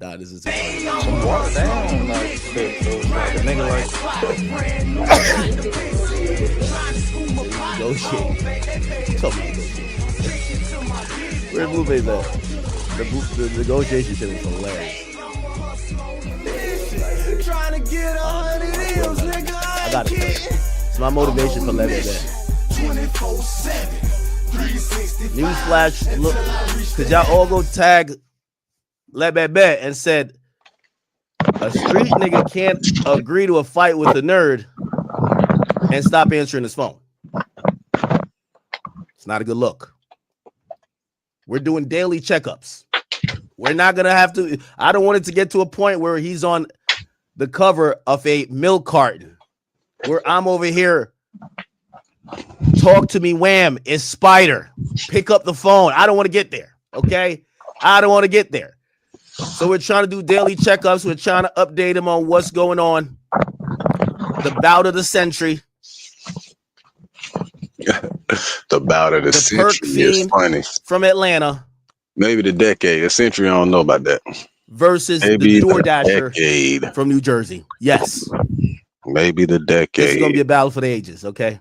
Nah, this is too funny. Water down, like shit. So like a nigga Negotiate. Where Blueface at? The negotiation shit is hilarious. I got it. It's my motivation for letting it. Newsflash, look, cause y'all all go tag Let Bet Bet and said a street nigga can't agree to a fight with a nerd and stop answering his phone. It's not a good look. We're doing daily checkups. We're not gonna have to. I don't want it to get to a point where he's on the cover of a milk carton, where I'm over here. Talk to me, wham, is Spider. Pick up the phone. I don't want to get there. Okay? I don't want to get there. So we're trying to do daily checkups. We're trying to update him on what's going on. The bout of the century. The bout of the century is funny. From Atlanta. Maybe the decade. A century, I don't know about that. Versus maybe the DoorDasher from New Jersey. Yes. Maybe the decade. This is going to be a battle for the ages, okay?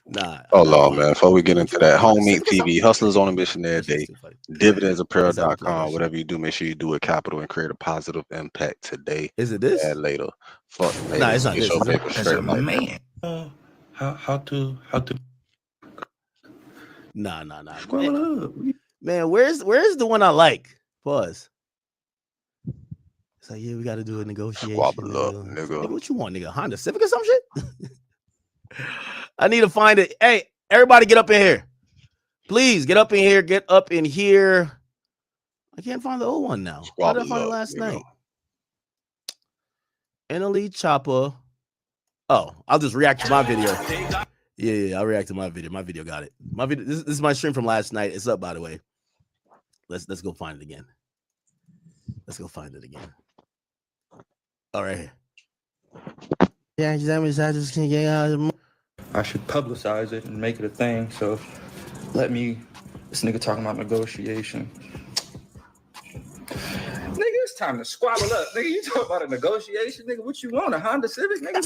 Nah. Hold on, man. Before we get into that, Home Meat TV, Hustlers on a Mission every day. Dividendsapparel.com. Whatever you do, make sure you do it capital and create a positive impact today. Is it this? And later. Fuck. Nah, it's not this. man. How to? Nah. Man, where's the one I like? Pause. It's like, yeah, we got to do a negotiation. Squabble up, nigga. What you want, nigga? Honda Civic or some shit? I need to find it. Hey, everybody get up in here. Please get up in here. Get up in here. I can't find the old one now. How did I find it last night? Elite Chopper. Oh, I'll just react to my video. Yeah, I'll react to my video. My video got it. My video. This is my stream from last night. It's up, by the way. Let's go find it again. Let's go find it again. All right. Yeah, I just can't get out of the. I should publicize it and make it a thing. So let me. This nigga talking about negotiation. Nigga, it's time to squabble up. Nigga, you talking about a negotiation? Nigga, what you want? A Honda Civic? Nigga,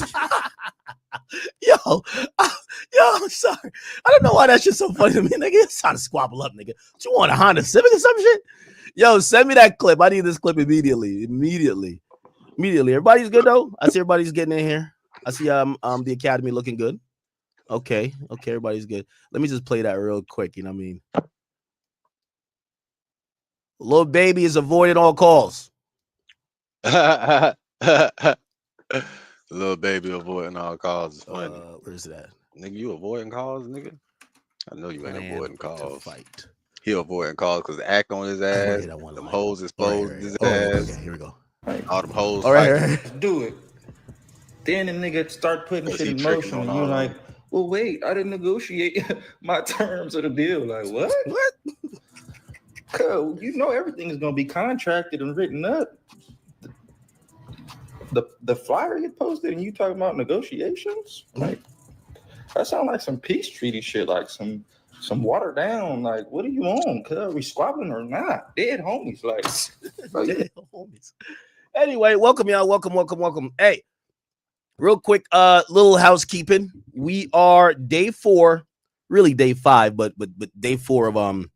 Yo, I'm sorry. I don't know why that shit's so funny to me. Nigga, it's time to squabble up, nigga. What you want, a Honda Civic or some shit? Yo, send me that clip. I need this clip immediately. Everybody's good though. I see everybody's getting in here. I see the Academy looking good. Okay, everybody's good. Let me just play that real quick. You know what I mean? Lil Baby is avoiding all calls. Lil Baby avoiding all calls. Where's that? Nigga, you avoiding calls, nigga? I know you ain't avoiding calls. Fight. He avoiding calls because act on his ass. Them hoes exposed his ass. Okay, here we go. All them hoes. All right. Do it. Then the nigga start putting shit in motion, and you're like, well, wait, I didn't negotiate my terms of the deal. Like, what? Cause you know everything is gonna be contracted and written up. The flyer get posted, and you talking about negotiations? Like, that sounds like some peace treaty shit, like some watered down. Like, what do you want? Cause are we squabbling or not? Dead homies, like dead homies. Anyway, welcome y'all. Welcome. Hey. Real quick, little housekeeping. We are day 4, really day 5, but day 4 of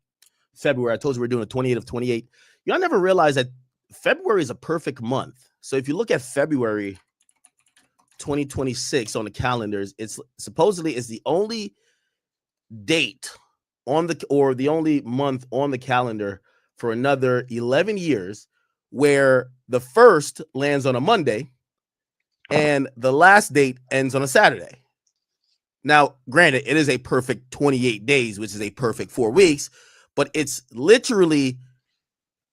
February. I told you we're doing a 28 of 28. Y'all never realized that February is a perfect month. So if you look at February 2026 on the calendars, it's supposedly is the only date on the only month on the calendar for another 11 years where the first lands on a Monday and the last date ends on a Saturday. Now, granted, it is a perfect 28 days, which is a perfect 4 weeks, but it's literally,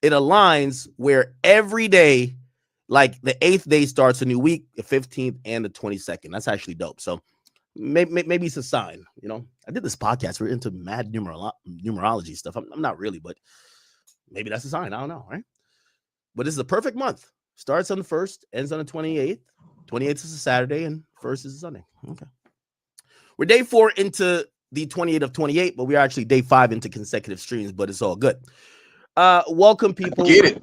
it aligns where every day, like the 8th day starts a new week, the 15th and the 22nd. That's actually dope. So maybe it's a sign, you know. I did this podcast. We're into mad numerology stuff. I'm not really, but maybe that's a sign. I don't know, right? But this is a perfect month. Starts on the 1st, ends on the 28th. 28th is a Saturday, and 1st is a Sunday. Okay. We're day 4 into the 28 of 28, but we're actually day 5 into consecutive streams, but it's all good. Welcome, people. Get it.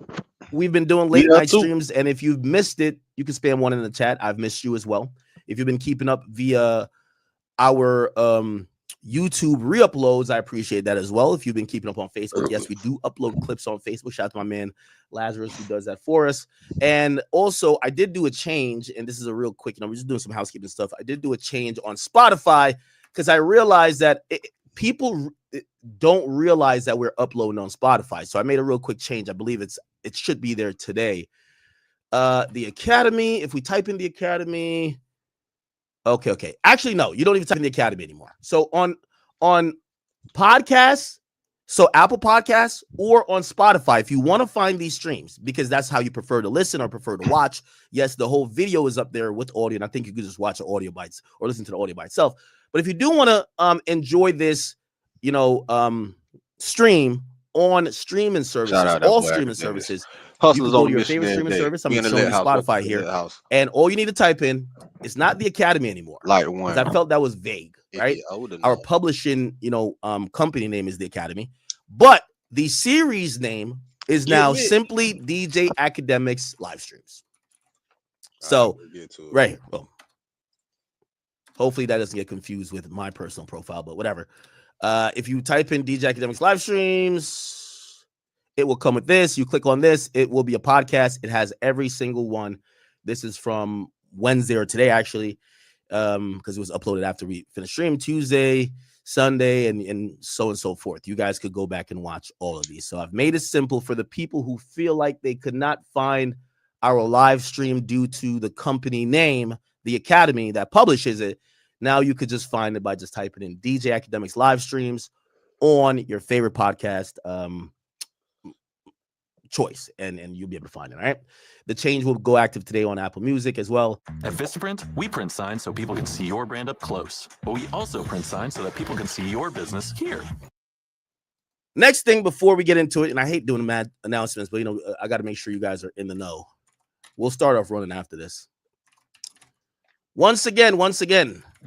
We've been doing late night streams, and if you've missed it, you can spam one in the chat. I've missed you as well. If you've been keeping up via our YouTube re-uploads, I appreciate that as well. If you've been keeping up on Facebook, yes, we do upload clips on Facebook. Shout out to my man Lazarus who does that for us. And also, I did do a change, and this is a real quick, we're just doing some housekeeping stuff. I did do a change on Spotify because I realized that people don't realize that we're uploading on Spotify. So I made a real quick change. I believe it should be there today. The Academy, if we type in the Academy, okay. Actually, no, you don't even type in the Academy anymore. So on podcasts, so Apple Podcasts or on Spotify, if you want to find these streams, because that's how you prefer to listen or prefer to watch. Yes, the whole video is up there with audio, and I think you could just watch the audio bites or listen to the audio by itself. But if you do want to enjoy this, stream on streaming services, all streaming services, you can go to your favorite streaming service. I'm showing you Spotify here, and all you need to type in is not the Academy anymore. Like one, I felt that was vague, right? Our publishing, company name is the Academy, but the series name is now simply DJ Academics Live Streams. So, right, well, hopefully that doesn't get confused with my personal profile, but whatever. If you type in DJ Academics Live Streams, it will come with this. You click on this, it will be a podcast. It has every single one. This is from Wednesday or today, actually, because it was uploaded after we finished stream, Tuesday, Sunday, and so forth. You guys could go back and watch all of these. So I've made it simple for the people who feel like they could not find our live stream due to the company name, the Academy that publishes it. Now you could just find it by just typing in DJ Academics Live Streams on your favorite podcast choice, and you'll be able to find it. All right. The change will go active today on Apple Music as well. At Vistaprint, we print signs so people can see your brand up close, but we also print signs so that people can see your business here. Next thing before we get into it, and I hate doing mad announcements, but I got to make sure you guys are in the know. We'll start off running after this. Once again,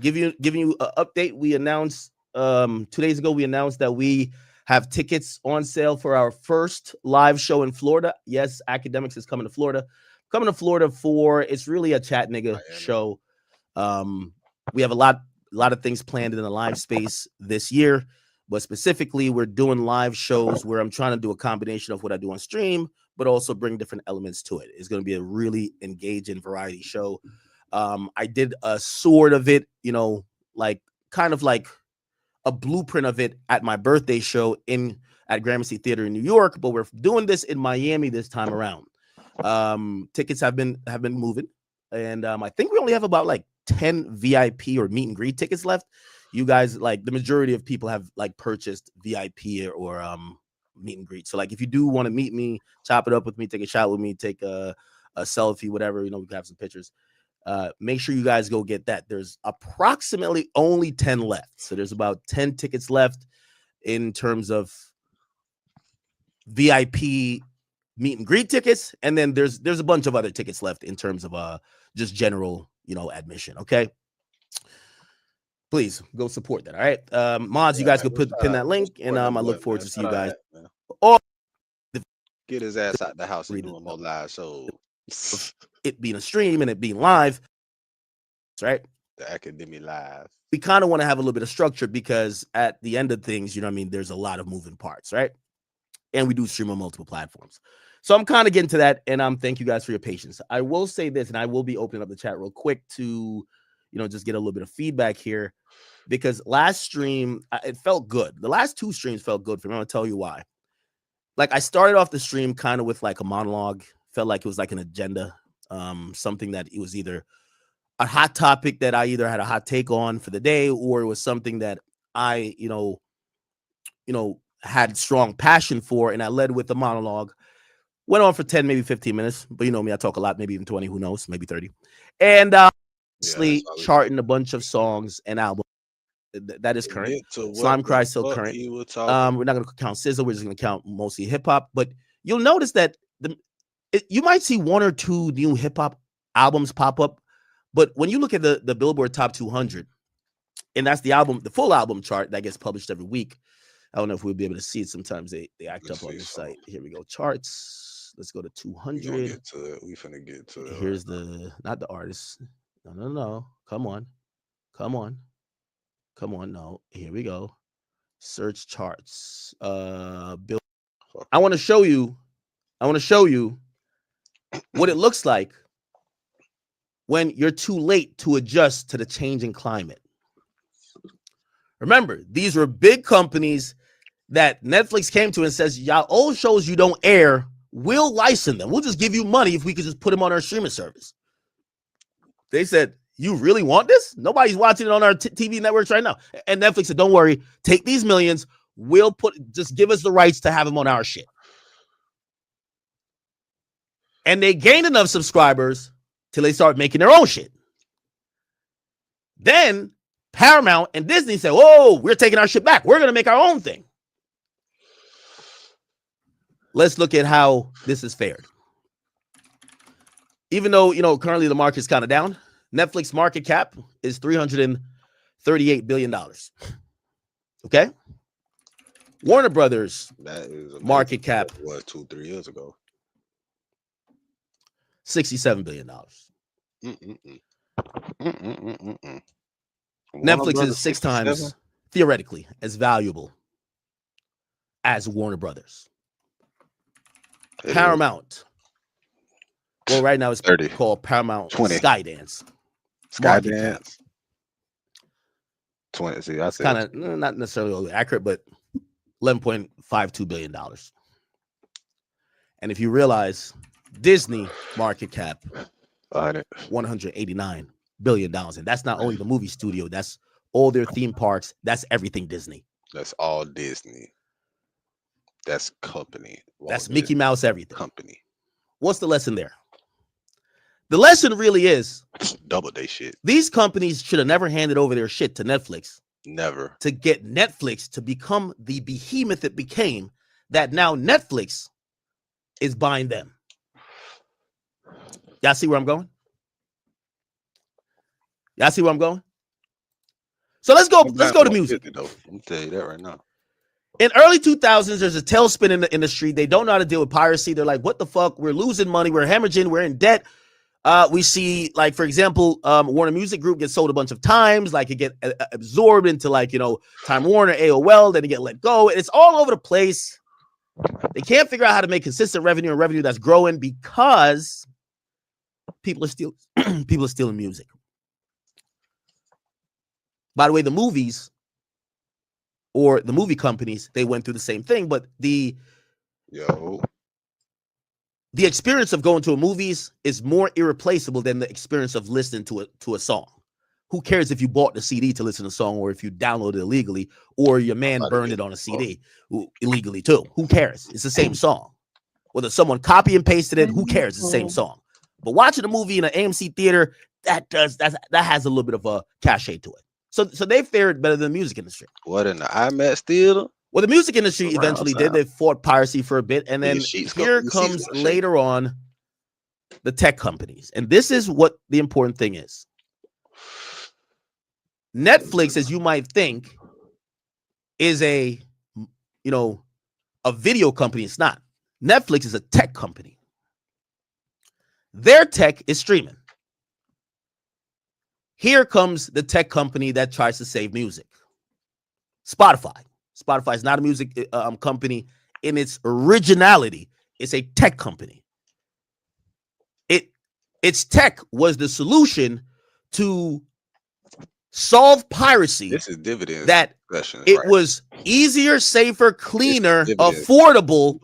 giving you an update. We announced 2 days ago, we announced that we have tickets on sale for our first live show in Florida. Yes, Academics is coming to Florida. It's really a chat nigga show. We have a lot of things planned in the live space this year, but specifically we're doing live shows where I'm trying to do a combination of what I do on stream, but also bring different elements to it. It's going to be a really engaging variety show. I did a sort of it, kind of like a blueprint of it at my birthday show at Gramercy Theater in New York, but we're doing this in Miami this time around. Tickets have been moving, and I think we only have about like 10 VIP or meet and greet tickets left. You guys, the majority of people have purchased VIP or meet and greet. So if you do want to meet me, chop it up with me, take a shot with me, take a selfie, whatever, we can have some pictures. Make sure you guys go get that. There's approximately only 10 left. So there's about 10 tickets left in terms of VIP meet and greet tickets. And then there's a bunch of other tickets left in terms of just general, admission. Okay. Please go support that. All right. Mods, you guys could pin that link, and I look forward to see you guys. Get his ass out the house and do more live shows. It being a stream and it being live, right? The Academy Live. We kind of want to have a little bit of structure because at the end of things, there's a lot of moving parts, right? And we do stream on multiple platforms. So I'm kind of getting to that, and thank you guys for your patience. I will say this, and I will be opening up the chat real quick to, just get a little bit of feedback here, because last stream, it felt good. The last two streams felt good for me. I'm going to tell you why. I started off the stream kind of with a monologue, felt like it was an agenda. Something that it was either a hot topic that I either had a hot take on for the day, or it was something that I, had strong passion for, and I led with the monologue. Went on for 10, maybe 15 minutes, but me, I talk a lot, maybe even 20, who knows, maybe 30. And charting a bunch of songs and albums. That is current. Slime Cry is still current. We're not going to count SZA. We're just going to count mostly hip hop, but you'll notice that you might see one or two new hip hop albums pop up, but when you look at the Billboard Top 200, and that's the full album chart that gets published every week, I don't know if we'll be able to see it. Sometimes they act Let's up on see this some. site. Here we go. Charts. Let's go to We gonna 200. get to it. We finna get to it. Here's not the artist. No. Come on. No. Here we go. Search charts. Bill. I want to show you what it looks like when you're too late to adjust to the changing climate. Remember, these were big companies that Netflix came to and says, y'all old shows you don't air, we'll license them. We'll just give you money if we could just put them on our streaming service. They said, you really want this? Nobody's watching it on our TV networks right now. And Netflix said, don't worry, take these millions. Just give us the rights to have them on our shit. And they gained enough subscribers till they start making their own shit. Then Paramount and Disney said, whoa, we're taking our shit back. We're going to make our own thing. Let's look at how this is fared. Even though, currently the market's kind of down, Netflix market cap is $338 billion. Okay? Warner Brothers That is market cap was 2-3 years ago. $67 billion. Netflix is 6 times, theoretically, as valuable as Warner Brothers. Paramount. Well, right now it's 30. called Paramount 20. Skydance. Skydance. 20. See, I said Kind of not necessarily accurate, but $11.52 billion. And if you realize Disney market cap, $189 billion. And that's not only the movie studio, that's all their theme parks. That's everything Disney. That's all Disney. That's company. That's Mickey Mouse, everything. Company. What's the lesson there? The lesson really is double day shit. These companies should have never handed over their shit to Netflix. Never. To get Netflix to become the behemoth it became, that now Netflix is buying them. Y'all see where I'm going? So let's go to music. I'm gonna tell you that right now. In early 2000s, there's a tailspin in the industry. They don't know how to deal with piracy. They're like, what the fuck? We're losing money. We're hemorrhaging. We're in debt. We see, like, for example, Warner Music Group gets sold a bunch of times. Like, it get absorbed into, like, Time Warner, AOL. Then it get let go. It's all over the place. They can't figure out how to make consistent revenue and revenue that's growing because people are stealing music. By the way, the movies or the movie companies, they went through the same thing, but the experience of going to a movies is more irreplaceable than the experience of listening to a song. Who cares if you bought the CD to listen to a song or if you downloaded it illegally or your man burned it on a CD illegally too? Who cares? It's the same song. Whether someone copy and pasted it, who cares? It's the same song. But watching a movie in an AMC theater, that has a little bit of a cachet to it. So they fared better than the music industry. What, in the IMAX theater? Well, the music industry eventually did. They fought piracy for a bit. And then here comes later on the tech companies. And this is what the important thing is. Netflix, as you might think, is a video company. It's not. Netflix is a tech company. Their tech is streaming. Here comes the tech company that tries to save music. Spotify. Spotify is not a music company in its originality. It's a tech company. Its tech was the solution to solve piracy. This is dividends. That it was easier, safer, cleaner, affordable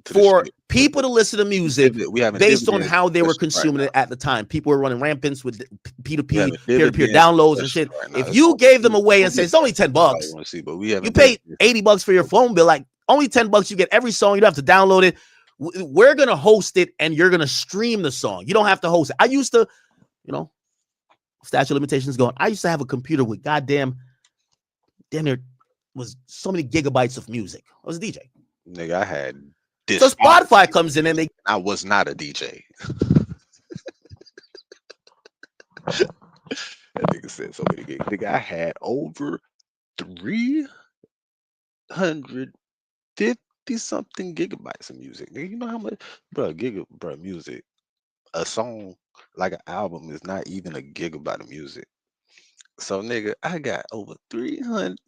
for people to listen to music based on how they were consuming it at the time. People were running rampant with P2P, peer-to-peer downloads and shit. If you gave them away and say it's only $10, you paid $80 for your phone bill, like only $10, you get every song. You don't have to download it. We're going to host it and you're going to stream the song. You don't have to host it. I used to, statute of limitations going. I used to have a computer with damn there was so many gigabytes of music. I was a DJ. Nigga, I had this. So Spotify comes in and I was not a DJ. That nigga said so many gigs. Nigga, I had over 3 150 something gigabytes of music. Nigga, you know how much, bro? Music. A song like an album is not even a gigabyte of music. So, nigga, I got over 300.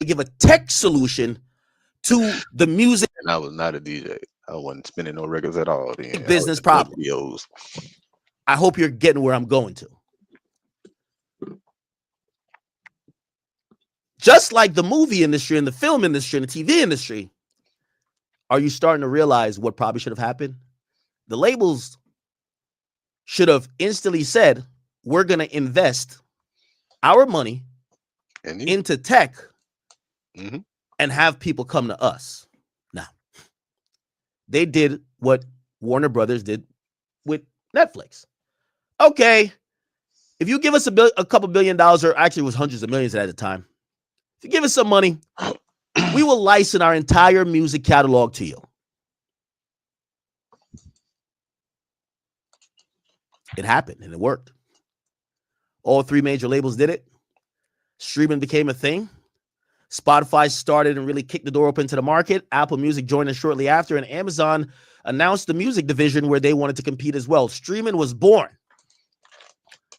Give a tech solution to the music And I was not a DJ. I wasn't spinning no records at all. Then I was business just doing problem. videos. I hope you're getting where I'm going to. Just like the movie industry and the film industry and the TV industry, are you starting to realize what probably should have happened? The labels should have instantly said, we're going to invest our money into tech and have people come to us. Now, they did what Warner Brothers did with Netflix. Okay, if you give us a couple $1 billion, or actually it was hundreds of millions at the time, if you give us some money, we will license our entire music catalog to you. It happened and it worked. All three major labels did it. Streaming became a thing. Spotify started and really kicked the door open to the market. Apple Music joined us shortly after, and Amazon announced the music division where they wanted to compete as well. Streaming was born.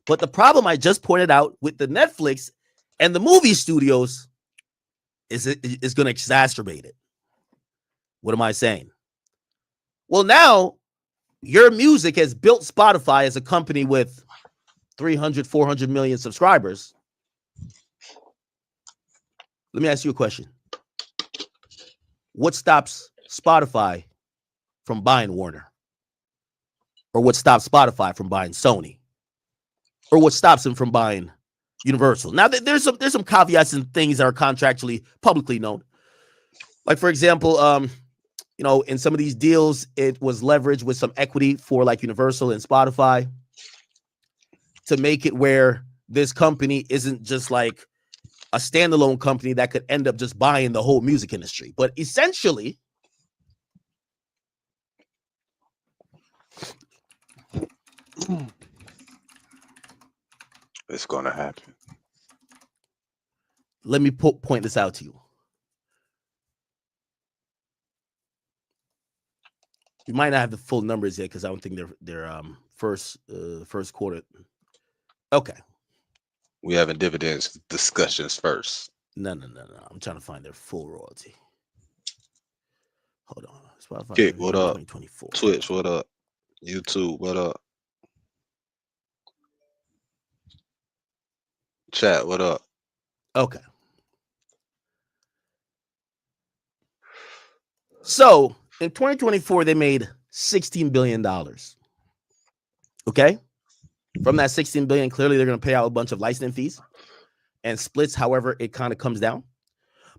But the problem I just pointed out with the Netflix and the movie studios is going to exacerbate it. What am I saying? Well, now your music has built Spotify as a company with 300, 400 million subscribers. Let me ask you a question. What stops Spotify from buying Warner? Or what stops Spotify from buying Sony? Or what stops them from buying Universal? Now, there's some caveats and things that are contractually publicly known. Like, for example, in some of these deals, it was leveraged with some equity for like Universal and Spotify to make it where this company isn't just like a standalone company that could end up just buying the whole music industry. But essentially, it's going to happen. Let me point this out to you. You might not have the full numbers yet because I don't think they're first quarter. Okay. We having dividends discussions first. No. I'm trying to find their full royalty. Hold on. Spotify, Kick, what up? Twitch, what up? YouTube, what up? Chat, what up? Okay. So in 2024, they made $16 billion. Okay. From that $16 billion, clearly they're going to pay out a bunch of licensing fees and splits, however it kind of comes down.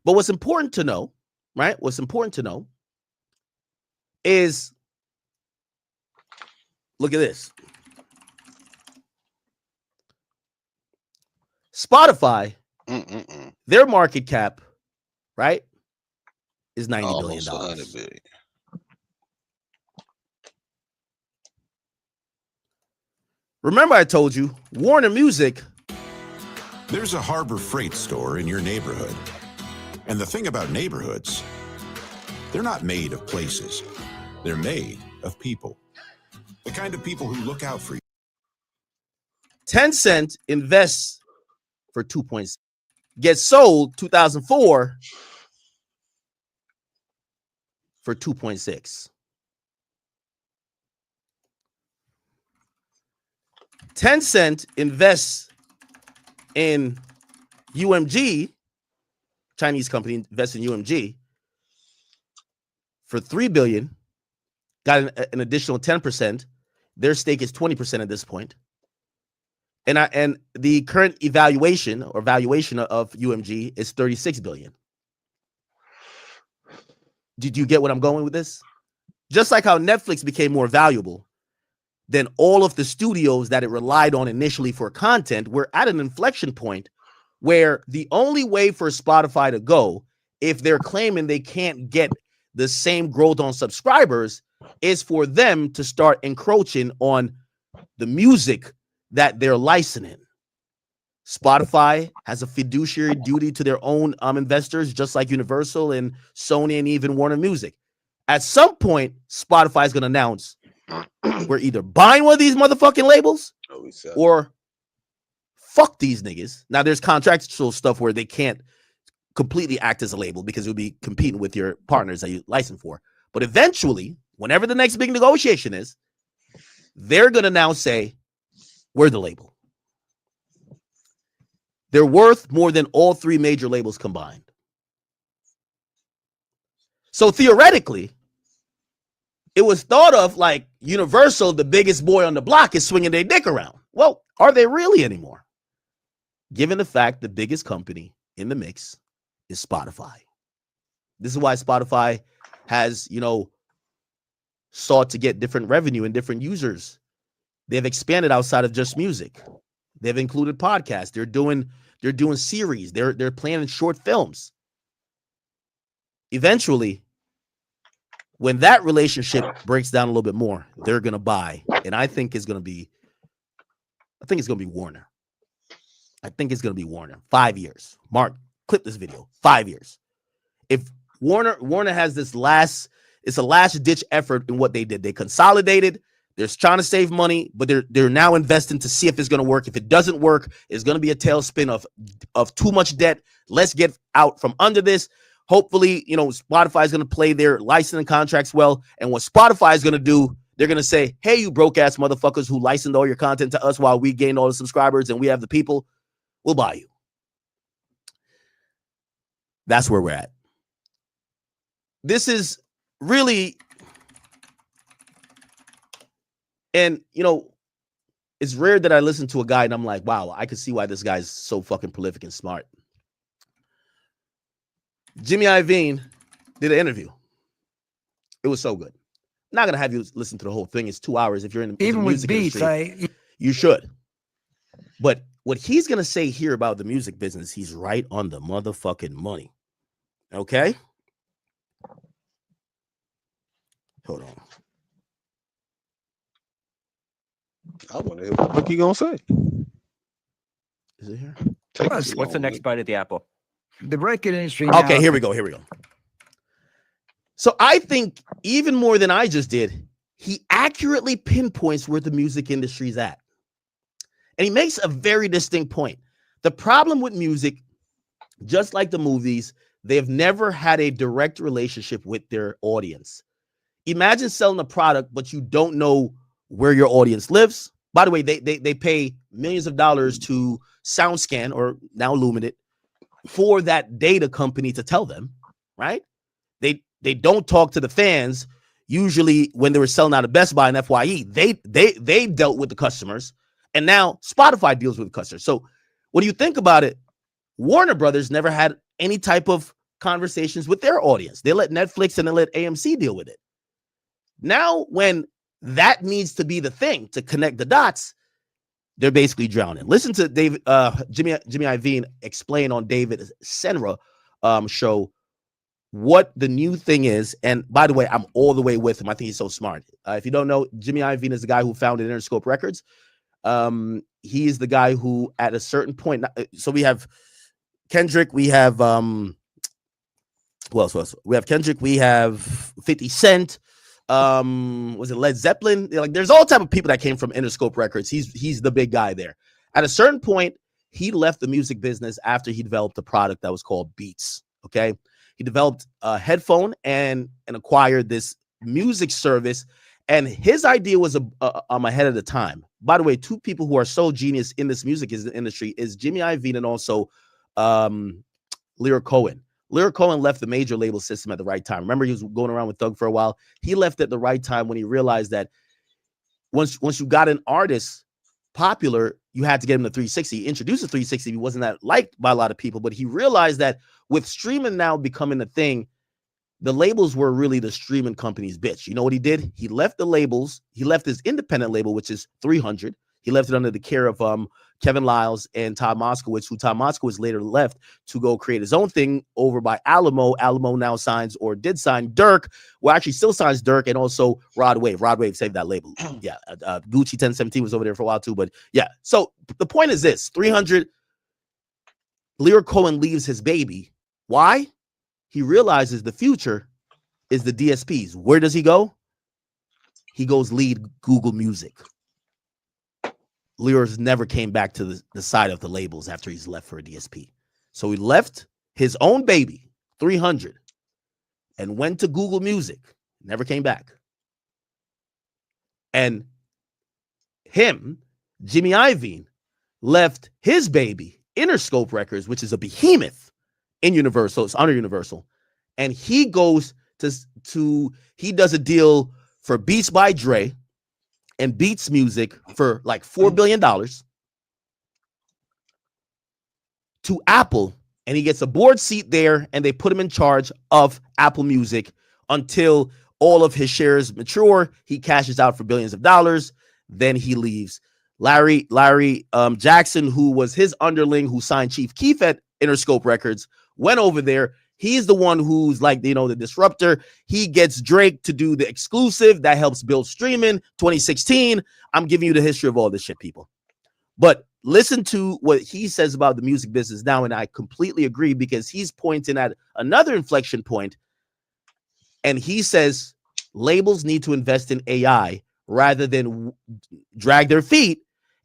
But what's important to know, right? What's important to know is, look at this. Spotify, their market cap, right, is $90 billion. $100 billion. Remember, I told you, Warner Music. There's a Harbor Freight store in your neighborhood. And the thing about neighborhoods, they're not made of places. They're made of people. The kind of people who look out for you. Tencent invests for 2.6. Gets sold 2004 for 2.6. Tencent invests in UMG, Chinese company invests in UMG for $3 billion, got an additional 10%. Their stake is 20% at this point. And the current valuation of UMG is $36 billion. Did you get what I'm going with this? Just like how Netflix became more valuable than all of the studios that it relied on initially for content, we're at an inflection point where the only way for Spotify to go, if they're claiming they can't get the same growth on subscribers, is for them to start encroaching on the music that they're licensing. Spotify has a fiduciary duty to their own investors, just like Universal and Sony and even Warner Music. At some point, Spotify is going to announce we're either buying one of these motherfucking labels or fuck these niggas. Now, there's contractual stuff where they can't completely act as a label because it would be competing with your partners that you license for. But eventually, whenever the next big negotiation is, they're going to now say, we're the label. They're worth more than all three major labels combined. So theoretically, it was thought of like Universal, the biggest boy on the block, is swinging their dick around. Well, are they really anymore? Given the fact the biggest company in the mix is Spotify. This is why Spotify has, sought to get different revenue and different users. They've expanded outside of just music. They've included podcasts. They're doing series. They're planning short films. Eventually, when that relationship breaks down a little bit more, they're gonna buy, and I think it's gonna be Warner. I think it's gonna be Warner. 5 years. Mark, clip this video. 5 years. If Warner has this it's a last ditch effort in what they did. They consolidated. They're trying to save money, but they're now investing to see if it's going to work. If it doesn't work, it's going to be a tailspin of too much debt. Let's get out from under this. Hopefully, Spotify is going to play their licensing contracts well. And what Spotify is going to do, they're going to say, hey, you broke ass motherfuckers who licensed all your content to us while we gained all the subscribers and we have the people, we'll buy you. That's where we're at. This is really, and it's rare that I listen to a guy and I'm like, wow, I can see why this guy's so fucking prolific and smart. Jimmy Iovine did an interview. It was so good. I'm not gonna have you listen to the whole thing. It's 2 hours. If you're in the Even with music beats, industry, you should. But what he's gonna say here about the music business, he's right on the motherfucking money. Okay? Hold on. I want to hear what the fuck you gonna say. Is it here? What's the next bite of the apple? the record industry. Okay, now, here we go. So I think even more than I just did, he accurately pinpoints where the music industry is at. And he makes a very distinct point. The problem with music, just like the movies, they've never had a direct relationship with their audience. Imagine selling a product, but you don't know where your audience lives. By the way, they pay millions of dollars to SoundScan, or now Luminate, for that data company to tell them, right? They don't talk to the fans. Usually when they were selling out of Best Buy and FYE, they dealt with the customers, and now Spotify deals with the customers. So when you think about it, Warner Brothers never had any type of conversations with their audience. They let Netflix and they let AMC deal with it. Now, when that needs to be the thing to connect the dots, they're basically drowning. Listen to Jimmy Iovine explain on David Senra show what the new thing is. And by the way, I'm all the way with him. I think he's so smart. If you don't know, Jimmy Iovine is the guy who founded Interscope Records. He is the guy who, at a certain point, so we have Kendrick, we have who else? We have Kendrick, we have 50 Cent. Was it Led Zeppelin? Like, there's all type of people that came from Interscope Records. He's the big guy there. At a certain point, he left the music business after he developed a product that was called Beats. Okay, he developed a headphone and acquired this music service, and his idea was ahead of the time. By the way, two people who are so genius in this music industry is Jimmy Iovine and also Lyric Cohen. Lyric Cohen left the major label system at the right time. Remember, he was going around with Thug for a while. He left at the right time when he realized that once you got an artist popular, you had to get him to 360. He introduced the 360. He wasn't that liked by a lot of people, but he realized that with streaming now becoming a thing, the labels were really the streaming company's bitch. You know what he did? He left the labels. He left his independent label, which is 300. He left it under the care of Kevin Lyles and Todd Moskowitz, who Todd Moskowitz later left to go create his own thing over by Alamo. Alamo now signs, or did sign, Dirk. Well, actually still signs Dirk, and also Rod Wave. Rod Wave saved that label. Yeah, Gucci 1017 was over there for a while too. But yeah, so the point is this: 300 Lear Cohen leaves his baby. Why? He realizes the future is the DSPs. Where does he go? He goes lead Google Music. Lear's never came back to the side of the labels after he's left for a DSP. So he left his own baby, 300, and went to Google Music. Never came back. And him, Jimmy Iovine, left his baby, Interscope Records, which is a behemoth in Universal. It's under Universal. And he goes he does a deal for Beats by Dre and Beats Music for like $4 billion to Apple. And he gets a board seat there, and they put him in charge of Apple Music until all of his shares mature. He cashes out for billions of dollars. Then he leaves. Larry Jackson, who was his underling, who signed Chief Keef at Interscope Records, went over there. He's the one who's like, the disruptor. He gets Drake to do the exclusive that helps build streaming. 2016. I'm giving you the history of all this shit, people. But listen to what he says about the music business now, and I completely agree, because he's pointing at another inflection point, and he says labels need to invest in AI rather than drag their feet,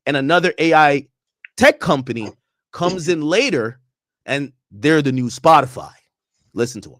and another AI tech company comes in later, and they're the new Spotify. Listen to him.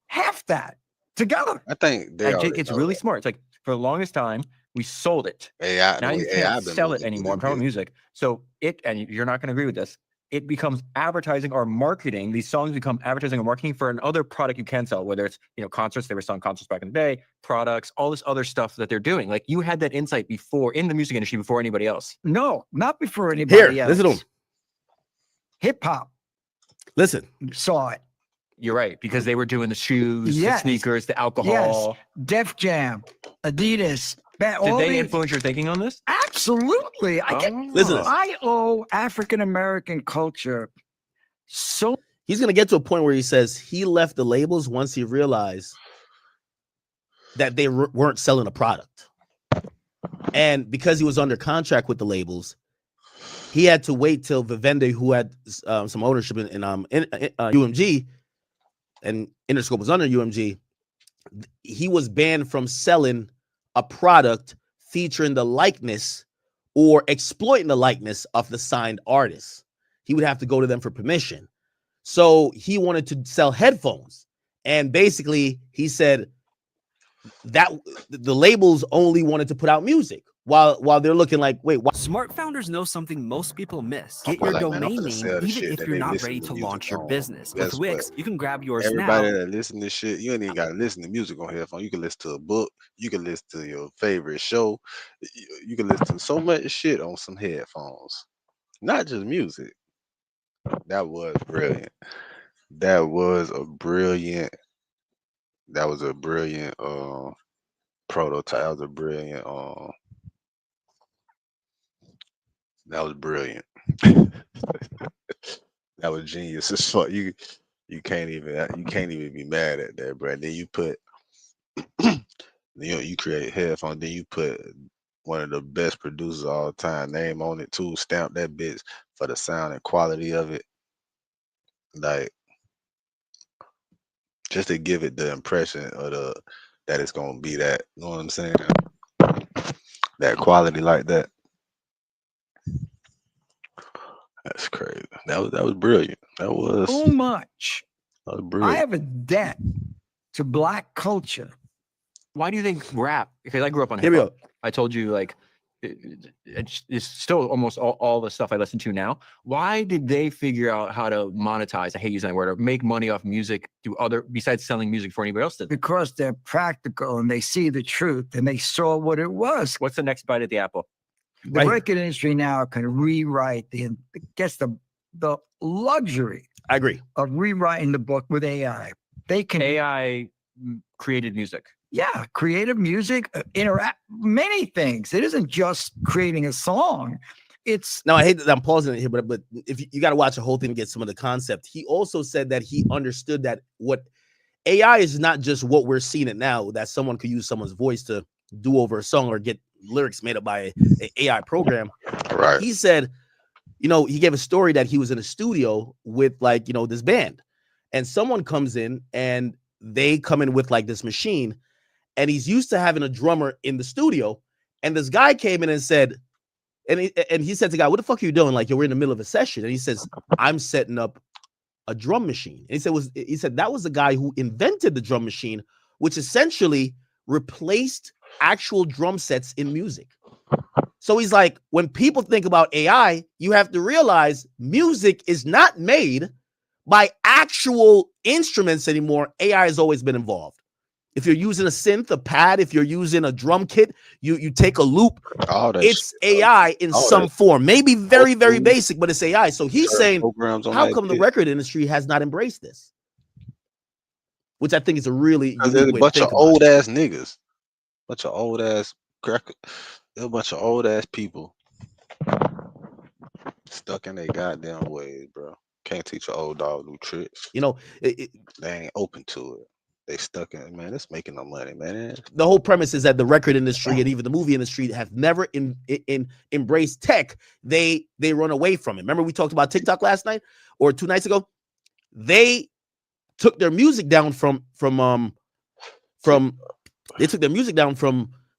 Half that together. I think It's really smart. It's like, for the longest time, we sold it. AI. Now you can't sell it moving anymore. I'm really talking about good. music. So and you're not going to agree with this, it becomes advertising or marketing. These songs become advertising or marketing for another product you can sell, whether it's, concerts. They were selling concerts back in the day, products, all this other stuff that they're doing. Like, you had that insight before in the music industry before anybody else. No, not before anybody else. Listen to him. Hip hop Listen. saw it. You're right, because they were doing the shoes, Yes. the sneakers, the alcohol. Def Jam, Adidas. Did they influence your thinking on this? Absolutely. Listen. I owe African American culture so. He's going to get to a point where he says he left the labels once he realized that they weren't selling a product. And because he was under contract with the labels, he had to wait till Vivendi, who had some ownership in UMG, and Interscope was under UMG, he was banned from selling a product featuring the likeness or exploiting the likeness of the signed artist. He would have to go to them for permission. So he wanted to sell headphones. And basically, he said that the labels only wanted to put out music while they're looking like, wait, why? Smart founders know something most people miss. I'm Get your like, man, I'm domain finna name sell the even shit if that you're they not listen ready to to music launch your on. business. Guess With Wix, what? you can grab yours Everybody now. that listen to shit, you ain't even got to listen to music on headphones. You can listen to a book. You can listen to your favorite show. You can listen to so much shit on some headphones. Not just music. That was brilliant. That was a brilliant prototype. That was a brilliant that was brilliant. That was genius as fuck. You can't even be mad at that, bro. Then you put you create headphones, then you put one of the best producers of all time name on it too, stamp that bitch for the sound and quality of it. Like, just to give it the impression of that it's gonna be that, you know what I'm saying? That quality like that. That's crazy. That was brilliant. That was So much. I brilliant. have a debt to Black culture. Why do you think rap? Because I grew up on Here hip we hop. I told you, like, it's still almost all the stuff I listen to now. Why did they figure out how to monetize? I hate using that word, or make money off music besides selling music for anybody else did? Because they're practical and they see the truth and they saw what it was. What's the next bite at the apple? The record industry now can rewrite gets the luxury I agree. of rewriting the book with AI. They can AI created music. Yeah, creative music, interact, many things. It isn't just creating a song. It's Now, I hate that I'm pausing it here, but if you got to watch the whole thing to get some of the concept. He also said that he understood that what AI is not just what we're seeing it now, that someone could use someone's voice to do over a song or get lyrics made up by an AI program. Right. He said he gave a story that he was in a studio with like, this band, and someone comes in and they come in with like this machine, and he's used to having a drummer in the studio. And this guy came in and said, and he said to the guy, "What the fuck are you doing? Like, we're in the middle of a session." And he says, "I'm setting up a drum machine." And he said that was the guy who invented the drum machine, which essentially replaced actual drum sets in music. So he's like, when people think about AI, you have to realize music is not made by actual instruments anymore. AI has always been involved. If you're using a synth, a pad, if you're using a drum kit, you take a loop, it's AI in some form. Maybe very, very basic, but it's AI. So he's saying, how come the record industry has not embraced this? Which I think is a really unique way to think about it. A bunch of old ass niggas, bunch of old ass crackers, a bunch of old ass people stuck in their goddamn ways, bro. Can't teach an old dog new tricks. They ain't open to it. They stuck in it, man. It's making no money, man. The whole premise is that the record industry and even the movie industry have never embraced tech. They run away from it. Remember we talked about TikTok last night or 2 nights ago? They took their music down from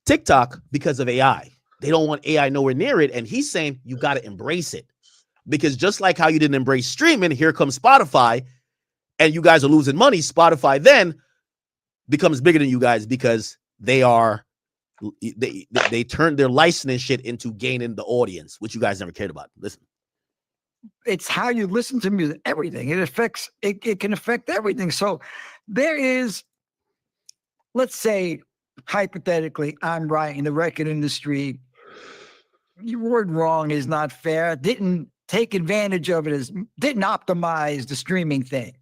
TikTok because of AI. They don't want AI nowhere near it. And he's saying you got to embrace it, because just like how you didn't embrace streaming, here comes Spotify, and you guys are losing money. Spotify then becomes bigger than you guys because they turned their licensing shit into gaining the audience, which you guys never cared about. Listen, it's how you listen to music, everything. It can affect everything. So there is, let's say, hypothetically, I'm right in the record industry. Your word wrong is not fair. Didn't take advantage of it, didn't optimize the streaming thing.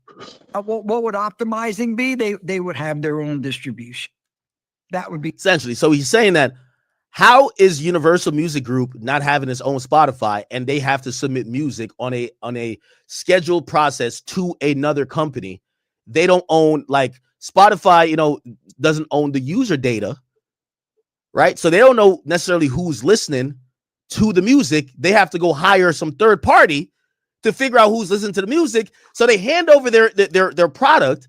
What would optimizing be? They would have their own distribution. That would be essentially. So he's saying that how is Universal Music Group not having its own Spotify, and they have to submit music on a scheduled process to another company? They don't own, like Spotify, doesn't own the user data, right? So they don't know necessarily who's listening to the music. They have to go hire some third party to figure out who's listening to the music. So they hand over their product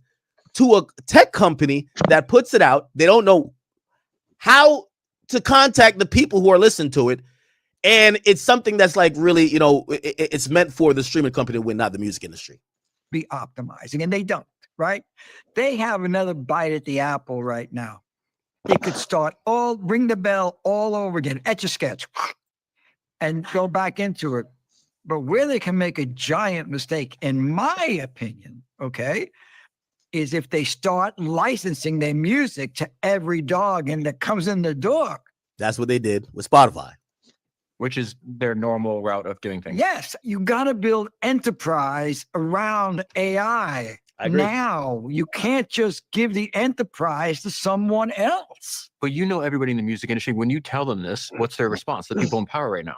to a tech company that puts it out. They don't know how to contact the people who are listening to it. And it's something that's like really, it's meant for the streaming company to win, not the music industry. Be optimizing, and they don't, right? They have another bite at the apple right now. They could ring the bell all over again, etch a sketch, and go back into it. But where they can make a giant mistake, in my opinion, okay, is if they start licensing their music to every dog and that comes in the door. That's what they did with Spotify, which is their normal route of doing things. Yes, you got to build enterprise around AI. Now you can't just give the enterprise to someone else. But everybody in the music industry, when you tell them this, what's their response? The people in power right now.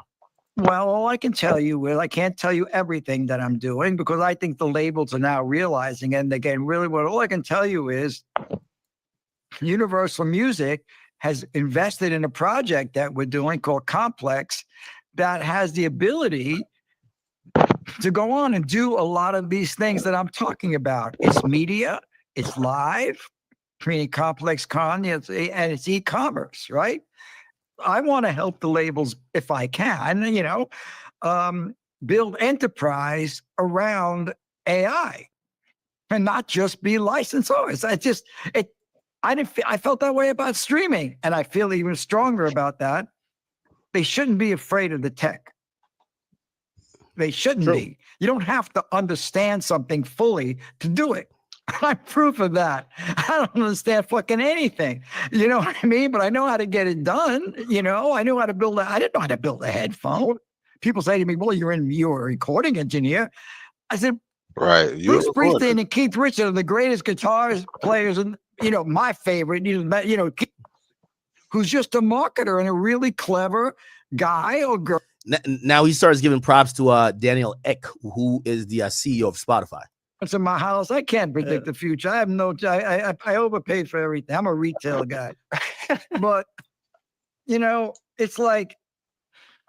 Well, all I can tell you is I can't tell you everything that I'm doing, because I think the labels are now realizing, and again, really all I can tell you is Universal Music has invested in a project that we're doing called Complex that has the ability to go on and do a lot of these things that I'm talking about. It's media, it's live, creating Complex Con, and it's e-commerce, right? I want to help the labels if I can, build enterprise around AI and not just be licensors. I felt that way about streaming, and I feel even stronger about that. They shouldn't be afraid of the tech. They shouldn't be. You don't have to understand something fully to do it. I'm proof of that. I don't understand fucking anything. You know what I mean? But I know how to get it done. I know how to build I didn't know how to build a headphone. People say to me, well, you're a recording engineer. I said, right. Bruce Springsteen and Keith Richards are the greatest guitar players, and my favorite, who's just a marketer and a really clever guy or girl. Now he starts giving props to Daniel Ek, who is the CEO of Spotify. It's in my house. I can't predict the future. I have I overpaid for everything. I'm a retail guy. But, it's like,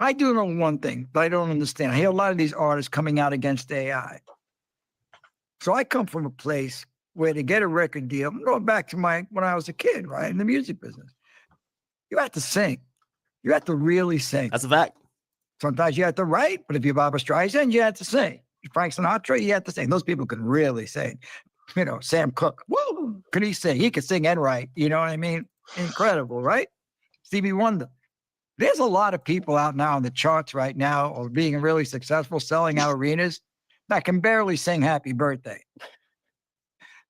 I do know one thing, but I don't understand. I hear a lot of these artists coming out against AI. So I come from a place where to get a record deal, I'm going back to when I was a kid, right, in the music business. You have to sing. You have to really sing. That's a fact. Sometimes you have to write, but if you're Barbra Streisand, you have to sing. Frank Sinatra, you have to sing. Those people can really sing. You know, Sam Cooke, whoa, can he sing? He can sing and write. You know what I mean? Incredible, right? Stevie Wonder. There's a lot of people out now on the charts right now, or being really successful, selling out arenas, that can barely sing Happy Birthday.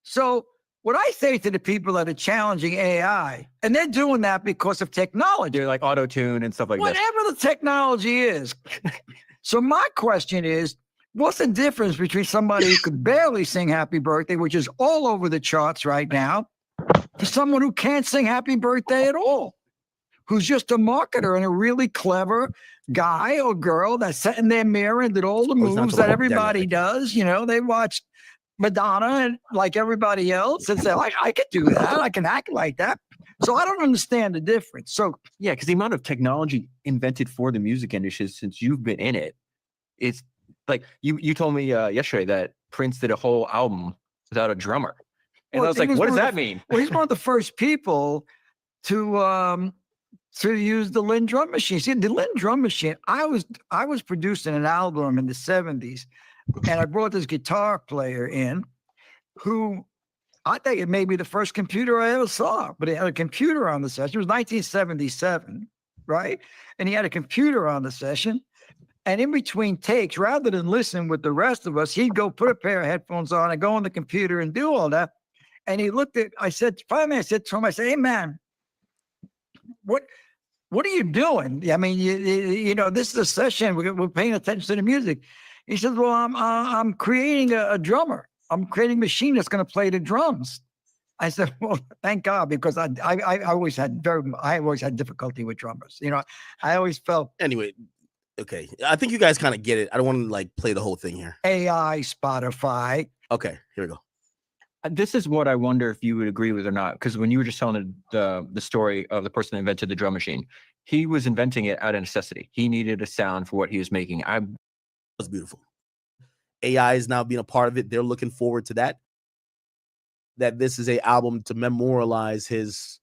So what I say to the people that are challenging AI, and they're doing that because of technology. They're like auto-tune and stuff like that. Whatever the technology is. So my question is, what's the difference between somebody who could barely sing Happy Birthday, which is all over the charts right now, to someone who can't sing Happy Birthday at all, who's just a marketer and a really clever guy or girl that sat in their mirror and did all the moves that everybody does. You know, they watch Madonna and like everybody else and say, I could do that. I can act like that. So I don't understand the difference. So yeah, because the amount of technology invented for the music industry since you've been in it, it's like you told me yesterday that Prince did a whole album without a drummer. And I was like, what does that mean? Well, he's one of the first people to use the Lynn drum machine. See, the Lynn drum machine, I was producing an album in the 70s, and I brought this guitar player in who I think it may be the first computer I ever saw, but he had a computer on the session. It was 1977, right? And he had a computer on the session. And in between takes, rather than listen with the rest of us, he'd go put a pair of headphones on and go on the computer and do all that. And he looked at, finally I said to him, hey man, what are you doing? I mean, you know, this is a session. We're paying attention to the music. He says, well, I'm creating a drummer. I'm creating a machine that's going to play the drums. I said, well, thank God, because I always had difficulty with drummers. You know, I always felt. Anyway, okay. I think you guys kind of get it. I don't want to like play the whole thing here. AI, Spotify. Okay, here we go. This is what I wonder if you would agree with or not, because when you were just telling the story of the person that invented the drum machine, he was inventing it out of necessity. He needed a sound for what he was making. That's beautiful. AI is now being a part of it. They're looking forward to that. That this is a album to memorialize his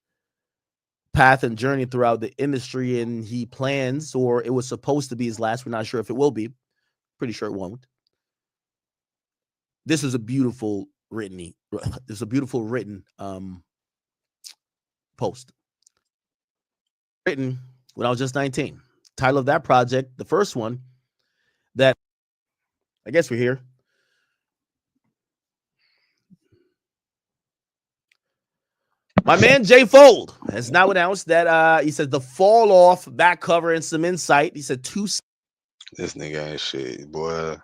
path and journey throughout the industry, and he plans, or it was supposed to be his last. We're not sure if it will be. Pretty sure it won't. This is a beautiful written post. Written when I was just 19. Title of that project, the first one, that I guess we're here. My man Jay Fold has now announced that he said the fall off back cover and some insight. He said This nigga ain't shit, boy.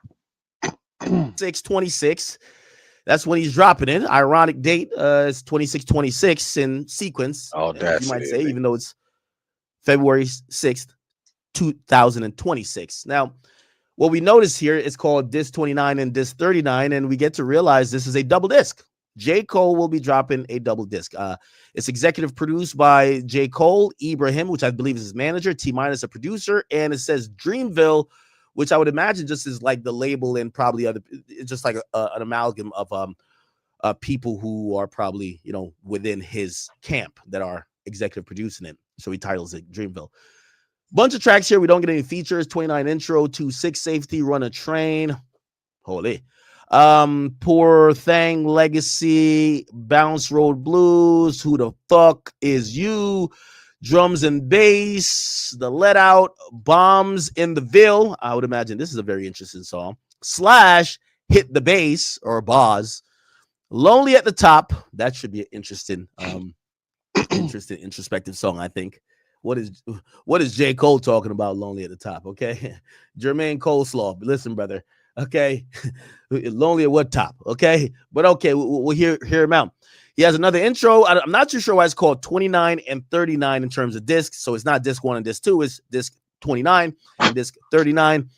26/26. That's when he's dropping it. Ironic date is 26/26 in sequence. Oh, that's you might say, even though it's February 6th, 2026. Now, what we notice here is called Disc 29 and Disc 39, and we get to realize this is a double disc. J. Cole will be dropping a double disc. It's executive produced by J. Cole, Ibrahim, which I believe is his manager, T-Minus a producer, and it says Dreamville, which I would imagine just is like the label and probably it's just like an amalgam of people who are probably, you know, within his camp that are executive producing it. So he titles it Dreamville. Bunch of tracks here. We don't get any features. 29 intro, 2-6 safety, Run a Train. Holy. Poor Thing, Legacy, Bounce Road Blues, Who the Fuck Is You, Drums and Bass, The Let Out, Bombs in the Ville. I would imagine this is a very interesting song. Slash, Hit the Bass, or Boz. Lonely at the Top. That should be an interesting, introspective song, I think. What is J. Cole talking about? Lonely at the Top, okay? Jermaine Coleslaw, listen, brother, okay? Lonely at what top, okay? But okay, we'll hear him out. He has another intro. I'm not too sure why it's called 29 and 39 in terms of discs. So it's not disc 1 and disc 2. It's disc 29 and disc 39.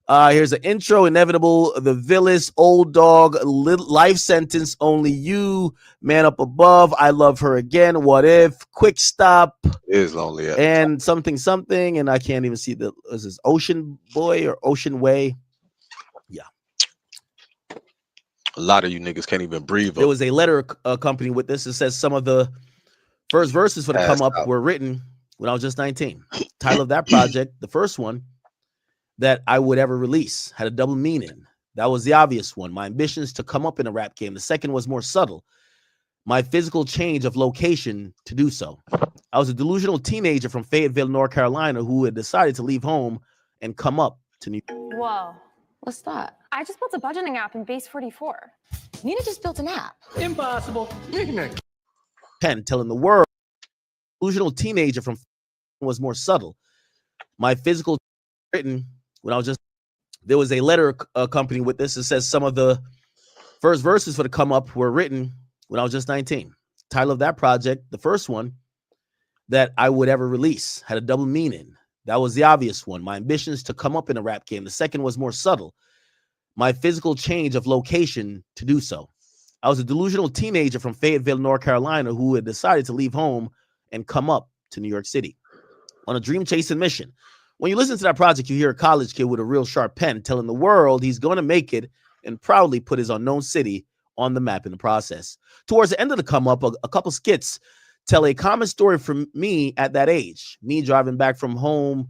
Here's an intro, inevitable, the villainous, old dog, life sentence, only you, man up above, I love her again, what if, quick stop, It is lonely. and something, and I can't even see is this Ocean Boy or Ocean Way? Yeah. A lot of you niggas can't even breathe. There was a letter accompanied with this. It says some of the first verses for the come up were written when I was just 19. Title of that project, the first one that I would ever release, had a double meaning. That was the obvious one. My ambitions to come up in a rap game. The second was more subtle. My physical change of location to do so. I was a delusional teenager from Fayetteville, North Carolina, who had decided to leave home and come up to New York. Whoa. What's that? I just built a budgeting app in Base 44. Nina just built an app. Impossible. Ignorant. Pen telling the world, delusional teenager from was more subtle. My physical written when I was just, there was a letter accompanied with this. It says some of the first verses for the come up were written when I was just 19. Title of that project, the first one that I would ever release, had a double meaning. That was the obvious one. My ambitions to come up in a rap game. The second was more subtle. My physical change of location to do so. I was a delusional teenager from Fayetteville, North Carolina, who had decided to leave home and come up to New York City on a dream chasing mission. When you listen to that project, you hear a college kid with a real sharp pen telling the world he's going to make it and proudly put his unknown city on the map in the process. Towards the end of the come up, a couple skits tell a common story from me at that age. Me driving back home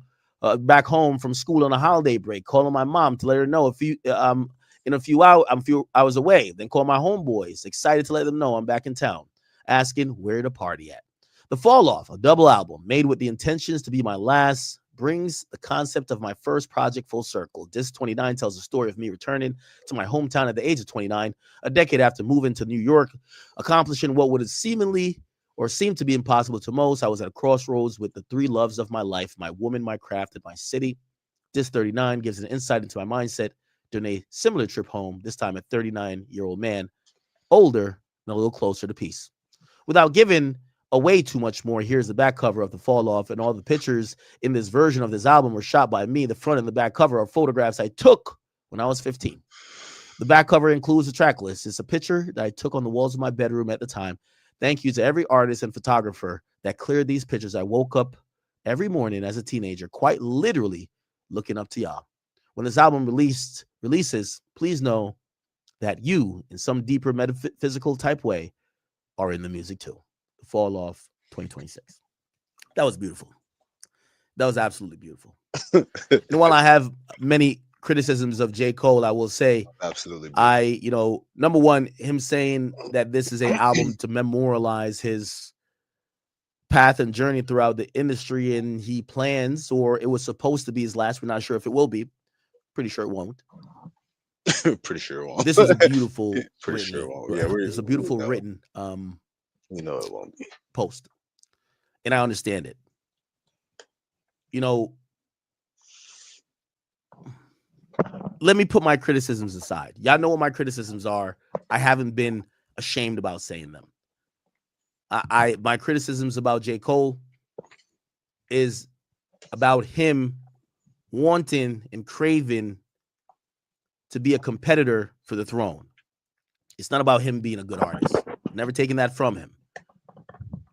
from school on a holiday break, calling my mom to let her know in a few hours away. Then call my homeboys, excited to let them know I'm back in town, asking where to party at. The Fall Off, a double album made with the intentions to be my last, brings the concept of my first project full circle. Disc 29 tells the story of me returning to my hometown at the age of 29, a decade after moving to New York, accomplishing what would have seemed to be impossible to most. I was at a crossroads with the three loves of my life, my woman, my craft, and my city. Disc 39 gives an insight into my mindset during a similar trip home, this time a 39-year-old man, older and a little closer to peace. Without giving away too much more, here's the back cover of The Fall Off, and all the pictures in this version of this album were shot by me. The front and the back cover are photographs I took when I was 15. The back cover includes a track list. It's a picture that I took on the walls of my bedroom at the time. Thank you to every artist and photographer that cleared these pictures. I woke up every morning as a teenager, quite literally looking up to y'all. When this album releases, please know that you, in some deeper metaphysical type way, are in the music too. The Fall Off 2026. That was beautiful. That was absolutely beautiful. And while I have many criticisms of J. Cole, I will say, absolutely, number one, him saying that this is an album to memorialize his path and journey throughout the industry, and he plans, or it was supposed to be his last. We're not sure if it will be. Pretty sure it won't. Pretty sure it won't. This was a beautiful pretty sure it won't. Yeah, it's a beautiful written it won't be post. And I understand it. Let me put my criticisms aside. Y'all know what my criticisms are. I haven't been ashamed about saying them. My criticisms about J. Cole is about him wanting and craving to be a competitor for the throne. It's not about him being a good artist. I've never taken that from him.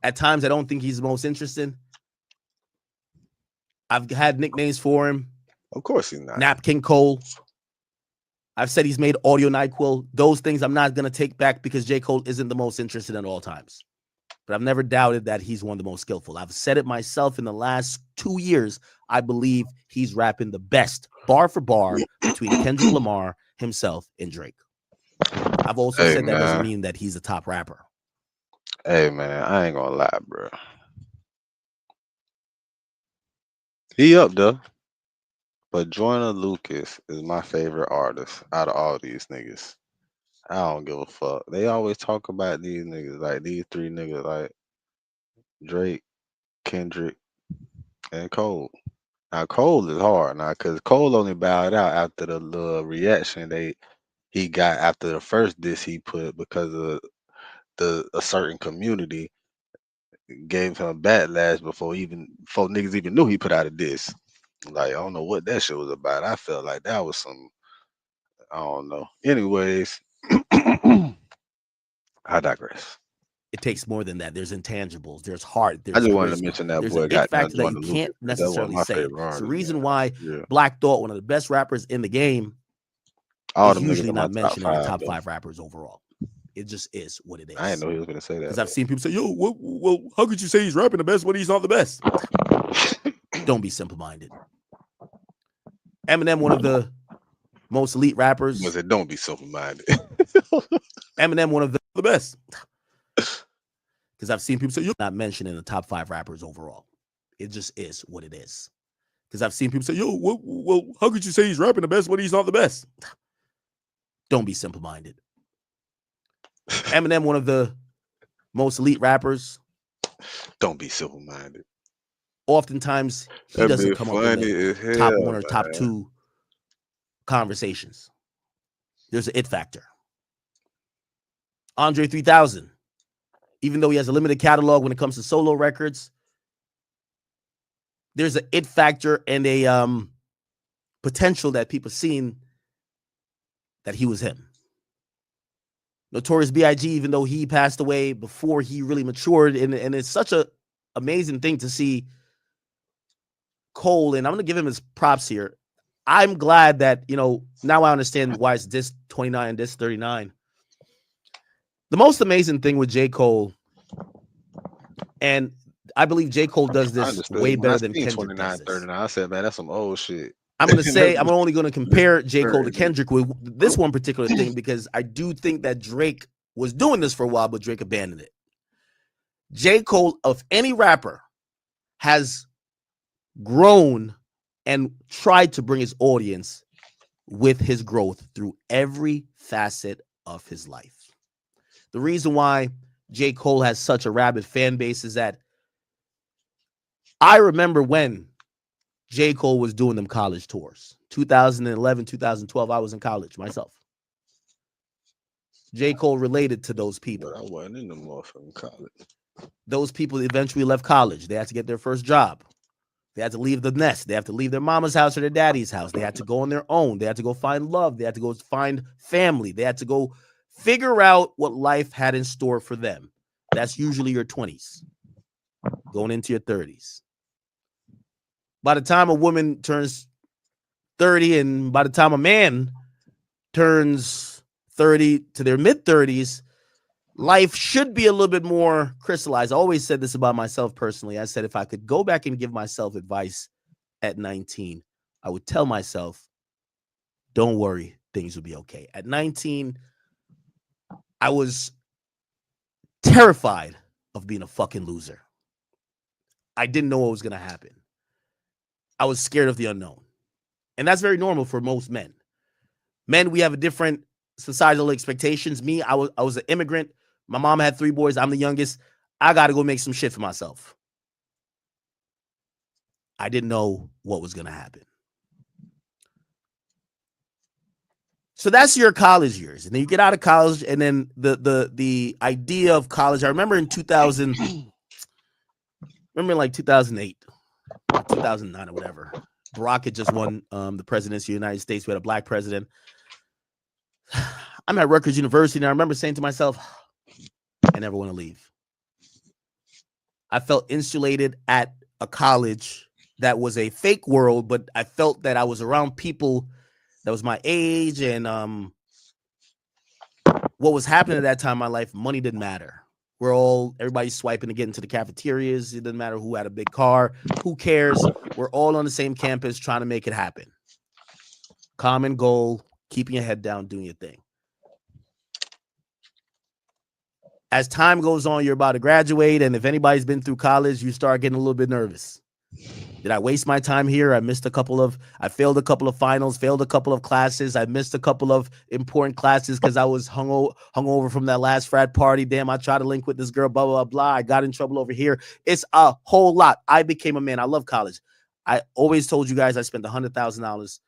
At times, I don't think he's the most interesting. I've had nicknames for him. Of course he's not. Napkin Cole. I've said he's made Audio NyQuil. Those things I'm not going to take back because J. Cole isn't the most interested at all times. But I've never doubted that he's one of the most skillful. I've said it myself in the last 2 years. I believe he's rapping the best, bar for bar, between Kendrick Lamar, himself, and Drake. I've also said that doesn't mean that he's a top rapper. Hey, man, I ain't gonna lie, bro. He up there. But Joyner Lucas is my favorite artist out of all these niggas. I don't give a fuck. They always talk about these niggas, like these three niggas, like Drake, Kendrick, and Cole. Now Cole is hard now, cause Cole only bowed out after the little reaction he got after the first diss he put because of a certain community gave him a backlash before niggas even knew he put out a diss. Like, I don't know what that shit was about. I felt like that was some, I don't know. Anyways, I digress. It takes more than that. There's intangibles. There's heart. I There's just wanted to charisma. mention that There's an boy it got done factor that you joining can't Lucas. That was necessarily my say. favorite It's the artist, reason man. why Yeah. Black Thought, one of the best rappers in the game, All is them niggas usually in my not top mentioned in the 5, top though. 5 rappers overall. It just is what it I didn't is. know he was gonna say that. Because I've seen people say, "Yo, well, how could you say he's rapping the best when he's not the best?" Don't be simple-minded. Eminem, one of the most elite rappers. Was it? Don't be simple-minded. Eminem, one of the best. Because I've seen people say, "You're not mentioned in the top 5 rappers overall." It just is what it is. Because I've seen people say, "Yo, well, how could you say he's rapping the best when he's not the best?" Don't be simple-minded. Eminem, one of the most elite rappers. Don't be simple-minded. Oftentimes, he That'd doesn't be come up in funny the as hell, top 1 or top man. 2 conversations. There's an it factor. Andre 3000, even though he has a limited catalog when it comes to solo records, there's an it factor and a potential that people seen that he was him. Notorious B.I.G., even though he passed away before he really matured, and it's such a amazing thing to see Cole, and I'm going to give him his props here. I'm glad that, now I understand why it's disc 29 and disc 39. The most amazing thing with J. Cole, and I believe J. Cole does this way better than Kendrick 29, does this. 39. I said, man, that's some old shit. I'm going to say, I'm only going to compare J. Cole to Kendrick with this one particular thing, because I do think that Drake was doing this for a while, but Drake abandoned it. J. Cole, of any rapper, has grown and tried to bring his audience with his growth through every facet of his life. The reason why J. Cole has such a rabid fan base is that I remember when J. Cole was doing them college tours. 2011, 2012, I was in college myself. J. Cole related to those people. But I wasn't in the motherfucking college. Those people eventually left college. They had to get their first job. They had to leave the nest. They have to leave their mama's house or their daddy's house. They had to go on their own. They had to go find love. They had to go find family. They had to go figure out what life had in store for them. That's usually your 20s, going into your 30s. By the time a woman turns 30, and by the time a man turns 30 to their mid-30s, life should be a little bit more crystallized. I always said this about myself personally. I said if I could go back and give myself advice at 19, I would tell myself, don't worry, things will be okay. At 19, I was terrified of being a fucking loser. I didn't know what was going to happen. I was scared of the unknown. And that's very normal for most men. Men, we have a different societal expectations. Me, I was an immigrant. My mom had 3 boys. I'm the youngest. I got to go make some shit for myself. I didn't know what was going to happen. So that's your college years. And then you get out of college, and then the idea of college. I remember in 2008, 2009 or whatever. Barack had just won the presidency of the United States. We had a black president. I'm at Rutgers University, and I remember saying to myself, I never want to leave. I felt insulated at a college that was a fake world, but I felt that I was around people that was my age, and what was happening at that time in my life, money didn't matter. Everybody's swiping to get into the cafeterias. It doesn't matter who had a big car. Who cares? We're all on the same campus trying to make it happen. Common goal, keeping your head down, doing your thing. As time goes on, you're about to graduate, and if anybody's been through college, you start getting a little bit nervous. Did I waste my time here? I failed a couple of finals, failed a couple of classes. I missed a couple of important classes because I was hungover from that last frat party. Damn, I tried to link with this girl, blah, blah, blah. I got in trouble over here. It's a whole lot. I became a man. I love college. I always told you guys I spent $100,000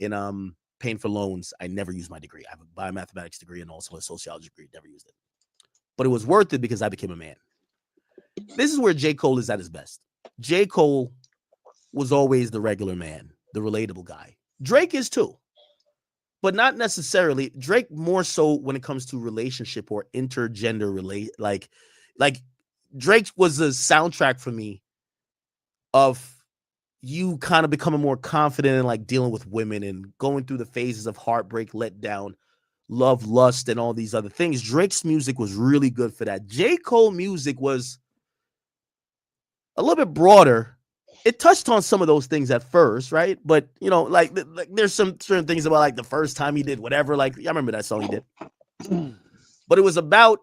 in paying for loans. I never used my degree. I have a biomathematics degree and also a sociology degree. Never used it. But it was worth it because I became a man. This is where J. Cole is at his best. J. Cole was always the regular man, the relatable guy. Drake is too, but not necessarily. Drake more so when it comes to relationship or intergender like Drake was a soundtrack for me of you kind of becoming more confident in like dealing with women and going through the phases of heartbreak, letdown, love, lust, and all these other things. Drake's music was really good for that. J. Cole music was a little bit broader. It touched on some of those things at first, right? But you know, like there's some certain things about like the first time he did whatever. Like I remember that song he did, but it was about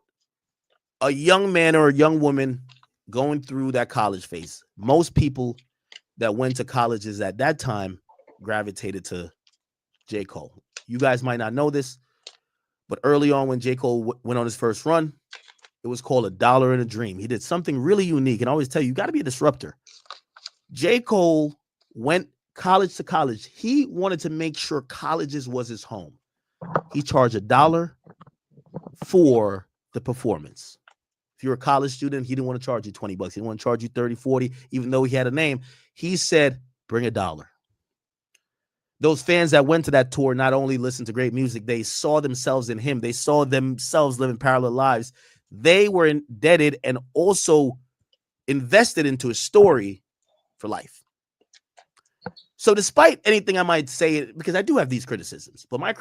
a young man or a young woman going through that college phase. Most people that went to colleges at that time gravitated to J. Cole. You guys might not know this, but early on when J. Cole went on his first run, it was called A Dollar in a Dream. He did something really unique, and I always tell you got to be a disruptor. J. Cole went college to college. He wanted to make sure colleges was his home. He charged $1 for the performance. If you're a college student, he didn't want to charge you $20. He didn't want to charge you 30, 40, even though he had a name. He said, bring $1. Those fans that went to that tour not only listened to great music, they saw themselves in him. They saw themselves living parallel lives. They were indebted and also invested into his story for life. So despite anything I might say, because I do have these criticisms, but my...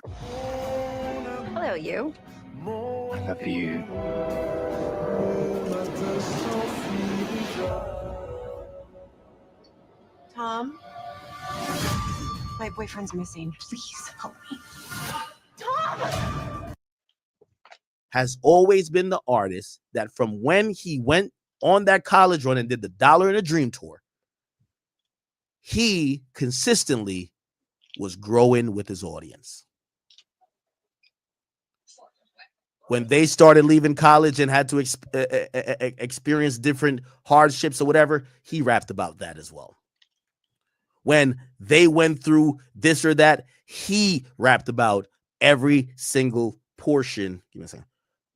Hello, you. I love you. Tom, my boyfriend's missing. Please help me. Tom! Has always been the artist that from when he went on that college run and did the Dollar in a Dream tour, he consistently was growing with his audience. When they started leaving college and had to experience different hardships or whatever, he rapped about that as well. When they went through this or that, he rapped about every single portion, give me a second,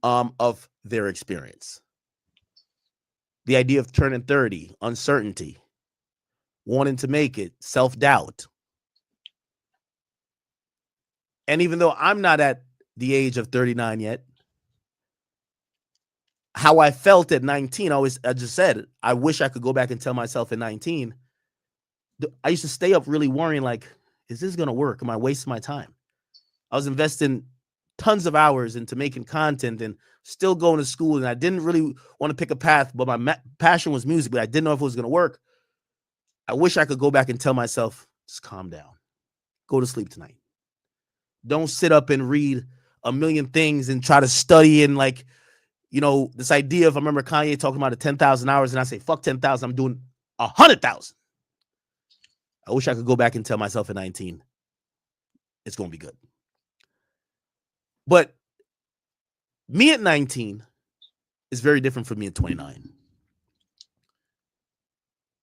of their experience. The idea of turning 30, uncertainty, wanting to make it, self-doubt. And even though I'm not at the age of 39 yet, how I felt at 19, I just said, I wish I could go back and tell myself at 19. I used to stay up really worrying, like, is this going to work? Am I wasting my time? I was investing tons of hours into making content and still going to school. And I didn't really want to pick a path, but my passion was music, but I didn't know if it was going to work. I wish I could go back and tell myself, just calm down. Go to sleep tonight. Don't sit up and read a million things and try to study and like, you know, this idea of, I remember Kanye talking about the 10,000 hours and I say, fuck 10,000, I'm doing 100,000. I wish I could go back and tell myself at 19, it's going to be good. But me at 19 is very different from me at 29.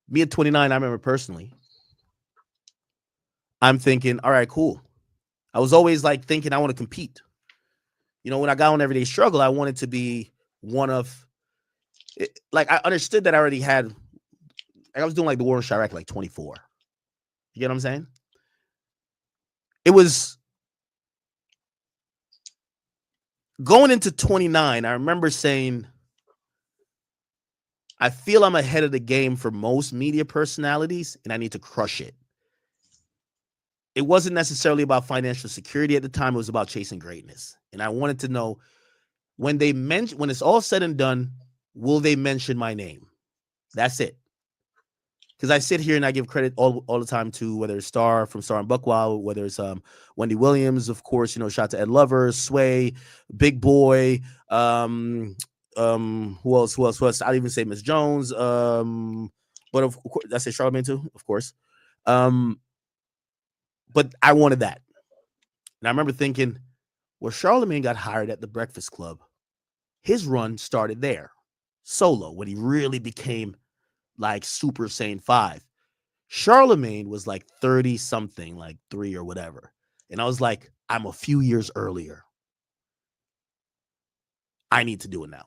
Me at 29, I remember personally, I'm thinking, all right, cool. I was always like thinking I want to compete. You know, when I got on Everyday Struggle, I wanted to be one of, like, I understood that I already had, like, I was doing like the War in Chirac, like 24. You get what I'm saying? It was going into 29. I remember saying, I feel I'm ahead of the game for most media personalities and I need to crush it. It wasn't necessarily about financial security at the time. It was about chasing greatness. And I wanted to know when it's all said and done, will they mention my name? That's it. Because I sit here and I give credit all the time to whether it's Star from Star and Buckwild, whether it's Wendy Williams, of course, you know, shout to Ed Lover, Sway, Big Boy, who else? I'd even say Miss Jones. But of course, I say Charlamagne too, of course. But I wanted that. And I remember thinking, well, Charlamagne got hired at the Breakfast Club. His run started there, solo, when he really became like Super Saiyan 5. Charlamagne was like 30 something, like 3 or whatever. And I was like, I'm a few years earlier. I need to do it now.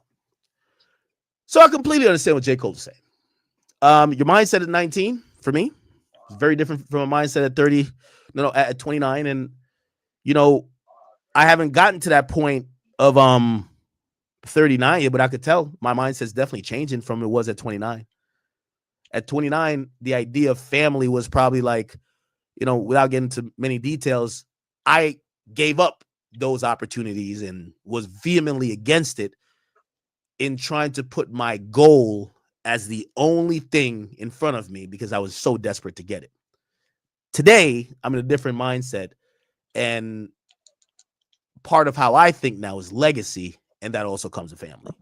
So I completely understand what J. Cole is saying. Your mindset at 19, for me, It's very different from a mindset at 30, at 29. And, you know, I haven't gotten to that point of 39 yet, but I could tell my mindset's definitely changing from it was at 29. At 29, the idea of family was probably like, without getting into many details, I gave up those opportunities and was vehemently against it in trying to put my goal as the only thing in front of me because I was so desperate to get it. Today, I'm in a different mindset, and part of how I think now is legacy, and that also comes with family.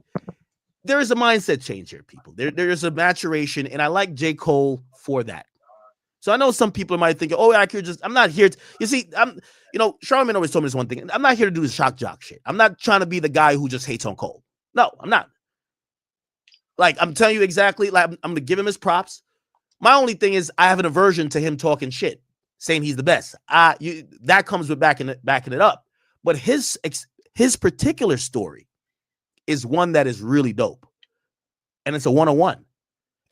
There is a mindset change here, people. There is a maturation, and I like J. Cole for that. So I know some people might think, oh, I'm not here to, you see, Charlamagne always told me this one thing. I'm not here to do the shock jock shit. I'm not trying to be the guy who just hates on Cole. No, I'm not. Like, I'm telling you exactly, like, I'm going to give him his props. My only thing is I have an aversion to him talking shit, saying he's the best. That comes with backing it up. But his particular story is one that is really dope. And it's a one-on-one.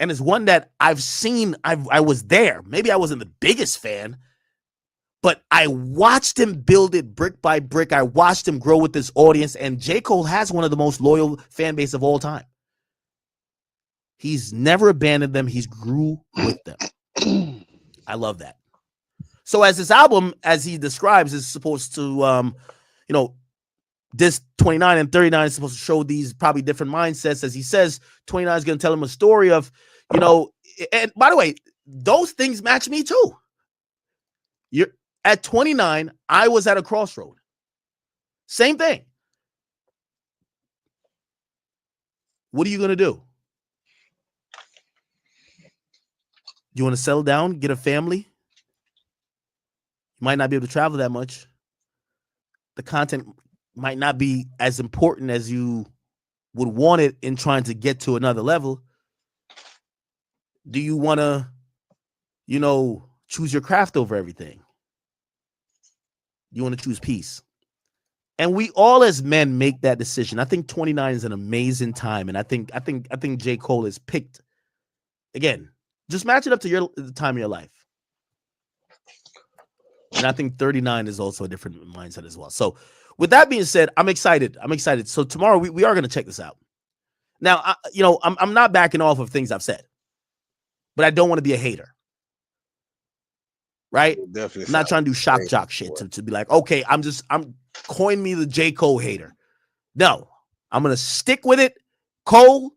And it's one that I've seen. I was there. Maybe I wasn't the biggest fan, but I watched him build it brick by brick. I watched him grow with this audience. And J. Cole has one of the most loyal fan base of all time. He's never abandoned them. He's grew with them. I love that. So as this album, as he describes, is supposed to, this 29 and 39 is supposed to show these probably different mindsets. As he says, 29 is going to tell him a story of, and by the way, those things match me too. You're at 29, I was at a crossroad. Same thing. What are you going to do? You want to settle down, get a family? You might not be able to travel that much. The content might not be as important as you would want it in trying to get to another level. Do you want to, choose your craft over everything? You want to choose peace? And we all as men make that decision. I think 29 is an amazing time. And I think J. Cole is picked, again, just match it up to the time of your life. And I think 39 is also a different mindset as well. So with that being said, I'm excited. So tomorrow we are going to check this out. Now, I'm not backing off of things I've said, but I don't want to be a hater. Right? Definitely. I'm not trying to do shock jock shit to be like, okay, I'm coin me the J. Cole hater. No, I'm going to stick with it. Cole,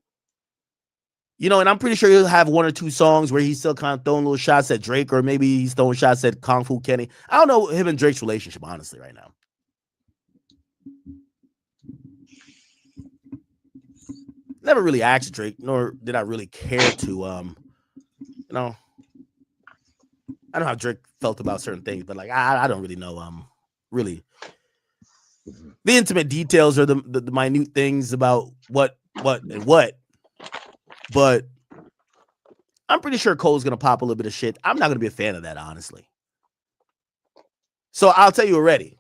and I'm pretty sure he'll have one or two songs where he's still kind of throwing little shots at Drake, or maybe he's throwing shots at Kung Fu Kenny. I don't know him and Drake's relationship, honestly, right now. Never really asked Drake, nor did I really care to, I don't know how Drake felt about certain things, but like, I don't really know, really the intimate details or the minute things about what. But I'm pretty sure Cole's going to pop a little bit of shit. I'm not going to be a fan of that, honestly. So I'll tell you already,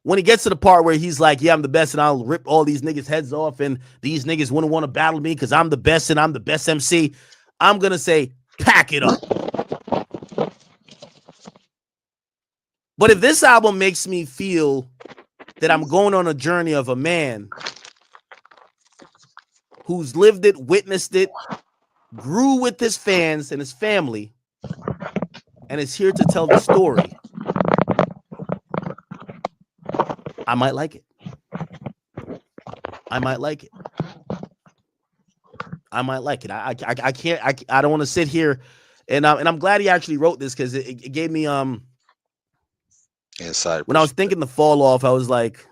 when he gets to the part where he's like, yeah, I'm the best and I'll rip all these niggas' heads off and these niggas wouldn't want to battle me because I'm the best and I'm the best MC, I'm going to say, pack it up. But if this album makes me feel that I'm going on a journey of a man who's lived it, witnessed it, grew with his fans and his family, and is here to tell the story, I might like it. I don't want to sit here, and I'm glad he actually wrote this because it gave me insight. When I was thinking the fall off, I was like,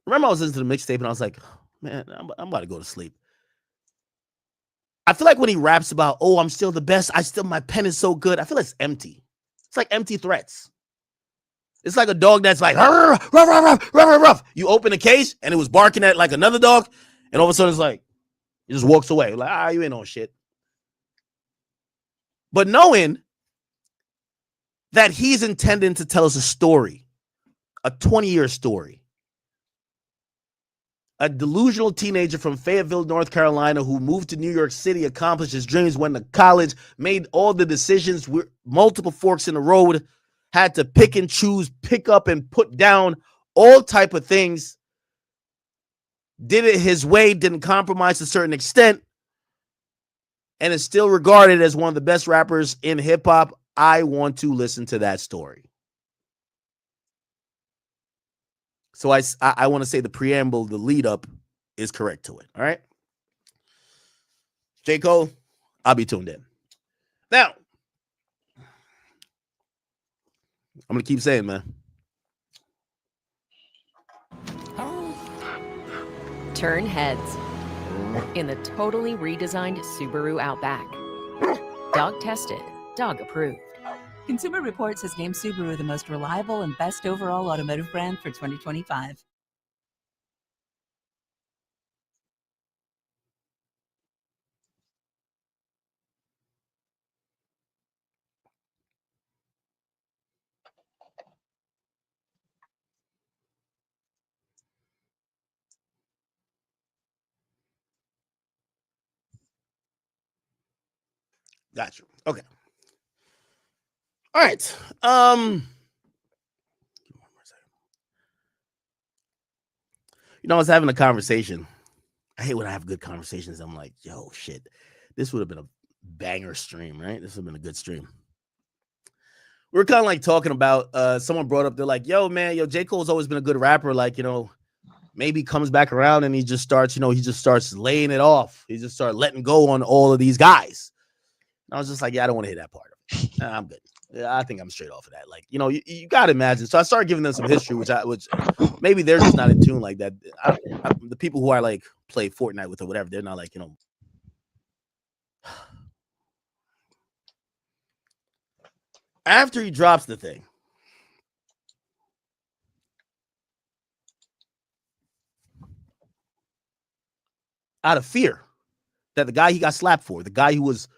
remember I was listening to the mixtape and I was like, man, I'm about to go to sleep. I feel like when he raps about, oh, I'm still the best, my pen is so good, I feel like it's empty. It's like empty threats. It's like a dog that's like, ruff, ruff, ruff, ruff, ruff, ruff. You open a cage and it was barking at like another dog, and all of a sudden it's like, he just walks away. Like, you ain't on shit. But knowing that he's intending to tell us a story, a 20-year story, A delusional teenager from Fayetteville, North Carolina, who moved to New York City, accomplished his dreams, went to college, made all the decisions, multiple forks in the road, had to pick and choose, pick up and put down all type of things, did it his way, didn't compromise to a certain extent, and is still regarded as one of the best rappers in hip-hop. I want to listen to that story. So I want to say the preamble, the lead up is correct to it. All right. J. Cole, I'll be tuned in. Now, I'm going to keep saying, man. Turn heads in the totally redesigned Subaru Outback. Dog tested, dog approved. Consumer Reports has named Subaru the most reliable and best overall automotive brand for 2025. Got you. Okay. All right. I was having a conversation. I hate when I have good conversations. I'm like, yo, shit, this would have been a banger stream, right? This would have been a good stream. We were kind of like talking about, someone brought up, they're like, yo, man, J. Cole's always been a good rapper. Like, maybe he comes back around and he just starts laying it off. He just starts letting go on all of these guys. And I was just like, yeah, I don't want to hear that part of it. Nah, I'm good. Yeah, I think I'm straight off of that. Like, you got to imagine. So I started giving them some history, which maybe they're just not in tune like that. The people who I like play Fortnite with or whatever, they're not like, after he drops the thing, out of fear that the guy he got slapped for, the guy who was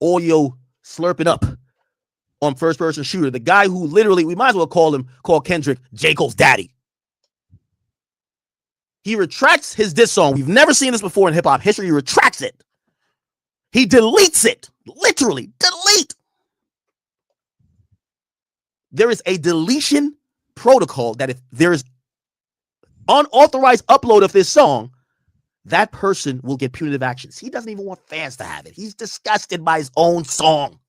audio slurping up on first person shooter, the guy who literally, we might as well call Kendrick J. Cole's daddy. He retracts his diss song. We've never seen this before in hip hop history. He retracts it. He deletes it. Literally delete. There is a deletion protocol that if there is unauthorized upload of this song, that person will get punitive actions. He doesn't even want fans to have it. He's disgusted by his own song.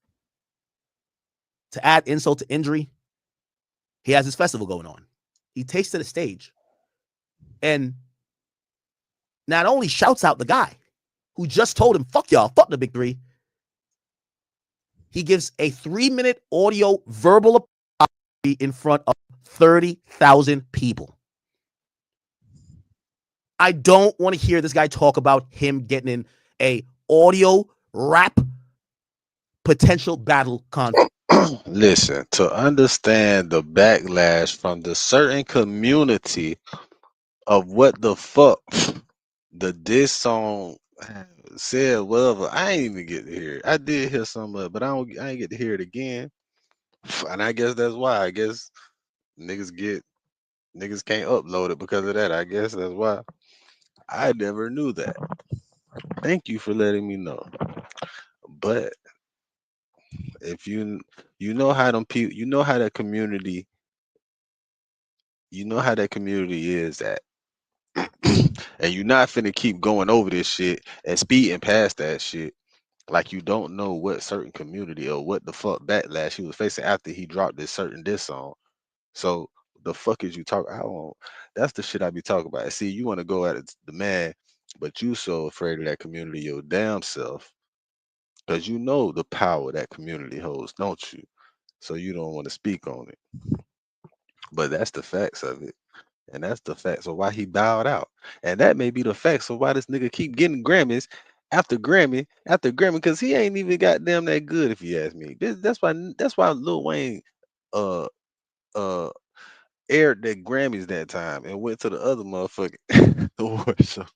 To add insult to injury, he has his festival going on. He takes to the stage and not only shouts out the guy who just told him, fuck y'all, fuck the big three. He gives a 3-minute audio verbal apology in front of 30,000 people. I don't want to hear this guy talk about him getting in a audio rap potential battle conflict. Listen, to understand the backlash from the certain community of what the fuck the diss song said, whatever, I ain't even get to hear it. I did hear some of it, but I ain't get to hear it again. And I guess that's why. I guess niggas can't upload it because of that. I guess that's why. I never knew that. Thank you for letting me know. But if you know how them people, you know how that community is at, and you're not finna keep going over this shit and speeding past that shit like you don't know what certain community or what the fuck backlash he was facing after he dropped this certain diss song. So the fuck is you talking? That's the shit I be talking about. See, you want to go at it, the man, but you so afraid of that community your damn self because you know the power that community holds, don't you? So you don't want to speak on it. But that's the facts of it. And that's the facts of why he bowed out. And that may be the facts of why this nigga keep getting Grammys after Grammy after Grammy, because he ain't even goddamn that good, if you ask me. That's why Lil Wayne uh aired the Grammys that time and went to the other motherfucking award show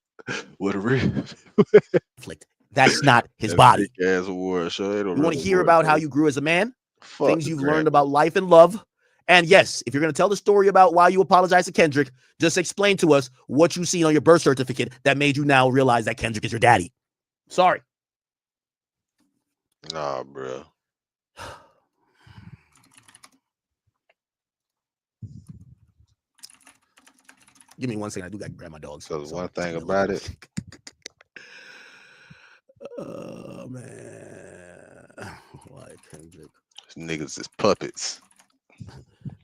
with a real That's not his body. Ass award show. You want to hear about how you grew as a man? Things you've learned about life and love, And yes, if you're going to tell the story about why you apologize to Kendrick, just explain to us what you seen on your birth certificate that made you now realize that Kendrick is your daddy. Sorry. Nah, bro. Give me 1 second. I do got to grab my dogs. Because one thing about it. Oh, man. Why Kendrick? Niggas is puppets.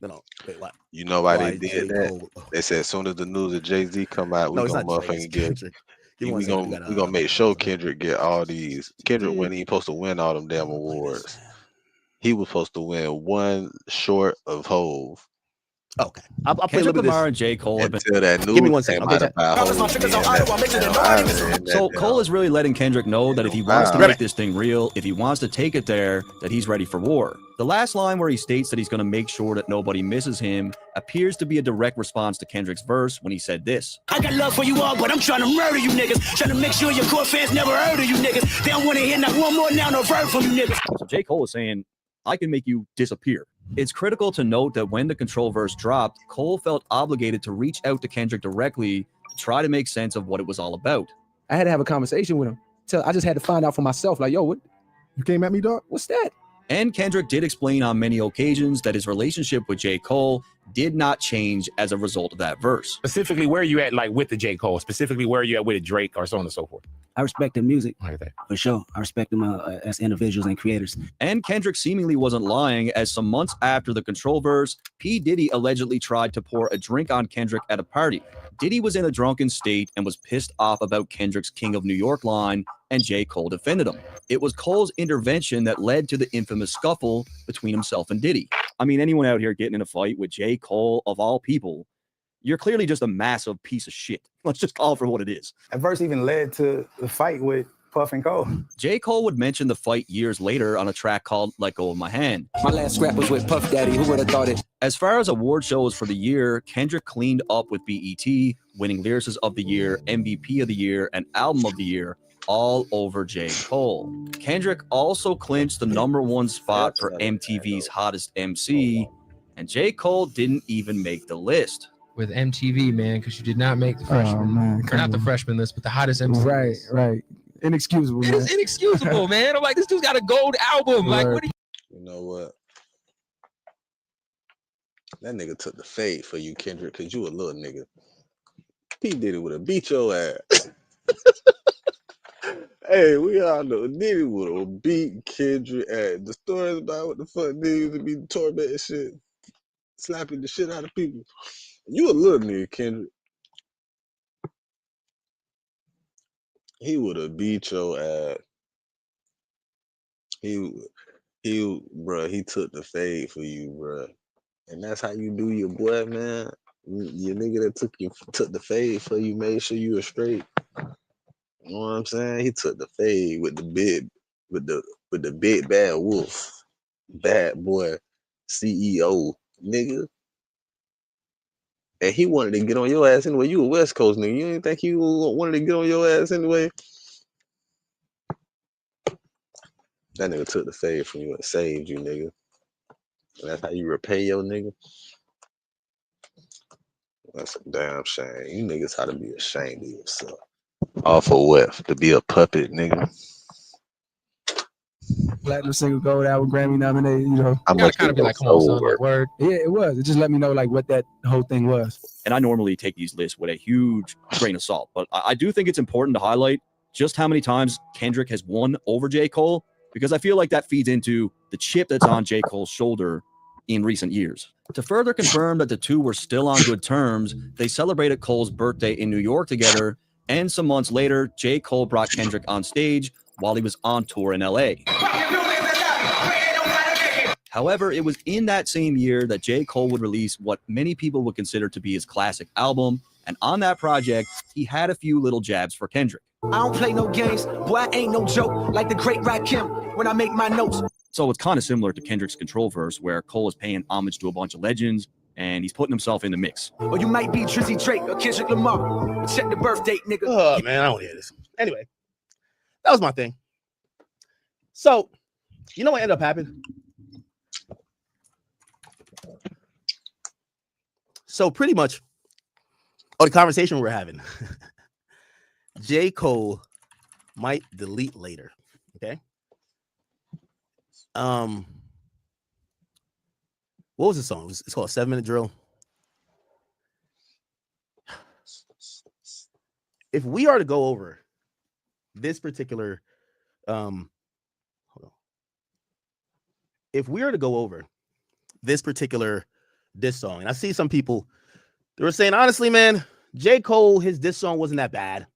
No, wait, what? You know why they J. did that? Cole. They said as soon as the news of Jay-Z come out, No, we it's gonna not Jay, it's motherfucking get. Kendrick. Give me 1 We second. gonna make sure Kendrick get all these. Kendrick wasn't even supposed to win all them damn awards. He was supposed to win one short of Hove. Okay, I'll play a Kendrick little bit of Lamar this. and J. Cole have been. Until that news Give me 1 second. came out about Hove. So Cole is really letting Kendrick know that if he wants to make this thing real, if he wants to take it there, that he's ready for war. The last line where he states that he's going to make sure that nobody misses him appears to be a direct response to Kendrick's verse when he said this. I got love for you all, but I'm trying to murder you niggas. Trying to make sure your core fans never heard of you niggas. They don't want to hear not one more now, no verb from you niggas. So J. Cole is saying, I can make you disappear. It's critical to note that when the Control verse dropped, Cole felt obligated to reach out to Kendrick directly to try to make sense of what it was all about. I had to have a conversation with him. I just had to find out for myself, like, yo, what? You came at me, dog? What's that? And Kendrick did explain on many occasions that his relationship with J. Cole did not change as a result of that verse. Specifically, where are you at, like, with the J. Cole? Specifically, where are you at with Drake or so on and so forth? I respect their music, like that. For sure. I respect them as individuals and creators. And Kendrick seemingly wasn't lying, as some months after the Control verse, P. Diddy allegedly tried to pour a drink on Kendrick at a party. Diddy was in a drunken state and was pissed off about Kendrick's King of New York line, and J. Cole defended him. It was Cole's intervention that led to the infamous scuffle between himself and Diddy. I mean, anyone out here getting in a fight with J. Cole, of all people, you're clearly just a massive piece of shit. Let's just call it for what it is. That verse even led to the fight with Puff and Cole. J. Cole would mention the fight years later on a track called Let Go of My Hand. My last scrap was with Puff Daddy. Who would have thought it? As far as award shows for the year, Kendrick cleaned up with BET, winning Lyricist of the Year, MVP of the Year, and Album of the Year, all over J. Cole. Kendrick also clinched the #1 spot for MTV's Hottest MC, and J. Cole didn't even make the list. With MTV, man, because you did not make the freshman, or not the freshman list, but the Hottest MC. Right. Inexcusable. It is inexcusable, man. I'm like, this dude's got a gold album. Like, what are you? You know what? That nigga took the fade for you, Kendrick, because you a little nigga. P. Diddy would have beat your ass. Hey, we all know Diddy would have beat Kendrick ass. The stories about what the fuck Diddy used to be tormenting shit, slapping the shit out of people. You a little nigga, Kendrick. He would have beat your ass. He took the fade for you, bruh. And that's how you do your boy, man. Your nigga that took the fade for you, made sure you were straight. You know what I'm saying? He took the fade with the big bad wolf, bad boy CEO, nigga. And he wanted to get on your ass anyway. You a West Coast nigga. You didn't think he wanted to get on your ass anyway? That nigga took the fade from you and saved you, nigga. And that's how you repay your nigga. That's a damn shame. You niggas ought to be ashamed of yourself. All for what? To be a puppet, nigga. Platinum single, gold album, Grammy nominated, you know. You gotta kind of be like, come on, son, like, word. Yeah, it was. It just let me know like what that whole thing was. And I normally take these lists with a huge grain of salt, but I do think it's important to highlight just how many times Kendrick has won over J. Cole, because I feel like that feeds into the chip that's on J. Cole's shoulder in recent years. To further confirm that the two were still on good terms, they celebrated Cole's birthday in New York together, and some months later, J. Cole brought Kendrick on stage while he was on tour in LA. However, it was in that same year that J. Cole would release what many people would consider to be his classic album, and on that project, he had a few little jabs for Kendrick. I don't play no games, boy, I ain't no joke, like the great Rakim when I make my notes. So it's kind of similar to Kendrick's Control verse, where Cole is paying homage to a bunch of legends, and he's putting himself in the mix. Or you might be Drizzy Drake or Kendrick Lamar. Check the birth date, nigga. Oh, man, I don't hear this. Anyway, that was my thing. So, you know what ended up happening? So pretty much, the conversation we're having, J. Cole might delete later. Okay. What was the song? It's called 7-Minute Drill. If we are to go over this particular, hold on. If we are to go over this particular diss song, and I see some people, they were saying, honestly, man, J. Cole, his diss song wasn't that bad.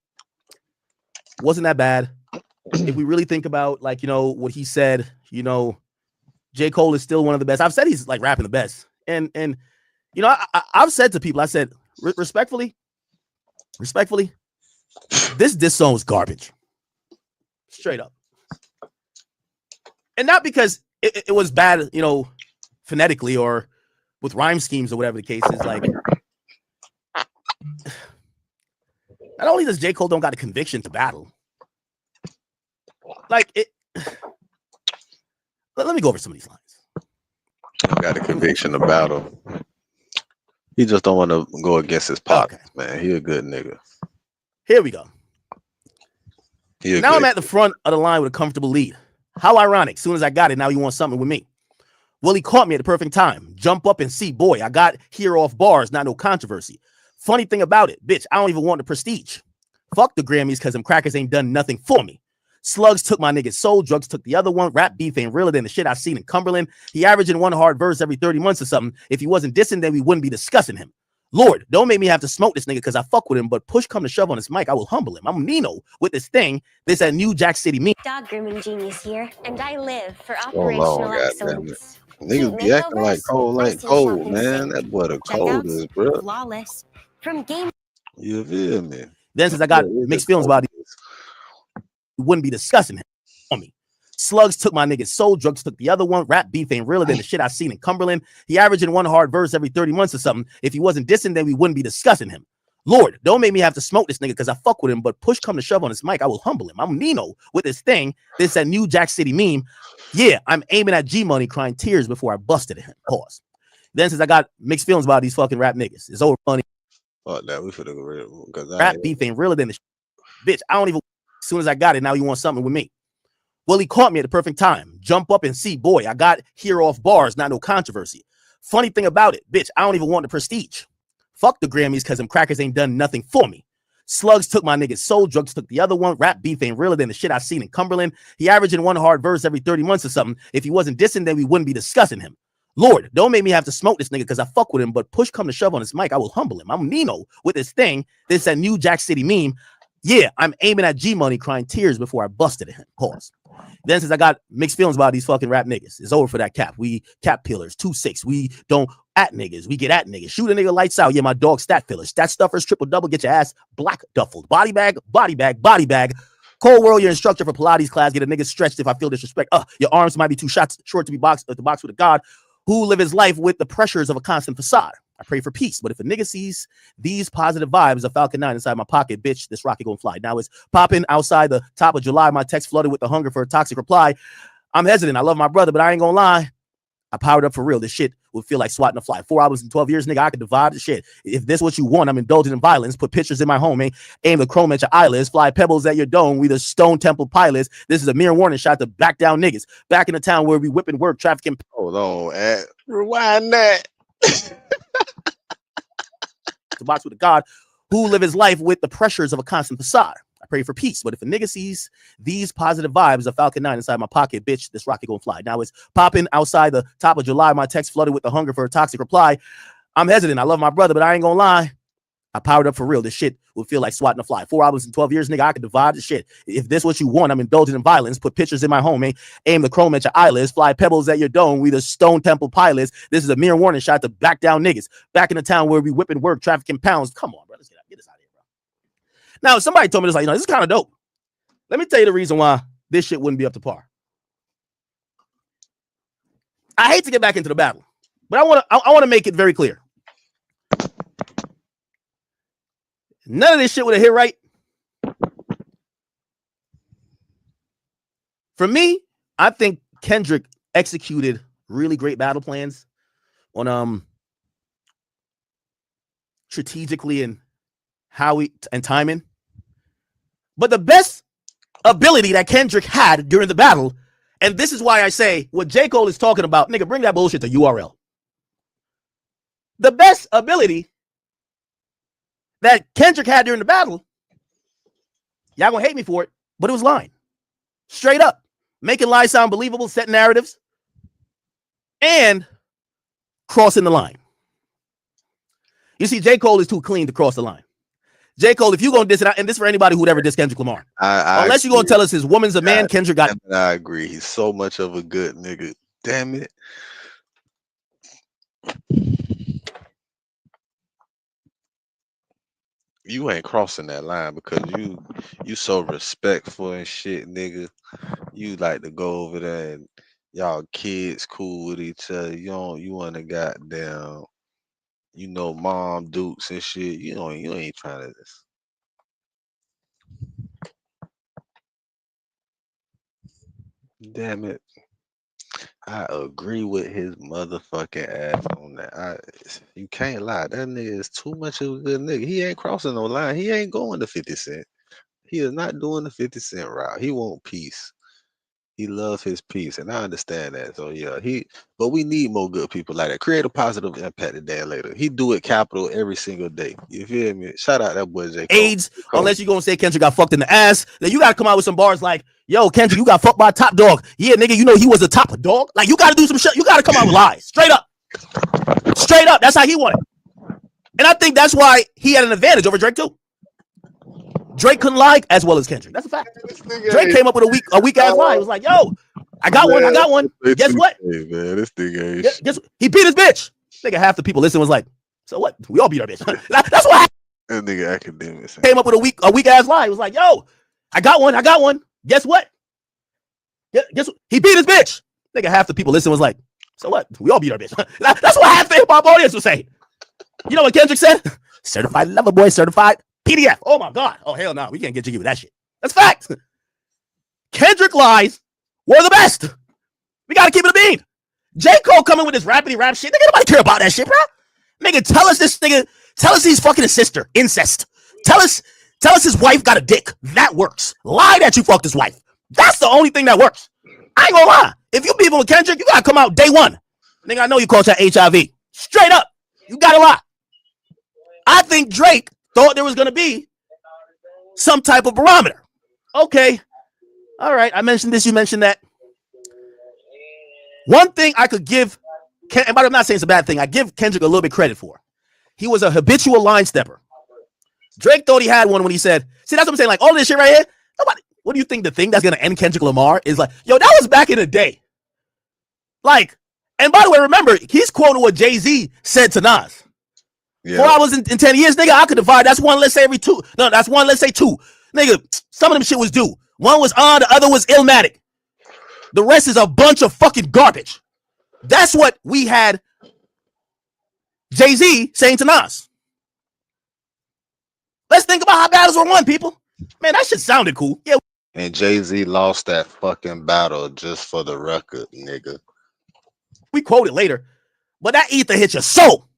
Wasn't that bad. If we really think about, like, you know, what he said, you know, J. Cole is still one of the best. I've said he's like rapping the best. And you know, I've said to people, I said, respectfully, this diss song was garbage. Straight up. And not because it was bad, you know, phonetically or with rhyme schemes or whatever the case is. Like, not only does J. Cole don't got a conviction to battle, like it. Let me go over some of these lines. Got a conviction to battle. He just don't want to go against his partners, man. He a good nigga. Here we go. Now I'm at the front of the line with a comfortable lead. How ironic. Soon as I got it, now you want something with me. Well, he caught me at the perfect time. Jump up and see, boy, I got here off bars, not no controversy. Funny thing about it, bitch, I don't even want the prestige. Fuck the Grammys, because them crackers ain't done nothing for me. Slugs took my nigga's soul, drugs took the other one. Rap beef ain't realer than the shit I seen in Cumberland. He averaging one hard verse every 30 months or something. If he wasn't dissing, then we wouldn't be discussing him. Lord, don't make me have to smoke this nigga because I fuck with him, but push come to shove on his mic, I will humble him. I'm Nino with this thing. This at New Jack City me. Dog grooming genius here, and I live for So long, operational goddamn it. excellence. Niggas be acting like cold, man. That boy the coldest, bro. Flawless. From game. You feel me? Then since I got mixed feelings about it, we wouldn't be discussing him on me. Slugs took my nigga's soul, drugs took the other one. Rap beef ain't realer than the shit I seen in Cumberland. He averaging one hard verse every 30 months or something. If he wasn't dissing, then we wouldn't be discussing him. Lord, don't make me have to smoke this nigga because I fuck with him, but push come to shove on his mic, I will humble him. I'm Nino with this thing. This that New Jack City meme. Yeah, I'm aiming at G Money, crying tears before I busted at him. Pause. Then since I got mixed feelings about these fucking rap niggas, it's over funny. Fuck that, we finna go real because rap beef ain't realer than the bitch. I don't even. As soon as I got it, now you want something with me. Well, he caught me at the perfect time. Jump up and see, boy, I got here off bars, not no controversy. Funny thing about it, bitch, I don't even want the prestige. Fuck the Grammys, because them crackers ain't done nothing for me. Slugs took my nigga's soul, drugs took the other one. Rap beef ain't realer than the shit I seen in Cumberland. He averaging one hard verse every 30 months or something. If he wasn't dissing, then we wouldn't be discussing him. Lord, don't make me have to smoke this nigga because I fuck with him, but push come to shove on his mic, I will humble him. I'm Nino with this thing. This that New Jack City meme. Yeah, I'm aiming at G Money, crying tears before I busted at him. Pause. Then since I got mixed feelings about these fucking rap niggas, it's over for that cap. We cap pillars, 2-6. We don't at niggas. We get at niggas. Shoot a nigga lights out. Yeah, my dog stat fillers. Stat stuffers, triple double, get your ass black duffled. Body bag, body bag, body bag. Cold world, your instructor for Pilates class. Get a nigga stretched if I feel disrespect. Your arms might be too short to be boxed at the box with a god who live his life with the pressures of a constant facade. I pray for peace, but if a nigga sees these positive vibes of Falcon 9 inside my pocket, bitch, this rocket gonna fly. Now it's popping outside the top of July. My text flooded with the hunger for a toxic reply. I'm hesitant. I love my brother, but I ain't gonna lie. I powered up for real. This shit would feel like swatting a fly. 4 albums in 12 years, nigga. I could divide the shit. If this what you want, I'm indulging in violence. Put pictures in my home, aim the chrome at your eyelids. Fly pebbles at your dome. We the Stone Temple pilots. This is a mere warning shot to back down niggas. Back in the town where we whipping work, trafficking. Hold on, rewind that. The box with a god who live his life with the pressures of a constant facade. I pray for peace, but if a nigga sees these positive vibes of Falcon 9 inside my pocket, bitch, this rocket gonna fly. Now it's popping outside the top of July. My text flooded with the hunger for a toxic reply. I'm hesitant. I love my brother, but I ain't gonna lie. I powered up for real. This shit would feel like swatting a fly. 4 albums in 12 years, nigga. I could divide the shit. If this what you want, I'm indulging in violence. Put pictures in my home, aim the chrome at your eyelids. Fly pebbles at your dome. We the Stone Temple pilots. This is a mere warning shot to back down niggas. Back in the town where we whipping work, trafficking pounds. Come on, bro. Let's get this out of here, bro. Now, somebody told me this, like, this is kind of dope. Let me tell you the reason why this shit wouldn't be up to par. I hate to get back into the battle, but I want to make it very clear. None of this shit would have hit right. For me, I think Kendrick executed really great battle plans on strategically and timing. But the best ability that Kendrick had during the battle, and this is why I say what J. Cole is talking about, nigga, bring that bullshit to URL. The best ability that Kendrick had during the battle, y'all gonna hate me for it, but it was lying. Straight up. Making lies sound believable, setting narratives, and crossing the line. You see, J. Cole is too clean to cross the line. J. Cole, if you're going to diss it, and this for anybody who'd ever diss Kendrick Lamar, unless you're going to tell us his woman's a man, Kendrick got. I agree. He's so much of a good nigga. Damn it. You ain't crossing that line because you so respectful and shit, nigga. You like to go over there and y'all kids cool with each other. You want to goddamn, mom dukes and shit. You ain't trying to this. Damn it. I agree with his motherfucking ass on that. You can't lie. That nigga is too much of a good nigga. He ain't crossing no line. He ain't going to 50 Cent. He is not doing the 50 Cent route. He want peace. He loves his peace, and I understand that. So yeah, but we need more good people like that. Create a positive impact today and later. He do it capital every single day. You feel me? Shout out that boy J. Cole. AIDS, unless you're gonna say Kendrick got fucked in the ass, then you gotta come out with some bars like, yo, Kendrick, you got fucked by a top dog. Yeah, nigga, he was a top dog. Like, you gotta do some shit. You gotta come out with lies. Straight up. Straight up. That's how he wanted. And I think that's why he had an advantage over Drake too. Drake couldn't lie as well as Kendrick. That's a fact. Drake came up with a weak ass lie. He was like, yo, I got one. Guess what? Hey, man, this nigga ain't Guess he beat his bitch. Nigga, half the people listening was like, so what? We all beat our bitch. That's what happened. That nigga academics. Came up with a weak ass lie. He was like, yo, I got one. Guess what? Guess what? He beat his bitch. Nigga, half the people listening was like, so what? We all beat our bitch. That's what half the hip hop audience was saying. You know what Kendrick said? Certified lover boy, certified PDF. Oh my God. Oh hell no. We can't get jiggy with that shit. That's fact. Kendrick lies were the best. We gotta keep it a bean. J. Cole coming with this rappity rap shit. Nigga, nobody care about that shit, bro. Nigga, tell us he's fucking his sister. Incest. Tell us his wife got a dick. That works. Lie that you fucked his wife. That's the only thing that works. I ain't gonna lie. If you beefing with Kendrick, you gotta come out day one. Nigga, I know you caught that HIV. Straight up. You gotta lie. I think Drake thought there was going to be some type of barometer. Okay. All right. I mentioned this. You mentioned that. One thing I could give, but I'm not saying it's a bad thing. I give Kendrick a little bit credit for. He was a habitual line stepper. Drake thought he had one when he said, see, that's what I'm saying. Like all this shit right here. What do you think the thing that's going to end Kendrick Lamar is like, yo, that was back in the day. Like, and by the way, remember, he's quoting what Jay-Z said to Nas. Yeah. 4 hours in 10 years, nigga, I could divide. That's one, let's say every two. No, that's one, let's say two. Nigga, some of them shit was due. One was on, the other was Illmatic. The rest is a bunch of fucking garbage. That's what we had Jay-Z saying to Nas. Let's think about how battles were won, people. Man, that shit sounded cool. Yeah. And Jay-Z lost that fucking battle just for the record, nigga. We quote it later, but that ether hit your soul.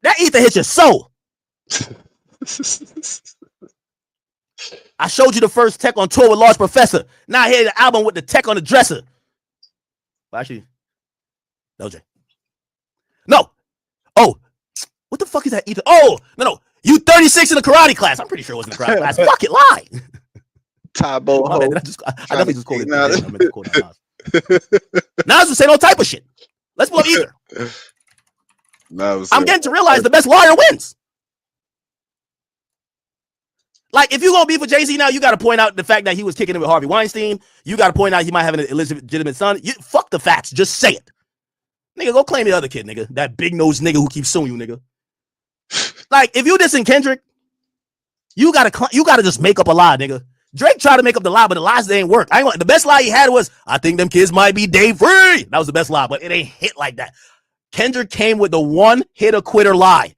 That ether hit your soul. I showed you the first tech on tour with Large Professor. Now I hear the album with the tech on the dresser. Well, actually, no, Jay. No. Oh, what the fuck is that ether? Oh, no. You 36 in the karate class. I'm pretty sure it wasn't the karate class. Fuck it, lie. Tybo. I definitely just quoted Nas. Nas was saying all type of shit. Let's pull up ether. I'm getting to realize the best liar wins. Like, if you're going to be for Jay-Z now, you got to point out the fact that he was kicking it with Harvey Weinstein. You got to point out he might have an illegitimate son. Fuck the facts. Just say it. Nigga, go claim the other kid, nigga. That big-nosed nigga who keeps suing you, nigga. Like, if you dissing Kendrick, you got to just make up a lie, nigga. Drake tried to make up the lie, but the lies ain't work. The best lie he had was, I think them kids might be day free. That was the best lie, but it ain't hit like that. Kendrick came with the one-hitter-quitter lie.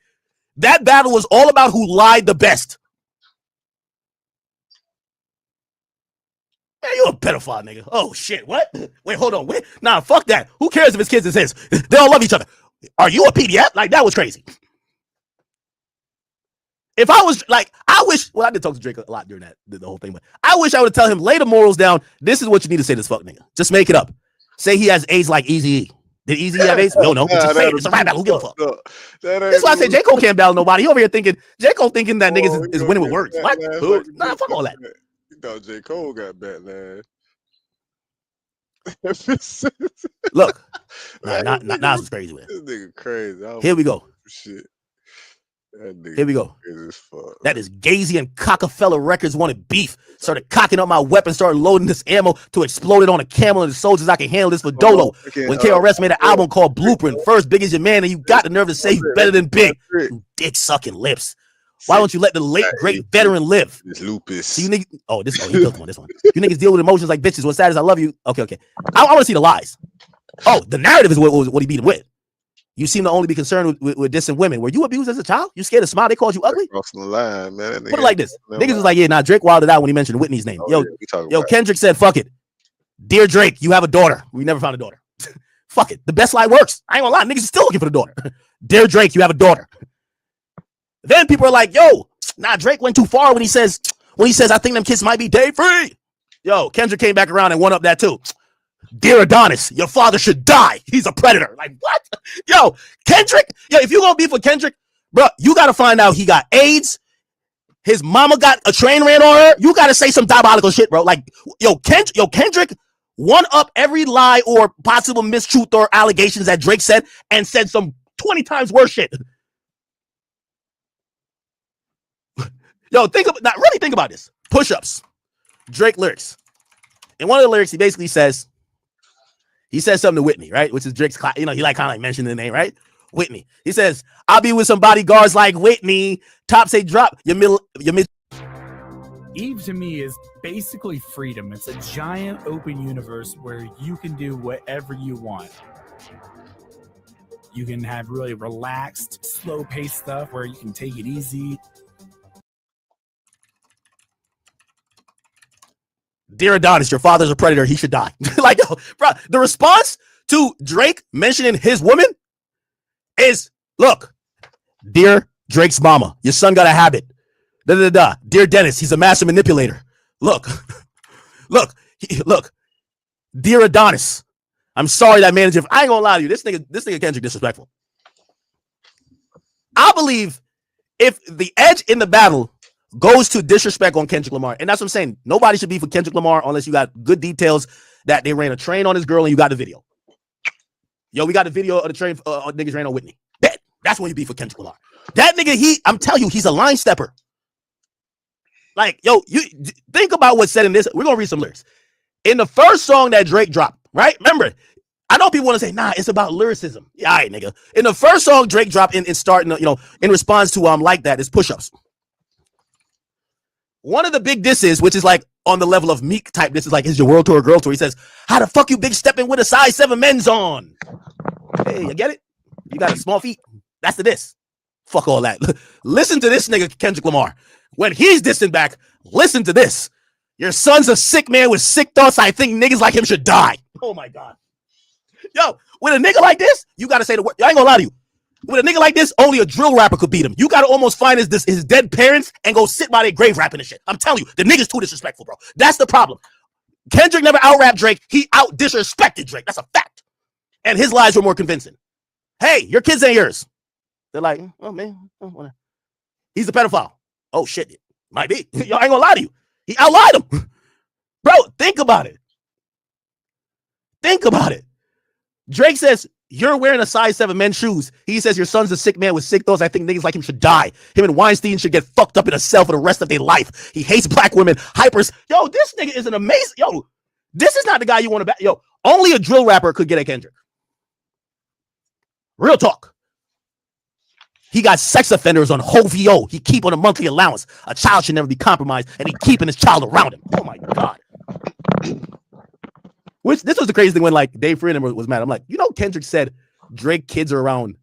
That battle was all about who lied the best. Man, you a pedophile, nigga. Oh, shit. What? Wait, hold on. Wait. Nah, fuck that. Who cares if his kids is his? They all love each other. Are you a PDF? Like, that was crazy. If I was like, I wish. Well, I did talk to Drake a lot during the whole thing, but I wish I would tell him, lay the morals down. This is what you need to say to this fuck nigga. Just make it up. Say he has AIDS like Eazy-E. Did Eazy-E have AIDS? We don't know. Just say it. It's a rap battle. Who gives a fuck? That's why I say J. Cole can't battle nobody. He over here thinking J. Cole thinking that niggas is winning with words. What? Nah, fuck all that. You know J. Cole got backlash. Look, Nas was crazy with it. This nigga crazy. Here we go. Shit. Here we go. Crazy as fuck. That is Gazy and Cockefeller Records wanted beef. Started cocking up my weapon, started loading this ammo to explode it on a camel and the soldiers. I can handle this for Dolo. When KRS made an album called Blueprint, first Big is your man, and you got the nerve to say he's better than Big. You dick sucking lips. Why don't you let the late great veteran live? It's lupus. So you niggas, he built on this one. You niggas deal with emotions like bitches. What's sad is I love you. Okay. I want to see the lies. Oh, the narrative is what he beat him with. You seem to only be concerned with dissing women. Were you abused as a child? You scared to smile? They called you ugly? Crossing the line, man. Put it like this. Niggas was like, yeah, Drake wilded out when he mentioned Whitney's name. Kendrick said, fuck it. Dear Drake, you have a daughter. We never found a daughter. Fuck it. The best lie works. I ain't gonna lie. Niggas is still looking for the daughter. Dear Drake, you have a daughter. Then people are like, yo, Drake went too far when he says, I think them kids might be day free. Yo, Kendrick came back around and one up that too. Dear Adonis, your father should die. He's a predator. Like, what? Yo, Kendrick, if you gonna beef with Kendrick, bro, you gotta find out he got AIDS. His mama got a train ran on her. You gotta say some diabolical shit, bro. Like, Kendrick one up every lie or possible mistruth or allegations that Drake said and said some 20 times worse shit. Yo, think about this. Push-ups. Drake lyrics. In one of the lyrics, he basically says, something to Whitney, right? Which is Drake's, he like kind of like mentioned the name, right? Whitney. He says, I'll be with some bodyguards like Whitney. Top say drop your mid. Eve to me is basically freedom. It's a giant open universe where you can do whatever you want. You can have really relaxed, slow-paced stuff where you can take it easy. Dear Adonis, your father's a predator. He should die. Like, yo, bro, the response to Drake mentioning his woman is, look, dear Drake's mama, your son got a habit. Dear Dennis, he's a master manipulator. Look. Dear Adonis, I'm sorry that manager. I ain't gonna lie to you. This nigga Kendrick disrespectful. I believe if the edge in the battle goes to disrespect on Kendrick Lamar, and that's what I'm saying. Nobody should be for Kendrick Lamar unless you got good details that they ran a train on his girl and you got the video. Yo, we got the video of the train. Niggas ran on Whitney. That's when you be for Kendrick Lamar. That nigga, I'm telling you, he's a line stepper. Like, yo, you think about what's said in this. We're gonna read some lyrics. In the first song that Drake dropped, right? Remember, I know people want to say, it's about lyricism. Yeah, all right, nigga. In the first song Drake dropped in starting, in response to like that is push-ups. One of the big disses, which is like on the level of Meek type, this is like, is your world tour girl tour? He says, how the fuck you big stepping with a size 7 men's on? Hey, you get it? You got small feet. That's the diss. Fuck all that. Listen to this nigga, Kendrick Lamar. When he's dissing back, listen to this. Your son's a sick man with sick thoughts. I think niggas like him should die. Oh my God. Yo, with a nigga like this, you got to say the word. I ain't gonna lie to you. With a nigga like this, only a drill rapper could beat him. You got to almost find his dead parents and go sit by their grave rapping and shit. I'm telling you, the nigga's too disrespectful, bro. That's the problem. Kendrick never out-rapped Drake. He out-disrespected Drake. That's a fact. And his lies were more convincing. Hey, your kids ain't yours. They're like, oh, man. He's a pedophile. Oh, shit. Might be. Yo, I ain't gonna lie to you. He outlied him. Bro, think about it. Drake says, you're wearing a size 7 men's shoes. He says your son's a sick man with sick thoughts. I think niggas like him should die. Him and Weinstein should get fucked up in a cell for the rest of their life. He hates black women. Hypers. Yo, this nigga is an amazing. Yo, this is not the guy you want to bet. Yo, only a drill rapper could get at Kendrick. Real talk. He got sex offenders on HOVO. He keep on a monthly allowance. A child should never be compromised, and he keeping his child around him. Oh my God. Which this was the crazy thing when like Dave Freeman was mad. I'm like, Kendrick said Drake kids are around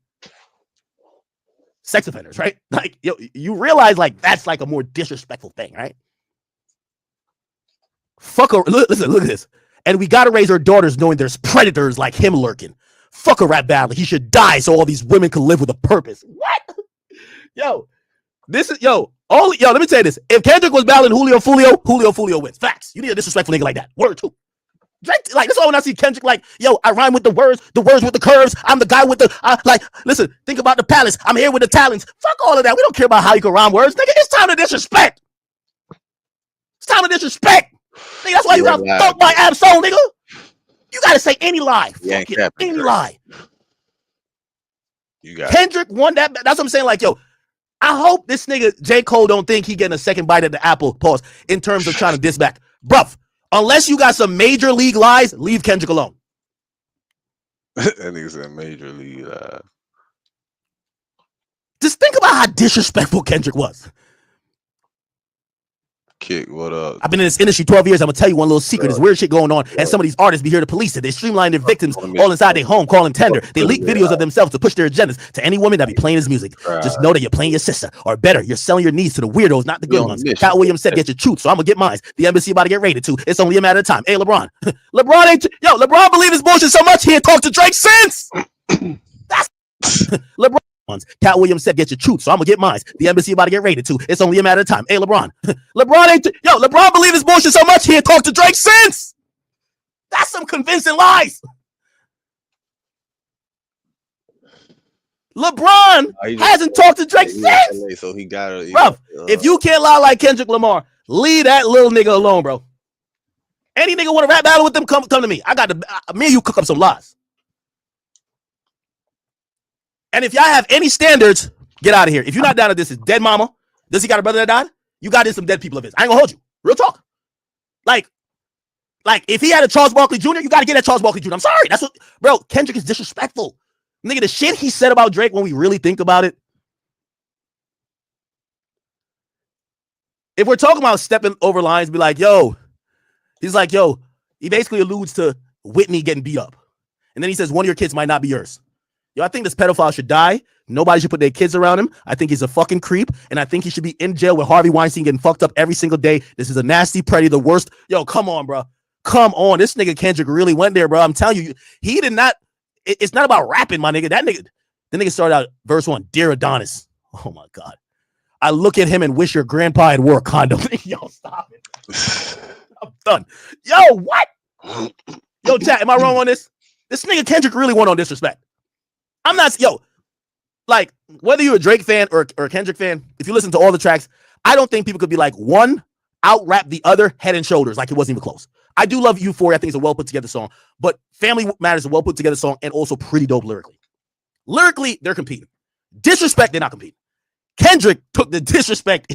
sex offenders, right? Like, you realize like that's like a more disrespectful thing, right? Fuck her. Listen, look at this. And we gotta raise our daughters knowing there's predators like him lurking. Fuck a rap battle. He should die so all these women can live with a purpose. What? Yo, This is let me tell you this. If Kendrick was battling Julio Fulio wins. Facts. You need a disrespectful nigga like that. Word too. Drake, like, this is why when I see Kendrick, like, yo, I rhyme with the words with the curves. I'm the guy with the, listen, think about the palace. I'm here with the talents. Fuck all of that. We don't care about how you can rhyme words. Nigga, it's time to disrespect. It's time to disrespect. Nigga, that's why you got fucked by Absol, nigga. You got to say any lie. Fuck it. Any lie. You got Kendrick won that. That's what I'm saying. Like, yo, I hope this nigga J. Cole don't think he getting a second bite at the apple, pause, in terms of trying to diss back. Bruv, unless you got some major league lies, leave Kendrick alone. That nigga's a major league. Just think about how disrespectful Kendrick was. Kick, what up? I've been in this industry 12 years. I'm gonna tell you one little secret. There's weird shit going on, and some of these artists be here to police it. They streamline their victims all inside their home, calling tender. They leak videos of themselves to push their agendas to any woman that be playing his music. Just know that you're playing your sister, or better, you're selling your needs to the weirdos, not the good ones. Cat Williams said, "Get your truth," so I'm gonna get mine. The embassy about to get raided too. It's only a matter of time. Hey, LeBron, LeBron believe his bullshit so much he ain't talked to Drake since. That's LeBron. Cat Williams said, "Get your truth," so I'm gonna get mine. The embassy about to get raided too. It's only a matter of time. Hey, LeBron, LeBron believe his bullshit so much he ain't talked to Drake since. That's some convincing lies. LeBron hasn't talked to Drake since. So he got it, bro. If you can't lie like Kendrick Lamar, leave that little nigga alone, bro. Any nigga want to rap battle with them? Come to me. I got me and you cook up some lies. And if y'all have any standards, get out of here. If you're not down to this, is dead mama. Does he got a brother that died? You got in some dead people of his. I ain't gonna hold you. Real talk. Like if he had a Charles Barkley Jr., you got to get at Charles Barkley Jr. I'm sorry. That's what, bro. Kendrick is disrespectful. Nigga, the shit he said about Drake, when we really think about it, if we're talking about stepping over lines, be like, yo, he's like, yo, he basically alludes to Whitney getting beat up. And then he says, one of your kids might not be yours. Yo, I think this pedophile should die. Nobody should put their kids around him. I think he's a fucking creep, and I think he should be in jail with Harvey Weinstein getting fucked up every single day. This is a nasty predator, the worst. Yo, come on, bro. Come on. This nigga Kendrick really went there, bro. I'm telling you, he did not. It's not about rapping, my nigga. The nigga started out verse 1, Dear Adonis. Oh, my God. I look at him and wish your grandpa had wore a condom. Yo, stop it. I'm done. Yo, what? Yo, chat, am I wrong on this? This nigga Kendrick really went on disrespect. I'm not, like, whether you're a Drake fan or a Kendrick fan, if you listen to all the tracks, I don't think people could be like, one, out-rap the other head and shoulders, like it wasn't even close. I do love Euphoria. I think it's a well-put-together song, but Family Matters is a well-put-together song and also pretty dope lyrically. Lyrically, they're competing. Disrespect, they're not competing. Kendrick took the disrespect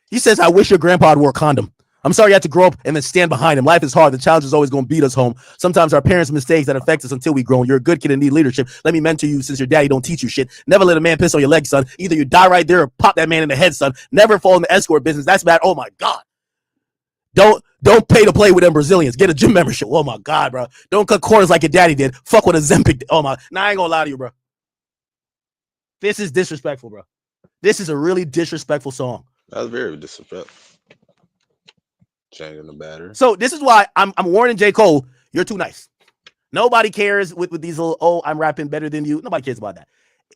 he says, I wish your grandpa had wore a condom. I'm sorry you had to grow up and then stand behind him. Life is hard. The challenge is always going to beat us home. Sometimes our parents' mistakes that affect us until we grow. You're a good kid and need leadership. Let me mentor you since your daddy don't teach you shit. Never let a man piss on your leg, son. Either you die right there or pop that man in the head, son. Never fall in the escort business. That's bad. Oh, my God. Don't pay to play with them Brazilians. Get a gym membership. Oh, my God, bro. Don't cut corners like your daddy did. Fuck with a Zempic. Oh, my. Nah, I ain't going to lie to you, bro. This is disrespectful, bro. This is a really disrespectful song. That was very disrespectful. Changing the battery. So this is why I'm warning J. Cole, you're too nice. Nobody cares with these little, I'm rapping better than you. Nobody cares about that.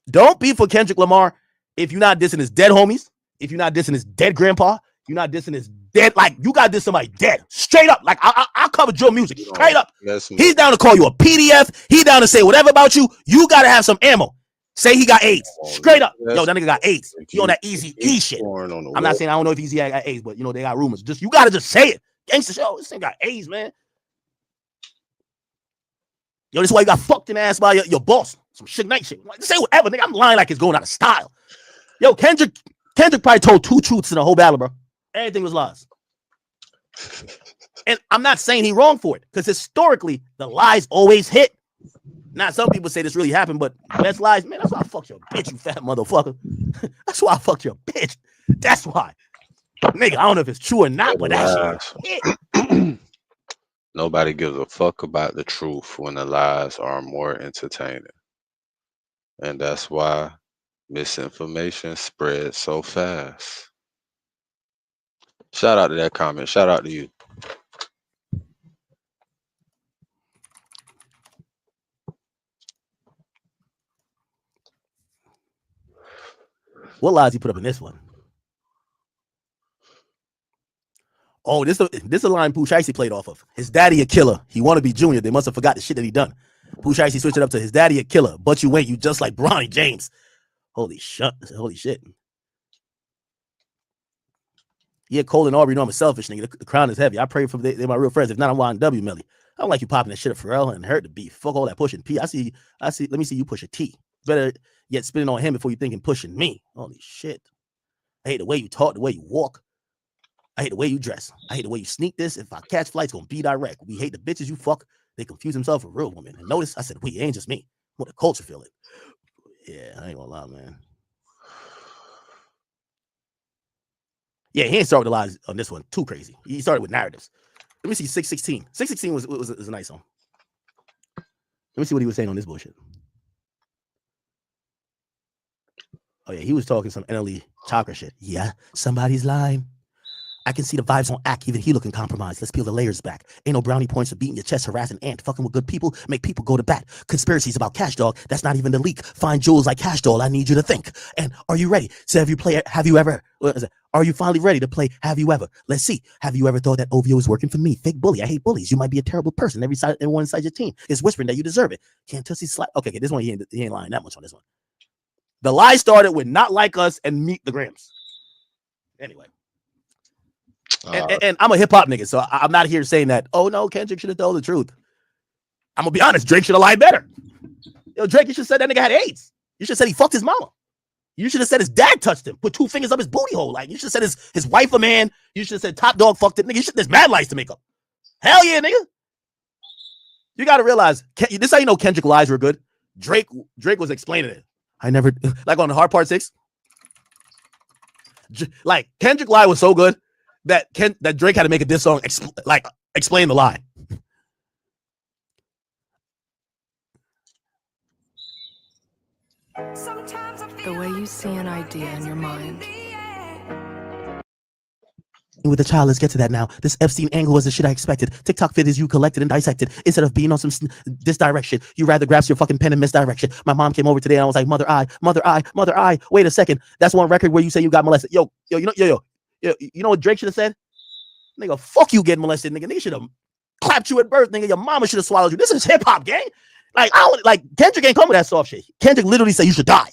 Don't be for Kendrick Lamar if you're not dissing his dead homies, if you're not dissing his dead grandpa, you're not dissing his dead, like, you got to diss somebody dead. Straight up. Like, I'll cover drill music. Straight up. He's down to call you a PDF. He's down to say whatever about you. You got to have some ammo. Say he got AIDS. Straight up. Yo, that nigga got AIDS. He on that easy E shit. I'm not saying I don't know if Easy got AIDS, but they got rumors. Just you gotta just say it. Gangsta show. This thing got AIDS, man. Yo, this is why you got fucked in the ass by your boss. Some shit night shit. Like, say whatever, nigga. I'm lying like it's going out of style. Yo, Kendrick probably told 2 truths in the whole battle, bro. Everything was lies. And I'm not saying he wrong for it, because historically the lies always hit. Now, some people say this really happened, but best lies, man, that's why I fucked your bitch, you fat motherfucker. That's why I fucked your bitch. That's why. Nigga, I don't know if it's true or not, but that shit. Nobody gives a fuck about the truth when the lies are more entertaining. And that's why misinformation spreads so fast. Shout out to that comment. Shout out to you. What lies he put up in this one? Oh, this is a line Pooh Shiesty played off of. His daddy a killer. He want to be Junior. They must have forgot the shit that he done. Pooh Shiesty switched it up to his daddy a killer, but you ain't. You just like Bronny James. Holy shit. Yeah, Cole and Aubrey know I'm a selfish nigga. The crown is heavy. I pray for they're my real friends. If not, I'm YNW Melly. I don't like you popping that shit at Pharrell and hurt the beef. Fuck all that pushing P. I see. Let me see you push a T. Better yet spinning on him before you thinking pushing me. Holy shit. I hate the way you talk, the way you walk. I hate the way you dress. I hate the way you sneak this. If I catch flights, gonna be direct. We hate the bitches you fuck. They confuse themselves with real women. And notice I said we ain't just me. What the culture feel it. Yeah, I ain't gonna lie, man. Yeah, he ain't started with the lies on this one. Too crazy. He started with narratives. Let me see 616. 616 was a nice song. Let me see what he was saying on this bullshit. Oh yeah, he was talking some NLE chakra shit. Yeah, somebody's lying. I can see the vibes on act. Even he looking compromised. Let's peel the layers back. Ain't no brownie points for beating your chest, harassing ant. Fucking with good people, make people go to bat. Conspiracies about Cash Dog. That's not even the leak. Find jewels like Cash Doll. I need you to think. And are you ready? So have you ever? Are you finally ready to play Have You Ever? Let's see. Have you ever thought that OVO is working for me? Fake bully. I hate bullies. You might be a terrible person. Everyone inside your team is whispering that you deserve it. Can't Tussie slap. Okay, this one he ain't lying that much on this one. The lie started with not like us and meet the Grams. Anyway. And I'm a hip hop nigga, so I'm not here saying that, oh no, Kendrick should have told the truth. I'm gonna be honest, Drake should have lied better. Yo, Drake, you should have said that nigga had AIDS. You should have said he fucked his mama. You should have said his dad touched him, put 2 fingers up his booty hole. Like, you should have said his wife a man. You should have said Top Dog fucked it. Nigga, there's mad lies to make up. Hell yeah, nigga. You gotta realize, this is how you know Kendrick lies were good. Drake was explaining it. I never, like on the Hard Part 6, like Kendrick lie was so good that Drake had to make a diss song explain the lie. The way you see an idea in your mind. With a child, let's get to that now. This Epstein angle was the shit I expected. TikTok videos you collected and dissected. Instead of being on some this direction, you rather grasp your fucking pen and misdirection. My mom came over today and I was like, mother I. Wait a second. That's one record where you say you got molested. Yo, you know what Drake should have said? Nigga, fuck you getting molested, nigga. Nigga should have clapped you at birth, nigga. Your mama should have swallowed you. This is hip hop, gang. Like Kendrick ain't come with that soft shit. Kendrick literally said you should die.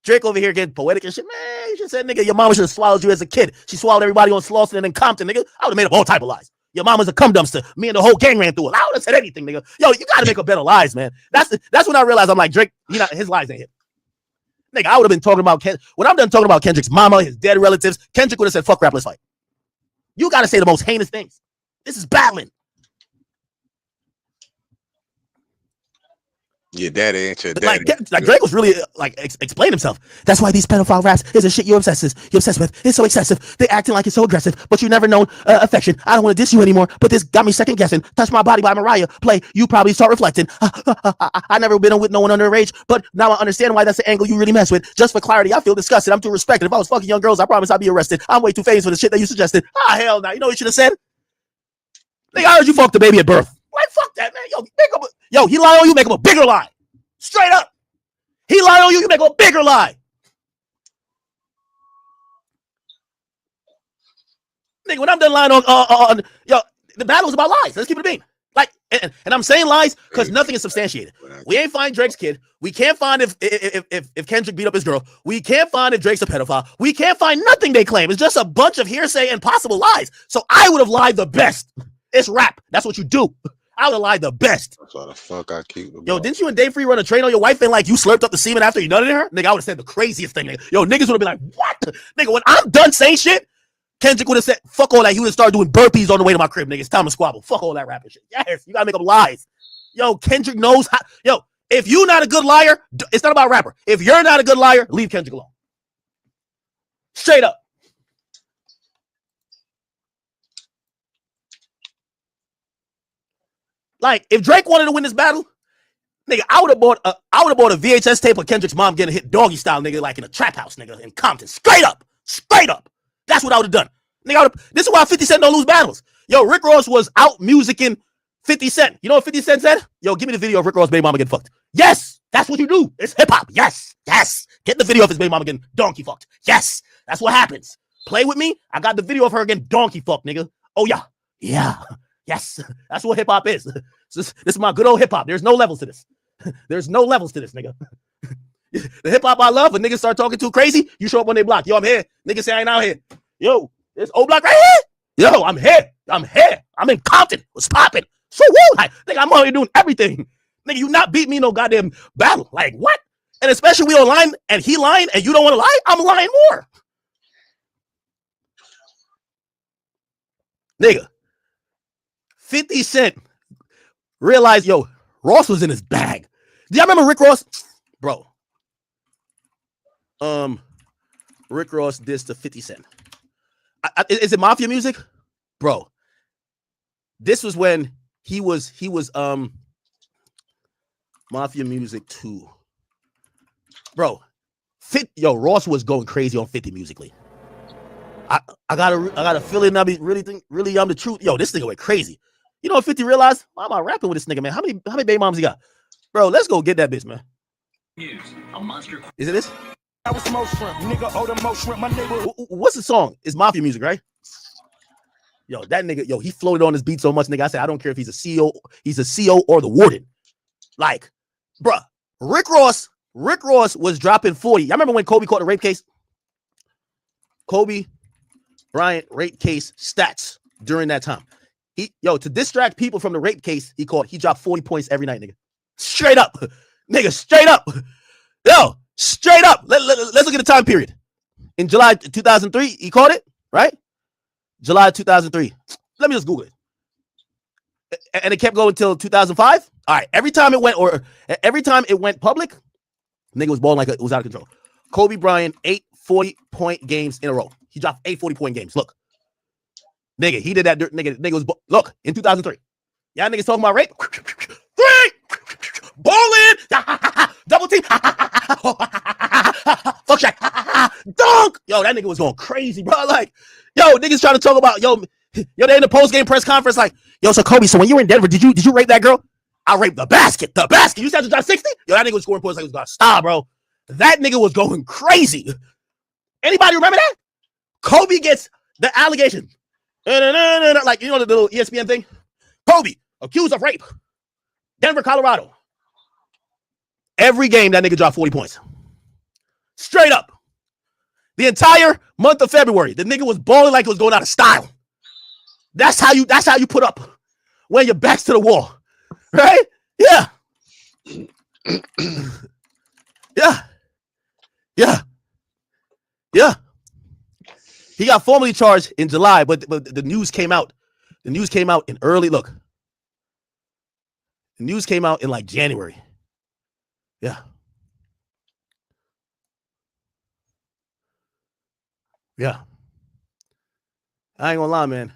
Drake over here getting poetic and shit. Man, you should have said, nigga, your mama should have swallowed you as a kid. She swallowed everybody on Slauson and then Compton, nigga. I would have made up all type of lies. Your mama's a cum dumpster. Me and the whole gang ran through it. I would have said anything, nigga. Yo, you gotta make up better lies, man. That's when I realized I'm like, Drake, his lies ain't hit. Nigga, I would have been talking about when I'm done talking about Kendrick's mama, his dead relatives, Kendrick would have said, fuck rap, let's fight. You gotta say the most heinous things. This is battling. Your daddy ain't your daddy. Like Drake was really explain himself. That's why these pedophile raps is the shit you're obsessed with. It's so excessive. They acting like it's so aggressive, but you never known affection. I don't want to diss you anymore, but this got me second guessing. Touch My Body by Mariah. Play. You probably start reflecting. I never been with no one underage, but now I understand why that's the angle you really mess with. Just for clarity, I feel disgusted. I'm too respected. If I was fucking young girls, I promise I'd be arrested. I'm way too famous for the shit that you suggested. Hell no. You know what you should have said? Nigga, I heard you fucked the baby at birth. Like, fuck that, man. Yo, he lied on you, make him a bigger lie. Straight up. He lied on you, you make him a bigger lie. Nigga, when I'm done lying on the battle was about lies. Let's keep it a bean. Like, and I'm saying lies because nothing is substantiated. We ain't find Drake's kid. We can't find if Kendrick beat up his girl. We can't find if Drake's a pedophile. We can't find nothing they claim. It's just a bunch of hearsay and possible lies. So I would have lied the best. It's rap. That's what you do. I would have lied the best. That's why the fuck I keep them. Yo, didn't you and Dave Free run a train on your wife and like you slurped up the semen after you nutted in her? Nigga, I would have said the craziest thing. Nigga. Yo, niggas would have been like, what? Nigga, when I'm done saying shit, Kendrick would have said, fuck all that. He would have started doing burpees on the way to my crib, nigga. It's time to squabble. Fuck all that rapping shit. Yes, you gotta make up lies. Yo, Kendrick knows how. Yo, if you're not a good liar, it's not about rapper. If you're not a good liar, leave Kendrick alone. Straight up. Like, if Drake wanted to win this battle, nigga, I would have bought a VHS tape of Kendrick's mom getting hit doggy style, nigga, like in a trap house, nigga, in Compton. Straight up. That's what I would have done. Nigga, this is why 50 Cent don't lose battles. Yo, Rick Ross was out musicking 50 Cent. You know what 50 Cent said? Yo, give me the video of Rick Ross' baby mama getting fucked. Yes, That's what you do. It's hip hop. Yes. Get the video of his baby mama getting donkey fucked. Yes. That's what happens. Play with me. I got the video of her getting donkey fucked, nigga. Oh yeah. Yes. That's what hip hop is. This is my good old hip hop. There's no levels to this. There's no levels to this, nigga. The hip hop I love, when niggas start talking too crazy, you show up on their block. Yo, I'm here. Niggas say I ain't out here. Yo, there's O Block right here. Yo, I'm here. I'm in Compton. What's popping? So woo. Like, nigga, I'm out here doing everything. Nigga, you not beat me no goddamn battle. Like, what? And especially we online and he lying and you don't want to lie, I'm lying more. Nigga, 50 Cent realized, yo, Ross was in his bag. Do y'all remember Rick Ross? Bro. Rick Ross dissed to 50 Cent. Is it Mafia music? Bro. This was when he was Mafia Music 2. Bro, Ross was going crazy on 50 musically. I got a feeling I be really the truth. Yo, this nigga went crazy. You know what 50 realized? Why am I rapping with this nigga, man? How many baby moms he got? Bro, let's go get that bitch, man. Is it this? What's the song? It's Mafia Music, right? Yo, that nigga, he floated on his beat so much, nigga. I said, I don't care if he's a CEO or the warden. Like, bruh, Rick Ross was dropping 40. Y'all remember when Kobe caught the rape case? Kobe Bryant rape case stats during that time. To distract people from the rape case, he dropped 40 points every night, nigga. Straight up. Nigga, straight up. Yo, straight up. Let's look at the time period. In July 2003, he caught it, right? July 2003. Let me just Google it. And it kept going until 2005. All right. Every time it went public, nigga was balling like it was out of control. Kobe Bryant, 8 40-point games in a row. He dropped 8 40-point games. Look. Nigga, he did that. Nigga was look in 2003. Y'all niggas talking about rape. 3 balling. Double team. Fuck shot. Dunk. Yo, that nigga was going crazy, bro. Like, yo, niggas trying to talk about they in the post-game press conference, like, yo, so Kobe, so when you were in Denver, did you rape that girl? I raped the basket. You said you dropped 60? Yo, that nigga was scoring points like it was gonna stop, bro. That nigga was going crazy. Anybody remember that? Kobe gets the allegation. Like, you know the little ESPN thing? Kobe, accused of rape. Denver, Colorado. Every game, that nigga dropped 40 points. Straight up. The entire month of February, the nigga was balling like it was going out of style. That's how you put up when your back's to the wall. Right? Yeah. Yeah. He got formally charged in July, but the news came out. The news came out in early look. The news came out in like January. Yeah. Yeah. I ain't gonna lie, man.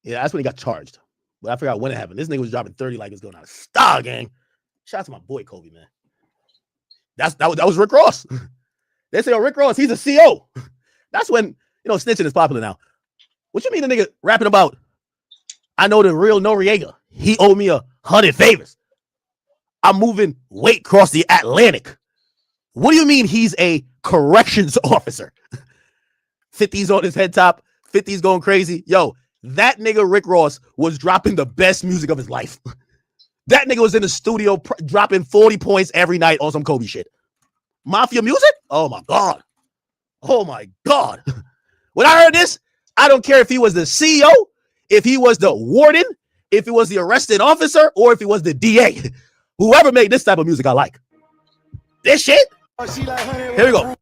Yeah, that's when he got charged. But I forgot when it happened. This nigga was dropping 30 like it's going out of style, gang. Shout out to my boy Kobe, man. That was Rick Ross. They say, oh, Rick Ross, he's a CO. That's when, snitching is popular now. What you mean a nigga rapping about, I know the real Noriega. He owed me 100 favors. I'm moving weight across the Atlantic. What do you mean he's a corrections officer? 50's on his head top. 50's going crazy. Yo, that nigga Rick Ross was dropping the best music of his life. That nigga was in the studio dropping 40 points every night on some Kobe shit. Mafia music? Oh my God. Oh my God. When I heard this, I don't care if he was the CEO, if he was the warden, if he was the arresting officer, or if he was the DA. Whoever made this type of music, I like. This shit? Here we go.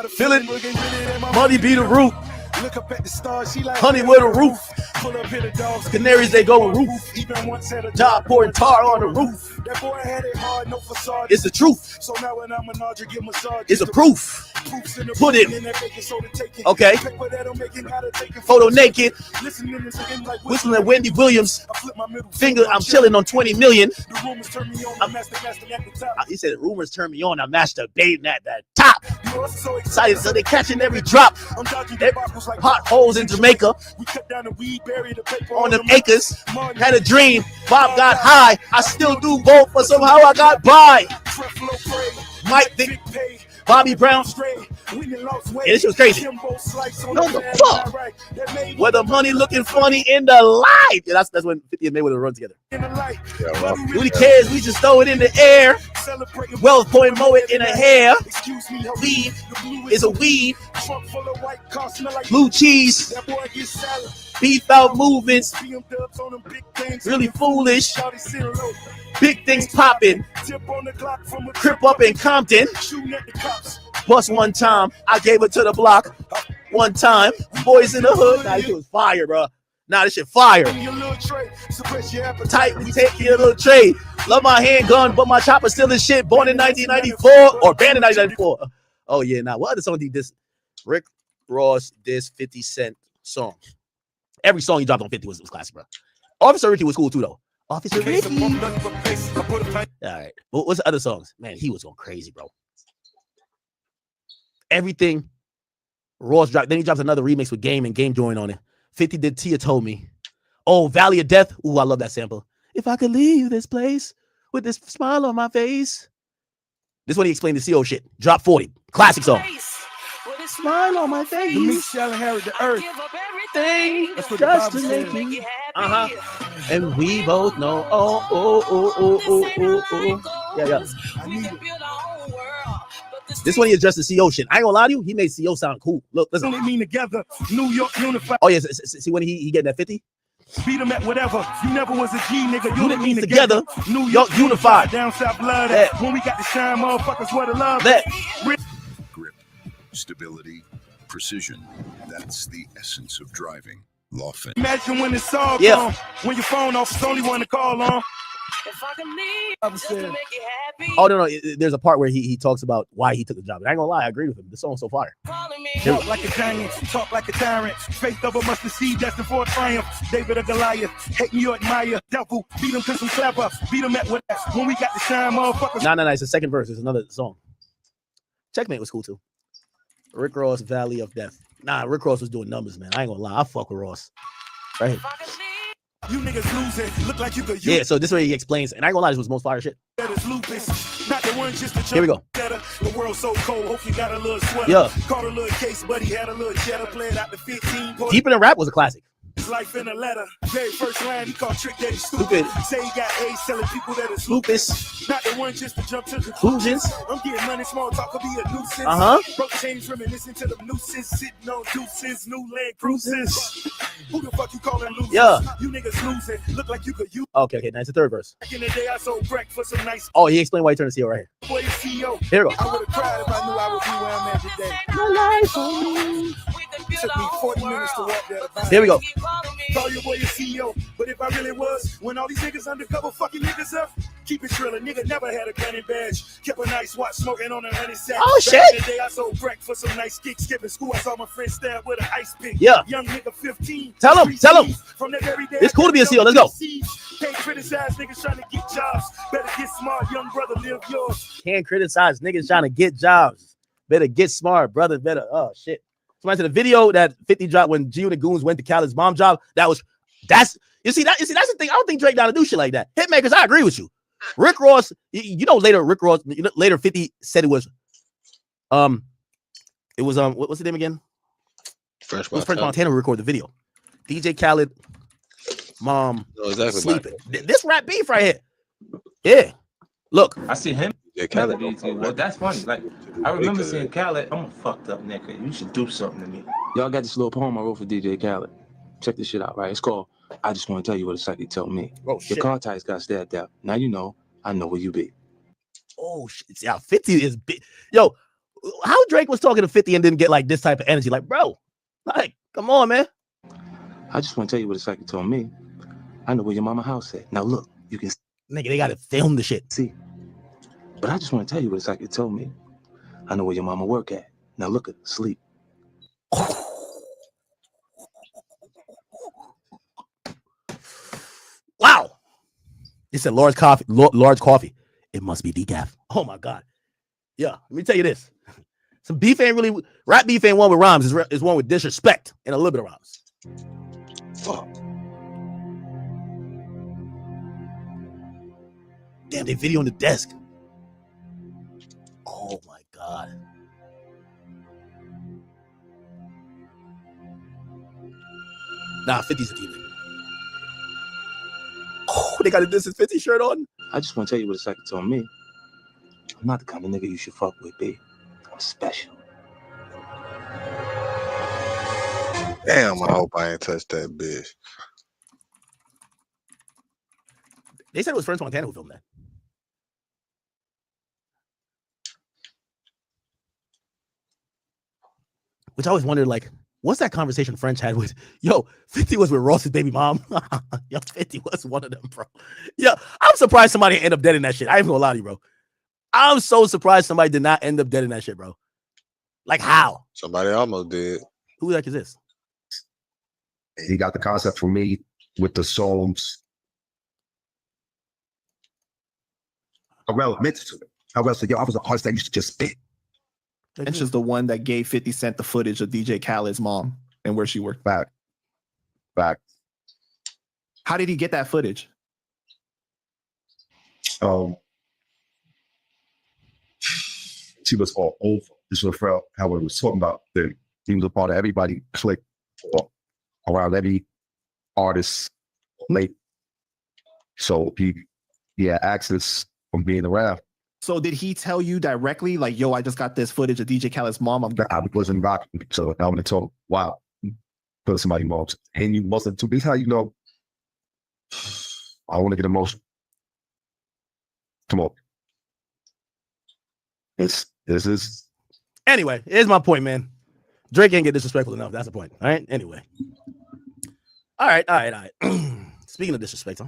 Feel it. Money be the root. Look up at the stars, she like honey with a roof. Pull up here the dogs. Canaries, they go with roof. Even once had a job pouring tar on the roof. That boy had it hard, no facade. It's the truth. So now when I'm an Audrey, give massage. It's a proof. Put it. Okay. Photo naked. Whistling at Wendy Williams. Finger, I'm chilling on 20 million. The rumors turn me on. He said rumors turn me on. I'm masturbating at the top. Excited, so they catching every drop. Potholes in Jamaica. On them acres. Had a dream. Bob got high. I still do both, but somehow I got by. Mike Vick, Bobby Brown. Yeah, this shit was crazy. What the fuck? Where the money looking funny in the light. Yeah, that's when 50 and Mayweather run together. Nobody cares, we just throw it in the air. Wells point mow it in a hair. Weed is a weed. Blue cheese. Beef out movements. Really foolish. Big things popping. Crip up in Compton. Bust one time. I gave it to the block. One time. Boys in the hood. Nah, this shit was fire, bro. Nah, this shit fire. Tight, we take your little trade. Love my handgun, but my chopper still is shit. Born in 1994 or banned in 1994. Oh yeah, nah. What other song did this? Rick Ross, this 50 Cent song. Every song he dropped on 50 was classic, bro. Officer Ricky was cool too, though. Officer Ricky. All right. What's the other songs? Man, he was going crazy, bro. Everything Ross dropped. Then he dropped another remix with Game and Game joined on it. 50 did Tia Told Me. Oh, Valley of Death. Ooh, I love that sample. If I could leave this place with this smile on my face. This one he explained the CO shit. Drop 40. Classic song. Smile on my face. The meek shall inherit the earth. That's what just to make me. And we both know. Yeah. This one he addressed the CO shit. I ain't gonna lie to you. He made CO sound cool. Look, listen. Mean together, New York unified. Oh yeah, see when he getting that 50. Beat him at whatever. You never was a G, nigga. You didn't mean together. New York unified. Down south blood. When we got the shine, motherfuckers, what a love. Grip, stability, precision. That's the essence of driving. Lawfin. Imagine when it's all gone. When your phone off, it's only one to call on. If I can leave, just to make you happy. Oh no, there's a part where he talks about why he took the job. And I ain't gonna lie, I agree with him. The song's so fire. Walk like a giant, talk like a tyrant. Faith of a mustard seed, destined for a triumph. David or Goliath, hate me or admire. Devil, beat him cause I'm clever. Beat him at what? When we got the shine, motherfuckers. No, it's the second verse. It's another song. Checkmate was cool too. Rick Ross, Valley of Death. Nah, Rick Ross was doing numbers, man. I ain't gonna lie, I fuck with Ross. Right here. You niggas losing, look like you could use. Yeah, so this way he explains, and I ain't gonna lie, this was most fire shit. That is lupus, not the one just to Here we go. The world so cold, hope you got a little sweater. Yeah. Caught a little case, but he had a little cheddar, played out the 15. Deeper Than Rap was a classic. His life in a letter. Very first line, he called Trick Daddy stupid. Say he got AIDS, telling people that it's lupus. Not the one just to jump to conclusions. I'm getting money, small talk could be a nuisance. Broke chains, reminiscing to the nooses, sitting on deuces, new land cruises. Who the fuck you calling losers? Yeah. You niggas losing, look like you could use. Okay, now it's the third verse. Back in the day, I sold crack for some nice. Oh, he explained why he turned to CO right here. Boy, CEO. Here we go. I would have cried if I knew I would be where I'm at today. My life on me. Took me 40 minutes to walk there. Here we go. Call your boy a CEO, but if I really was, when all these niggas undercover fucking niggas up, keep it trillin'. Nigga never had a gunning badge. Kept a nice watch smoking on a honey sack. Oh shit! Back in the day, I sold crack for some nice kicks. Skipping school, I saw my friend stab with an ice pick. Yeah. Young nigga 15. Tell him. From that very day, it's cool to be a CEO. Let's go. Can't criticize niggas trying to get jobs. Better get smart, young brother, live yours. Can't criticize niggas trying to get jobs. Better get smart, brother. Better. Oh shit. So I said the video that 50 dropped when G and the Goons went to Khaled's mom job. That's the thing. I don't think Drake down to do shit like that. Hitmakers, I agree with you. Rick Ross, later 50 said it was what's the name again? Fresh Montana who recorded the video. DJ Khaled, mom, sleeping. This rap beef right here. Yeah. Look. I see him. Yeah, Khaled. Well, that's funny. Like, I remember seeing Khaled. I'm a fucked up nigga. You should do something to me. Y'all got this little poem I wrote for DJ Khaled. Check this shit out, right? It's called I Just Want to Tell You What It's Like He Told Me. Oh, shit. Your car tires got stabbed out. Now you know. I know where you be. Oh, shit. Yeah, 50 is big. Yo, how Drake was talking to 50 and didn't get like this type of energy? Like, bro, like, come on, man. I just want to tell you what it's like you told me. I know where your mama house at. Now look, you can. Nigga, they got to film the shit. See. But I just want to tell you what it's like you told me. I know where your mama work at. Now look at sleep. Wow. It said large coffee. It must be decaf. Oh my God. Yeah. Let me tell you this. Some beef ain't really rap beef ain't one with rhymes. Is one with disrespect and a little bit of rhymes. Fuck. Damn, they video on the desk. Oh my god. Nah, 50's a demon. Oh, they got a This Is 50 shirt on. I just want to tell you what a psychic told me. I'm not the kind of nigga you should fuck with, B. I'm special. Damn, I hope I ain't touched that bitch. They said it was French Montana who filmed that. Which I always wondered, like, what's that conversation French had with, 50 was with Ross's baby mom. 50 was one of them, bro. Yo, I'm surprised somebody ended up dead in that shit. I ain't gonna lie to you, bro. I'm so surprised somebody did not end up dead in that shit, bro. Like, how? Somebody almost did. Who the heck is this? He got the concept from me with the songs. Irrelevant to it. However, so, I was an artist that used to just spit. And she's the one that gave 50 Cent the footage of DJ Khaled's mom and where she worked. Back. How did he get that footage? She was all over. This was how we was talking about. Then he was a part of everybody click around every artist late. So he had access from being around. So did he tell you directly, like, yo, I just got this footage of DJ Khaled's mom? I wasn't rocking, so I went to talk, wow, put somebody mom's. And you must have, this is how you know, I want to get emotional. Come on. This is. Anyway, here's my point, man. Drake ain't get disrespectful enough. That's the point. All right. Anyway. All right. Speaking of disrespect,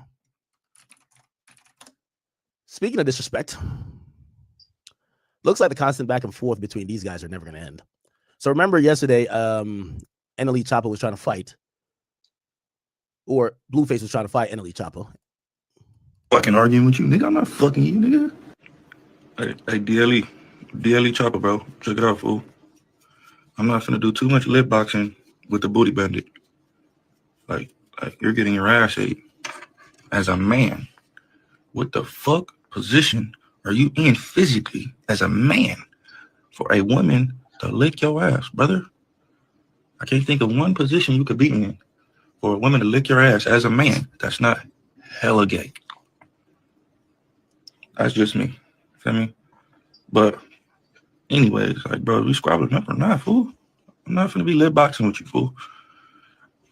looks like the constant back and forth between these guys are never going to end. So remember yesterday, NLE Choppa was trying to fight, or Blueface was trying to fight NLE Choppa. Fucking arguing with you, nigga. I'm not fucking you, nigga. Hey, DLE Choppa, bro. Check it out, fool. I'm not finna do too much lip boxing with the booty bandit. Like you're getting your ass ate as a man. What the fuck position are you in physically as a man for a woman to lick your ass, brother? I can't think of one position you could be in for a woman to lick your ass as a man. That's not hella gay. That's just me. Feel me? But anyways, like, bro, we squabbling up or not, fool? I'm not gonna be lip boxing with you, fool.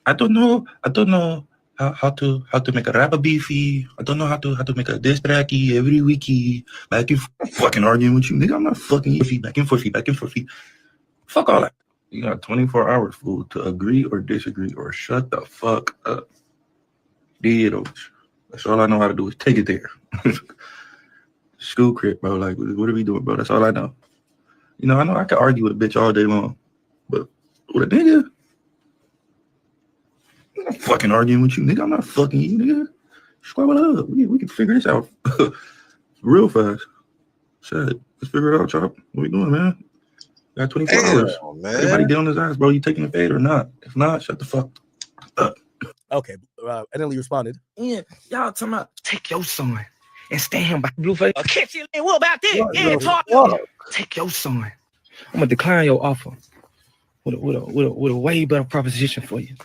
I don't know how to make a rapper beefy. I don't know how to make a diss tracky every weeky. Back and fucking arguing with you, nigga. I'm not fucking you. Back and forth. Fuck all that. You got 24 hours, fool, to agree or disagree or shut the fuck up. That's all I know how to do is take it there. School crip, bro. Like, what are we doing, bro? That's all I know. You know, I know I can argue with a bitch all day long, but with a nigga, I'm not fucking arguing with you, nigga. I'm not fucking you, nigga. Squabble up. We can figure this out real fast. Shit, let's figure it out, Chop. What we doing, man? Got 24 hours. Man. Everybody get on his ass, bro. You taking the fade or not? If not, shut the fuck up. Okay, NLE responded. Yeah, y'all talking about take your son and stand by Blueface. Catch you. What about this? Yeah, talk. Take your son. I'm gonna decline your offer with a way better proposition for you.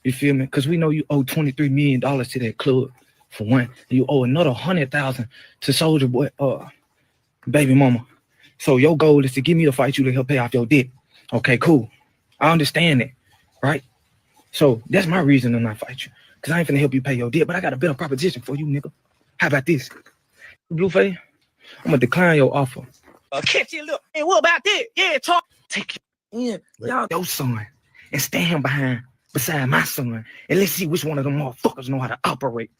You feel me? Because we know you owe $23 million to that club for one. You owe another $100,000 to Soulja Boy, baby mama. So your goal is to give me to fight you to help pay off your debt. Okay, cool. I understand that, right? So that's my reason to not fight you. Because I ain't finna help you pay your debt, but I got a better proposition for you, nigga. How about this? Blueface, I'm gonna decline your offer. Catch you, look. And what about that? Yeah, talk. Take your son and stand beside my son, and let's see which one of them motherfuckers know how to operate.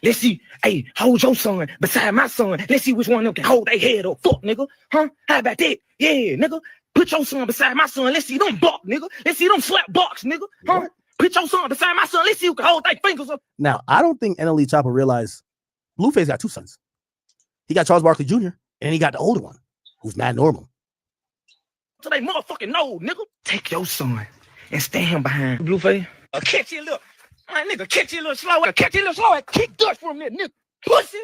Let's see. Hey, hold your son beside my son. Let's see which one of them can hold their head up. Fuck, nigga. How about that? Yeah, nigga. Put your son beside my son. Let's see them buck, nigga. Let's see them slap box, nigga. Put your son beside my son. Let's see who can hold their fingers up. Now, I don't think NLE Choppa realized Blueface got two sons. He got Charles Barkley Jr. and he got the older one, who's mad normal. so they motherfucking know, nigga. Take your son and stand behind Blueface. Catch you a little, my nigga, catch you a little slow. Catch you a little slow and kick dust from that nigga. Pussy.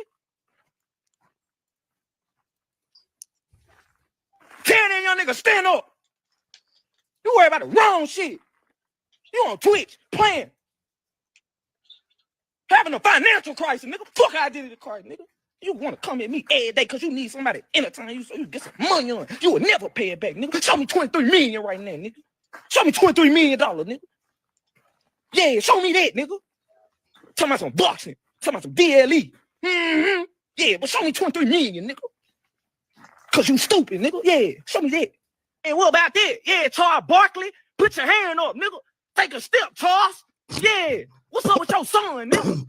Tell that young nigga stand up. You worry about the wrong shit. You on Twitch playing. Having a financial crisis, nigga. Fuck identity crisis, nigga. You want to come at me every day because you need somebody to entertain you so you get some money on. You will never pay it back, nigga. Show me 23 million right now, nigga. Show me $23 million, nigga. Yeah, show me that, nigga. Talking about some boxing. Talking about some DLE. Mm-hmm. Yeah, but show me 23 million, nigga. Because you stupid, nigga. Yeah, show me that. And what about that? Yeah, Charles Barkley, put your hand up, nigga. Take a step, Charles. Yeah. What's up with your son, nigga?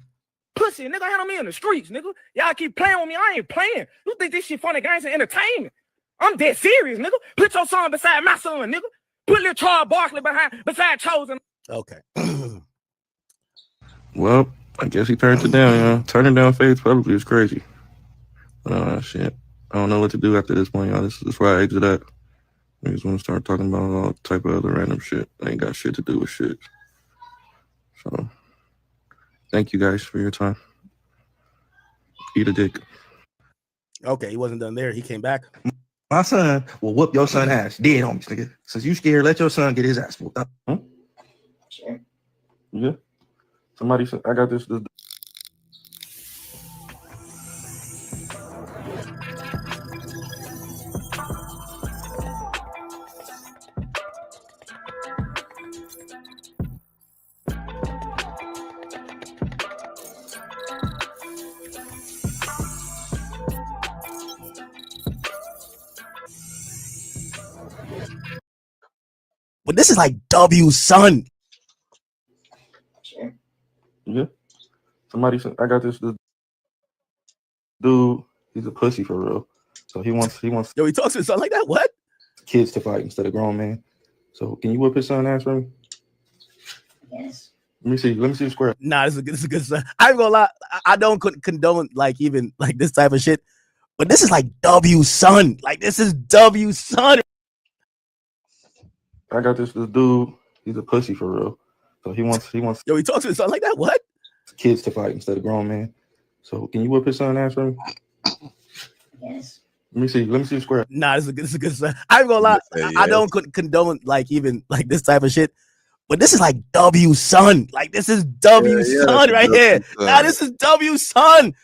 Pussy, nigga, handle me in the streets, nigga. Y'all keep playing with me. I ain't playing. You think this shit funny games and entertainment? I'm dead serious, nigga. Put your son beside my son, nigga. Put little Charles Barkley beside Chosen. Okay. Well, I guess he turned it down, y'all. Turning down faith probably is crazy. Shit. I don't know what to do after this point, y'all. This is where I exit at. I just want to start talking about all type of other random shit. I ain't got shit to do with shit. So, thank you guys for your time. Eat a dick. Okay, he wasn't done there. He came back. My son will whoop your son ass. Dead homies, nigga. Since you scared, let your son get his ass whooped up. Yeah. Somebody said, I got this. But this is like W, son. Yeah. Somebody said, I got this dude. He's a pussy for real. So he wants. Yo, he talks to his son like that. What? Kids to fight instead of grown men. So can you whip his son ass for me? Yes. Let me see the square. Nah, this is a good son. I ain't gonna lie. I don't condone like even like this type of shit. But this is like W, son. Like this is W, son. I got this dude. He's a pussy for real. So he wants. Yo, he talks to his son like that. What? Kids to fight instead of grown men. So can you whip his son ass for me? Yes. Let me see the square. Nah, this is a good son. I ain't gonna lie. I don't condone like even like this type of shit. But this is like W, son. Like this is W, son right here. Nah, this is W, son.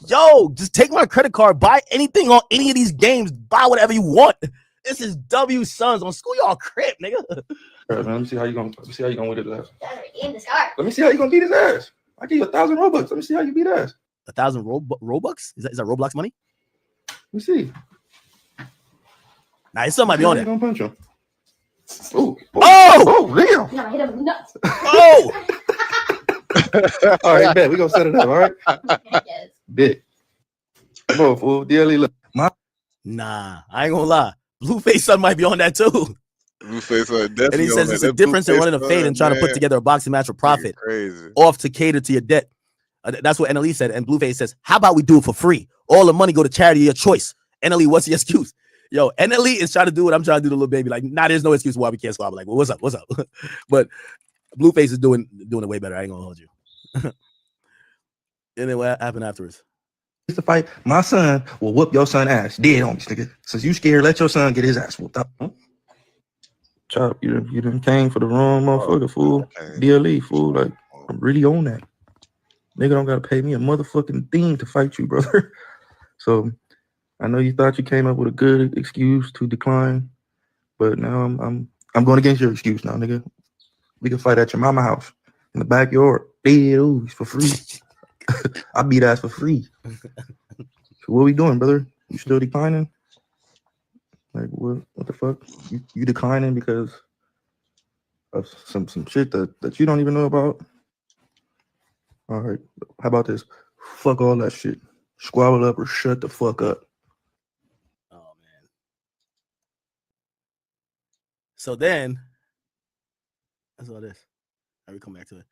Yo, just take my credit card, buy anything on any of these games, buy whatever you want. This is W, sons on school y'all crib, nigga. All right, man, let me see how you gonna whip his ass. In this car. Let me see how you gonna beat his ass. I give you 1,000 Robux. Let me see how you beat ass. 1,000 Robux? Is that Roblox money? Let me see. Nah, his son might be on You it. gonna punch him? Oh, Leo. No, hit him nuts. Oh. All right, bet we gonna set it up. All right. Yes. Bet. Come on, fool. DLE, look. Nah, I ain't gonna lie. Blueface son might be on that too. Blueface son And definitely he says on it's that. a difference in Blueface running a fade and trying to put man. together a boxing match for profit. Crazy. Off to cater to your debt. That's what NLE said. And Blueface says, how about we do it for free? All the money go to charity of your choice. NLE, what's the excuse? Yo, NLE is trying to do what I'm trying to do to little baby. Like, nah, there's no excuse why we can't squabble. Like, well, what's up? What's up? But Blueface is doing it way better. I ain't gonna hold you. And then what happened afterwards? To fight, my son will whoop your son ass. Dead homies, nigga. Since you scared, let your son get his ass whooped up. Chop, you done came for the wrong motherfucker, fool. DLE, fool. Like, I'm really on that. Nigga don't gotta pay me a motherfucking thing to fight you, brother. So I know you thought you came up with a good excuse to decline, but now I'm going against your excuse now, nigga. We can fight at your mama house in the backyard. Dead ooze for free. I beat ass for free. So what we doing, brother? You still declining? Like what the fuck? You declining because of some shit that you don't even know about? All right. How about this? Fuck all that shit. Squabble up or shut the fuck up. Oh man. So then that's all this. Let me come back to it.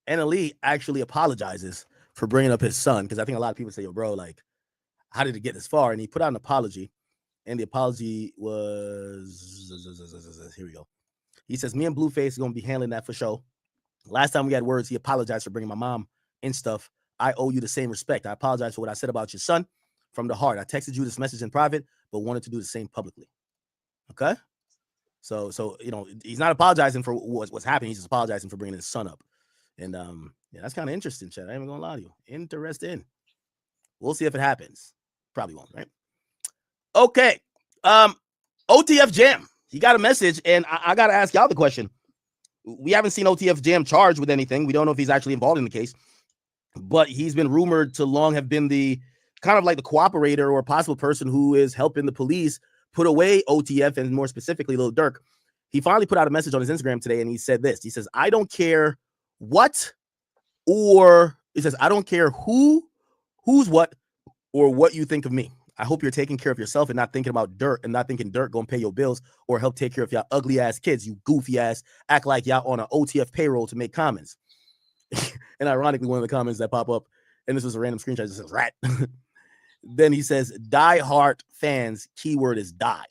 NLE actually apologizes for bringing up his son because I think a lot of people say, yo, bro, like, how did it get this far? And he put out an apology. And the apology was, here we go. He says, me and Blueface are going to be handling that for sure. Last time we had words, he apologized for bringing my mom and stuff. I owe you the same respect. I apologize for what I said about your son from the heart. I texted you this message in private, but wanted to do the same publicly. Okay? So he's not apologizing for what's happening. He's just apologizing for bringing his son up. And yeah, that's kind of interesting, Chad. I ain't even going to lie to you. Interesting. We'll see if it happens. Probably won't, right? Okay. OTF Jam. He got a message, and I got to ask y'all the question. We haven't seen OTF Jam charged with anything. We don't know if he's actually involved in the case, but he's been rumored to long have been the kind of like the cooperator or possible person who is helping the police put away OTF and more specifically Lil Durk. He finally put out a message on his Instagram today, and he said this. He says, I don't care what, or he says, I don't care who's what, or what you think of me. I hope you're taking care of yourself and not thinking about Durk and not thinking Durk gonna pay your bills or help take care of y'all ugly ass kids. You goofy ass act like y'all on an OTF payroll to make comments. And ironically, one of the comments that pop up, and this was a random screenshot, that says rat. Then he says, die hard fans, keyword is die.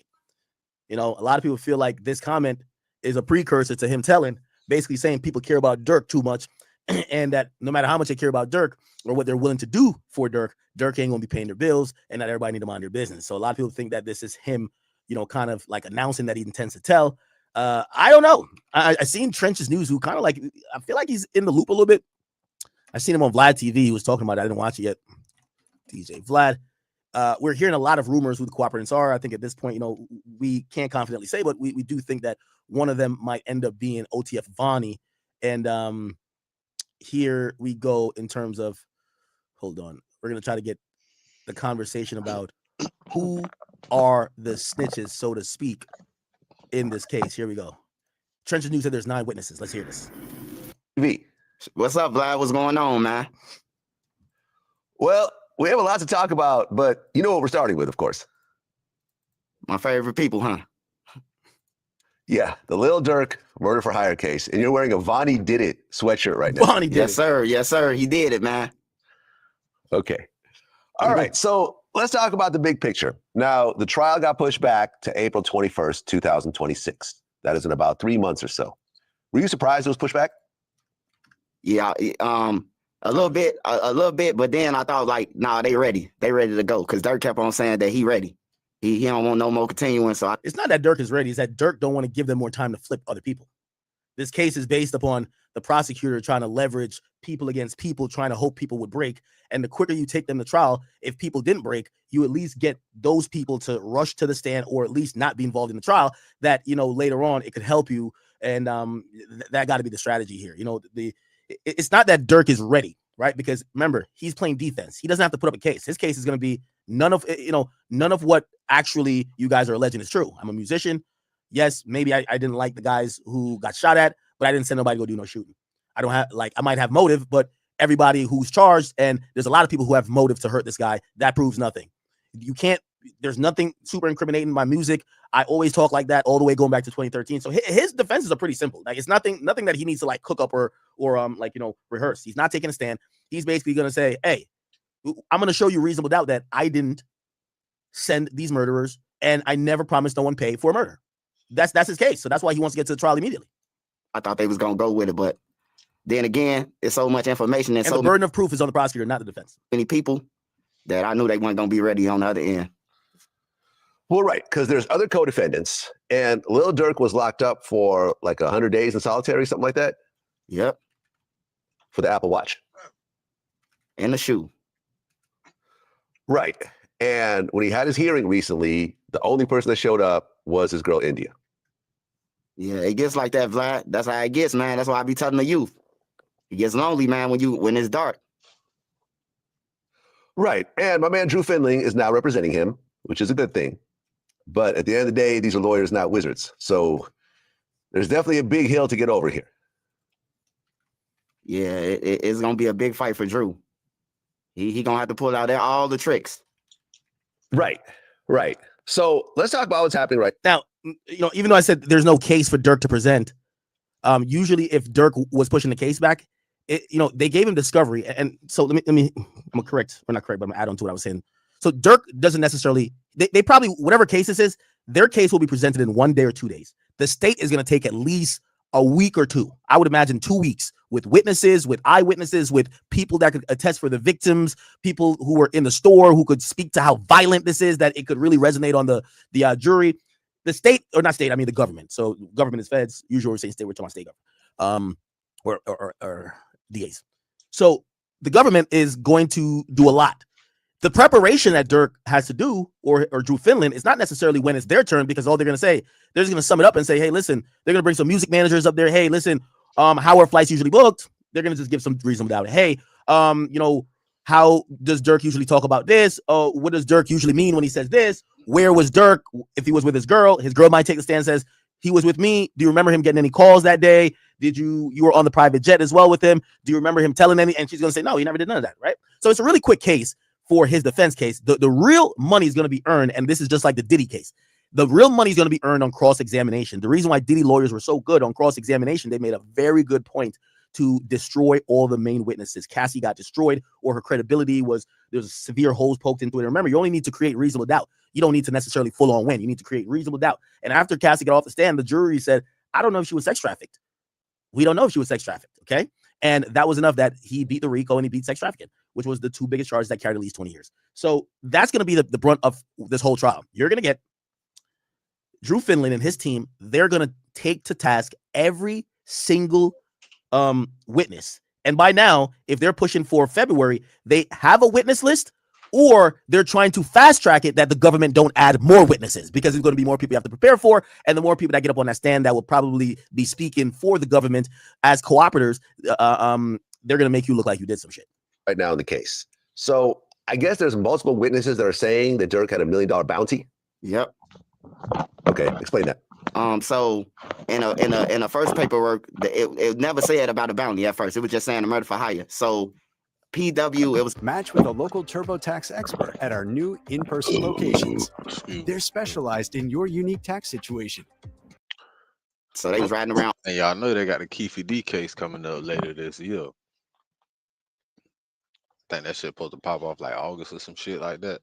You know, a lot of people feel like this comment is a precursor to him basically saying people care about Durk too much, and that no matter how much they care about Durk or what they're willing to do for Durk ain't gonna be paying their bills, and not everybody need to mind their business. So a lot of people think that this is him, kind of like announcing that he intends to tell. I don't know. I seen Trench's News, who kind of like, I feel like he's in the loop a little bit. I seen him on Vlad TV. He was talking about it. I didn't watch it yet. DJ Vlad. We're hearing a lot of rumors who the cooperators are. I think at this point, we can't confidently say, but we do think that one of them might end up being OTF Vonnie. And here we go in terms of, hold on. We're going to try to get the conversation about who are the snitches, so to speak, in this case. Here we go. Trench's News said there's 9 witnesses. Let's hear this. V, what's up, Vlad? What's going on, man? Well, we have a lot to talk about, but you know what we're starting with, of course. My favorite people, huh? Yeah, the Lil Durk murder for hire case. And you're wearing a Vonnie Did It sweatshirt right now. Vonnie did Yes, it. sir. Yes, sir. He did it, man. Okay. All right. So let's talk about the big picture. Now, the trial got pushed back to April 21st, 2026. That is in about 3 months or so. Were you surprised it was pushed back? Yeah, a little bit, but then I thought like, nah, they ready to go, because Durk kept on saying that he ready. He don't want no more continuing. So it's not that Durk is ready; it's that Durk don't want to give them more time to flip other people. This case is based upon the prosecutor trying to leverage people against people, trying to hope people would break. And the quicker you take them to trial, if people didn't break, you at least get those people to rush to the stand or at least not be involved in the trial. That later on it could help you, and that got to be the strategy here. It's not that Durk is ready, right? Because remember, he's playing defense. He doesn't have to put up a case. His case is going to be none of what actually you guys are alleging is true. I'm a musician. Yes, maybe I didn't like the guys who got shot at, but I didn't send nobody to go do no shooting. I don't have, I might have motive, but everybody who's charged, and there's a lot of people who have motive to hurt this guy, that proves nothing. There's nothing super incriminating in my music. I always talk like that all the way going back to 2013. So his defenses are pretty simple. Like, it's nothing that he needs to cook up or rehearse. He's not taking a stand. He's basically going to say, hey, I'm going to show you reasonable doubt that I didn't send these murderers, and I never promised no one pay for murder. That's his case. So that's why he wants to get to the trial immediately. I thought they was going to go with it, but then again, it's so much information and so the burden of proof is on the prosecutor, not the defense. Many people that I knew they weren't going to be ready on the other end. Well, right, because there's other co-defendants, and Lil Durk was locked up for 100 days in solitary, something like that. Yep. For the Apple Watch. And the shoe. Right. And when he had his hearing recently, the only person that showed up was his girl, India. Yeah, it gets like that, Vlad. That's how it gets, man. That's why I be telling the youth. It gets lonely, man, when it's dark. Right. And my man Drew Findling is now representing him, which is a good thing. But at the end of the day, these are lawyers, not wizards. So there's definitely a big hill to get over here. Yeah, it's going to be a big fight for Drew. He going to have to pull out all the tricks. Right. So let's talk about what's happening right now. Even though I said there's no case for Durk to present, usually if Durk was pushing the case back, they gave him discovery. And so let me, I'm correct. Or not correct, but I'm going to add on to what I was saying. So Durk doesn't necessarily they probably, whatever case this is, their case will be presented in 1 day or 2 days. The state is going to take at least a week or two. I would imagine 2 weeks with witnesses, with eyewitnesses, with people that could attest for the victims, people who were in the store who could speak to how violent this is, that it could really resonate on the jury. The state, or not state, I mean the government. So government is feds. Usually we're saying state, we're talking about state government, or DAs. So the government is going to do a lot. The preparation that Dirk has to do, or Drew Finland, is not necessarily when it's their turn, because all they're going to say, they're just going to sum it up and say, hey, listen, they're going to bring some music managers up there. Hey, listen, how are flights usually booked? They're going to just give some reasonable doubt. Hey, how does Dirk usually talk about this? What does Dirk usually mean when he says this? Where was Dirk if he was with his girl? His girl might take the stand and says, he was with me. Do you remember him getting any calls that day? Did you were on the private jet as well with him? Do you remember him telling any? And she's going to say, no, he never did none of that, right? So it's a really quick case for his defense case. The real money is going to be earned, and this is just like the Diddy case. The real money is going to be earned on cross-examination. The reason why Diddy lawyers were so good on cross-examination, they made a very good point to destroy all the main witnesses. Cassie got destroyed, or her credibility there's severe holes poked into it. Remember, you only need to create reasonable doubt. You don't need to necessarily full-on win. You need to create reasonable doubt. And after Cassie got off the stand, the jury said, I don't know if she was sex trafficked. We don't know if she was sex trafficked, okay? And that was enough that he beat the RICO and he beat sex trafficking, which was the two biggest charges that carried at least 20 years. So that's going to be the brunt of this whole trial. You're going to get Drew Finland and his team. They're going to take to task every single witness. And by now, if they're pushing for February, they have a witness list, or they're trying to fast track it that the government don't add more witnesses, because there's going to be more people you have to prepare for. And the more people that get up on that stand that will probably be speaking for the government as cooperators, they're going to make you look like you did some shit. Right now in the case. So I guess there's multiple witnesses that are saying that Dirk had $1 million bounty. Yep. Okay, explain that. So in a first paperwork, it never said about a bounty at first. It was just saying a murder for hire. So PW, it was match with a local TurboTax expert at our new in-person locations. They're specialized in your unique tax situation. So they was riding around. And y'all know they got the Keefe D case coming up later this year. I think that shit supposed to pop off like August or some shit like that.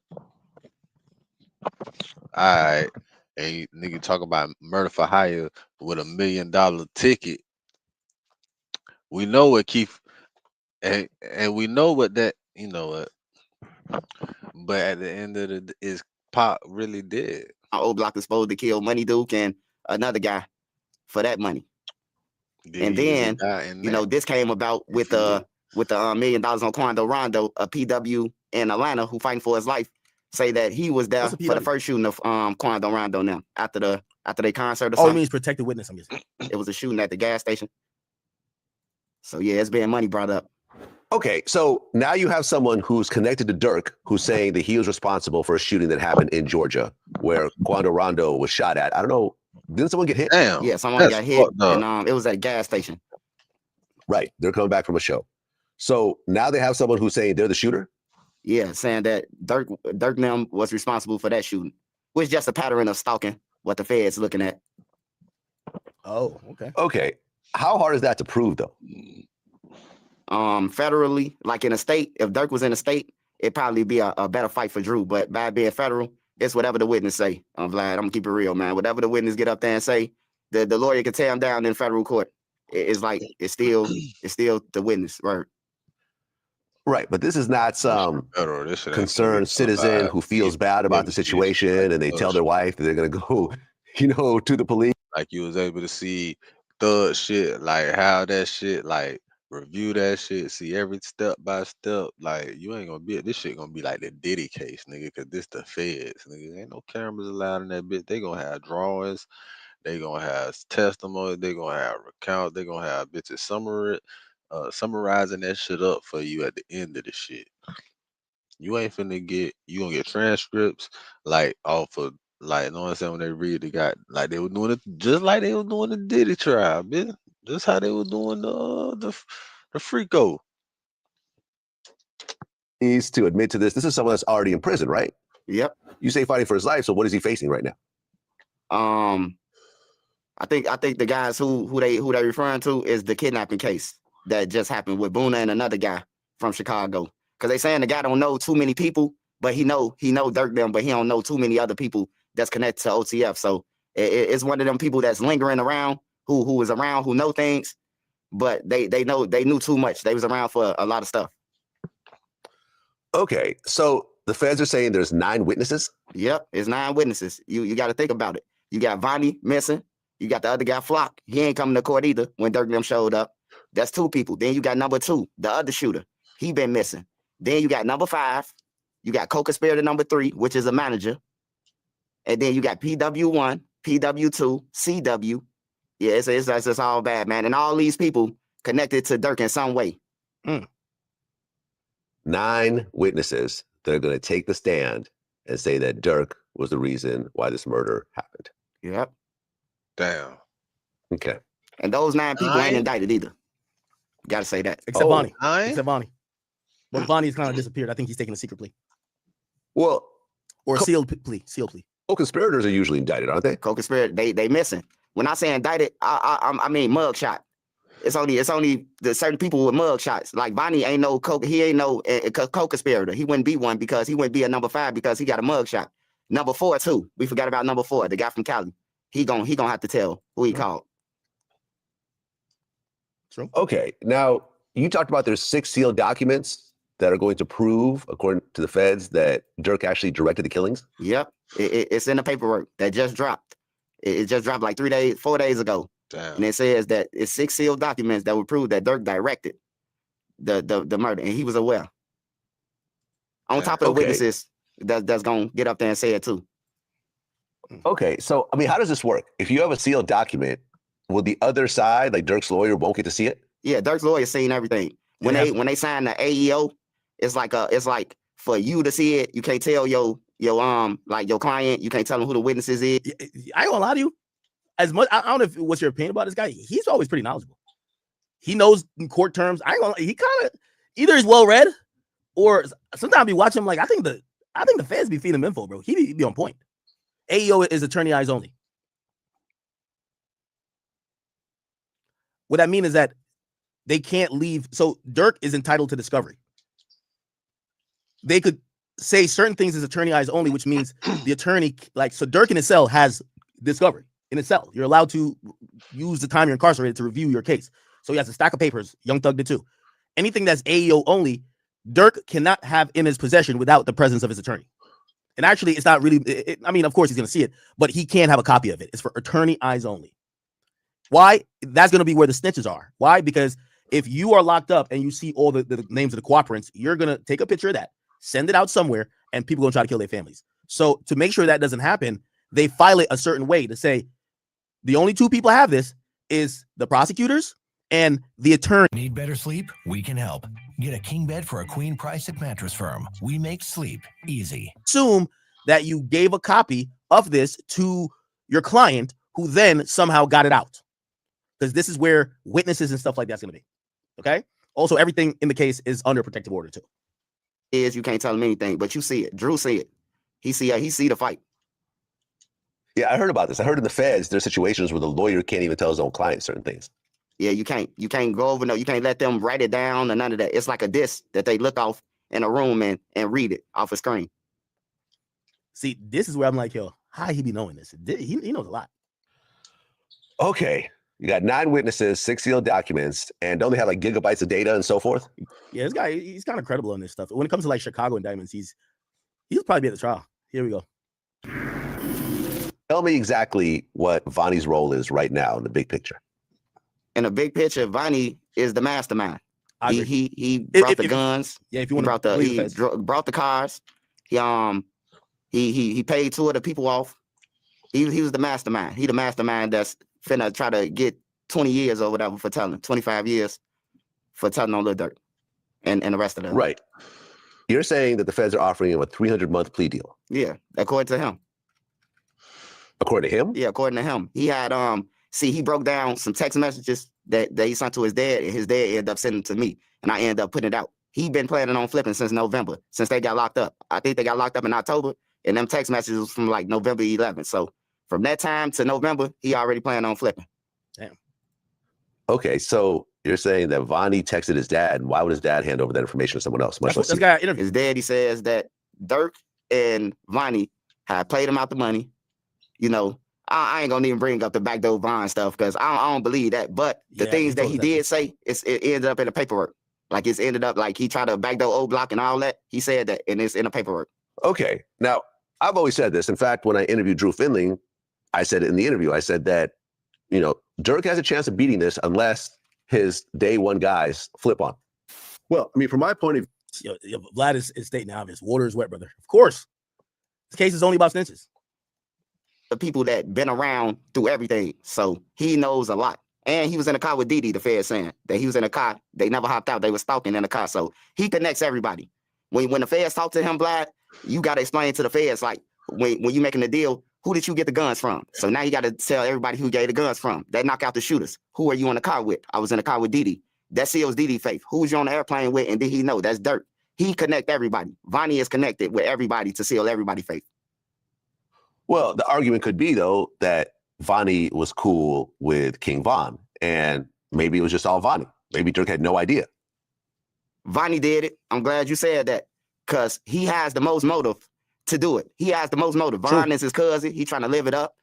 All right. And nigga talk about murder for hire with $1 million ticket. We know what Keefe, and we know what that, you know what. But at the end of the is Pop really dead. Our old block is supposed to kill Money Duke and another guy for that money. And then this came about with the $1 million on Quando Rondo, a PW in Atlanta who fighting for his life, say that he was there for the first shooting of Quando Rondo now after they concert or something. Oh, it means protected witness, I'm guessing. It was a shooting at the gas station. So yeah, it's being money brought up. Okay, so now you have someone who's connected to Dirk who's saying that he was responsible for a shooting that happened in Georgia where Quando Rondo was shot at. I don't know. Didn't someone get hit? Damn. Yeah, someone got hit, and it was at a gas station. Right. They're coming back from a show. So now they have someone who's saying they're the shooter? Yeah, saying that Dirk them was responsible for that shooting, which is just a pattern of stalking what the Fed's looking at. Oh, okay. Okay. How hard is that to prove, though? Federally, like in a state, if Dirk was in a state, it'd probably be a better fight for Drew. But by being federal, it's whatever the witness say. Vlad, I'm gonna keep it real, man. Whatever the witness get up there and say, the lawyer can tear him down in federal court. It's still the witness, right? Right, but this is not some concerned citizen who feels bad about the situation and they tell their wife that they're gonna go, to the police. Like you was able to see thug shit, like how that shit, like review that shit, see every step by step. Like you ain't gonna be this shit gonna be like the Diddy case, nigga, cause this the feds, nigga. Ain't no cameras allowed in that bitch. They gonna have drawings, they gonna have testimony, they gonna have recounts, they gonna have bitches summarizing that shit up for you at the end of the shit. You ain't finna you gonna get transcripts like off of like, know what I'm saying, when they read they got like they were doing it just like they was doing the Diddy trial, bitch. Just how they were doing the Frico. Needs to admit to this. This is someone that's already in prison, right? Yep. You say fighting for his life, so what is he facing right now? I think the guys who they referring to is the kidnapping case that just happened with Boona and another guy from Chicago. Because they saying the guy don't know too many people but he know Dirk them, but he don't know too many other people that's connected to OTF. So it's one of them people that's lingering around, who was around, who know things, but they knew too much. They was around for a lot of stuff. Okay, so the feds are saying there's 9 witnesses? Yep, it's 9 witnesses. You got to think about it. You got Vonnie missing. You got the other guy, Flock. He ain't coming to court either when Dirk them showed up. That's 2 people. Then you got number 2, the other shooter. He been missing. Then you got number 5. You got co-conspirator number 3, which is a manager. And then you got PW1, PW2, CW. Yeah, it's all bad, man. And all these people connected to Dirk in some way. 9 witnesses that are going to take the stand and say that Dirk was the reason why this murder happened. Yep. Damn. Okay. And those 9 people ain't indicted either. Got to say that. Except Vonnie. 9? Except Vonnie. But Vonnie's kind of disappeared. I think he's taking a secret plea. Well, or a sealed plea. Sealed plea. Co-conspirators are usually indicted, aren't they? Co-conspirator, they missing. When I say indicted, I mean mugshot. It's only the certain people with mug shots. Like Vonnie ain't no co-conspirator. He wouldn't be one because he wouldn't be a number 5 because he got a mug shot. Number 4 too. We forgot about number 4, the guy from Cali. He gonna have to tell who he called. True. Okay. Now you talked about there's 6 sealed documents that are going to prove, according to the feds, that Dirk actually directed the killings. Yep. It's in the paperwork that just dropped. It just dropped like 4 days ago. Damn. And it says that it's 6 sealed documents that would prove that Dirk directed the murder, and he was aware. On top of the witnesses that's gonna get up there and say it too. Okay, so I mean, how does this work? If you have a sealed document, will the other side, like Dirk's lawyer, won't get to see it? Yeah, Dirk's lawyer seen everything. When they sign the AEO, it's like for you to see it, you can't tell your client, you can't tell them who the witnesses is. I ain't gonna lie to you. As much, I don't know what's your opinion about this guy. He's always pretty knowledgeable. He knows in court terms. I ain't gonna. He kind of either is well read, or sometimes we watch him like I think the feds be feeding him info, bro. He be on point. AEO is attorney eyes only. What I mean is that they can't leave. So Dirk is entitled to discovery. They could say certain things as attorney eyes only, which means the attorney, so Dirk in his cell has discovery in his cell. You're allowed to use the time you're incarcerated to review your case. So he has a stack of papers. Young Thug did too. Anything that's AEO only, Dirk cannot have in his possession without the presence of his attorney. And actually, it's not really, I mean, of course he's going to see it, but he can't have a copy of it. It's for attorney eyes only. Why? That's going to be where the snitches are. Why? Because if you are locked up and you see all the names of the cooperants, you're going to take a picture of that, send it out somewhere, and people are going to try to kill their families. So to make sure that doesn't happen, they file it a certain way to say, the only 2 people have this is the prosecutors and the attorney. Need better sleep? We can help. Get a king bed for a queen price at Mattress Firm. We make sleep easy. Assume that you gave a copy of this to your client who then somehow got it out. Because this is where witnesses and stuff like that's going to be. Okay? Also, everything in the case is under protective order too. You can't tell him anything, but you see it. Drew see it. He see the fight. Yeah, I heard about this. I heard in the feds, there's situations where the lawyer can't even tell his own client certain things. Yeah, you can't go over, you can't let them write it down or none of that. It's like a disc that they look off in a room and read it off a screen. See, this is where I'm like, yo, how he be knowing this? He knows a lot. Okay. You got 9 witnesses, 6 sealed documents, and don't they have like gigabytes of data and so forth? Yeah, this guy, he's kind of credible on this stuff. When it comes to like Chicago indictments, he'll probably be at the trial. Here we go. Tell me exactly what Vonnie's role is right now in the big picture. In the big picture, Vonnie is the mastermind. He brought the guns. Yeah, if you want brought the cars. He paid 2 of the people off. He was the mastermind. He the mastermind that's finna try to get 20 years or whatever for telling, 25 years for telling on Lil Durk and the rest of them. Right. You're saying that the feds are offering him a 300-month plea deal. Yeah, according to him. According to him? Yeah, according to him. He had he broke down some text messages that he sent to his dad, and his dad ended up sending them to me, and I ended up putting it out. He been planning on flipping since November, since they got locked up. I think they got locked up in October, and them text messages was from like November 11th. So from that time to November, he already planned on flipping. Damn. Okay, so you're saying that Vonnie texted his dad, and why would his dad hand over that information to someone else? His daddy says that Dirk and Vonnie had played him out the money. You know, I ain't gonna even bring up the backdoor Von stuff because I don't believe that. But the things that he did say, it ended up in the paperwork. Like it's ended up like he tried to backdoor O Block and all that. He said that, and it's in the paperwork. Okay. Now, I've always said this. In fact, when I interviewed Drew Finling, I said it in the interview. I said that, you know, Dirk has a chance of beating this unless his day one guys flip on. Well, I mean, from my point of view, Vlad is stating obvious. Water is wet, brother. Of course. This case is only about snitches. The people that been around through everything. So he knows a lot. And he was in a car with Didi, the Fed saying that he was in a car. They never hopped out. They were stalking in the car. So he connects everybody. When the Feds talk to him, Vlad, you got to explain to the Feds, like, when you making the deal, who did you get the guns from? So now you got to tell everybody who you gave the guns from. That knock out the shooters. Who are you in the car with? I was in the car with Didi. That seals Didi faith. Who was you on the airplane with? And did he know? That's Dirk. He connect everybody. Vonnie is connected with everybody to seal everybody faith. Well, the argument could be, though, that Vonnie was cool with King Von, and maybe it was just all Vonnie. Maybe Dirk had no idea. Vonnie did it. I'm glad you said that, because he has the most motive to do it. He has the most motive. Von is his cousin. He's trying to live it up.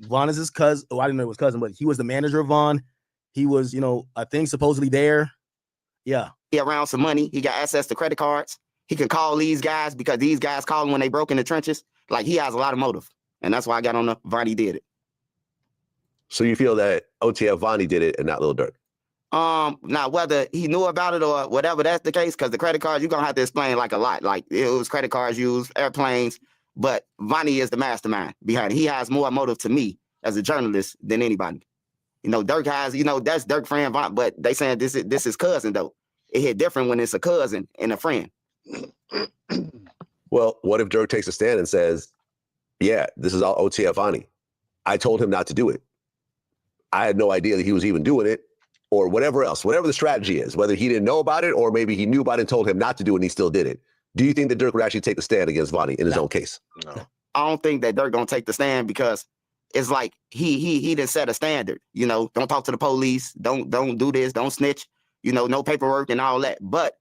Von is his cousin. Oh, I didn't know it was cousin, but he was the manager of Von. He was, you know, I think supposedly there. Yeah. He around some money. He got access to credit cards. He can call these guys because these guys call him when they broke in the trenches. Like, he has a lot of motive. And that's why I got on the Vonnie did it. So you feel that OTF Vonnie did it and not Lil Durk? Now whether he knew about it or whatever, that's the case, because the credit cards, you're gonna have to explain like a lot. Like, it was credit cards used, airplanes, but Vonnie is the mastermind behind it. He has more motive to me as a journalist than anybody. You know, Dirk has, you know, that's Dirk friend, but they saying this is cousin though. It hit different when it's a cousin and a friend. Well, what if Dirk takes a stand and says, yeah, this is all OTF Vonnie. I told him not to do it. I had no idea that he was even doing it, or whatever else, whatever the strategy is, whether he didn't know about it or maybe he knew about it and told him not to do it and he still did it. Do you think that Dirk would actually take the stand against Vonnie in his own case? No. I don't think that Dirk gonna take the stand, because it's like he didn't set a standard. You know, don't talk to the police, don't do this, don't snitch, you know, no paperwork and all that. But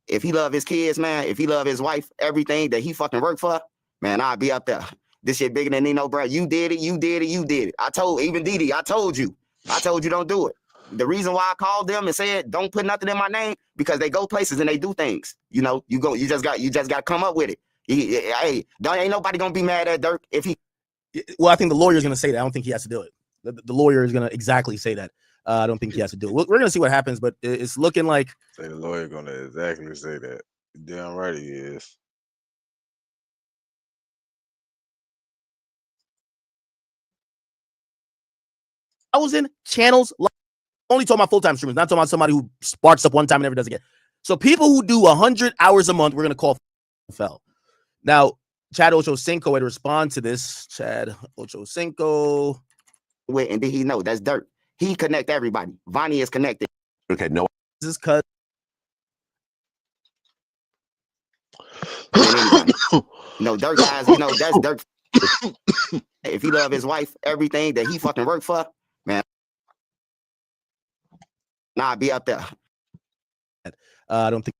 if he love his kids, man, if he love his wife, everything that he fucking worked for, man, I'll be up there. This shit bigger than Nino, bro. You did it, you did it, you did it. I told, even Didi, I told you don't do it. The reason why I called them and said don't put nothing in my name, because they go places and they do things. You know, you just got to come up with it. Hey, ain't nobody gonna be mad at Dirk if he. Well, I think the lawyer is gonna say that. I don't think he has to do it. The lawyer is gonna exactly say that. I don't think he has to do it. We're gonna see what happens, but it's looking like. Say the lawyer gonna exactly say that. Damn right he is. I was in channels. Only talking about full-time streamers, not talking about somebody who sparks up one time and never does again. So people who do 100 hours a month, we're gonna call fell. Now, Chad Ochocinco had to respond to this. Chad Ochocinco. Wait, and did he know? That's Dirk. He connect everybody. Vonnie is connected. Okay, no. This is cut. No, Dirk has, you know, that's Dirk. If he love his wife, everything that he fucking worked for, man, nah, be up there. I don't think.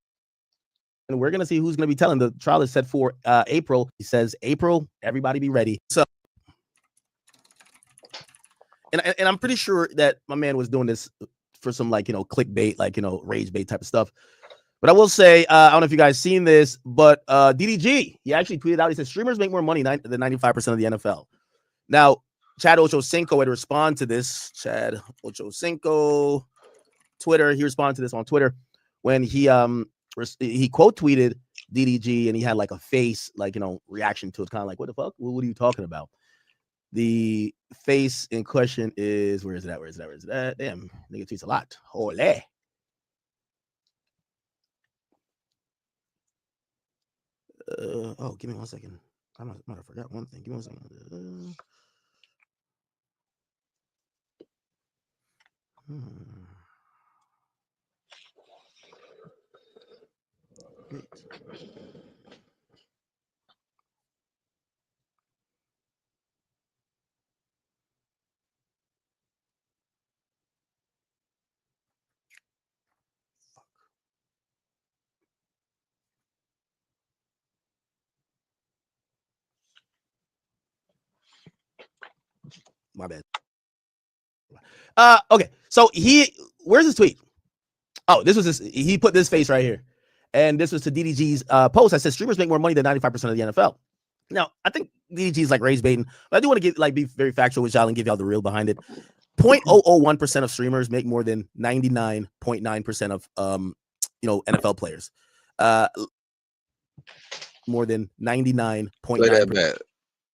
And we're gonna see who's gonna be telling. The trial is set for April. He says April. Everybody be ready. So, and I'm pretty sure that my man was doing this for some, like, you know, clickbait, like, you know, rage bait type of stuff. But I will say, I don't know if you guys seen this, but DDG, he actually tweeted out. He said streamers make more money than 95% of the NFL. Now, Chad Ochocinco had to respond to this. Chad Ochocinco, Twitter. He responded to this on Twitter when he quote tweeted DDG, and he had like a face, like, you know, reaction to it, kind of like, what the fuck? What are you talking about? The face in question is, where is that? Where is that? Damn, nigga tweets a lot. Holy. Oh, give me 1 second. I might have forgot one thing. Give me 1 second. Wait. My bad. Okay. So where's his tweet? Oh, this was he put this face right here. And this was to DDG's post. I said streamers make more money than 95% of the NFL. Now, I think DDG's like raised baiting, but I do want to be very factual with y'all and give y'all the real behind it. 0.001% of streamers make more than 99.9% of NFL players. More than 99.9%.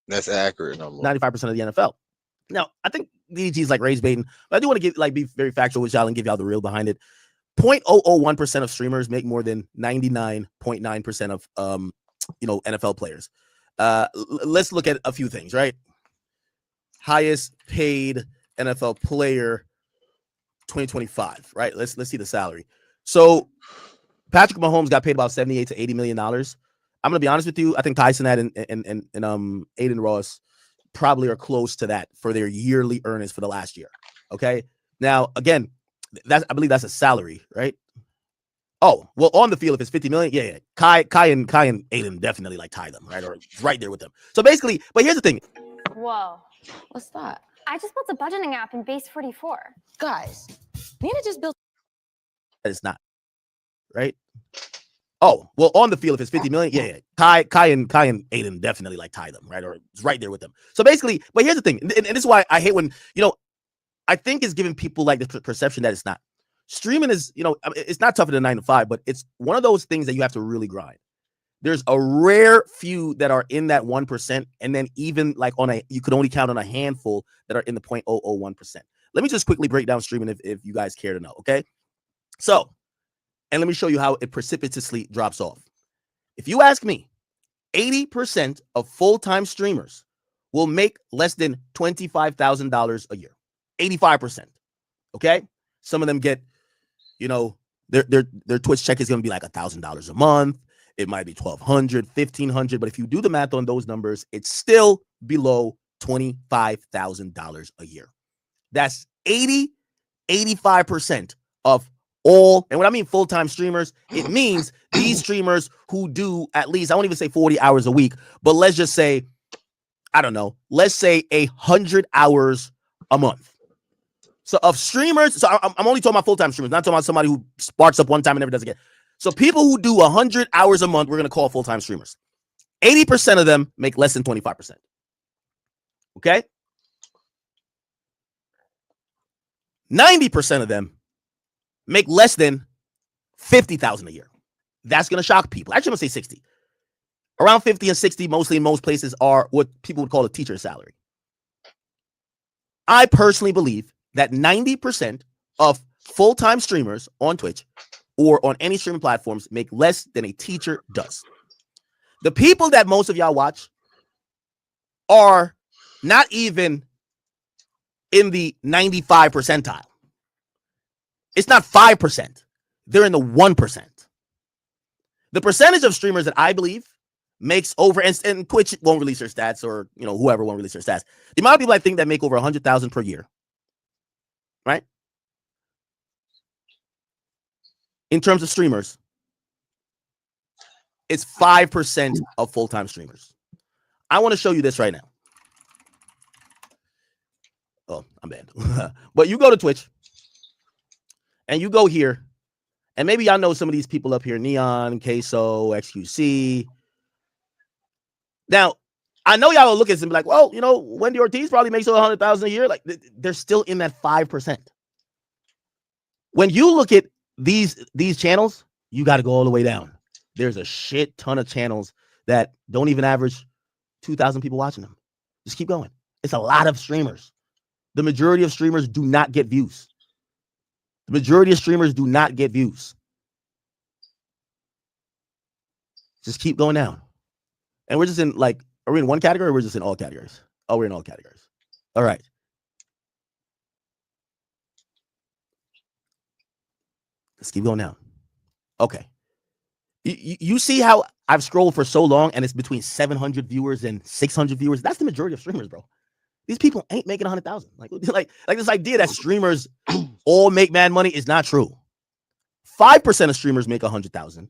That's accurate number. 95% of the NFL. Now, I think DDG's like raised baiting, but I do want to be very factual with y'all and give y'all the real behind it. 0.001% of streamers make more than 99.9% of NFL players. Let's look at a few things, right? Highest paid NFL player 2025, right? Let's see the salary. So Patrick Mahomes got paid about $78 to $80 million. I'm gonna be honest with you. I think Tyson and Aiden Ross probably are close to that for their yearly earnings for the last year. Okay. Now, again, I believe that's a salary, right? Oh, well, on the field, if it's 50 million, yeah. Kai and Aiden definitely like tie them, right? Or right there with them. So basically, but here's the thing. Whoa. What's that? I just built a budgeting app in Base 44. Guys, Nina just built. It's not, right? Oh, well, on the field, if it's 50 million, yeah. Kai and Aiden definitely like tie them, right? Or right there with them. So basically, but here's the thing, and this is why I hate when, I think it's giving people like the perception that it's not. Streaming is, it's not tougher than 9 to 5, but it's one of those things that you have to really grind. There's a rare few that are in that 1%, and then even like you could only count on a handful that are in the 0.001%. Let me just quickly break down streaming if you guys care to know, okay? So, and let me show you how it precipitously drops off. If you ask me, 80% of full-time streamers will make less than $25,000 a year. 85%. Okay. Some of them get, their Twitch check is going to be like $1,000 a month. It might be $1,200, $1,500. But if you do the math on those numbers, it's still below $25,000 a year. That's 85% of all. And when I mean full-time streamers, it means these streamers who do at least, I won't even say 40 hours a week, but let's just say, I don't know, let's say 100 hours a month. So of streamers, so I'm only talking about full-time streamers, not talking about somebody who sparks up one time and never does again. So people who do 100 hours a month, we're going to call full-time streamers. 80% of them make less than 25%. Okay? 90% of them make less than $50,000 a year. That's going to shock people. Actually, I'm going to say 60. Around 50 and 60, mostly in most places, are what people would call a teacher salary. I personally believe that 90% of full-time streamers on Twitch or on any streaming platforms make less than a teacher does. The people that most of y'all watch are not even in the 95 percentile. It's not 5%. They're in the 1%. The percentage of streamers that I believe makes over, and Twitch won't release their stats, or whoever won't release their stats. The amount of people I think that make over 100,000 per year, right? In terms of streamers, it's 5% of full-time streamers. I want to show you this right now. Oh, I'm banned. But you go to Twitch and you go here, and maybe y'all know some of these people up here, Neon, Queso, XQC. Now, I know y'all will look at this and be like, well, Wendy Ortiz probably makes over 100,000 a year. Like, they're still in that 5%. When you look at these channels, you got to go all the way down. There's a shit ton of channels that don't even average 2,000 people watching them. Just keep going. It's a lot of streamers. The majority of streamers do not get views. The majority of streamers do not get views. Just keep going down. And we're just in are we in one category or we're just in all categories? Oh, we're in all categories. All right. Let's keep going down. Okay. You see how I've scrolled for so long and it's between 700 viewers and 600 viewers? That's the majority of streamers, bro. These people ain't making 100,000. Like this idea that streamers all make mad money is not true. 5% of streamers make 100,000.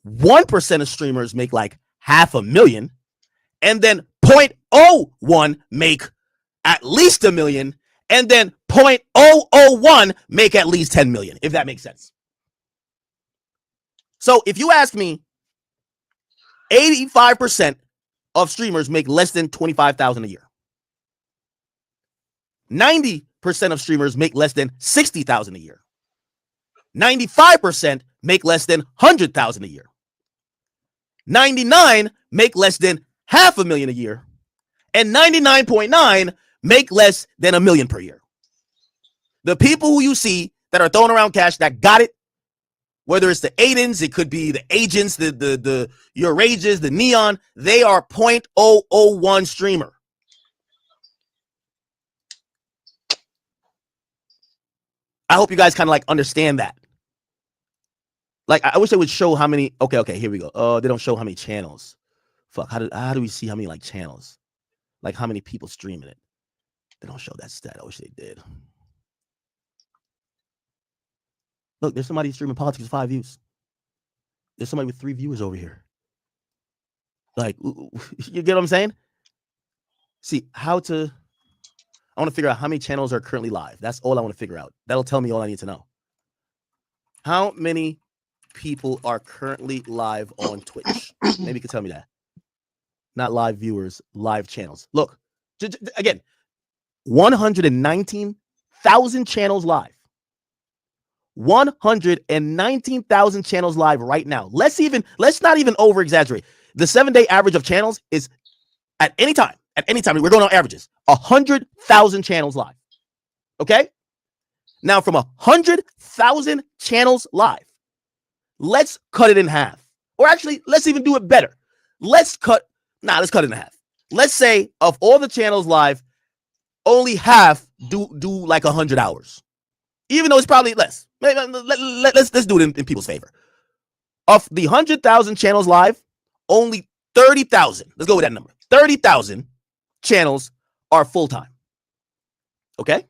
1% of streamers make like $500,000, and then 0.01 make at least $1 million, and then 0.001 make at least 10 million, if that makes sense. So if you ask me, 85% of streamers make less than $25,000 a year. 90% of streamers make less than $60,000 a year. 95% make less than $100,000 a year. 99 make less than $500,000 a year. And 99.9 make less than $1 million per year. The people who you see that are throwing around cash that got it, whether it's the Aidens, it could be the agents, the your rages, the neon, they are 0.001 streamer. I hope you guys kind of like understand that. Like, I wish they would show how many. Okay, here we go. They don't show how many channels. Fuck, how do we see how many like channels? Like how many people streaming it? They don't show that stat. I wish they did. Look, there's somebody streaming politics with 5 views. There's somebody with 3 viewers over here. Like, you get what I'm saying? See, I want to figure out how many channels are currently live. That's all I want to figure out. That'll tell me all I need to know. How many people are currently live on Twitch? Maybe you could tell me that. Not live viewers, live channels. Look, again, 119,000 channels live. 119,000 channels live right now. Let's not even over exaggerate. The 7-day average of channels is at any time, we're going on averages, 100,000 channels live. Okay? Now from 100,000 channels live, let's cut it in half. Or actually, let's even do it better. Let's cut it in half. Let's say of all the channels live, only half do like 100 hours. Even though it's probably less. Let's do it in people's favor. Of the 100,000 channels live, only 30,000. Let's go with that number. 30,000 channels are full-time. Okay?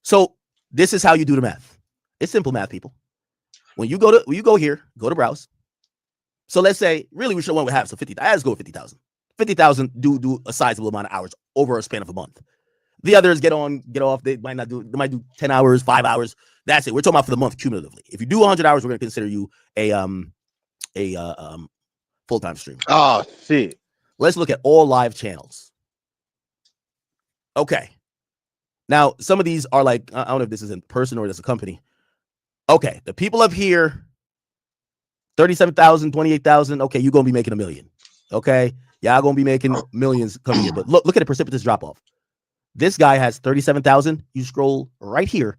So this is how you do the math. It's simple math, people. When you go here, go to browse. So let's say, really, we should one with half. So 50,000. Let's go with 50,000. 50,000 do a sizable amount of hours over a span of a month. The others get on, get off. They might do 10 hours, 5 hours. That's it. We're talking about for the month cumulatively. If you do 100 hours, we're going to consider you a full-time streamer. Oh shit. Let's look at all live channels. Okay. Now, some of these are like, I don't know if this is in person or this is a company. Okay, the people up here, 37,000, 28,000. Okay, you're going to be making $1 million. Okay, y'all going to be making millions coming here. But look at the precipitous drop off. This guy has 37,000. You scroll right here.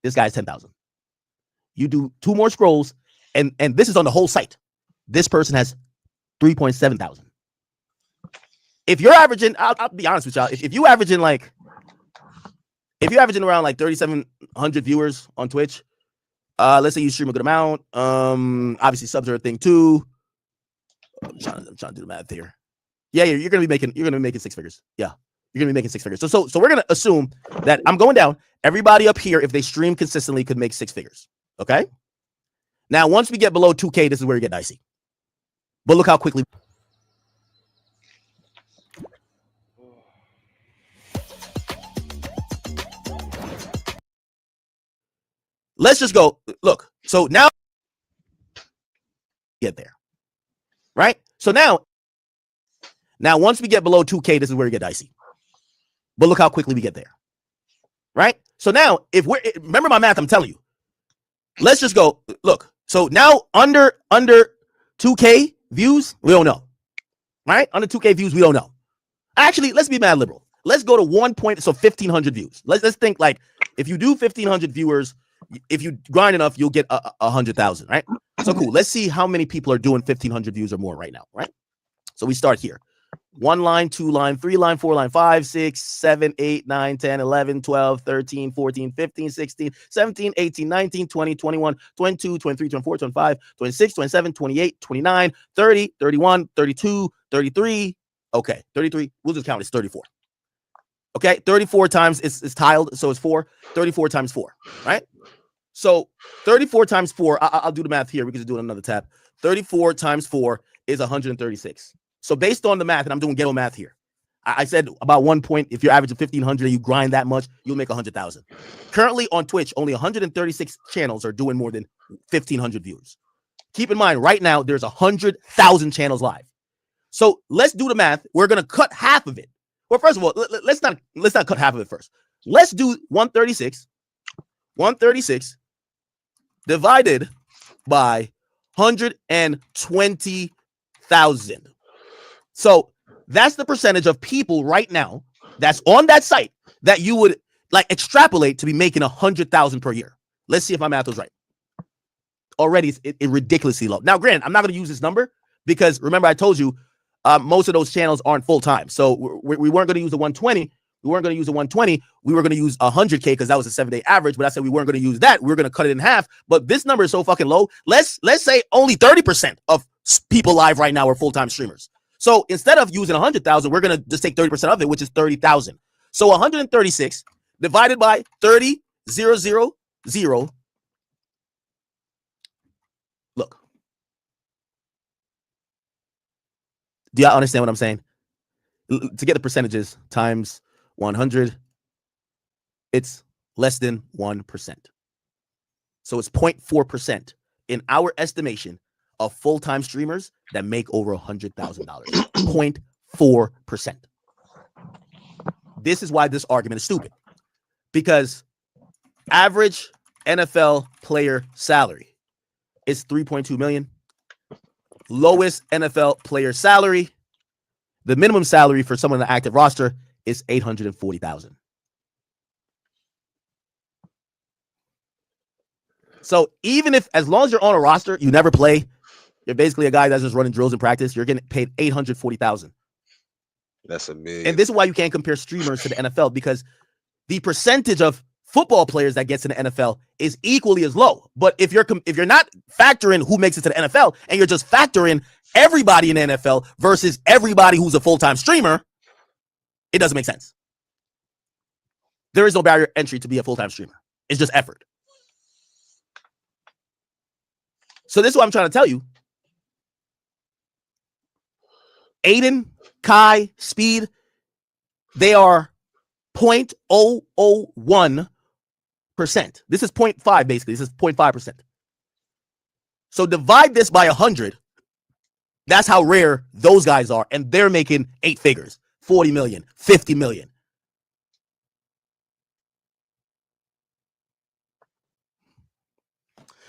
This guy has 10,000. You do 2 more scrolls, and this is on the whole site. This person has 3.7 thousand. If you're averaging, I'll be honest with y'all. If you're averaging around like 3,700 viewers on Twitch, let's say you stream a good amount. Obviously subs are a thing too. I'm trying to do the math here. Yeah, you're gonna be making 6 figures. Yeah, you're gonna be making 6 figures. So we're gonna assume that I'm going down. Everybody up here, if they stream consistently, could make 6 figures. Okay. Now, once we get below 2K, this is where you get dicey. But look how quickly. Let's just go. Look. So now get there. Right? So now once we get below 2K, this is where you get dicey. But look how quickly we get there. Right? So now, remember my math, I'm telling you. Let's just go. Look. So now under 2K views, we don't know. Right? Under 2K views, we don't know. Actually, let's be mad liberal. Let's go to 1,500 views. Let's think like if you do 1,500 viewers, if you grind enough, you'll get 100,000, right? So cool. Let's see how many people are doing 1,500 views or more right now, right? So we start here. 1 line, 2 line, 3 line, 4 line, 5, 6, 7, 8, 9, 10, 11, 12, 13, 14, 15, 16, 17, 18, 19, 20, 21, 22, 23, 24, 25, 26, 27, 28, 29, 30, 31, 32, 33. Okay, 33. We'll just count it's 34. Okay, 34 times it's tiled, so it's 4. 34 times 4, right? So 34 times 4, I'll do the math here. We can just do it on another tab. 34 times 4 is 136. So based on the math, and I'm doing ghetto math here, I said about 1 point. If you're averaging 1,500 and you grind that much, you'll make 100,000. Currently on Twitch, only 136 channels are doing more than 1,500 viewers. Keep in mind, right now there's 100,000 channels live. So let's do the math. We're gonna cut half of it. Well, first of all, let's not cut half of it first. Let's do 136 divided by 120,000. So that's the percentage of people right now that's on that site that you would like extrapolate to be making 100,000 per year. Let's see if my math was right. Already, it's ridiculously low. Now, granted, I'm not going to use this number because remember I told you most of those channels aren't full time. So we weren't going to use the 120. We weren't going to use the 120. We were going to use 100K because that was a 7-day average. But I said we weren't going to use that. We were going to cut it in half. But this number is so fucking low. Let's say only 30% of people live right now are full time streamers. So instead of using 100,000, we're going to just take 30% of it, which is 30,000. So 136 divided by 30,000. Look. Do y'all understand what I'm saying? To get the percentages times 100, it's less than 1%. So it's 0.4% in our estimation of full-time streamers that make over $100,000. 0.4%. This is why this argument is stupid. Because average NFL player salary is $3.2 million. Lowest NFL player salary, the minimum salary for someone on the active roster is $840,000. So even if, as long as you're on a roster, you never play, you're basically a guy that's just running drills in practice, you're getting paid $840,000. That's a million. And this is why you can't compare streamers to the NFL, because the percentage of football players that gets in the NFL is equally as low. But if you're not factoring who makes it to the NFL and you're just factoring everybody in the NFL versus everybody who's a full-time streamer, it doesn't make sense. There is no barrier entry to be a full-time streamer. It's just effort. So this is what I'm trying to tell you. Aiden, Kai, Speed, they are 0.001%. This is 0.5 basically. This is 0.5%. So divide this by 100. That's how rare those guys are. And they're making 8 figures, 40 million, 50 million.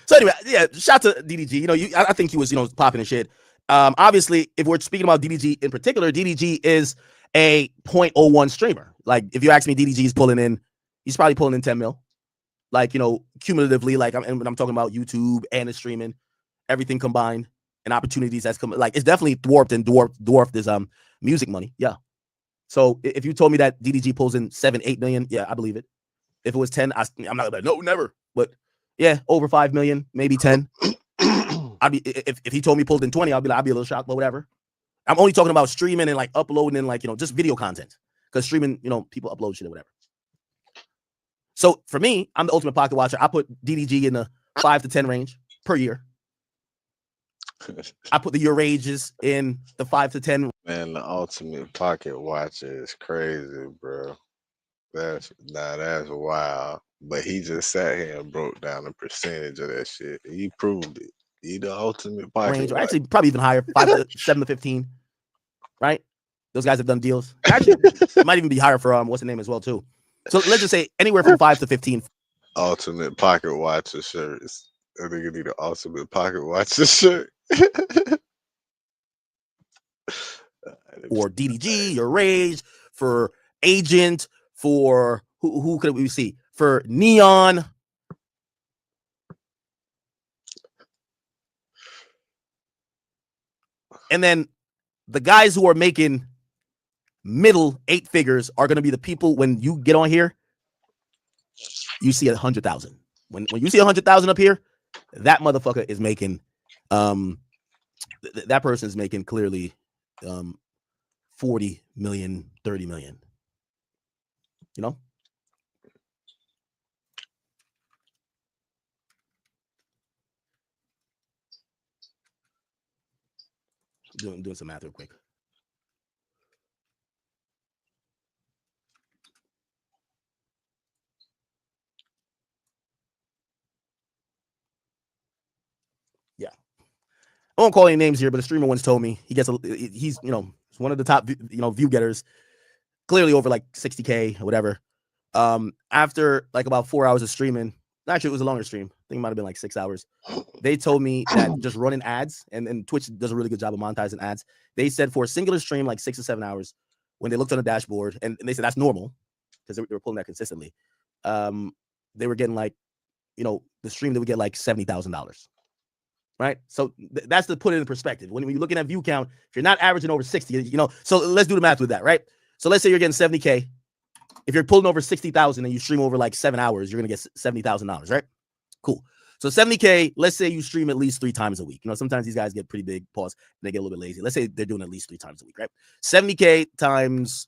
So anyway, yeah, shout to DDG. You know, I think he was, popping and shit. Obviously, if we're speaking about DDG in particular, DDG is a 0.01 streamer. Like, if you ask me, DDG is he's probably pulling in 10 mil. Like, cumulatively, like, when I'm talking about YouTube and the streaming, everything combined and opportunities that's come, like, it's definitely dwarfed his music money. Yeah. So if you told me that DDG pulls in 7-8 million, yeah, I believe it. If it was 10, I'm not like, no, never. But yeah, over 5 million, maybe 10. I'd be, if he told me pulled in 20, I'd be a little shocked, but whatever. I'm only talking about streaming and like uploading and like, just video content. Because streaming, people upload shit or whatever. So for me, I'm the ultimate pocket watcher. I put DDG in the 5 to 10 range per year. I put the year ranges in the 5 to 10. Man, the ultimate pocket watcher is crazy, bro. That's wild. But he just sat here and broke down the percentage of that shit. He proved it. He the ultimate pocket range, or watcher. actually probably even higher, 7 to 15. Right? Those guys have done deals. Actually, it might even be higher for what's the name as well too. So let's just say anywhere from 5 to 15. Ultimate pocket watcher shirts. I think you need an ultimate pocket watcher shirt. Or DDG, your Rage, for Agent, for who could we see? For Neon. And then the guys who are making middle 8 figures are going to be the people when you get on here, you see 100,000. When you see 100,000 up here, that motherfucker is making that person is making clearly 40 million, 30 million. Doing some math real quick. I won't call any names here, but a streamer once told me he's one of the top view getters, clearly over like 60K or whatever. After like about 4 hours of streaming, actually it was a longer stream. I think it might have been like 6 hours. They told me that just running ads, and Twitch does a really good job of monetizing ads. They said for a singular stream, like 6 to 7 hours, when they looked on the dashboard, and they said that's normal because they were pulling that consistently. They were getting like, the stream they would get like $70,000. Right. So that's to put it in perspective. When you're looking at view count, if you're not averaging over 60, so let's do the math with that. Right. So let's say you're getting 70K. If you're pulling over 60,000 and you stream over like 7 hours, you're going to get $70,000. Right. Cool. So 70K, let's say you stream at least 3 times a week. Sometimes these guys get pretty big, pause, and they get a little bit lazy. Let's say they're doing at least 3 times a week. Right. 70K times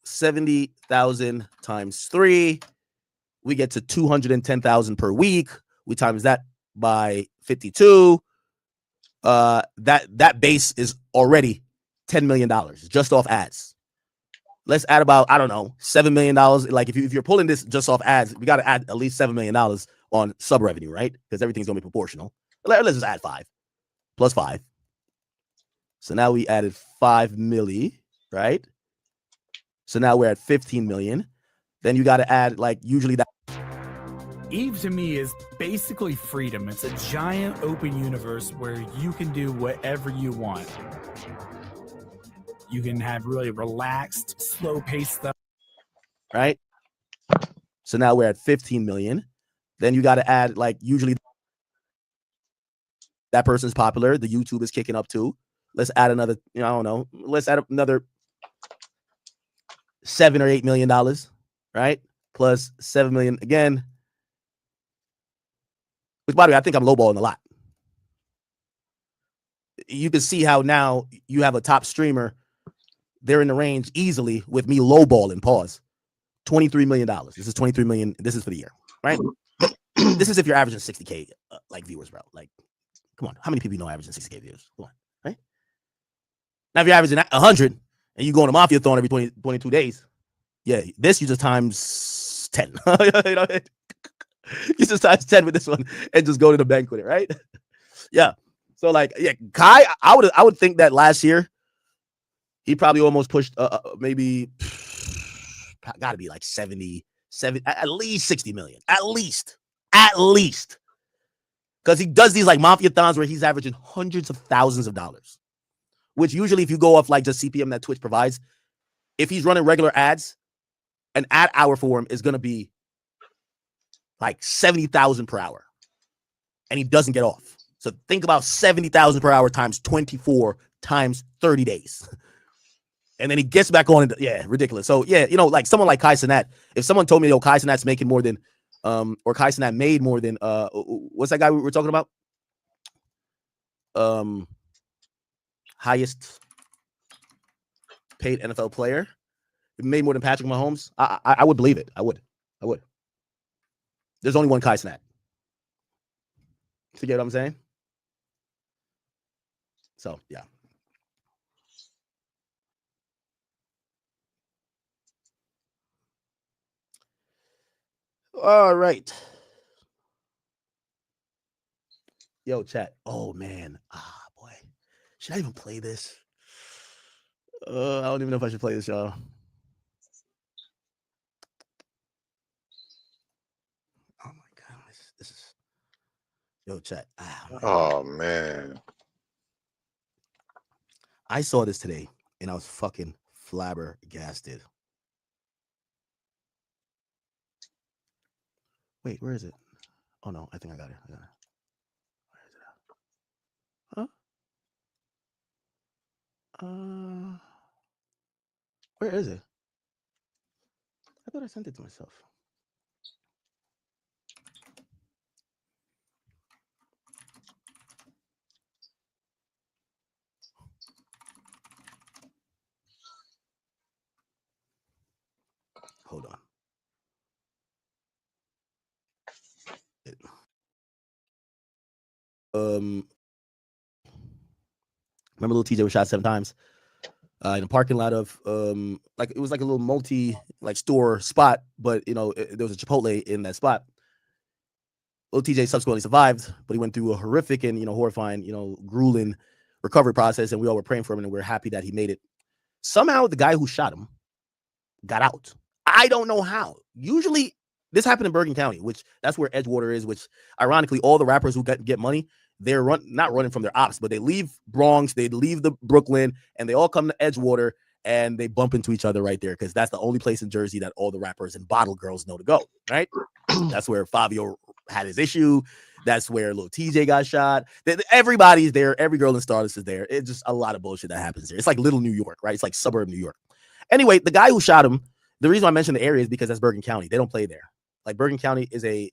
70,000 times 3, we get to 210,000 per week. We times that by 52. That base is already $10 million just off ads. Let's add about, I don't know, $7 million. Like if you're pulling this just off ads, we got to add at least $7 million on sub revenue, right? Because everything's going to be proportional. Let's just add 5 plus 5. So now we added 5 milli, right? So now we're at 15 million. Then you got to add like usually that. Eve to me is basically freedom. It's a giant open universe where you can do whatever you want. You can have really relaxed, slow-paced stuff. Right? So now we're at 15 million. Then you got to add like usually that person's popular. The YouTube is kicking up too. Let's add another, I don't know. Let's add another $7 or $8 million, right? Plus 7 million again. Which, by the way, I think I'm lowballing a lot. You can see how now you have a top streamer. They're in the range easily with me lowballing. Pause. $23 million. This is $23 million. This is for the year, right? This is if you're averaging 60K like viewers, bro. Like, come on. How many people you know averaging 60K viewers? Come on, right? Now, if you're averaging 100 and you go on a Mafia Thon every 22 days, yeah, this you just times 10. You just times 10 with this one and just go to the bank with it, right? Yeah. So like, yeah, Kai, I would think that last year he probably almost pushed maybe got to be like 77, at least 60 million, at least, because he does these like Mafia Thons where he's averaging hundreds of thousands of dollars, which usually if you go off like just CPM that Twitch provides, if he's running regular ads, an ad hour for him is going to be like 70,000 per hour, and he doesn't get off. So think about 70,000 per hour times 24 times 30 days. And then he gets back on it. Yeah, ridiculous. So yeah, like someone like Kai Cenat, if someone told me, Kai Cenat's making more than, or Kai Cenat made more than, what's that guy we were talking about? Highest paid NFL player. He made more than Patrick Mahomes. I would believe it. I would. There's only one Kai Cenat. You get what I'm saying? So, yeah. All right. Yo, chat. Oh, man. Boy. Should I even play this? I don't even know if I should play this, y'all. Oh, my God. This is... Yo, chat. Oh, man. I saw this today, and I was fucking flabbergasted. Wait, where is it? Oh, no. I think I got it. Where is it? Huh? Where is it? I thought I sent it to myself. Hold on. Remember little TJ was shot 7 times in a parking lot of like it was like a little multi like store spot, but there was a Chipotle in that spot. Lil TJ subsequently survived, but he went through a horrific and, horrifying, grueling recovery process, and we all were praying for him, and we're happy that he made it. Somehow the guy who shot him got out. I don't know how. Usually this happened in Bergen County, which that's where Edgewater is, which ironically all the rappers who get money, they're not running from their ops, but they leave Bronx, they leave the Brooklyn, and they all come to Edgewater and they bump into each other right there, because that's the only place in Jersey that all the rappers and bottle girls know to go, right? That's where Fabio had his issue. That's where Lil TJ got shot. Everybody's there. Every girl in Stardust is there. It's just a lot of bullshit that happens there. It's like little New York, right? It's like suburb New York. Anyway, the guy who shot him, the reason why I mentioned the area is because that's Bergen County. They don't play there. Like Bergen County is a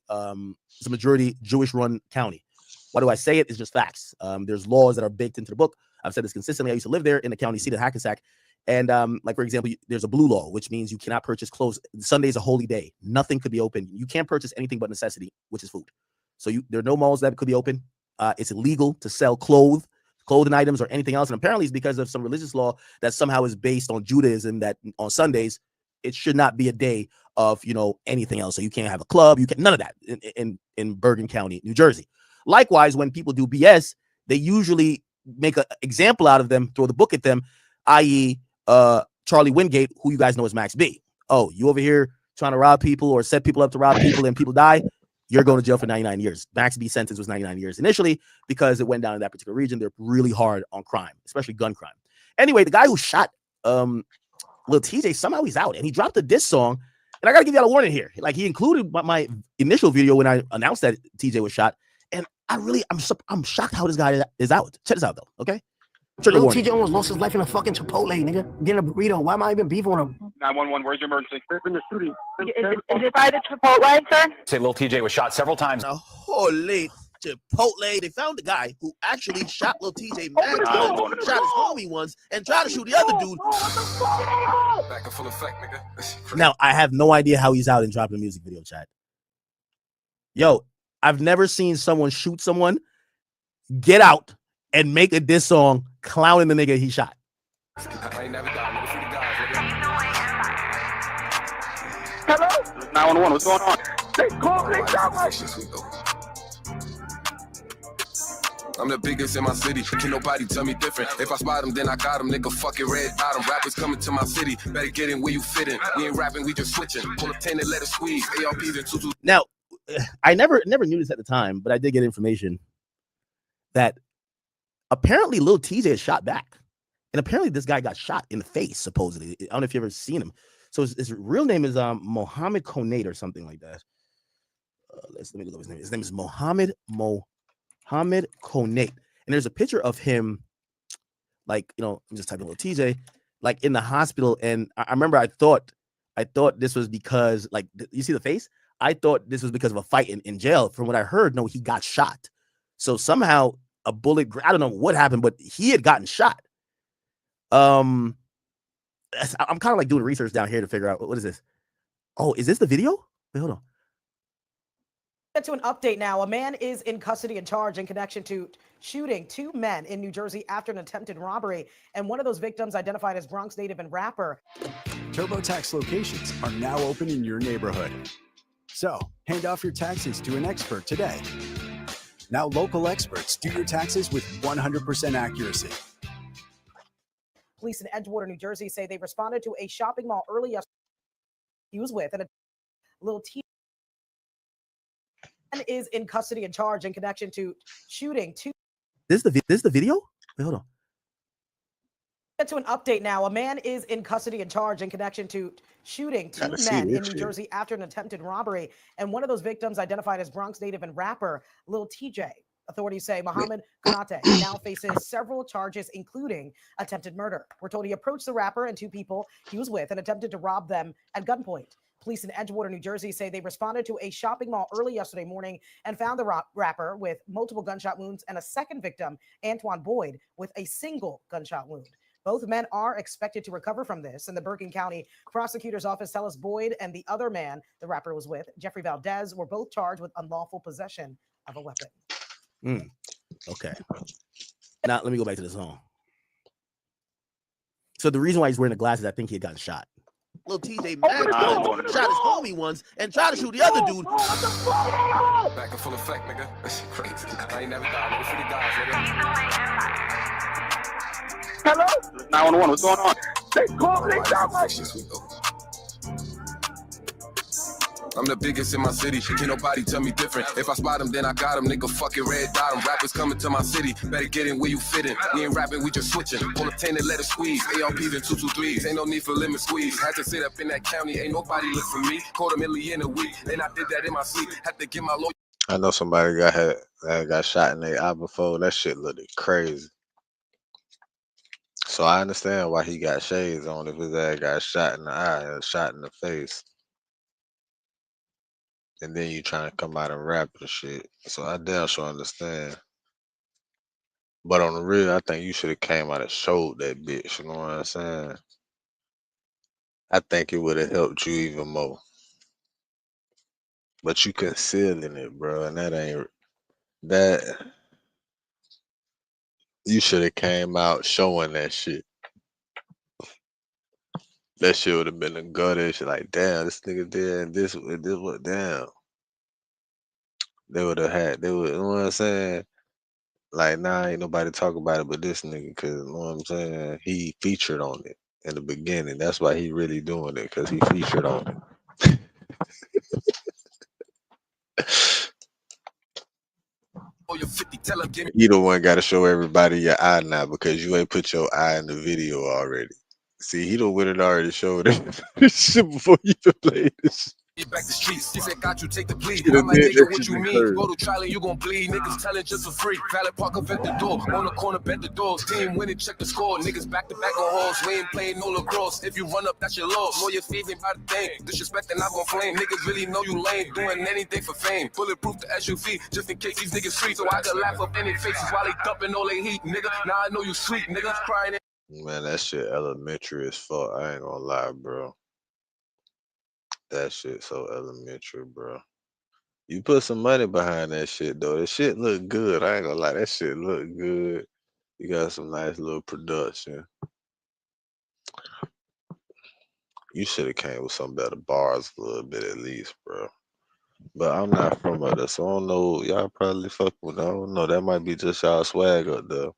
majority Jewish-run county. Why do I say it? It's just facts. There's laws that are baked into the book. I've said this consistently. I used to live there in the county seat of Hackensack. And like, for example, there's a blue law, which means you cannot purchase clothes. Sunday is a holy day. Nothing could be open. You can't purchase anything but necessity, which is food. So there are no malls that could be open. It's illegal to sell clothing items or anything else. And apparently it's because of some religious law that somehow is based on Judaism, that on Sundays, it should not be a day of, anything else. So you can't have a club. You can none of that in Bergen County, New Jersey. Likewise, when people do BS, they usually make an example out of them, throw the book at them, i.e., Charlie Wingate, who you guys know as Max B. Oh, you over here trying to rob people or set people up to rob people and people die? You're going to jail for 99 years. Max B's sentence was 99 years initially because it went down in that particular region. They're really hard on crime, especially gun crime. Anyway, the guy who shot Lil TJ, somehow he's out, and he dropped a diss song. And I got to give you all a warning here. Like, he included my initial video when I announced that TJ was shot. And I'm shocked how this guy is out. Check this out, though, okay? Lil TJ almost lost his life in a fucking Chipotle, nigga. Getting a burrito. Why am I even beefing on him? 911, where's your emergency? In the studio. Is it by the Chipotle, sir? Say Lil TJ was shot several times. Now, holy Chipotle. They found the guy who actually shot Lil TJ mad times, shot his homie once, and tried to shoot the other dude. Back in full effect, nigga. Now, I have no idea how he's out and dropping a music video, chat. Yo, I've never seen someone shoot someone, get out, and make a diss song clowning the nigga he shot. I ain't never died, nigga. Free the guys, nigga. Hello? 911, what's going on? They call me I'm the biggest in my city. Can't nobody tell me different. If I spot them, then I got them. Nigga, fuck it, red dot 'em. Rappers coming to my city. Better get in where you fit in. We ain't rapping, we just switching. Pull up 10 and let it squeeze. ARPs and 2. Now, I never knew this at the time, but I did get information that apparently Lil TJ is shot back. And apparently this guy got shot in the face, supposedly. I don't know if you've ever seen him. So his real name is Mohammed Konate or something like that. Let me look up his name. His name is Mohammed Konate. And there's a picture of him, like, I'm just typing Lil TJ, like in the hospital. And I remember I thought this was because, like, you see the face? I thought this was because of a fight in jail. From what I heard, no, he got shot. So somehow a bullet, I don't know what happened, but he had gotten shot. I'm kind of like doing research down here to figure out what is this? Oh, is this the video? Wait, hold on. Get to an update now. A man is in custody and charged in connection to shooting 2 men in New Jersey after an attempted robbery. And one of those victims identified as Bronx native and rapper. TurboTax locations are now open in your neighborhood. So hand off your taxes to an expert today. Now local experts do your taxes with 100% accuracy. Police in Edgewater, New Jersey say they responded to a shopping mall early yesterday. He was with and a Lil TJ is in custody and charged in connection to shooting 2. This the video? Wait, hold on. Get to an update now. A man is in custody and charged in connection to shooting 2 men in New Jersey after an attempted robbery. And one of those victims identified as Bronx native and rapper Lil TJ. Authorities say Mohammed Konate now faces several charges, including attempted murder. We're told he approached the rapper and 2 people he was with and attempted to rob them at gunpoint. Police in Edgewater, New Jersey say they responded to a shopping mall early yesterday morning and found the rapper with multiple gunshot wounds and a second victim, Antoine Boyd, with a single gunshot wound. Both men are expected to recover from this. And the Bergen County Prosecutor's Office tell us Boyd and the other man the rapper was with, Jeffrey Valdez, were both charged with unlawful possession of a weapon. Okay. Now, let me go back to the song. So the reason why he's wearing the glasses, I think he had gotten shot. Lil TJ mad times, shot his homie once, and tried to shoot the other dude. Back in full effect, nigga. That shit crazy. I ain't never died, nigga. For the guys, nigga. Hello? 911, what's going on? They call me I'm the biggest in my city. Can't nobody tell me different. If I spot him, then I got him. Nigga, fucking red dot him. Rappers coming to my city. Better get in where you fit in. We ain't rapping, we just switching. Pull a 10 and let it squeeze. ARPs and 223s. Ain't no need for limit squeeze. Had to sit up in that county. Ain't nobody look for me. $250,000 in a week. Then I did that in my sleep. Had to get my lawyer. I know somebody got shot in their eye before. That shit looked crazy. So I understand why he got shades on if his ass got shot in the eye or shot in the face. And then you trying to come out and rap and shit. So I damn sure understand. But on the real, I think you should have came out and showed that bitch. You know what I'm saying? I think it would have helped you even more. But you concealing it, bro. And that ain't that. You should have came out showing that shit. That shit would have been a gut shit. Like, damn, this nigga did and this what damn. They would have you know what I'm saying? Like, nah, ain't nobody talk about it but this nigga, cause you know what I'm saying? He featured on it in the beginning. That's why he really doing it, cause he featured on it. You the one got to show everybody your eye now because you ain't put your eye in the video already. See, he don't win it already showed it shit before you even played this. Get back the streets. He said, got you, take the bleed. I'm like, nigga, what you mean? Go to trial and you gon' bleed. Niggas telling just for free. Valley Park up at the door. On the corner, bet the doors. Team winning, check the score. Niggas back to back on horse. We ain't playing no lacrosse. If you run up, that's your loss. Know your favorite by the thing. Disrespect and not gon' flame. Niggas really know you lame. Doing anything for fame. Bulletproof the SUV. Just in case these niggas free. So I can laugh up in their faces while they dumping all they heat. Nigga, now I know you sweet. Niggas crying. Man, that shit elementary as fuck. I ain't gonna lie, bro. That shit so elementary, bro. You put some money behind that shit, though. That shit look good. I ain't gonna lie. That shit look good. You got some nice little production. You should have came with some better bars a little bit at least, bro. But I'm not from up there, so I don't know. Y'all probably fuck with. I don't know. That might be just y'all swag up there.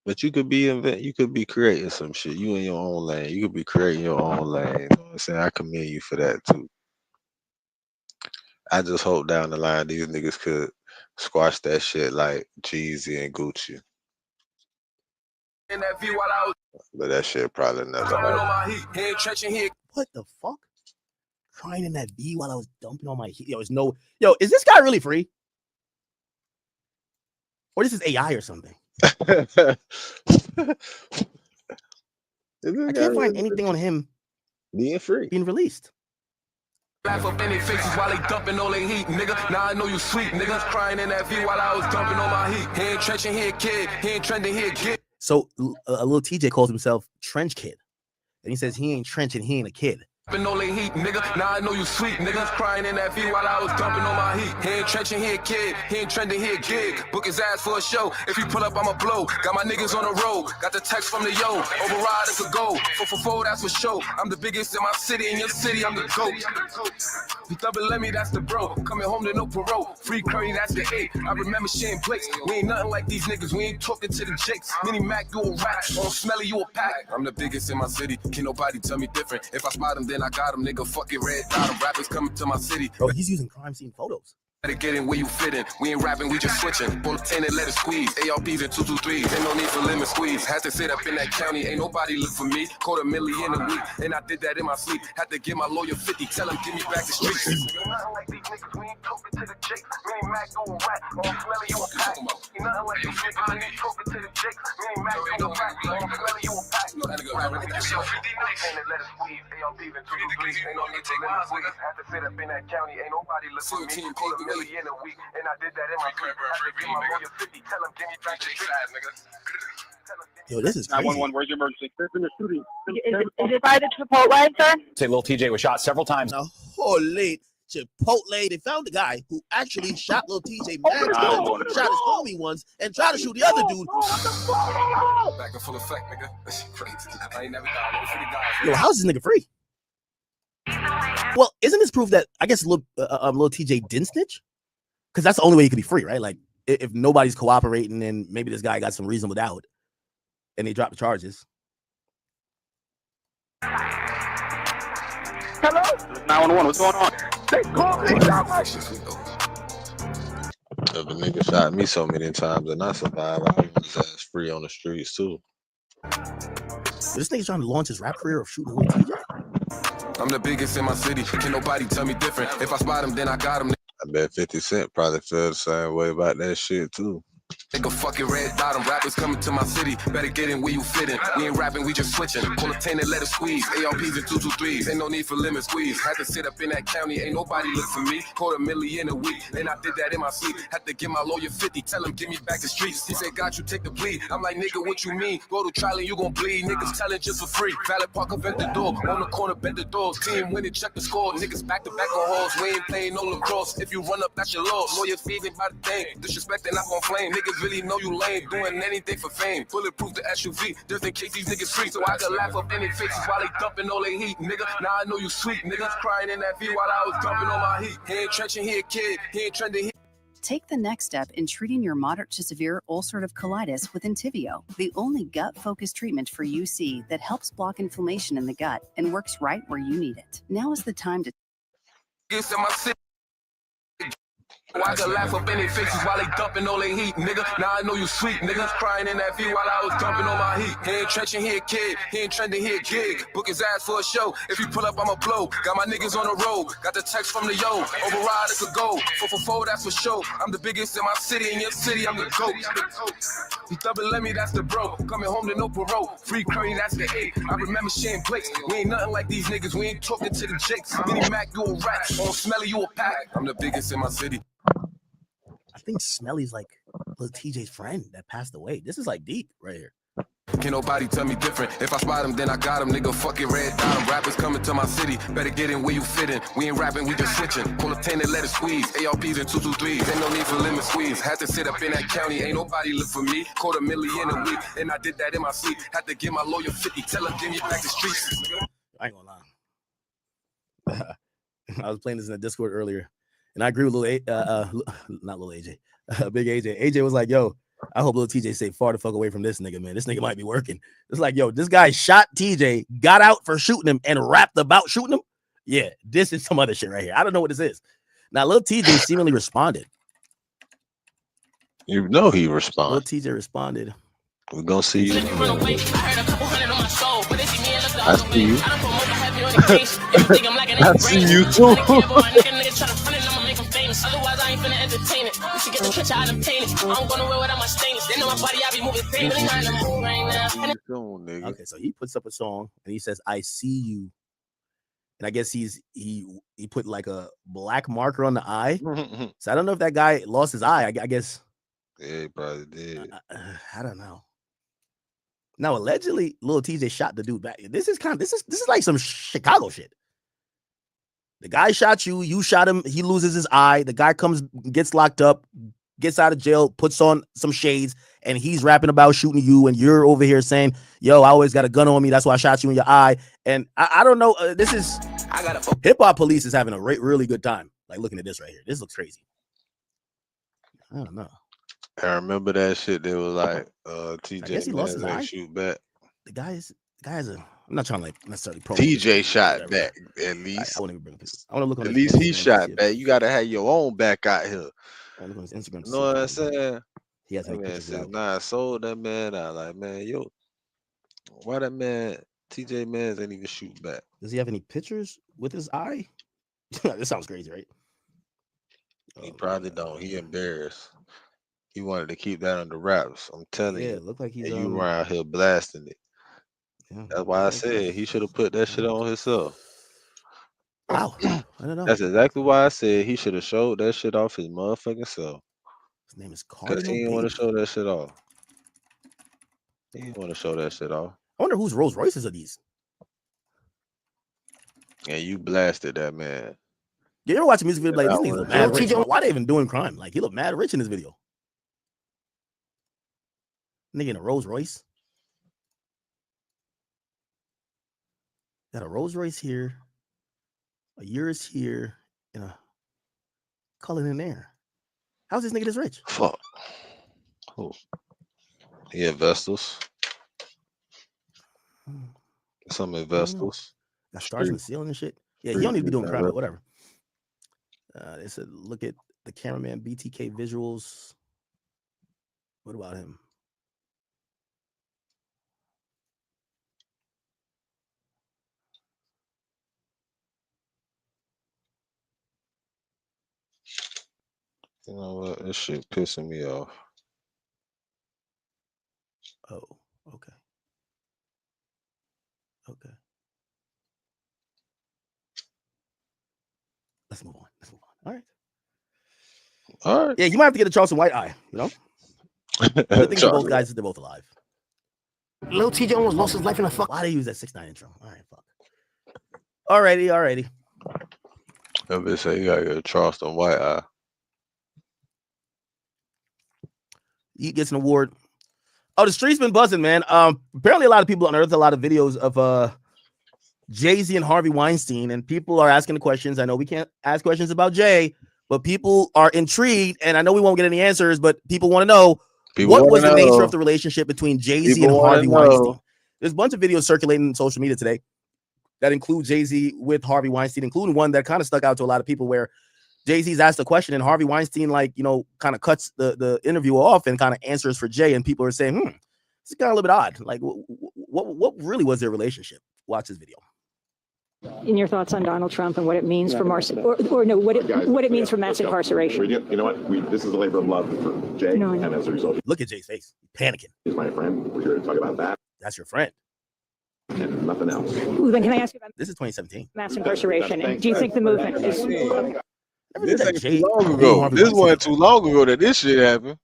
But you could be creating some shit. You in your own lane. You could be creating your own lane. You know what I'm saying? I commend you for that too. I just hope down the line these niggas could squash that shit like Jeezy and Gucci. But that shit probably never happened. What the fuck? Crying in that V while I was dumping on my heat. Yo, is this guy really free? Or this is AI or something? I can't find anything on him being free, being released. Laugh up in their faces while they dumping all they heat, nigga. Now I know you sweet, niggas crying in that V while I was dumping on my heat. He ain't trenching, he a kid. He ain't trending, he a kid. So a little TJ calls himself Trench Kid, and he says he ain't trenching, he ain't a kid. All they heat, nigga. Now I know you sweet, niggas crying in that V while I was dumping on my heat. He ain't trenching, he a kid. He ain't trending, he a gig. Book his ass for a show. If he pull up, I'ma blow. Got my niggas on the road. Got the text from the yo. Override, it's a go. 444, that's for show. I'm the biggest in my city. In your city, I'm the GOAT. You double let me, that's the bro. Coming home to no parole. Free Curry, that's the 8. I remember Shane Blakes. We ain't nothing like these niggas. We ain't talking to the Jakes. Mini Mac, you a rap. On Smelly, you a pack. I'm the biggest in my city. Can't nobody tell me different. If I spot him, then I got him, nigga. Fucking red dot him. Rappers coming to my city. Bro, he's using crime scene photos. Better get in where you fit in. We ain't rapping, we just switching. Pull a 10 and let it squeeze. ARPs and 223s. Ain't no need for limit squeeze. Had to sit up in that county. Ain't nobody look for me. $250,000 in a week. And I did that in my sleep. Had to give my lawyer 50. Tell him, give me back the streets. Nothing like these niggas. We ain't talking to the Jakes. We ain't Mac, you a rat. On Smelly, you a pack. Nothing like these niggas. We ain't talking to the Jakes. We ain't Mac, you a rat. On Smelly, you a pack. That's your 50 nights. And let it squeeze. ARPs and 223s. Ain't no need for limit squeeze. Had to sit up in that county. Ain't nobody look for me. $250,000 in a week. And I did that in my sleep. Had to give my lawyer 50. Tell him, give me back the streets. Yo, this is crazy. 911, where's your emergency? There's been a shooting. Is it by the Chipotle, sir? Say Lil TJ was shot several times. Now, holy Chipotle, they found the guy who actually shot Lil TJ mad times, shot his homie once, and tried to shoot the other dude. Back in full effect, nigga. That shit crazy. I ain't never died. Yo, how's this nigga free? Well, isn't this proof that I guess little TJ didn't snitch? Because that's the only way he could be free, right? Like if nobody's cooperating, and maybe this guy got some reasonable doubt, and they drop the charges. Hello? 911, what's going on? They called me. If a nigga shot me so many times and I survived, I was his ass free on the streets too. This nigga's trying to launch his rap career of shooting little TJ. I'm the biggest in my city. Can nobody tell me different? If I spot him, then I got him. I bet 50 Cent probably feel the same way about that shit too. Nigga fucking red dot, them rappers coming to my city. Better get in where you fit in. We ain't rapping, we just switching. Pull a 10 and let it squeeze. ARPs and 223s. Ain't no need for limit squeeze. Had to sit up in that county, ain't nobody look for me. $250,000 a week, and I did that in my sleep. Had to give my lawyer 50, tell him give me back the streets. He said, got you, take the plea. I'm like, nigga, what you mean? Go to trial and you gon' bleed. Niggas telling just for free. Valid Parker bent the door. On the corner, bent the doors. Team winning, check the score. Niggas back to back on halls. We ain't playing no lacrosse. If you run up, that's your loss. Lawyer fees ain't by the thing. Disrespect and not gon' flame. Niggas really know you lame. Doing anything for fame. Bulletproof the SUV. Just in case these niggas free. So I can laugh up in their faces while they dumping all they heat. Nigga, now I know you sweet. Niggas crying in that V while I was dumping on my heat. He ain't trenching, he a kid. He ain't trending, he. Take the next step in treating your moderate to severe ulcerative colitis with Entyvio, the only gut-focused treatment for UC that helps block inflammation in the gut and works right where you need it. Now is the time to... Yes, in my city. I can laugh up in their faces while they dumping all they heat. Nigga, now I know you sweet. Niggas crying in that V while I was dumping on my heat. He ain't trenching, he a kid. He ain't trending, he a gig. Book his ass for a show. If you pull up, I'ma blow. Got my niggas on the road. Got the text from the yo. Override, it could go. 444, that's for sure. I'm the biggest in my city. In your city, I'm the GOAT. You double let me, that's the bro. Coming home to no parole. Free Curry, that's the 8. I remember Shane Blakes. We ain't nothing like these niggas. We ain't talking to the Jakes. Benny Mac, you a rat. On Smelly, you a pack. I'm the biggest in my city. I think Smelly's like little TJ's friend that passed away. This is like deep right here. Can't nobody tell me different. If I spot him, then I got him. Nigga, fucking red dot. Rappers coming to my city. Better get in where you fit in. We ain't rapping, we just switching. Pull a 10 and let it squeeze. ARPs and 223s. Ain't no need for limit squeeze. Had to sit up in that county. Ain't nobody look for me. $250,000 a week, and I did that in my sleep. Had to give my lawyer 50. Tell him give me back the streets. I ain't gonna lie. I was playing this in the Discord earlier, and I agree with not little AJ, big AJ. AJ was like, "Yo, I hope little TJ stay far the fuck away from this nigga, man. This nigga might be working." It's like, yo, this guy shot TJ, got out for shooting him, and rapped about shooting him. Yeah, this is some other shit right here. I don't know what this is. Now, little TJ seemingly responded. You know he responded. Little TJ responded. We're gonna see you. I see you. I see you too. Otherwise, I ain't finna entertain it. You should get the picture out and paint it. I'm gonna wear without my stainless. They know my body, I be moving pain. Really not in the mood right now. Okay, so he puts up a song and he says, "I see you." And I guess he put like a black marker on the eye. So I don't know if that guy lost his eye. I guess. Yeah, he probably did. I don't know. Now, allegedly, little TJ shot the dude back. This is like some Chicago shit. The guy shot you, you shot him, he loses his eye. The guy gets locked up, gets out of jail, puts on some shades, and he's rapping about shooting you, and you're over here saying, "Yo, I always got a gun on me. That's why I shot you in your eye." And I don't know. This is Hip Hop Police is having a really good time. Like looking at this right here. This looks crazy. I don't know. I remember that shit. They was like, TJ, I guess he lost his eye. Shoot back. The guy's I'm not trying to like necessarily pro. TJ shot back at least. I want to look on at least he shot back. You gotta have your own back out here. I look on his Instagram. You know what I'm saying? He has any man pictures said, out. "Nah, I sold that man out." Like, man, yo, why that man TJ Mans ain't even shoot back? Does he have any pictures with his eye? This sounds crazy, right? He probably don't. He embarrassed. He wanted to keep that under wraps. I'm telling you. Yeah, it looked like he's and you around here blasting it. Yeah, that's why I said he should have put that shit on himself. Wow. I don't know. That's exactly why I said he should have showed that shit off his motherfucking self. His name is Cause Cardinal. he didn't want to show that shit off. He didn't want to show that shit off. I wonder whose Rolls Royces are these. And you blasted that man. You ever watch a music video like this nigga look mad rich? Why they even doing crime? Like he looked mad rich in this video. Nigga in a Rolls Royce. Got a Rolls Royce here. A year is here and a calling in there. How's this nigga this rich? Fuck. Who? He investors. Some investors. Got stars in the ceiling and shit. Yeah, he don't need to be doing crime, but whatever. They said, look at the cameraman, BTK visuals. What about him? You know what? This shit pissing me off. Oh, okay. Okay. Let's move on. All right. All right. Yeah, you might have to get a Charleston White eye, you know? The thing for both guys is they're both alive. Lil TJ almost lost his life in a fuck. Why they use that 6ix9ine intro? All right, fuck. Alrighty. That bitch say you gotta get a Charleston White eye. He gets an award. Oh, the street's been buzzing, man. Apparently a lot of people unearthed a lot of videos of Jay-Z and Harvey Weinstein, and people are asking the questions. I know we can't ask questions about Jay, but people are intrigued, and I know we won't get any answers, but people want to know what was the nature of the relationship between Jay-Z and Harvey Weinstein. There's a bunch of videos circulating on social media today that include Jay-Z with Harvey Weinstein, including one that kind of stuck out to a lot of people where Jay-Z's asked a question and Harvey Weinstein, kind of cuts the interview off and kind of answers for Jay, and people are saying, this is kind of a little bit odd. Like, what really was their relationship? Watch this video. In your thoughts on Donald Trump and what it means for what it means for mass incarceration. You know what? This is a labor of love for Jay, and as a result, look at Jay's face, he's panicking. He's my friend. We're here to talk about that. That's your friend. And nothing else. Ooh, then can I ask you about this? Is 2017 mass incarceration? And do you think the movement is? This ain't too long ago. This wasn't too long ago that this shit happened.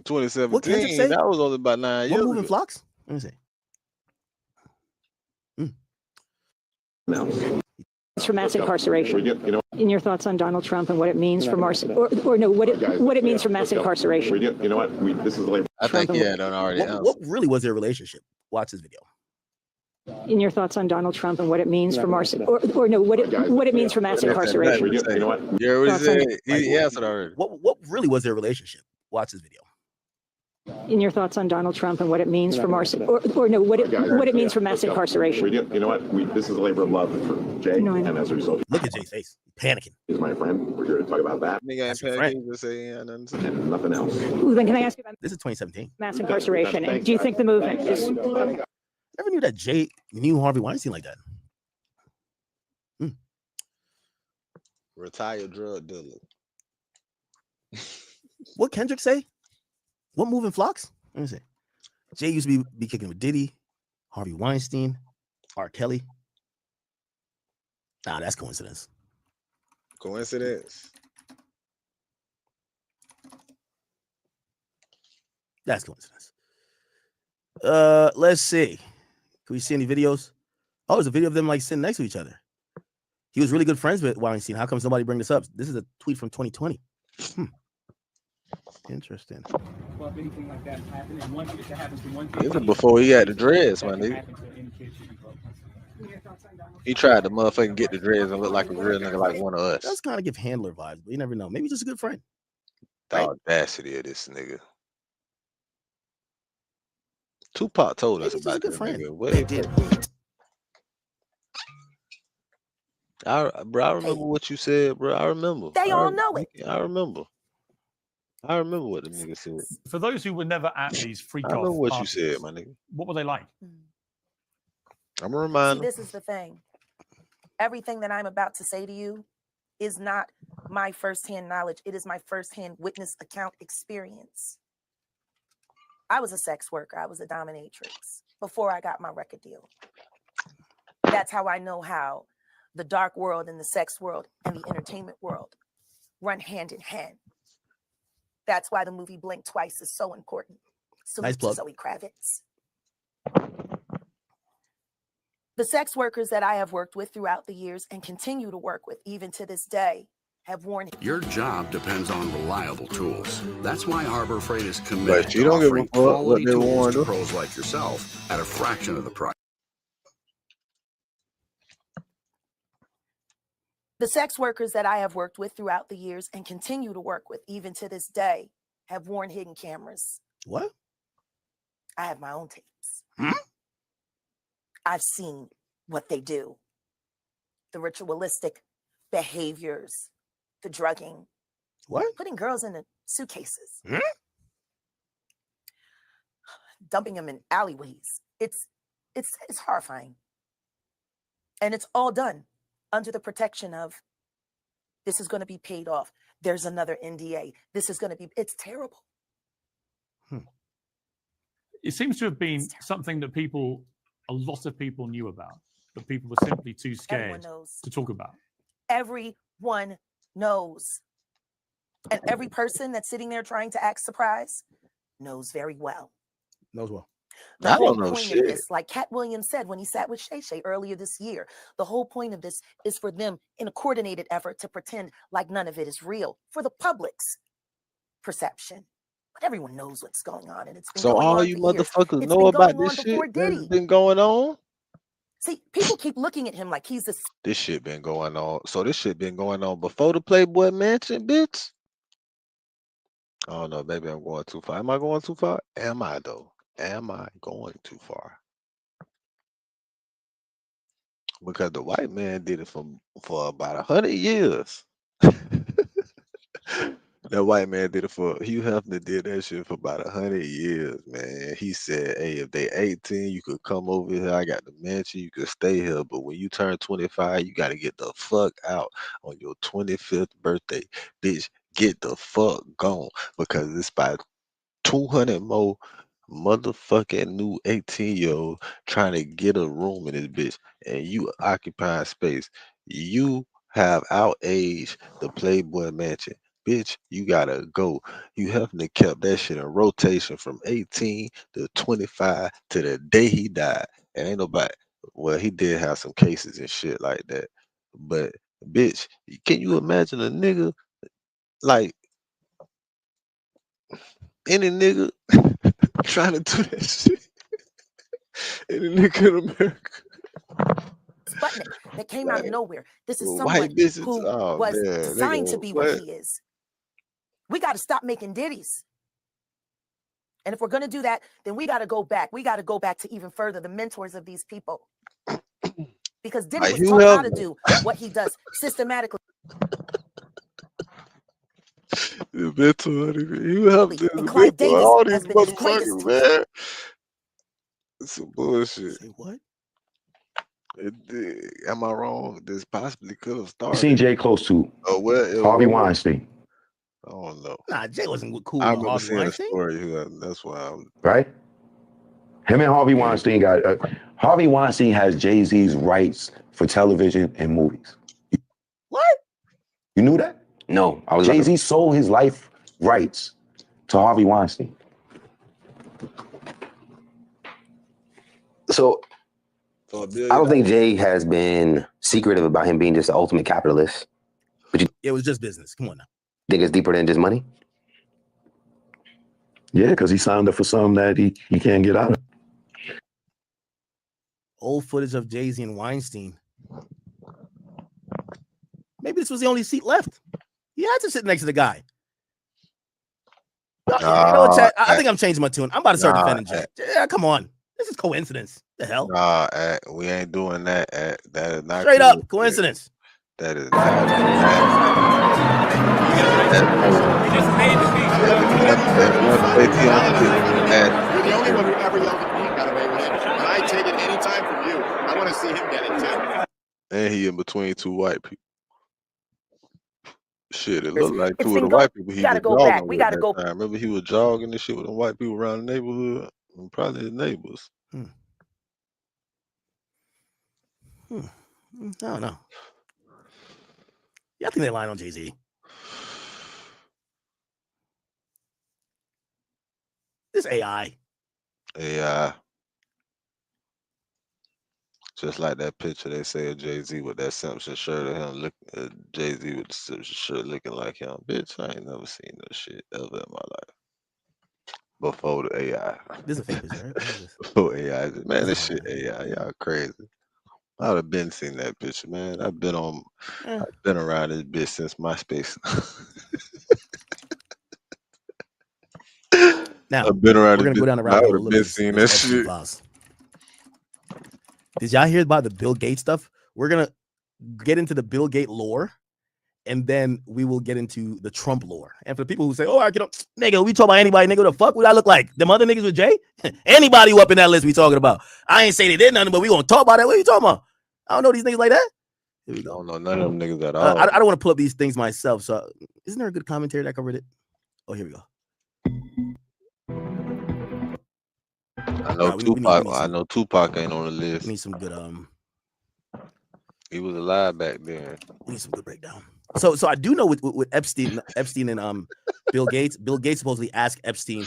2017. That was only about 9 years. What moving flocks? Let me see. For mass incarceration. In your thoughts on Donald Trump and what it means for what it means for mass incarceration. You know what? This is a labor. I think he had already. What really was their relationship? Watch this video. In your thoughts on Donald Trump and what it means for what it means for mass incarceration. You know what? Yeah, what he said. He answered already. What really was their relationship? Watch this video. In your thoughts on Donald Trump and what it means for what it means for mass incarceration. You know what? This is a labor of love for Jay, and as a result, look at Jay's face, he's panicking. He's my friend. We're here to talk about that. That's your friend. And nothing else. Ooh, then can I ask you about this? Is 2017 mass incarceration? And do you think the movement is? Never knew that Jay knew Harvey Weinstein like that. Retired drug dealer. What Kendrick say? What moving flocks? Let me see. Jay used to be kicking with Diddy, Harvey Weinstein, R. Kelly. Nah, that's coincidence. Coincidence? That's coincidence. Let's see. Can we see any videos? Oh, there's a video of them like sitting next to each other. He was really good friends with Weinstein. How come somebody bring this up? This is a tweet from 2020. Interesting. Well, if anything like that happened, and one if it happens to one This is before he had the dreads, my nigga. He tried to motherfucking get the dreads and look like a real nigga like one of us. That's kind of give Handler vibes, but you never know. Maybe he's just a good friend. The audacity of this nigga. Tupac told us about this nigga. What he did. I remember what you said, bro. I remember. They all know it. I remember what the nigga said. For those who were never at these freak off, I remember what parties, you said, my nigga. What were they like? I'm a reminder. See, this is the thing. Everything that I'm about to say to you is not my firsthand knowledge. It is my firsthand witness account experience. I was a sex worker. I was a dominatrix before I got my record deal. That's how I know how the dark world and the sex world and the entertainment world run hand in hand. That's why the movie Blink Twice is so important. Salute to Zoe Kravitz. The sex workers that I have worked with throughout the years and continue to work with even to this day have warned. Your job depends on reliable tools. That's why Harbor Freight is committed But you to don't give a offering fuck what quality they tools warn to them. pros like yourself at a fraction of the price. The sex workers that I have worked with throughout the years and continue to work with even to this day have worn hidden cameras. What? I have my own tapes. Hmm? I've seen what they do. The ritualistic behaviors, the drugging. What? Putting girls in the suitcases. Hmm? Dumping them in alleyways. It's horrifying. And it's all done under the protection of this is going to be paid off. There's another NDA. This is going to be, it's terrible. It seems to have been something that a lot of people knew about, but people were simply too scared to talk about. Everyone knows. And every person that's sitting there trying to act surprised knows very well. Knows well. The I whole don't know point shit. of this, like Cat Williams said when he sat with Shay Shay earlier this year, the whole point of this is for them in a coordinated effort to pretend like none of it is real for the public's perception. But everyone knows what's going on, and it's been So going all on you for years. motherfuckers It's know been about going this on shit before that's Diddy. been going on? See, people keep looking at him like he's this. This shit been going on. So this shit been going on before the Playboy Mansion, bitch? I don't know. Maybe I'm going too far. Am I going too far? Am I though? Am I going too far? Because the white man did it for about 100 years. That white man did it for Hugh Hefner did that shit for about 100 years, man. He said, hey, if they 18, you could come over here. I got the mansion, you could stay here. But when you turn 25, you gotta get the fuck out on your 25th birthday. Bitch, get the fuck gone. Because it's about 200 more motherfucking new 18-year-olds trying to get a room in this bitch, and you occupying space. You have outaged the Playboy Mansion. Bitch, you gotta go. You haven't kept that shit in rotation from 18 to 25 to the day he died. And ain't nobody, well, he did have some cases and shit like that. But bitch, can you imagine a nigga like any nigga trying to do that shit? Any nigga in America. Sputnik that came out of nowhere. This is someone White bitches. who Oh was man, designed to nigga, be what what? he is. We got to stop making ditties. And if we're going to do that, then we got to go back. We got to go back to even further the mentors of these people. Because Diddy Like was Hugh taught how to Hefner. do what he does systematically. The mentor, you have this And Clive mentor, Davis all these has been his greatest motherfuckers, teacher. man. It's some bullshit. Say what? Am I wrong? This possibly could have You started. seen Jay close to Harvey Weinstein, I don't know. Nah, Jay wasn't cool I with remember Harvey seeing a Weinstein. story. That's why I'm. right? Him and Harvey Weinstein got Harvey Weinstein has Jay-Z's rights for television and movies. What? You knew that? No. Jay-Z sold his life rights to Harvey Weinstein. So I don't think Jay has been secretive about him being just the ultimate capitalist. But you It was just business. Come on now. think it's deeper than just money? Yeah, because he signed up for something that he can't get out of. Old footage of Jay-Z and Weinstein. Maybe this was the only seat left. He had to sit next to the guy. You know what, Chad? I think I'm changing my tune. I'm about to start defending Jay. Yeah, come on. This is coincidence. The hell? Nah, we ain't doing that. That is not Straight up coincidence. That is You're the only one who ever yelled at me, by the way, Rich. And I take it anytime from you. I want to see him get it too. And he in between two white people. Shit, it looked like two of the white people he was jogging with that time. Remember he was jogging and shit with them white people around the neighborhood? And probably his neighbors. I don't know. Yeah, I think they lying on Jay-Z. This AI. AI. Just like that picture they say of Jay-Z with that Simpson shirt of him Jay-Z with the Simpson shirt looking like him. Bitch, I ain't never seen no shit ever in my life. Before the AI. This is a fake picture, right? What is this? Before AI. Man, This is this shit AI. Y'all crazy. I'd have been seen that picture, man. I've been around this bitch since MySpace. Now I've been around we're this gonna go bitch. down the I rabbit hole would a have little been bit. seeing This that Epstein shit. files. Did y'all hear about the Bill Gates stuff? We're gonna get into the Bill Gates lore, and then we will get into the Trump lore. And for the people who say, "Oh, I can," nigga, we talk about anybody, nigga, what the fuck would I look like? Them other niggas with Jay? Anybody who up in that list we talking about? I ain't say they did nothing, but we gonna talk about that. What are you talking about? I don't know these niggas like that. Here we go. I don't know none of them niggas at all. I don't want to pull up these things myself. So, isn't there a good commentary that covered it? Oh, here we go. I know Tupac. I know Tupac ain't on the list. We need some good He was alive back then. We need some good breakdown. So I do know with Epstein and Bill Gates supposedly asked Epstein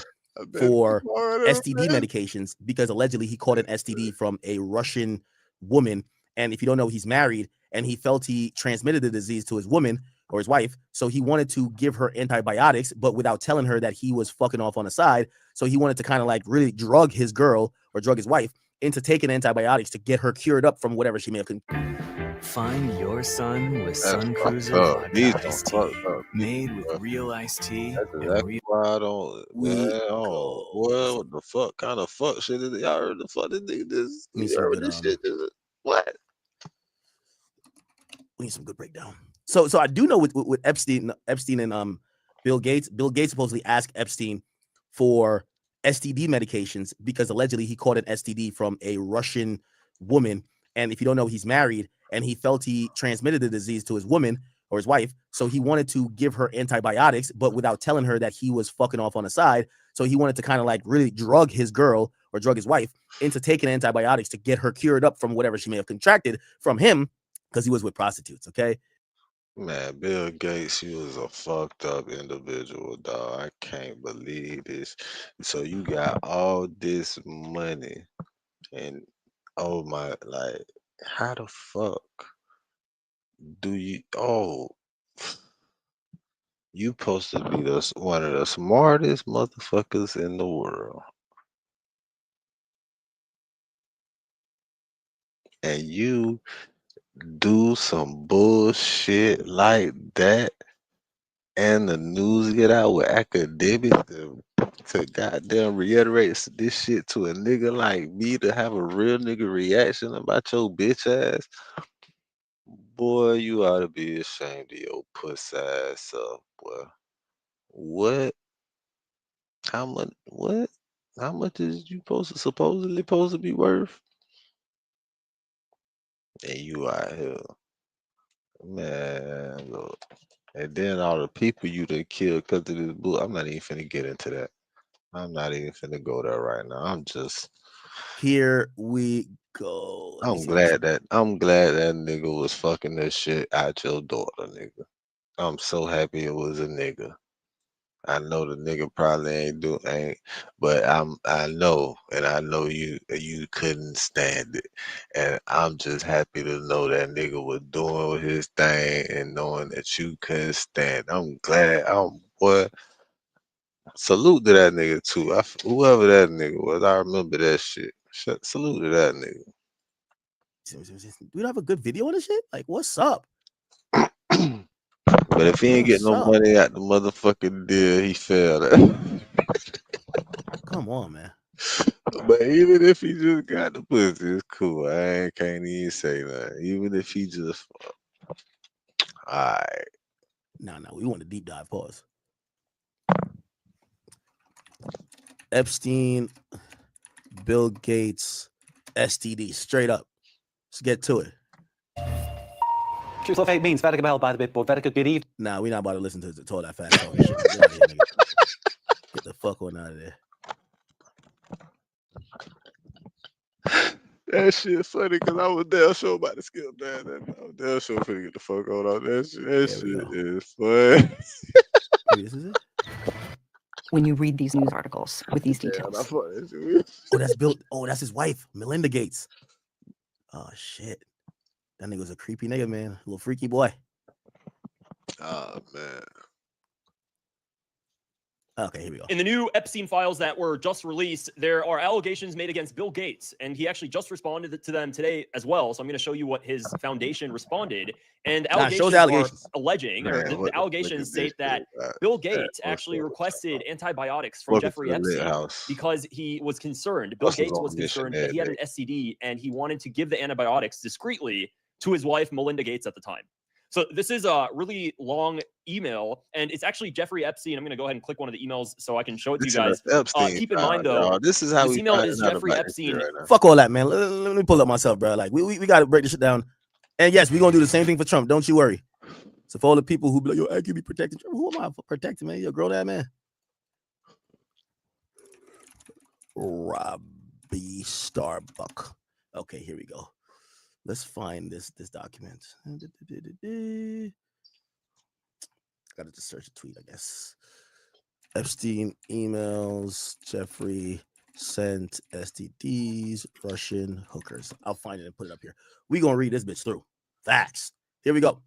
for STD medications because allegedly he caught an STD from a Russian woman, and if you don't know, he's married, and he felt he transmitted the disease to his woman or his wife, so he wanted to give her antibiotics, but without telling her that he was fucking off on the side. So he wanted to kind of like really drug his girl or drug his wife into taking antibiotics to get her cured up from whatever she may have. Find your sun with Sun Cruiser vodka iced tea, made with real iced tea. That's exactly why I don't. Boy, what the fuck kind of fuck shit is it? Y'all heard the fuck this nigga this? You heard this shit? What? We need some good breakdown. So I do know with Epstein and Bill Gates supposedly asked Epstein for STD medications because allegedly he caught an STD from a Russian woman, and if you don't know, he's married, and he felt he transmitted the disease to his woman or his wife, so he wanted to give her antibiotics, but without telling her that he was fucking off on the side. So he wanted to kind of like really drug his girl or drug his wife into taking antibiotics to get her cured up from whatever she may have contracted from him because he was with prostitutes. Okay. Man, Bill Gates, he was a fucked up individual, dog. I can't believe this. So you got all this money, and oh my, like, how the fuck do you? Oh, you supposed to be one of the smartest motherfuckers in the world, and you do some bullshit like that, and the news get out with academics to goddamn reiterate this shit to a nigga like me to have a real nigga reaction about your bitch ass. Boy, you ought to be ashamed of your puss ass up, boy. What? How much? What? How much is you supposedly supposed to be worth? And you out here, man. Look. And then all the people you done killed because of this book. I'm not even finna get into that. I'm not even finna go there right now. I'm just. Here we go. I'm glad that nigga was fucking this shit out your daughter, nigga. I'm so happy it was a nigga. I know the nigga probably but I know you couldn't stand it. And I'm just happy to know that nigga was doing his thing and knowing that you couldn't stand. I'm glad. Boy, salute to that nigga too. Whoever that nigga was, I remember that shit. Salute to that nigga. We don't have a good video on this shit. Like, what's up? But if he ain't getting no money out the motherfucking deal, he failed at. Come on, man. But even if he just got the pussy, it's cool. I can't even say that. Even if he just, alright. No, we want a deep dive. Pause. Epstein, Bill Gates, STD, straight up. Let's get to it. Choose what fate means. Very well by the bit, but very good evening. Nah, we're not about to listen to all that fast talking shit. Get out of here, nigga. Get the fuck on out of there. That shit funny because I was damn sure about to skip that. I was damn sure finna get the fuck on that shit. That shit is fun. Maybe this is it. When you read these news articles with these details. Oh, that's Bill. Oh, that's his wife, Melinda Gates. Oh shit. That nigga was a creepy nigga, man. A little freaky boy. Oh man. Okay, here we go. In the new Epstein files that were just released, there are allegations made against Bill Gates, and he actually just responded to them today as well. So I'm going to show you what his foundation responded. And allegations are alleging, or the allegations state that Bill Gates actually requested antibiotics from Jeffrey Epstein because he was concerned. Bill Gates was concerned that he had an STD, and he wanted to give the antibiotics discreetly to his wife, Melinda Gates, at the time. So this is a really long email, and it's actually Jeffrey Epstein. I'm going to go ahead and click one of the emails so I can show it to you guys. Keep in mind, though, this is how this email is Jeffrey Epstein. Right Fuck all that, man. Let me pull up myself, bro. Like, we got to break this shit down. And yes, we're going to do the same thing for Trump. Don't you worry. So for all the people who be like, yo, I can be protecting Trump. Who am I for protecting, man? You're a grown-ass man. Robbie Starbuck. Okay, here we go. Let's find this document. Gotta just search a tweet, I guess. Epstein emails, Jeffrey sent STDs, Russian hookers. I'll find it and put it up here. We're gonna read this bitch through. Facts. Here we go.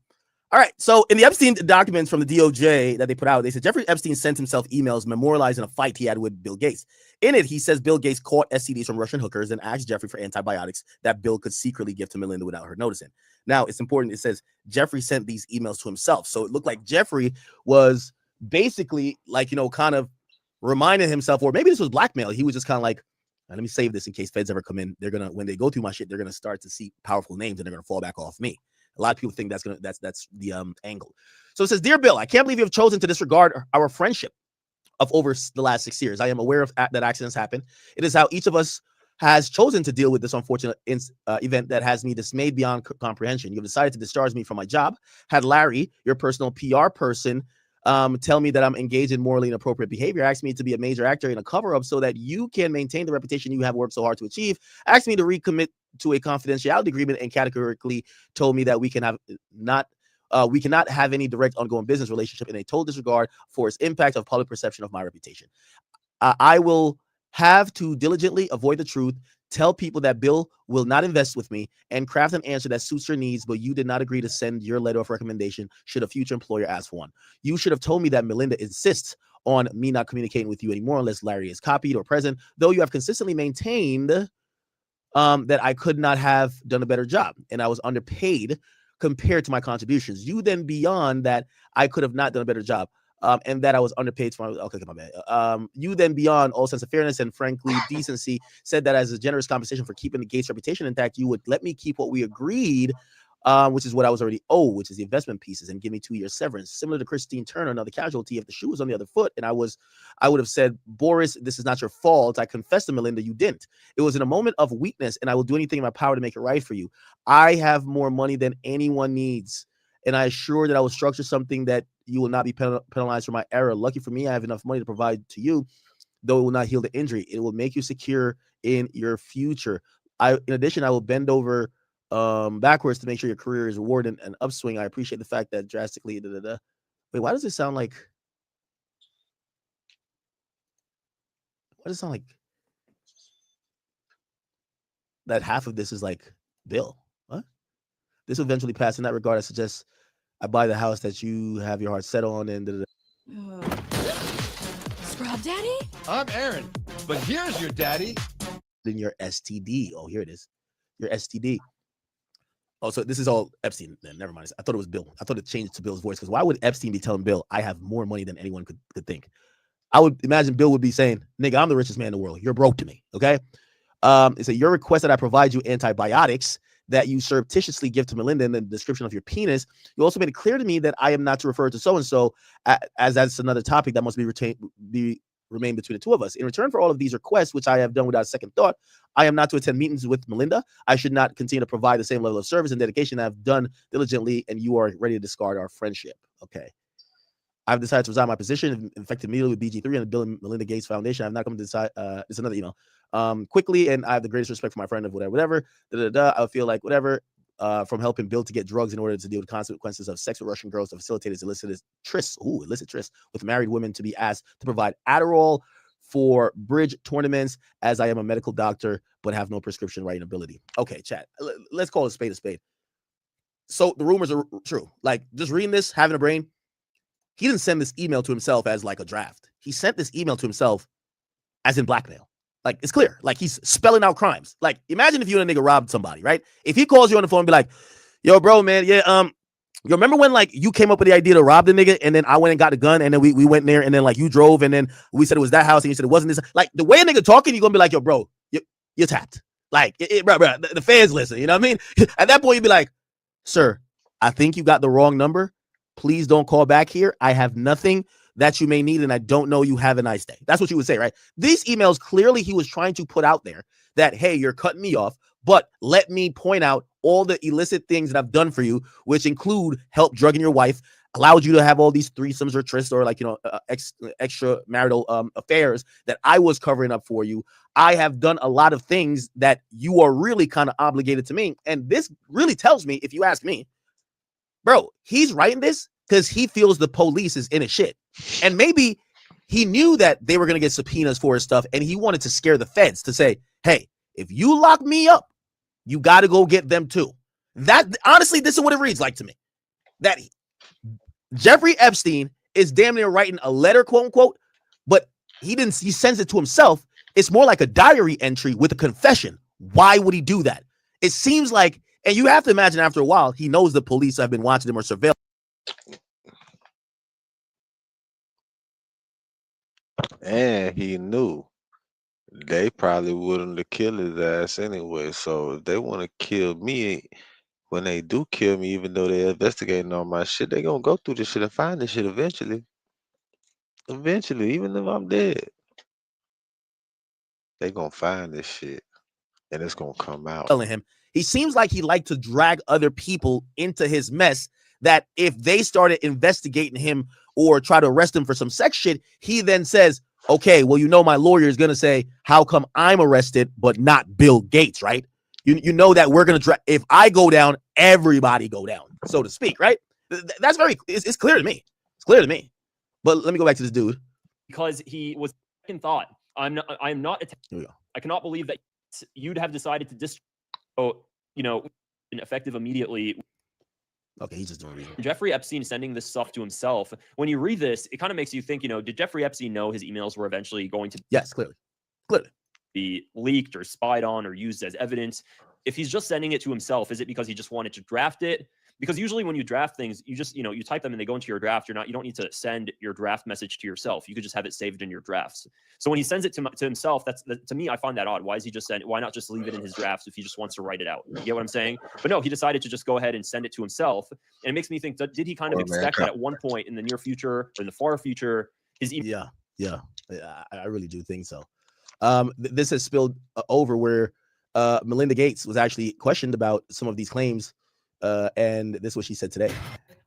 All right. So in the Epstein documents from the DOJ that they put out, they said Jeffrey Epstein sent himself emails memorializing a fight he had with Bill Gates. In it, he says Bill Gates caught STDs from Russian hookers and asked Jeffrey for antibiotics that Bill could secretly give to Melinda without her noticing. Now, it's important. It says Jeffrey sent these emails to himself. So it looked like Jeffrey was basically like, kind of reminding himself, or maybe this was blackmail. He was just kind of like, let me save this in case feds ever come in. They're going to, when they go through my shit, they're going to start to see powerful names and they're going to fall back off me. A lot of people think that's the angle. So it says, Dear Bill, I can't believe you have chosen to disregard our friendship of over the last 6 years. I am aware of that accidents happen. It is how each of us has chosen to deal with this unfortunate event that has me dismayed beyond comprehension. You have decided to discharge me from my job. Had Larry, your personal PR person, tell me that I'm engaged in morally inappropriate behavior. Asked me to be a major actor in a cover-up so that you can maintain the reputation you have worked so hard to achieve. Asked me to recommit to a confidentiality agreement and categorically told me that we cannot have any direct ongoing business relationship in a total disregard for its impact of public perception of my reputation. I will have to diligently avoid the truth, tell people that Bill will not invest with me, and craft an answer that suits your needs, but you did not agree to send your letter of recommendation should a future employer ask for one. You should have told me that Melinda insists on me not communicating with you anymore unless Larry is copied or present, though you have consistently maintained that I could not have done a better job and I was underpaid compared to my contributions. You then beyond that, I could have not done a better job. And that I was underpaid for my, okay, my bad. You then beyond all sense of fairness and frankly decency said that as a generous compensation for keeping the Gates reputation intact, you would let me keep what we agreed, which is what I was already owed, which is the investment pieces, and give me 2 years severance. Similar to Christine Turner, another casualty, if the shoe was on the other foot, and I would have said, Boris, this is not your fault. I confessed to Melinda, you didn't. It was in a moment of weakness, and I will do anything in my power to make it right for you. I have more money than anyone needs, and I assure that I will structure something that you will not be penalized for my error. Lucky for me, I have enough money to provide to you, though it will not heal the injury. It will make you secure in your future. In addition, I will bend over backwards to make sure your career is rewarded and upswing. I appreciate the fact that drastically. Wait, why does it sound like? Why does it sound like that half of this is like Bill? What? This will eventually pass. In that regard, I suggest I buy the house that you have your heart set on and Scrub Daddy? I'm Aaron, but here's your daddy. Then your STD. Oh, here it is. Your STD. Oh, so this is all Epstein. Then never mind. I thought it was Bill. I thought it changed to Bill's voice, because why would Epstein be telling Bill, I have more money than anyone could think? I would imagine Bill would be saying, nigga, I'm the richest man in the world. You're broke to me. Okay. It's your request that I provide you antibiotics that you surreptitiously give to Melinda in the description of your penis. You also made it clear to me that I am not to refer to so-and-so, as that's another topic that must remain between the two of us. In return for all of these requests, which I have done without a second thought, I am not to attend meetings with Melinda. I should not continue to provide the same level of service and dedication that I've done diligently, and you are ready to discard our friendship. Okay. I've decided to resign my position, effective immediately with BG3 and the Bill and Melinda Gates Foundation. I've not come to decide. It's another email. Quickly, and I have the greatest respect for my friend of whatever. I feel like whatever. From helping Bill to get drugs in order to deal with consequences of sex with Russian girls to facilitate his illicit trysts with married women, to be asked to provide Adderall for bridge tournaments, as I am a medical doctor but have no prescription writing ability. Okay, chat. Let's call it a spade a spade. So the rumors are true. Like, just reading this, having a brain, he didn't send this email to himself as like a draft. He sent this email to himself as in blackmail. Like, it's clear. Like, he's spelling out crimes. Like, imagine if you and a nigga robbed somebody, right? If he calls you on the phone and be like, yo, bro, man, yeah, you remember when like you came up with the idea to rob the nigga and then I went and got a gun and then we went there and then like you drove and then we said it was that house and you said it wasn't this. Like, the way a nigga talking, you're gonna be like, yo, bro, you're tapped. Like, bro, the fans listen, you know what I mean? At that point, you'd be like, sir, I think you got the wrong number. Please don't call back here. I have nothing that you may need and I don't know you. Have a nice day. That's what you would say, right? These emails, clearly he was trying to put out there that, hey, you're cutting me off, but let me point out all the illicit things that I've done for you, which include help drugging your wife, allowed you to have all these threesomes or trysts or like, extramarital affairs that I was covering up for you. I have done a lot of things that you are really kind of obligated to me. And this really tells me, if you ask me, bro, he's writing this because he feels the police is in his shit. And maybe he knew that they were going to get subpoenas for his stuff and he wanted to scare the feds to say, hey, if you lock me up, you got to go get them too. That, honestly, this is what it reads like to me. That Jeffrey Epstein is damn near writing a letter, quote unquote, but he sends it to himself. It's more like a diary entry with a confession. Why would he do that? It seems like, and you have to imagine after a while, he knows the police have been watching him or surveilling. And he knew they probably wouldn't have killed his ass anyway. So if they want to kill me, when they do kill me, even though they're investigating all my shit, they gonna go through this shit and find this shit eventually. Eventually, even if I'm dead, they gonna find this shit and it's gonna come out. Telling him, he seems like he liked to drag other people into his mess, that if they started investigating him or try to arrest him for some sex shit, he then says, okay, well, my lawyer is going to say, how come I'm arrested, but not Bill Gates, right? You know that we're going to if I go down, everybody go down, so to speak, right? That's it's clear to me. It's clear to me. But let me go back to this dude. Because he was second thought. I cannot believe that you'd have decided to ineffective immediately. Okay, he's just doing reason. Jeffrey Epstein sending this stuff to himself. When you read this, it kind of makes you think, did Jeffrey Epstein know his emails were eventually going to clearly be leaked or spied on or used as evidence? If he's just sending it to himself, is it because he just wanted to draft it? Because usually when you draft things, you just, you type them and they go into your draft. You don't need to send your draft message to yourself. You could just have it saved in your drafts. So when he sends it to himself, to me, I find that odd. Why is he just why not just leave it in his drafts if he just wants to write it out? You get what I'm saying? But no, he decided to just go ahead and send it to himself. And it makes me think, did he kind of expect that at one point in the near future or in the far future, his Yeah, I really do think so. This has spilled over where Melinda Gates was actually questioned about some of these claims. And this is what she said today.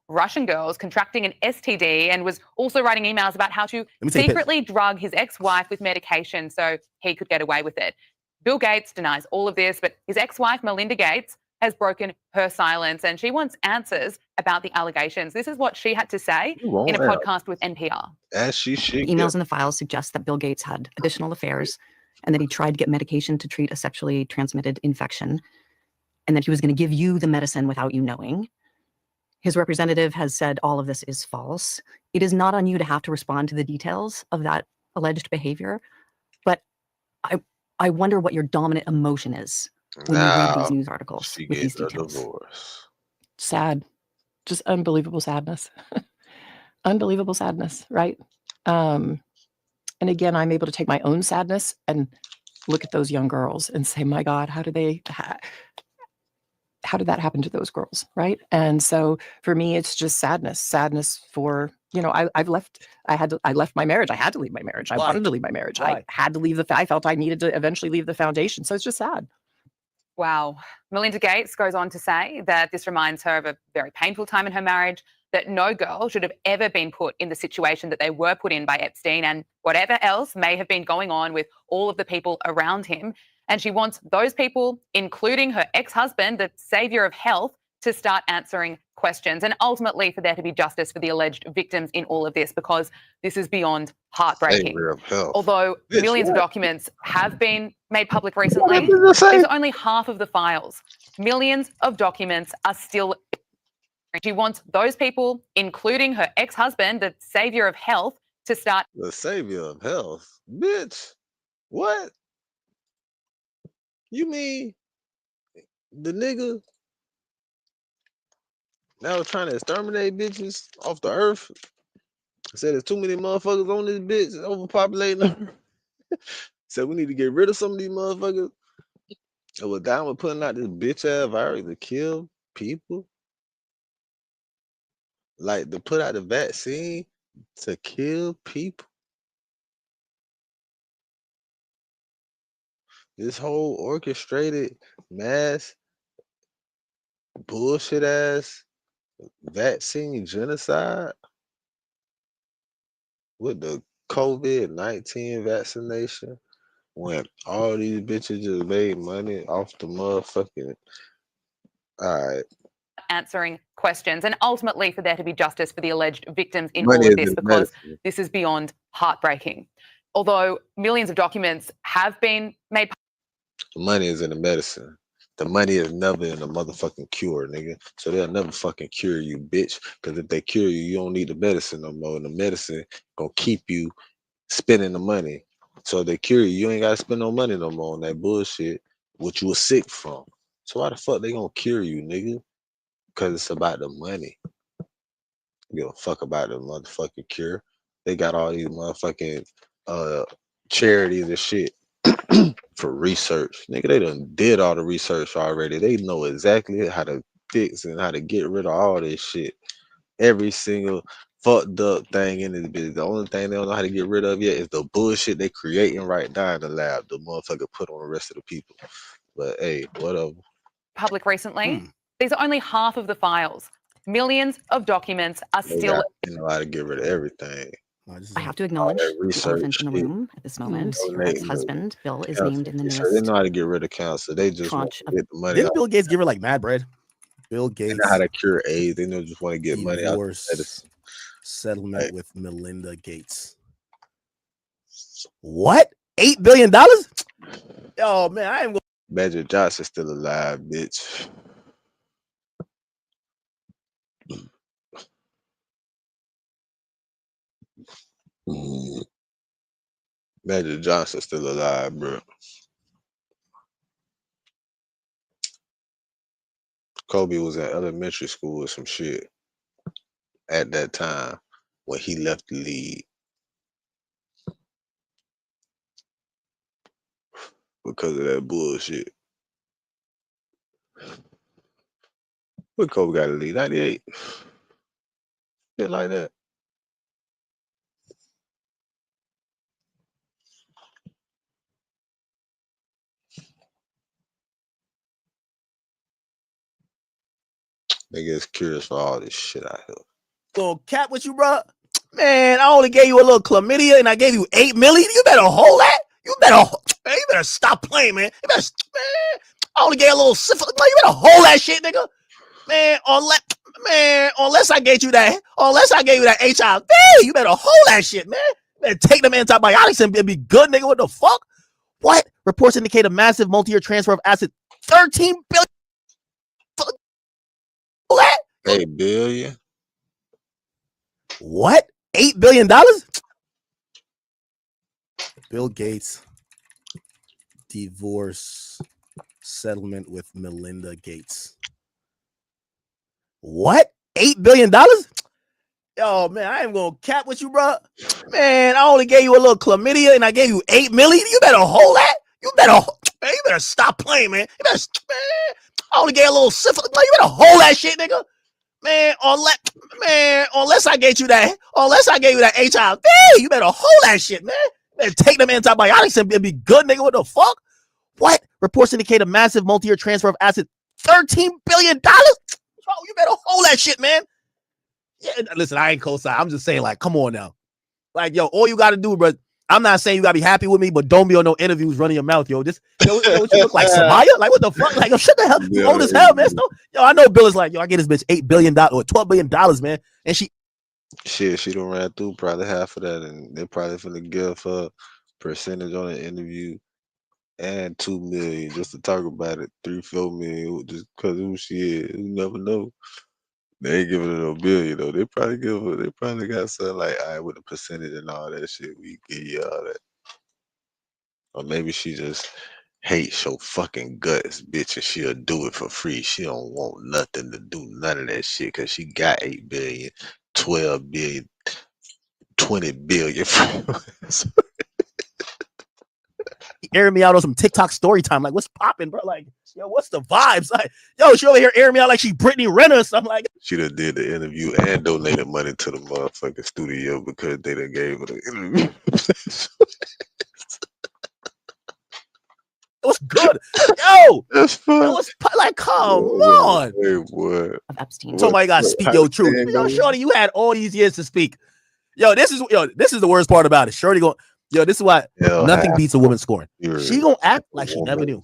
Russian girls contracting an STD and was also writing emails about how to secretly drug his ex-wife with medication so he could get away with it. Bill Gates denies all of this, but his ex-wife, Melinda Gates, has broken her silence and she wants answers about the allegations. This is what she had to say in a podcast with NPR. As she should. Emails in the files suggest that Bill Gates had additional affairs and that he tried to get medication to treat a sexually transmitted infection and that he was going to give you the medicine without you knowing. His representative has said all of this is false. It is not on you to have to respond to the details of that alleged behavior, but I wonder what your dominant emotion is when you read these news articles with these details. Sad. Just unbelievable sadness. Unbelievable sadness, right? And again, I'm able to take my own sadness and look at those young girls and say, my God, how did that happen to those girls, right? And so for me, it's just sadness for, I left my marriage. I had to leave my marriage. I wanted to leave my marriage. I had to leave I felt I needed to eventually leave the foundation. So it's just sad. Wow. Melinda Gates goes on to say that this reminds her of a very painful time in her marriage, that no girl should have ever been put in the situation that they were put in by Epstein and whatever else may have been going on with all of the people around him. And she wants those people, including her ex-husband, the savior of health, to start answering questions and ultimately for there to be justice for the alleged victims in all of this, because this is beyond heartbreaking. Although millions of documents have been made public recently, these are only half of the files. Millions of documents are still. She wants those people, including her ex-husband, the savior of health, to start. The savior of health? Bitch, what? You mean the nigga that was trying to exterminate bitches off the earth? Said there's too many motherfuckers on this bitch, overpopulating her. Said we need to get rid of some of these motherfuckers. And we're down with putting out this bitch ass virus to kill people. Like to put out the vaccine to kill people. This whole orchestrated mass bullshit ass vaccine genocide with the COVID-19 vaccination, when all these bitches just made money off the motherfucking. All right. Answering questions and ultimately for there to be justice for the alleged victims in all of this, because this is beyond heartbreaking. Although millions of documents have been made. The money is in the medicine. The money is never in the motherfucking cure, nigga. So they'll never fucking cure you, bitch. Because if they cure you, you don't need the medicine no more. And the medicine gonna keep you spending the money. So if they cure you, you ain't gotta spend no money no more on that bullshit, what you were sick from. So why the fuck they gonna cure you, nigga? Because it's about the money. Give a fuck about the motherfucking cure. They got all these motherfucking charities and shit for research. Nigga, they done did all the research already. They know exactly how to fix and how to get rid of all this shit. Every single fucked up thing in this bitch. The only thing they don't know how to get rid of yet is the bullshit they creating right now in the lab. The motherfucker put on the rest of the people. But hey, whatever. Public recently. These are only half of the files. Millions of documents are still. They know how to get rid of everything. I have to acknowledge the elephant in the room at this moment. Her ex-husband, Bill, is named in the They newest know how to get rid of cancer. They just want to get the money. Didn't Bill Gates give her like mad bread? Bill Gates. They know how to cure AIDS. They know just want to get money out of medicine. Settlement with Melinda Gates. What? $8 billion? Oh man, I am going. Magic Johnson's still alive, bitch. Magic Johnson's still alive, bro. Kobe was in elementary school or some shit at that time when he left the league because of that bullshit. What Kobe got to leave? 98. Shit like that. Niggas curious for all this shit out here. Gonna cap with you, bro? Man, I only gave you a little chlamydia and I gave you 8 million. You better hold that. You better stop playing, man. Man, I only gave a little syphilis. You better hold that shit, nigga. Man, unless I gave you that HIV, you better hold that shit, man. You better take them antibiotics and be good, nigga. What the fuck? What? Reports indicate a massive multi-year transfer of assets. 13 billion. What? 8 billion. What? $8 billion? Bill Gates divorce settlement with Melinda Gates. What? $8 billion? Yo, man, I am gonna cap with you, bro. Man, I only gave you a little chlamydia and I gave you 8 million. You better hold that. You better stop playing, man. I only gave a little syphilis. You better hold that shit, nigga. Man, unless I gave you that HIV, you better hold that shit, man. You better take them antibiotics and be good, nigga. What the fuck? What? Reports indicate a massive multi-year transfer of assets. $13 billion? Oh, you better hold that shit, man. Yeah, listen, I ain't co-sign. I'm just saying, like, come on now. Like, yo, all you got to do, bro, I'm not saying you gotta be happy with me, but don't be on no interviews running your mouth, yo. What you look like, Samaya? Like, what the fuck? Like, yo, shut the hell. You old as hell, man. So, yo, I know Bill is like, yo, I get this bitch $8 billion or $12 billion, man. And she done ran through probably half of that, and they're probably finna give her percentage on the interview and $2 million just to talk about it. 3-4 million just because who she is. You never know. They ain't giving her no billion though. They probably got something like, all right, with the percentage and all that shit, we give you all that. Or maybe she just hates your fucking guts, bitch, and she'll do it for free. She don't want nothing to do none of that shit because she got 8 billion, 12 billion, 20 billion. airing me out on some TikTok story time. Like, what's popping, bro? Like, yo, what's the vibes? Like, yo, she over here airing me out like she Brittany Renner or something. Like, she done did the interview and donated money to the motherfucking studio because they done gave her the interview. it was good. Yo, that's fun. It was like, come on. Hey, boy. Of Epstein. Somebody got to speak your truth. Yo, Shorty, you had all these years to speak. Yo, this is the worst part about it. Shorty going, yo, this is why nothing beats a woman scoring. She gonna act like she never knew.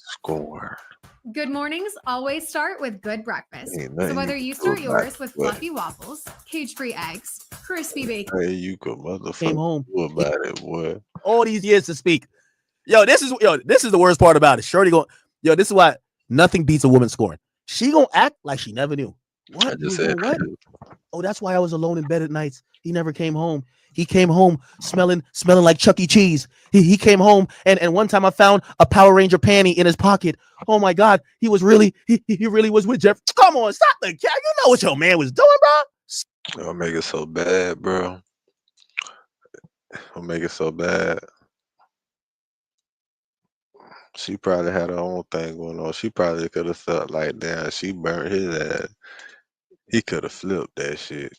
Good mornings always start with good breakfast. So whether you start yours with fluffy waffles, cage-free eggs, crispy bacon. Hey, you could motherfucker came home about it, boy. All these years to speak. Yo, this is the worst part about it. Shorty going, yo, this is why nothing beats a woman scoring. She gonna act like she never knew. What? What? Oh, that's why I was alone in bed at nights. He never came home. He came home smelling like Chuck E. Cheese. He came home and one time I found a Power Ranger panty in his pocket. Oh my God, he really was with Jeff. Come on, stop the cat. You know what your man was doing, bro. I'll make it so bad, bro. I'll make it so bad. She probably had her own thing going on. She probably could have felt like, damn, she burnt his ass. He could have flipped that shit.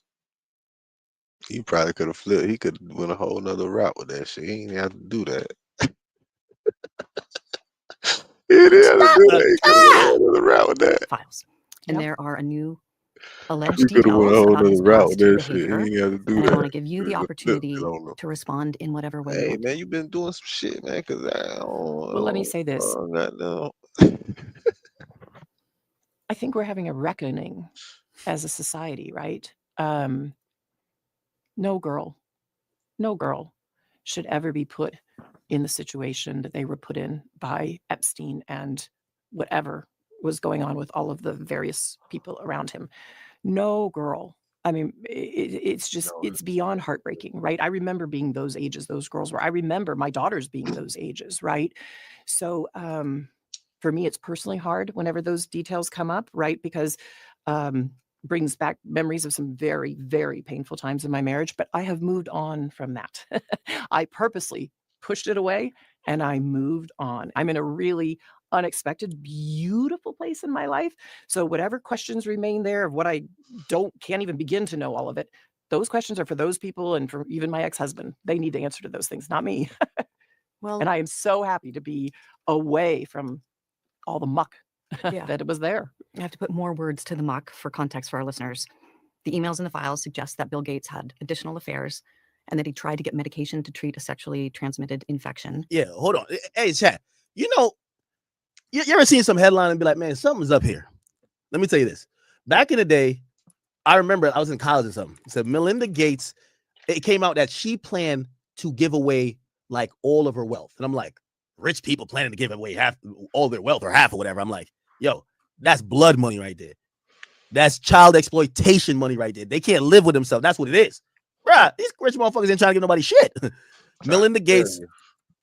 He probably could have flipped. He could have went a whole nother route with that shit. He ain't have to do that. He didn't have to do that. He could have went another route with that. Files. And there are a new alleged details about his past behavior. And I want to give you the opportunity to respond in whatever way. Hey, man, you've been doing some shit, man, because Well, let me say this. I think we're having a reckoning as a society, right? No girl should ever be put in the situation that they were put in by Epstein and whatever was going on with all of the various people around him. No girl. I mean, it's beyond heartbreaking, right? I remember being those ages, those girls were. I remember my daughters being those ages, right? So for me, it's personally hard whenever those details come up, right? Because brings back memories of some very, very painful times in my marriage, but I have moved on from that. I purposely pushed it away and I moved on. I'm in a really unexpected, beautiful place in my life. So whatever questions remain there of what I can't even begin to know all of it, those questions are for those people and for even my ex-husband. They need to answer to those things, not me. Well, and I am so happy to be away from all the muck that it was there. I have to put more words to the muck for context for our listeners. The emails in the files suggest that Bill Gates had additional affairs and that he tried to get medication to treat a sexually transmitted infection. Yeah, hold on. Hey, chat. You know, you ever seen some headline and be like, man, something's up here? Let me tell you this. Back in the day, I remember I was in college or something. It said Melinda Gates, it came out that she planned to give away like all of her wealth. And I'm like, rich people planning to give away half all their wealth or half or whatever. I'm like, yo, that's blood money right there. That's child exploitation money right there. They can't live with themselves. That's what it is. Bruh, these rich motherfuckers ain't trying to give nobody shit. Melinda Gates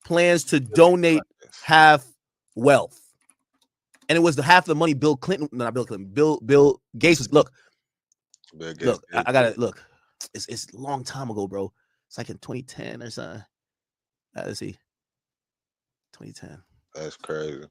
plans to donate half wealth. And it was the half of the money Bill Gates was, look, I got to look. It's a long time ago, bro. It's like in 2010 or something. Let's see. 2010. That's crazy.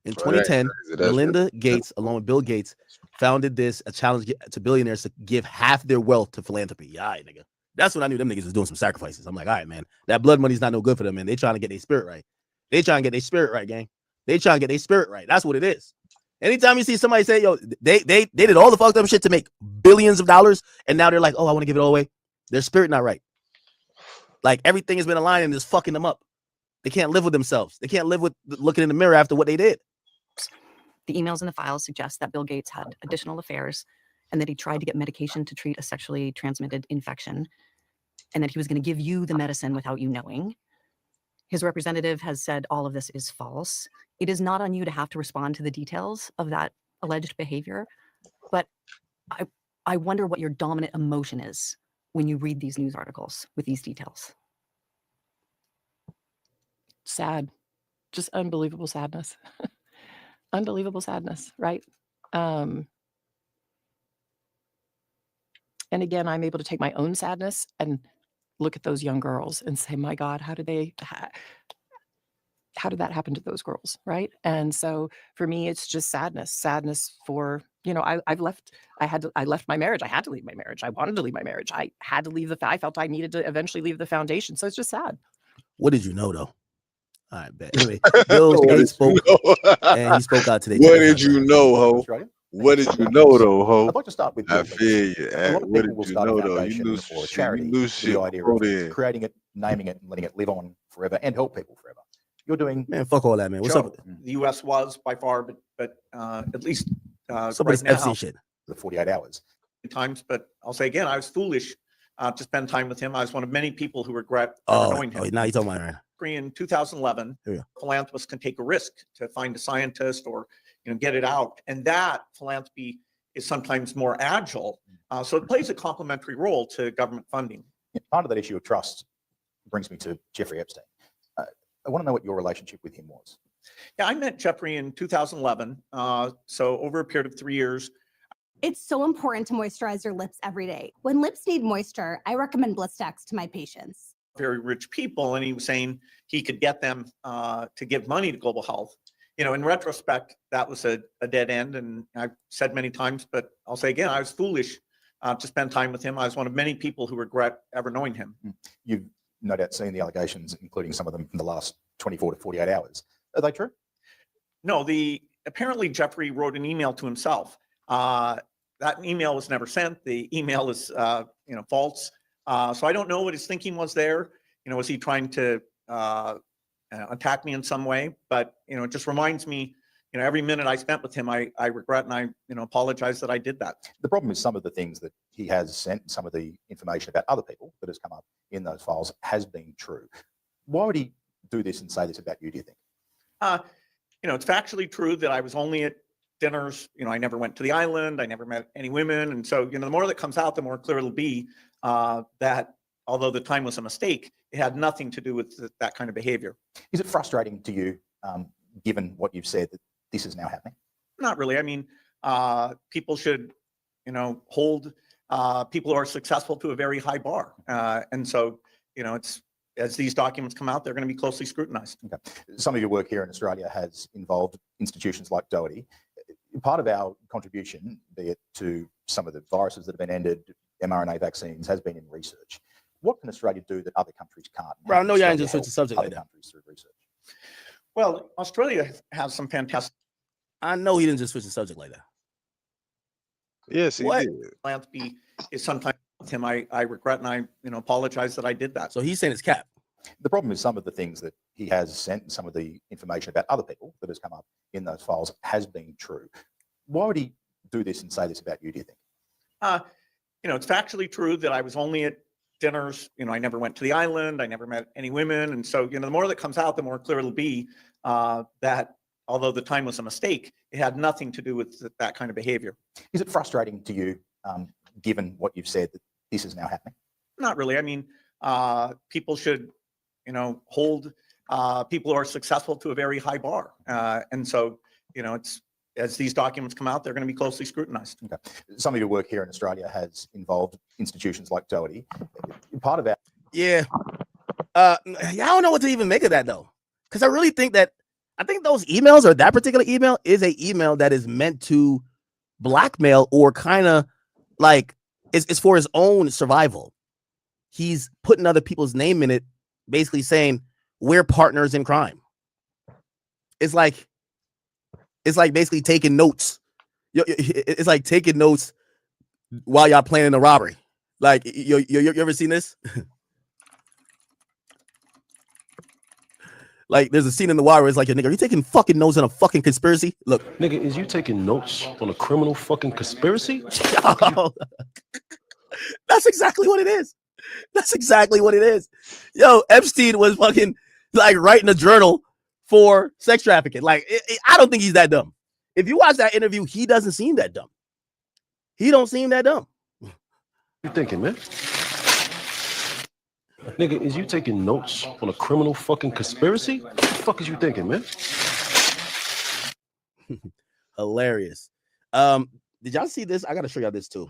In 2010, Melinda Gates, along with Bill Gates, founded a challenge to billionaires to give half their wealth to philanthropy. Yeah, all right, nigga. That's when I knew them niggas was doing some sacrifices. I'm like, all right, man. That blood money's not no good for them, man. They trying to get their spirit right. They trying to get their spirit right, gang. They trying to get their spirit right. That's what it is. Anytime you see somebody say, yo, they did all the fucked up shit to make billions of dollars, and now they're like, oh, I want to give it all away. Their spirit not right. Like everything has been aligned and it's fucking them up. They can't live with themselves. They can't live with looking in the mirror after what they did. The emails in the files suggest that Bill Gates had additional affairs and that he tried to get medication to treat a sexually transmitted infection and that he was going to give you the medicine without you knowing. His representative has said all of this is false. It is not on you to have to respond to the details of that alleged behavior, but I wonder what your dominant emotion is when you read these news articles with these details. Sad, just unbelievable sadness. Unbelievable sadness, right? And again, I'm able to take my own sadness and look at those young girls and say, my God, how did that happen to those girls, right? And so for me, it's just sadness for, you know, I left my marriage. I had to leave my marriage. I wanted to leave my marriage. I had to leave I felt I needed to eventually leave the foundation. So it's just sad. What did you know, though? All right, bet. Anyway, Bill Gates spoke, and he spoke out today. What did you know, ho? What did you know, though, ho? I'd like to start with I feel you. What did you know, though? You knew or charity. You knew with shit. the idea of creating it, naming it, and letting it live on forever and help people forever. You're doing, man. Fuck all that, man. What's up with it? The U.S. was by far, but at least somebody's right FC now, shit. The 48 hours. Times, but I'll say again, I was foolish to spend time with him. I was one of many people who regret knowing him. Now you're talking about it. In 2011, philanthropists can take a risk to find a scientist or get it out, and that philanthropy is sometimes more agile. So it plays a complementary role to government funding. Part of that issue of trust brings me to Jeffrey Epstein. I want to know what your relationship with him was. Yeah, I met Jeffrey in 2011. So over a period of 3 years. It's so important to moisturize your lips every day. When lips need moisture, I recommend Blistex to my patients. Very rich people, and he was saying he could get them to give money to global health. In retrospect, that was a dead end, and I've said many times, but I'll say again, I was foolish to spend time with him. I was one of many people who regret ever knowing him. You've no doubt seen the allegations, including some of them from the last 24 to 48 hours. Are they true? No, apparently Jeffrey wrote an email to himself. That email was never sent. The email is false. So I don't know what his thinking was there. Was he trying to attack me in some way? But it just reminds me, every minute I spent with him, I regret and I apologize that I did that. The problem is some of the things that he has sent, some of the information about other people that has come up in those files has been true. Why would he do this and say this about you, do you think? It's factually true that I was only at dinners. I never went to the island. I never met any women. And so, the more that comes out, the more clear it'll be that although the time was a mistake, it had nothing to do with that kind of behavior. Is it frustrating to you, given what you've said, that this is now happening? Not really. I mean, people should, hold people who are successful to a very high bar. And so, it's as these documents come out, they're going to be closely scrutinized. Okay. Some of your work here in Australia has involved institutions like Doherty. Part of our contribution, be it to some of the viruses that have been ended, mRNA vaccines, has been in research. What can Australia do that other countries can't? Bro, I know you ain't just switch the subject like that. Countries through research. Well, Australia has some fantastic. I know he didn't just switch the subject like that. Yes, he did. Philanthropy is sometimes with him. I regret and I apologize that I did that. So he's saying it's cap. The problem is some of the things that he has sent, some of the information about other people that has come up in those files has been true. Why would he do this and say this about you, do you think? It's factually true that I was only at dinners. I never went to the island. I never met any women. And so, the more that comes out, the more clear it'll be that although the time was a mistake, it had nothing to do with that kind of behavior. Is it frustrating to you, given what you've said, that this is now happening? Not really. I mean, people should, hold people who are successful to a very high bar. And so, it's as these documents come out, they're going to be closely scrutinized. Okay. Some of your work here in Australia has involved institutions like Doherty. Part of our I don't know what to even make of that though, because I really think that those emails or that particular email is a email that is meant to blackmail or kind of like it's for his own survival. He's putting other people's name in it, basically saying we're partners in crime. It's like basically taking notes. It's like taking notes while y'all planning a robbery. Like you ever seen this? Like there's a scene in The Wire where it's like, nigga, are you taking fucking notes on a fucking conspiracy? Look, nigga, is you taking notes on a criminal fucking conspiracy? That's exactly what it is. That's exactly what it is. Yo, Epstein was fucking like writing a journal for sex trafficking. Like, I don't think he's that dumb. If you watch that interview, he doesn't seem that dumb. He don't seem that dumb. You thinking, man? Nigga, is you taking notes on a criminal fucking conspiracy? What the fuck is you thinking, man? Hilarious. Did y'all see this? I gotta show y'all this too.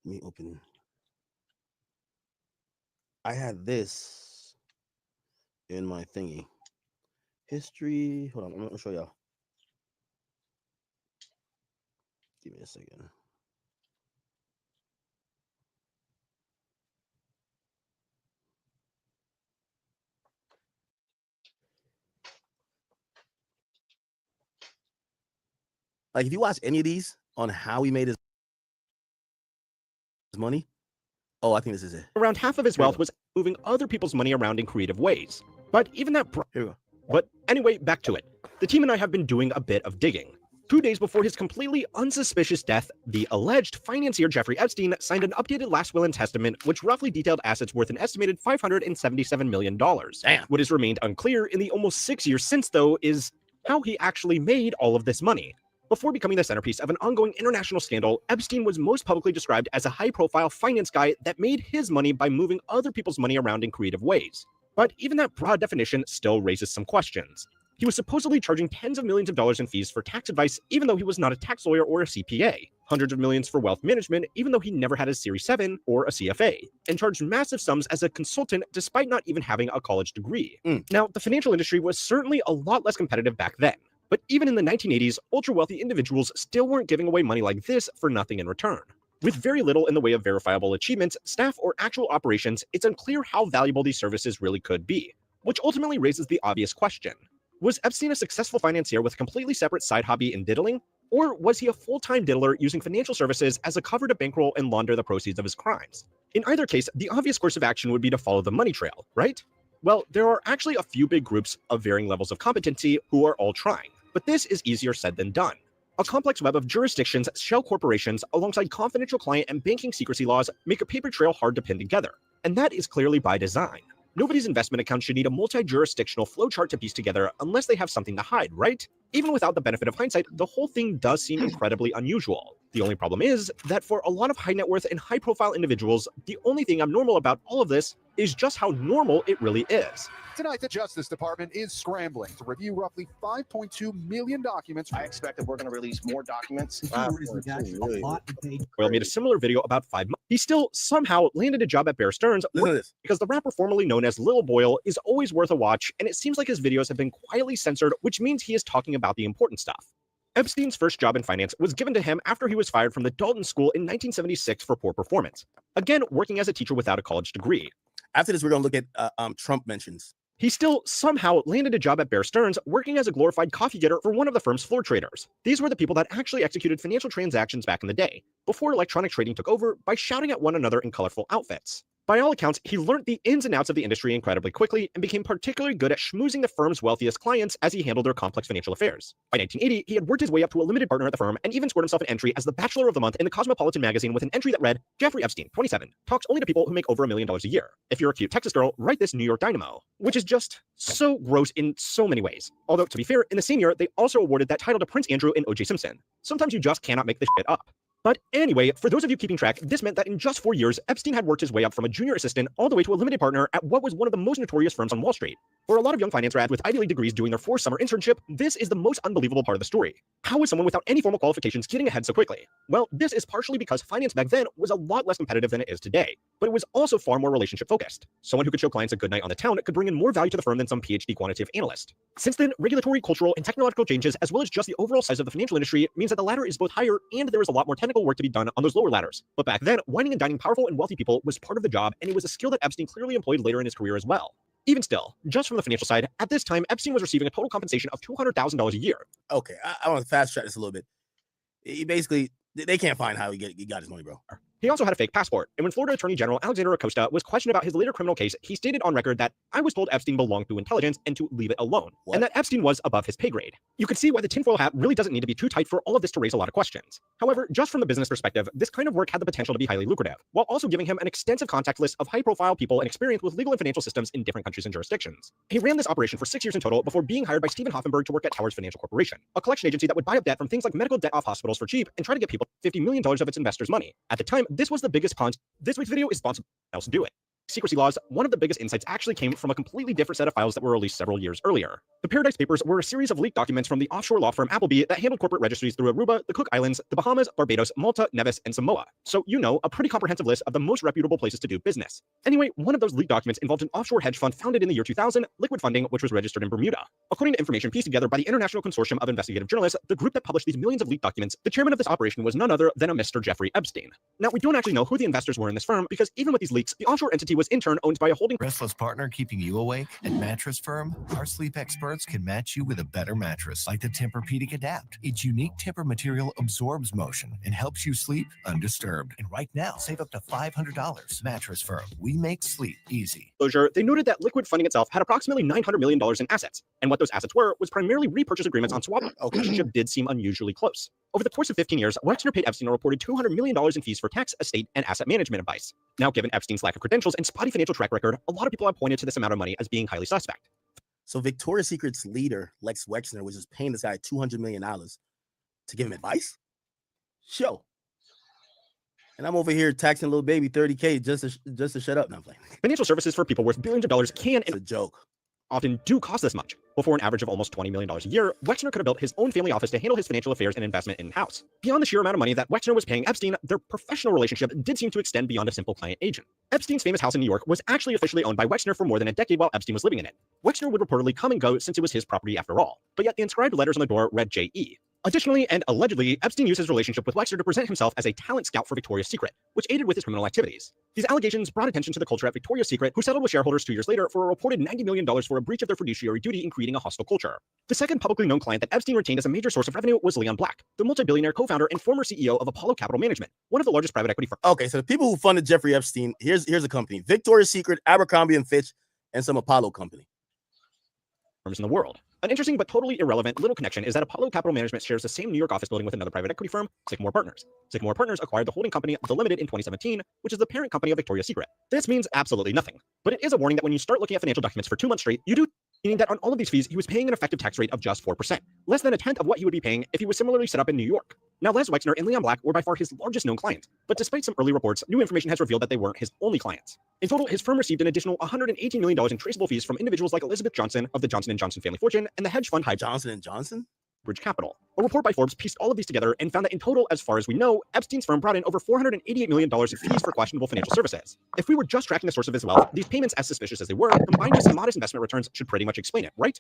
Let me open. I had this in my thingy. History. Hold on, I'm gonna show y'all. Give me a second. Like, if you watch any of these on how he made his money, oh, I think this is it. Around half of his wealth was moving other people's money around in creative ways. But even that... Here we go. But anyway, back to it. The team and I have been doing a bit of digging. 2 days before his completely unsuspicious death, the alleged financier Jeffrey Epstein signed an updated last will and testament, which roughly detailed assets worth an estimated $577 million. Damn. What has remained unclear in the almost 6 years since, though, is how he actually made all of this money. Before becoming the centerpiece of an ongoing international scandal, Epstein was most publicly described as a high-profile finance guy that made his money by moving other people's money around in creative ways. But even that broad definition still raises some questions. He was supposedly charging tens of millions of dollars in fees for tax advice, even though he was not a tax lawyer or a CPA. Hundreds of millions for wealth management, even though he never had a Series 7 or a CFA. And charged massive sums as a consultant, despite not even having a college degree. Now, the financial industry was certainly a lot less competitive back then. But even in the 1980s, ultra-wealthy individuals still weren't giving away money like this for nothing in return. With very little in the way of verifiable achievements, staff, or actual operations, it's unclear how valuable these services really could be. Which ultimately raises the obvious question. Was Epstein a successful financier with a completely separate side hobby in diddling? Or was he a full-time diddler using financial services as a cover to bankroll and launder the proceeds of his crimes? In either case, the obvious course of action would be to follow the money trail, right? Well, there are actually a few big groups of varying levels of competency who are all trying. But this is easier said than done. A complex web of jurisdictions, shell corporations, alongside confidential client and banking secrecy laws make a paper trail hard to pin together. And that is clearly by design. Nobody's investment account should need a multi-jurisdictional flowchart to piece together unless they have something to hide, right? Even without the benefit of hindsight, the whole thing does seem incredibly unusual. The only problem is that for a lot of high net worth and high profile individuals, the only thing abnormal about all of this is just how normal it really is. Tonight, the Justice Department is scrambling to review roughly 5.2 million documents. I expect that we're going to release more documents. Royal made a similar video about 5 months. He still somehow landed a job at Bear Stearns because the rapper formerly known as Lil Boyle is always worth a watch, and it seems like his videos have been quietly censored, which means he is talking about the important stuff. Epstein's first job in finance was given to him after he was fired from the Dalton School in 1976 for poor performance. Again, working as a teacher without a college degree. After this, we're going to look at Trump mentions. He still somehow landed a job at Bear Stearns working as a glorified coffee getter for one of the firm's floor traders. These were the people that actually executed financial transactions back in the day, before electronic trading took over by shouting at one another in colorful outfits. By all accounts, he learned the ins and outs of the industry incredibly quickly and became particularly good at schmoozing the firm's wealthiest clients as he handled their complex financial affairs. By 1980, he had worked his way up to a limited partner at the firm and even scored himself an entry as the Bachelor of the Month in the Cosmopolitan magazine with an entry that read, Jeffrey Epstein, 27, talks only to people who make over $1 million a year. If you're a cute Texas girl, write this New York Dynamo. Which is just so gross in so many ways. Although, to be fair, in the same year, they also awarded that title to Prince Andrew and O.J. Simpson. Sometimes you just cannot make this shit up. But anyway, for those of you keeping track, this meant that in just 4 years, Epstein had worked his way up from a junior assistant all the way to a limited partner at what was one of the most notorious firms on Wall Street. For a lot of young finance grads with Ivy League degrees doing their 4th summer internship, this is the most unbelievable part of the story. How was someone without any formal qualifications getting ahead so quickly? Well, this is partially because finance back then was a lot less competitive than it is today, but it was also far more relationship focused. Someone who could show clients a good night on the town could bring in more value to the firm than some PhD quantitative analyst. Since then, regulatory, cultural, and technological changes, as well as just the overall size of the financial industry, means that the ladder is both higher and there is a lot more technical work to be done on those lower ladders. But back then, wining and dining powerful and wealthy people was part of the job, and it was a skill that Epstein clearly employed later in his career as well. Even still, just from the financial side, at this time, Epstein was receiving a total compensation of $200,000 a year. Okay, I want to fast track this a little bit. He basically, they can't find how he got his money, bro. He also had a fake passport, and when Florida Attorney General Alexander Acosta was questioned about his later criminal case, he stated on record that I was told Epstein belonged to intelligence and to leave it alone, and that Epstein was above his pay grade. You can see why the tinfoil hat really doesn't need to be too tight for all of this to raise a lot of questions. However, just from the business perspective, this kind of work had the potential to be highly lucrative, while also giving him an extensive contact list of high-profile people and experience with legal and financial systems in different countries and jurisdictions. He ran this operation for 6 years in total before being hired by Stephen Hoffenberg to work at Towers Financial Corporation, a collection agency that would buy up debt from things like medical debt off hospitals for cheap and try to get people $50 million of its investors' money. At the time, this was the biggest con. This week's video is sponsored by else do it. Secrecy laws, one of the biggest insights actually came from a completely different set of files that were released several years earlier. The Paradise Papers were a series of leaked documents from the offshore law firm Appleby that handled corporate registries through Aruba, the Cook Islands, the Bahamas, Barbados, Malta, Nevis, and Samoa. So, you know, a pretty comprehensive list of the most reputable places to do business. Anyway, one of those leaked documents involved an offshore hedge fund founded in the year 2000, Liquid Funding, which was registered in Bermuda. According to information pieced together by the International Consortium of Investigative Journalists, the group that published these millions of leaked documents, the chairman of this operation was none other than a Mr. Jeffrey Epstein. Now, we don't actually know who the investors were in this firm because even with these leaks, the offshore entity was in turn owned by a holding restless partner keeping you awake? At Mattress Firm, our sleep experts can match you with a better mattress like the Tempur-Pedic Adapt. Its unique Tempur material absorbs motion and helps you sleep undisturbed. And right now, save up to $500. Mattress Firm, we make sleep easy. They noted that Liquid Funding itself had approximately $900 million in assets, and what those assets were was primarily repurchase agreements on swap. The relationship did seem unusually close. Over the course of 15 years, Wexner paid Epstein a reported $200 million in fees for tax, estate, and asset management advice. Now, given Epstein's lack of credentials and spotty financial track record, a lot of people have pointed to this amount of money as being highly suspect. So Victoria's Secret's leader, Lex Wexner, was just paying this guy $200 million to give him advice? Show. And I'm over here taxing little baby $30K just to shut up. Now I'm playing. Financial services for people worth billions of dollars can and it's a joke. Often do cost this much. Before an average of almost $20 million a year, Wexner could have built his own family office to handle his financial affairs and investment in-house. Beyond the sheer amount of money that Wexner was paying Epstein, their professional relationship did seem to extend beyond a simple client-agent. Epstein's famous house in New York was actually officially owned by Wexner for more than a decade while Epstein was living in it. Wexner would reportedly come and go since it was his property after all, but yet the inscribed letters on the door read J.E. Additionally, and allegedly, Epstein used his relationship with Wexner to present himself as a talent scout for Victoria's Secret, which aided with his criminal activities. These allegations brought attention to the culture at Victoria's Secret, who settled with shareholders 2 years later for a reported $90 million for a breach of their fiduciary duty in creating a hostile culture. The second publicly known client that Epstein retained as a major source of revenue was Leon Black, the multi-billionaire co-founder and former CEO of Apollo Capital Management, one of the largest private equity firms. Okay, so the people who funded Jeffrey Epstein, here's a company: Victoria's Secret, Abercrombie & Fitch, and some Apollo company. In the world. An interesting but totally irrelevant little connection is that Apollo Capital Management shares the same New York office building with another private equity firm, Sycamore Partners. Sycamore Partners acquired the holding company The Limited in 2017, which is the parent company of Victoria's Secret. This means absolutely nothing, but it is a warning that when you start looking at financial documents for 2 months straight, you do, meaning that on all of these fees, he was paying an effective tax rate of just 4%, less than a tenth of what he would be paying if he was similarly set up in New York. Now, Les Wexner and Leon Black were by far his largest known client, but despite some early reports, new information has revealed that they weren't his only clients. In total, his firm received an additional $118 million in traceable fees from individuals like Elizabeth Johnson of the Johnson & Johnson family fortune and the hedge fund Johnson & Johnson? Bridge Capital. A report by Forbes pieced all of these together and found that in total, as far as we know, Epstein's firm brought in over $488 million in fees for questionable financial services. If we were just tracking the source of his wealth, these payments, as suspicious as they were, combined with some modest investment returns, should pretty much explain it, right?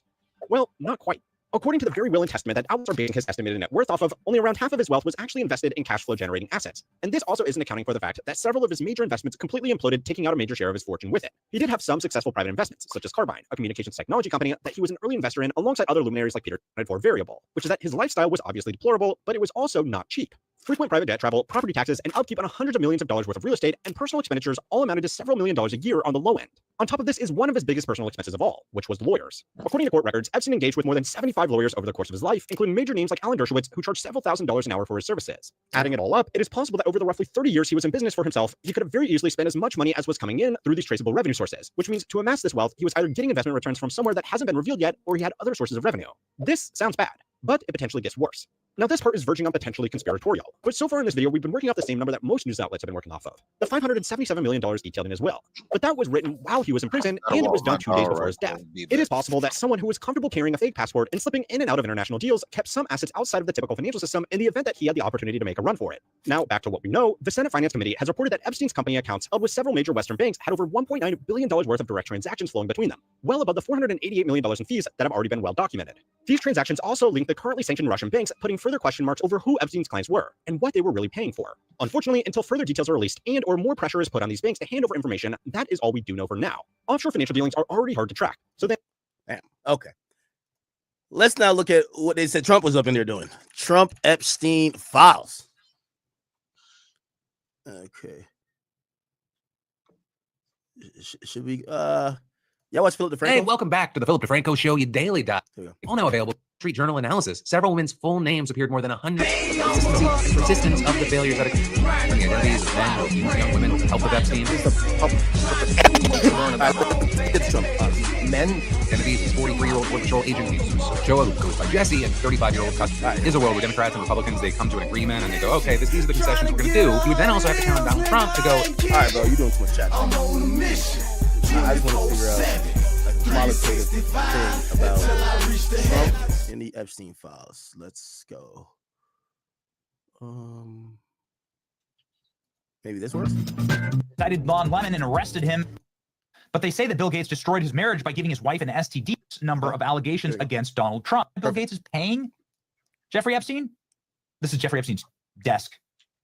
Well, not quite. According to the very willing testament that outlets are basing his estimated net worth off of, only around half of his wealth was actually invested in cash flow generating assets. And this also isn't accounting for the fact that several of his major investments completely imploded, taking out a major share of his fortune with it. He did have some successful private investments, such as Carbine, a communications technology company that he was an early investor in alongside other luminaries like Peter for Variable, which is that his lifestyle was obviously deplorable, but it was also not cheap. Frequent private jet travel, property taxes, and upkeep on hundreds of millions of dollars worth of real estate and personal expenditures all amounted to several million dollars a year on the low end. On top of this is one of his biggest personal expenses of all, which was lawyers. According to court records, Epstein engaged with more than 75 lawyers over the course of his life, including major names like Alan Dershowitz, who charged several $1,000s an hour for his services. Adding it all up, it is possible that over the roughly 30 years he was in business for himself, he could have very easily spent as much money as was coming in through these traceable revenue sources, which means to amass this wealth, he was either getting investment returns from somewhere that hasn't been revealed yet, or he had other sources of revenue. This sounds bad, but it potentially gets worse. Now, this part is verging on potentially conspiratorial, but so far in this video, we've been working off the same number that most news outlets have been working off of, the $577 million detailed in his will. But that was written while he was in prison, and it was done 2 days before his death. It is possible that someone who was comfortable carrying a fake passport and slipping in and out of international deals kept some assets outside of the typical financial system in the event that he had the opportunity to make a run for it. Now, back to what we know, the Senate Finance Committee has reported that Epstein's company accounts held with several major Western banks had over $1.9 billion worth of direct transactions flowing between them, well above the $488 million in fees that have already been well documented. These transactions also link the currently sanctioned Russian banks, putting further question marks over who Epstein's clients were and what they were really paying for. Unfortunately, until further details are released and or more pressure is put on these banks to hand over information, that is all we do know for now. Offshore financial dealings are already hard to track. So then, okay. Let's now look at what they said Trump was up in there doing. Trump Epstein files. Okay. Should we y'all watch Philip DeFranco? Hey, welcome back to the Philip DeFranco Show, your daily dot. All now available. Street Journal analysis. Several women's full names appeared more than 100. Consistency and persistence of the failures that occur. The identities of men who abuse young women with the help of Epstein. Men. Identities is 43-year-old Border Patrol agent Jesus Ochoa, who goes by Jesse, and 35-year-old Custody. Is a world where Democrats and Republicans, they come to an agreement and they go, okay, these are the concessions we're going to do. You would then also have to count on Donald Trump to go, all right, bro, you doing too much chat. I'm on a mission. I just want to figure out a qualitative thing about Trump and the Epstein files. Let's go. Maybe this works. Cited Lon Lemon and arrested him. But they say that Bill Gates destroyed his marriage by giving his wife an STD number of allegations against Donald Trump. Bill Gates is paying Jeffrey Epstein. This is Jeffrey Epstein's desk.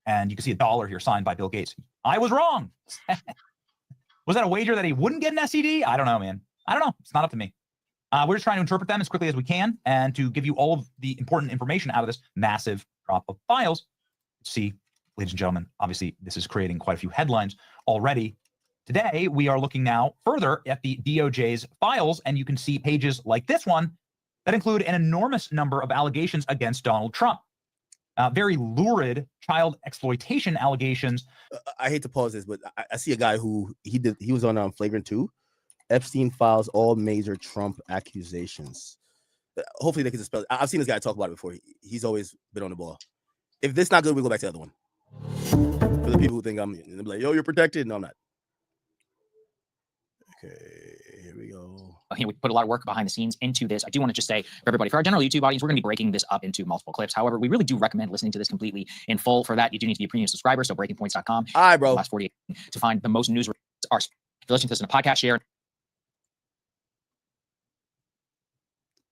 And you can see a dollar here signed by Bill Gates. I was wrong. Was that a wager that he wouldn't get an STD? I don't know, man. I don't know. It's not up to me. We're just trying to interpret them as quickly as we can and to give you all of the important information out of this massive drop of files. See, ladies and gentlemen, obviously this is creating quite a few headlines already. Today, we are looking now further at the DOJ's files, and you can see pages like this one that include an enormous number of allegations against Donald Trump. Very lurid child exploitation allegations. I hate to pause this, but I see a guy who he was on Flagrant 2. Epstein files all major Trump accusations. Hopefully they can dispel it. I've seen this guy talk about it before. He's always been on the ball. If this is not good, we go back to the other one. For the people who think I'm like, yo, you're protected. No, I'm not. Okay, here we go. We put a lot of work behind the scenes into this. I do want to just say for everybody, for our general YouTube audience, we're going to be breaking this up into multiple clips. However, we really do recommend listening to this completely in full. For that, you do need to be a premium subscriber. So breakingpoints.com. All right, bro. Last 48 to find the most news. If you're listening to this in a podcast, share.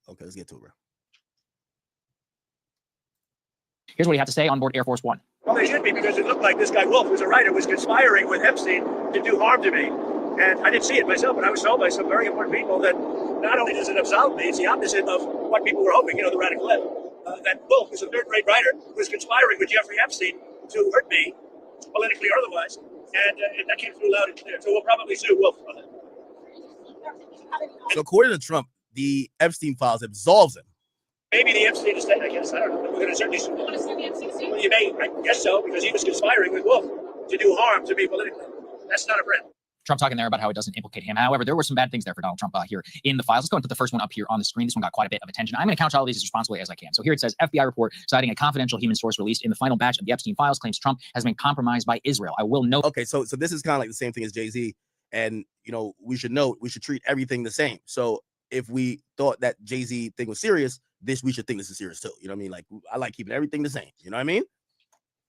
Okay, let's get to it, bro. Here's what he had to say on board Air Force One. Well, they should be, because it looked like this guy Wolf, who's a writer, was conspiring with Epstein to do harm to me. And I didn't see it myself, but I was told by some very important people that not only does it absolve me, it's the opposite of what people were hoping, the radical left. That Wolf, who's a third-rate writer, was conspiring with Jeffrey Epstein to hurt me, politically or otherwise. And that came through loud and clear. So we'll probably sue Wolf on that. So according to Trump, the Epstein files absolves him. Maybe the Epstein estate, I guess. I don't know. We're going to certainly sue Wolf. Well, you may, I guess so, because he was conspiring with Wolf to do harm to me politically. That's not a friend. Trump talking there about how it doesn't implicate him. However, there were some bad things there for Donald Trump here in the files. Let's go and put the first one up here on the screen. This one got quite a bit of attention. I'm going to count all of these as responsibly as I can. So here it says, FBI report citing a confidential human source released in the final batch of the Epstein files claims Trump has been compromised by Israel. I will note. Okay, so this is kind of like the same thing as Jay-Z. And, we should note, we should treat everything the same. So if we thought that Jay-Z thing was serious, we should think this is serious too. You know what I mean? Like, I like keeping everything the same. You know what I mean?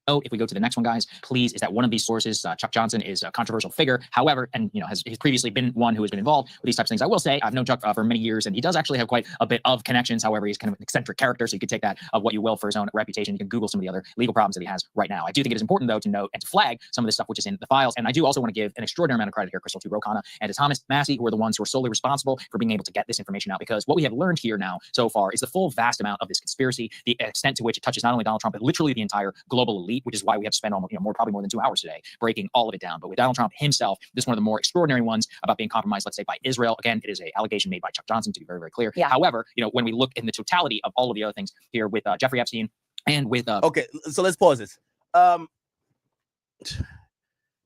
Oh, if we go to the next one, guys, please, is that one of these sources, Chuck Johnson, is a controversial figure. However, and he's previously been one who has been involved with these types of things. I will say I've known Chuck for many years, and he does actually have quite a bit of connections. However, he's kind of an eccentric character, so you could take that of what you will for his own reputation. You can Google some of the other legal problems that he has right now. I do think it is important, though, to note and to flag some of this stuff which is in the files. And I do also want to give an extraordinary amount of credit here, Crystal, to Rokana and to Thomas Massey, who are the ones who are solely responsible for being able to get this information out. Because what we have learned here now so far is the full vast amount of this conspiracy, the extent to which it touches not only Donald Trump, but literally the entire global elite, which is why we have to spend almost, probably more than 2 hours today breaking all of it down. But with Donald Trump himself, this is one of the more extraordinary ones about being compromised, let's say, by Israel. Again, it is an allegation made by Chuck Johnson, to be very, very clear. Yeah. However, when we look in the totality of all of the other things here with Jeffrey Epstein and with okay, so let's pause this. Do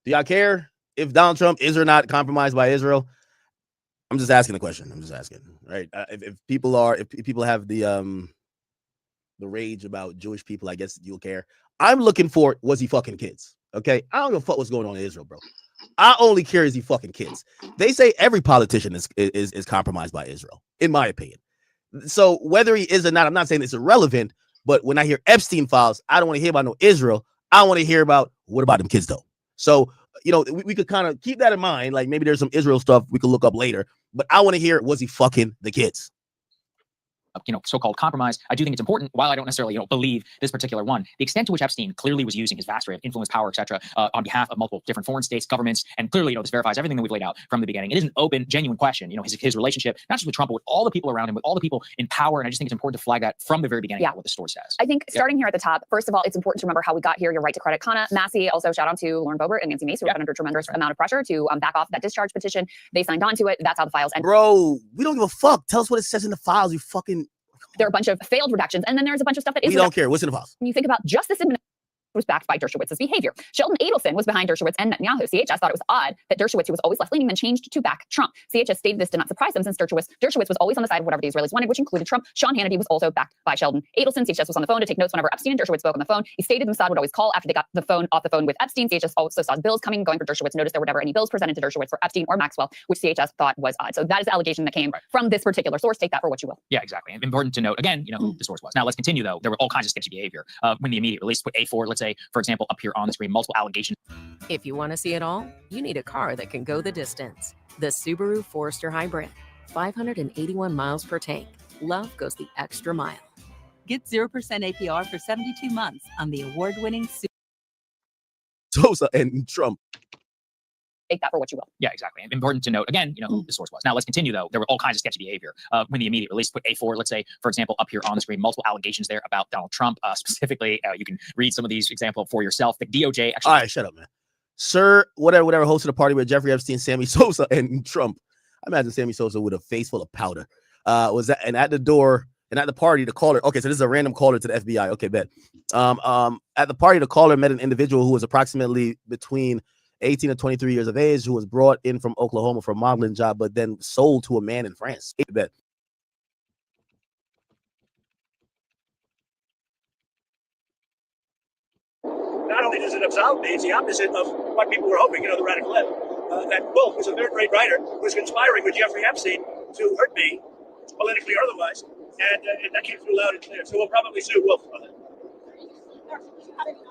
y'all care if Donald Trump is or not compromised by Israel? I'm just asking the question. I'm just asking, right? If people have the rage about Jewish people, I guess you'll care. I'm looking for, was he fucking kids? Okay, I don't give a fuck what's going on in Israel, bro. I only care, is he fucking kids? They say every politician is compromised by Israel, in my opinion. So whether he is or not, I'm not saying it's irrelevant, but when I hear Epstein files, I don't want to hear about no Israel. I want to hear about, what about them kids though? So, we could kind of keep that in mind. Like, maybe there's some Israel stuff we could look up later, but I want to hear, was he fucking the kids? so-called compromise. I do think it's important, while I don't necessarily, believe this particular one, the extent to which Epstein clearly was using his vast array of influence, power, etc., on behalf of multiple different foreign states, governments, and clearly, this verifies everything that we've laid out from the beginning. It is an open, genuine question, his relationship, not just with Trump, but with all the people around him, with all the people in power. And I just think it's important to flag that from the very beginning of what the story says. I think starting here at the top, first of all, it's important to remember how we got here. Your right to credit, Kana, Massey, also shout out to Lauren Boebert and Nancy Mace, who have been under tremendous amount of pressure to back off that discharge petition. They signed on to it. That's how the files end. Bro, we don't give a fuck. Tell us what it says in the files. You fucking. There are a bunch of failed redactions, and then there's a bunch of stuff that is. We don't care. What's in the files? When you think about just this administration was backed by Dershowitz's behavior. Sheldon Adelson was behind Dershowitz and Netanyahu. CHS thought it was odd that Dershowitz, who was always left-leaning, then changed to back Trump. CHS stated this did not surprise them since Dershowitz was always on the side of whatever the Israelis wanted, which included Trump. Sean Hannity was also backed by Sheldon Adelson. CHS was on the phone to take notes whenever Epstein and Dershowitz spoke on the phone. He stated Mossad would always call after they got off the phone with Epstein. CHS also saw bills going for Dershowitz. Noticed there were never any bills presented to Dershowitz for Epstein or Maxwell, which CHS thought was odd. So that is the allegation that came from this particular source. Take that for what you will. Yeah, exactly. Important to note, again, who the source was. Now, let's continue, though. There were all kinds of sketchy behavior. When the immediate release, put A4, let's say, for example, up here on the screen, multiple allegations. If you want to see it all, you need a car that can go the distance. The Subaru Forester Hybrid. 581 miles per tank. Love goes the extra mile. Get 0% APR for 72 months on the award-winning Sosa and Trump. Take that for what you will. Yeah, exactly. Important to note, again, who the source was. Now, let's continue, though. There were all kinds of sketchy behavior. When the immediate release, put A4, let's say, for example, up here on the screen, multiple allegations there about Donald Trump. Specifically, you can read some of these examples for yourself. The DOJ actually. All right, shut up, man. Sir, whatever, hosted a party with Jeffrey Epstein, Sammy Sosa, and Trump. I imagine Sammy Sosa with a face full of powder. Was that, and at the door, and at the party, the caller. Okay, so this is a random caller to the FBI. Okay, bet. At the party, the caller met an individual who was approximately between 18 and 23 years of age, who was brought in from Oklahoma for a modeling job, but then sold to a man in France. Bet. Not only does it absolve me, it's the opposite of what people were hoping, the radical left. That Wolf, who's a third-grade writer, was conspiring with Jeffrey Epstein to hurt me, politically or otherwise, and that came through loud and clear. So we'll probably sue Wolf on that.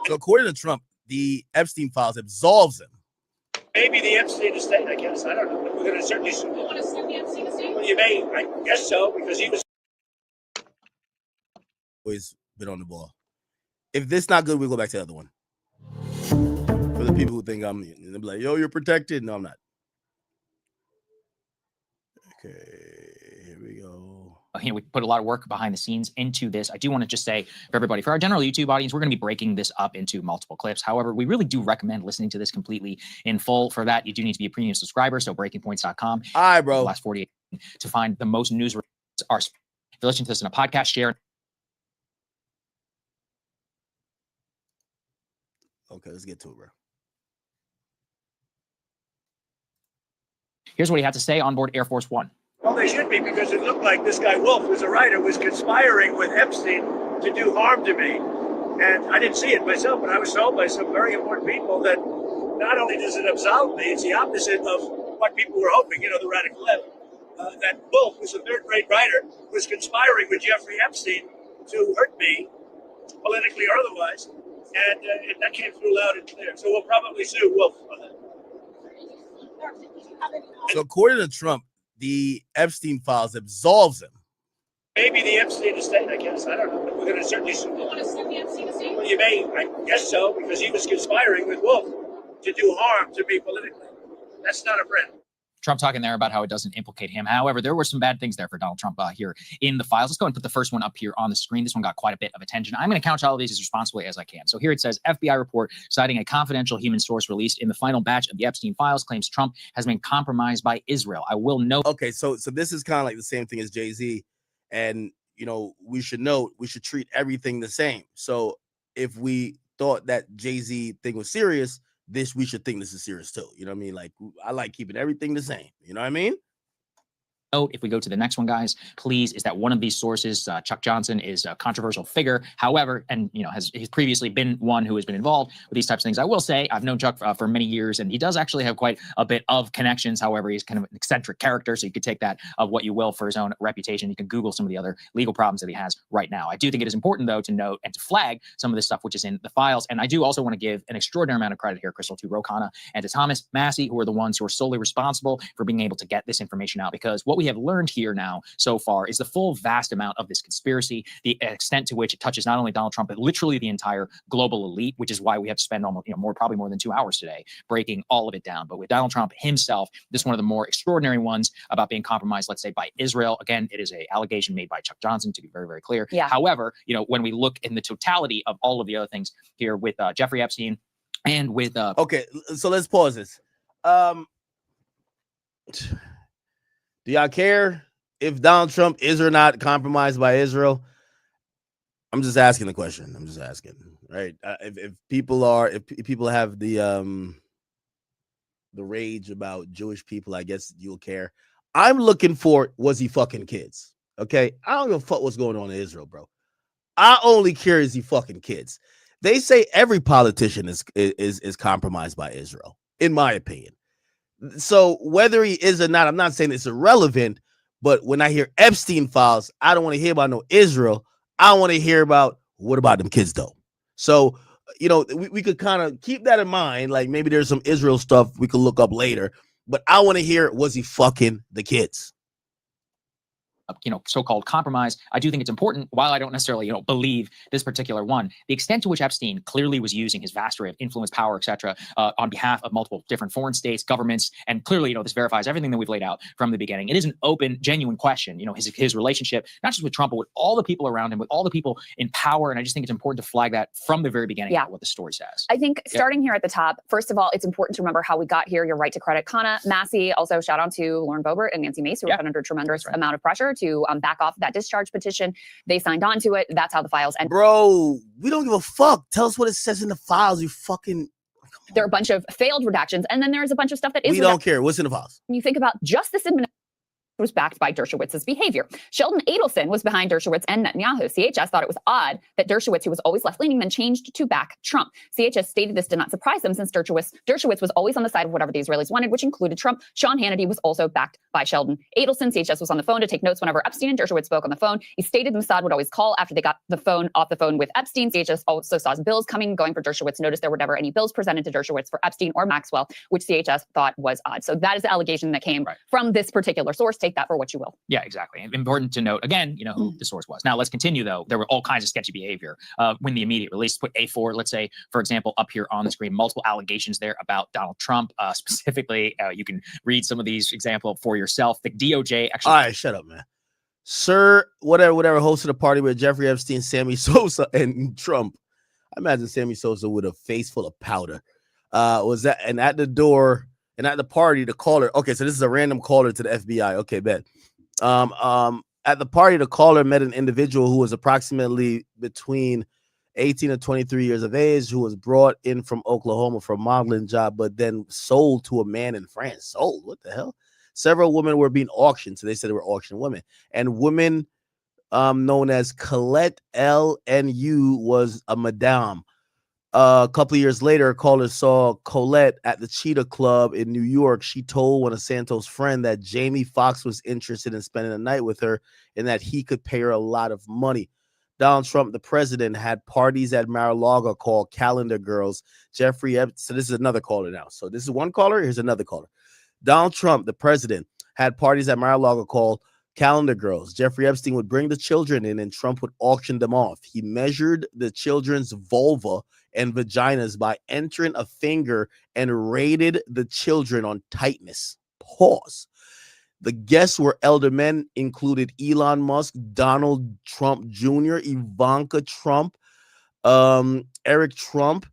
So according to Trump, the Epstein files absolves him. Maybe the Epstein estate, I guess. I don't know. We're going to certainly sue. You want to sue the Epstein estate? Well, you may. I guess so, because he was always been on the ball. If this not good, we'll go back to the other one. For the people who think they'll be like, yo, you're protected. No, I'm not. Okay, here we go. We put a lot of work behind the scenes into this. I do want to just say for everybody, for our general YouTube audience, we're going to be breaking this up into multiple clips. However, we really do recommend listening to this completely in full. For that, you do need to be a premium subscriber. So breakingpoints.com. All right, bro. The last 48 to find the most news. If you're listening to this in a podcast, share. Okay, let's get to it, bro. Here's what he had to say on board Air Force One. Well, they should be, because it looked like this guy Wolf, who's a writer, was conspiring with Epstein to do harm to me. And I didn't see it myself, but I was told by some very important people that not only does it absolve me, it's the opposite of what people were hoping, the radical left. That Wolf, who's a third-grade writer, was conspiring with Jeffrey Epstein to hurt me, politically or otherwise. And that came through loud and clear. So we'll probably sue Wolf on that. So according to Trump, the Epstein files absolves him. Maybe the Epstein estate, I guess. I don't know. But we're going to certainly sue. You want to sue the Epstein estate? Well, you may. I guess so, because he was conspiring with Wolf to do harm to me politically. That's not a friend. Trump talking there about how it doesn't implicate him. However, there were some bad things there for Donald Trump here in the files. Let's go and put the first one up here on the screen. This one got quite a bit of attention. I'm going to count all of these as responsibly as I can. So here it says, FBI report citing a confidential human source released in the final batch of the Epstein files claims Trump has been compromised by Israel. I will note. Okay, so this is kind of like the same thing as Jay-Z. And, we should note, we should treat everything the same. So if we thought that Jay-Z thing was serious, we should think this is serious too. You know what I mean? Like, I like keeping everything the same. You know what I mean? If we go to the next one, guys, please, is that one of these sources, Chuck Johnson, is a controversial figure. However, and he's previously been one who has been involved with these types of things. I will say I've known Chuck for many years, and he does actually have quite a bit of connections. However, he's kind of an eccentric character, so you could take that of what you will for his own reputation. You can Google some of the other legal problems that he has right now. I do think it is important, though, to note and to flag some of this stuff which is in the files. And I do also want to give an extraordinary amount of credit here, Crystal, to Ro Khanna and to Thomas Massey, who are the ones who are solely responsible for being able to get this information out. Because what we we have learned here now so far is the full vast amount of this conspiracy, the extent to which it touches not only Donald Trump, but literally the entire global elite, which is why we have to spend almost, probably more than 2 hours today breaking all of it down. But with Donald Trump himself, this is one of the more extraordinary ones about being compromised, let's say, by Israel. Again, it is an allegation made by Chuck Johnson, to be very, very clear. Yeah. However, when we look in the totality of all of the other things here with Jeffrey Epstein and with okay, so let's pause this. Do y'all care if Donald Trump is or not compromised by Israel? I'm just asking the question. I'm just asking, right? If people have the rage about Jewish people, I guess you'll care. I'm looking for, was he fucking kids? Okay, I don't give a fuck what's going on in Israel, bro. I only care, is he fucking kids? They say every politician is compromised by Israel, in my opinion. So whether he is or not, I'm not saying it's irrelevant, but when I hear Epstein files, I don't want to hear about no Israel. I want to hear about, what about them kids though? So, we could kind of keep that in mind. Like maybe there's some Israel stuff we could look up later, but I want to hear, was he fucking the kids? So-called compromise. I do think it's important, while I don't necessarily, believe this particular one, the extent to which Epstein clearly was using his vast array of influence, power, etc., on behalf of multiple different foreign states, governments, and clearly, this verifies everything that we've laid out from the beginning. It is an open, genuine question, his relationship, not just with Trump, but with all the people around him, with all the people in power, and I just think it's important to flag that from the very beginning of what the story says. I think starting here at the top, first of all, it's important to remember how we got here. You're right to credit Kana, Massey, also shout out to Lauren Boebert and Nancy Mace, who were put under tremendous amount of pressure to back off that discharge petition. They signed on to it. That's how the files end. Bro, we don't give a fuck. Tell us what it says in the files. You fucking... There are a bunch of failed redactions, and then there's a bunch of stuff that is... We don't care. What's in the files? When you think about Justice Administration, was backed by Dershowitz's behavior. Sheldon Adelson was behind Dershowitz and Netanyahu. CHS thought it was odd that Dershowitz, who was always left-leaning, then changed to back Trump. CHS stated this did not surprise them, since Dershowitz was always on the side of whatever the Israelis wanted, which included Trump. Sean Hannity was also backed by Sheldon Adelson. CHS was on the phone to take notes whenever Epstein and Dershowitz spoke on the phone. He stated Mossad would always call after they got off the phone with Epstein. CHS also saw bills coming, going for Dershowitz. Noticed there were never any bills presented to Dershowitz for Epstein or Maxwell, which CHS thought was odd. So that is the allegation that came from this particular source. Take that for what you will. Yeah, exactly. Important to note, again, who the source was. Now, let's continue, though. There were all kinds of sketchy behavior when the immediate release. Put A4, let's say, for example, up here on the screen, multiple allegations there about Donald Trump. Specifically, you can read some of these example for yourself. The DOJ actually... All right, shut up, man. Sir, whatever, hosted a party with Jeffrey Epstein, Sammy Sosa, and Trump. I imagine Sammy Sosa with a face full of powder. And at the door... And at the party, the caller, okay, so this is a random caller to the FBI. Okay, bet. At the party, the caller met an individual who was approximately between 18 and 23 years of age, who was brought in from Oklahoma for a modeling job, but then sold to a man in France. Sold? What the hell? Several women were being auctioned, so they said they were auction women. And women known as Colette L. and U was a madame. A couple of years later, a caller saw Colette at the Cheetah Club in New York. She told one of Santos' friend that Jamie Foxx was interested in spending the night with her and that he could pay her a lot of money. Donald Trump, the president, had parties at Mar-a-Lago called Calendar Girls. Jeffrey Epstein, so this is another caller now. So this is one caller. Here's another caller. Donald Trump, the president, had parties at Mar-a-Lago called Calendar Girls. Jeffrey Epstein would bring the children in and Trump would auction them off. He measured the children's vulva and vaginas by entering a finger and rated the children on tightness. Pause. The guests were elder men, included Elon Musk, Donald Trump Jr., Ivanka Trump, Eric Trump.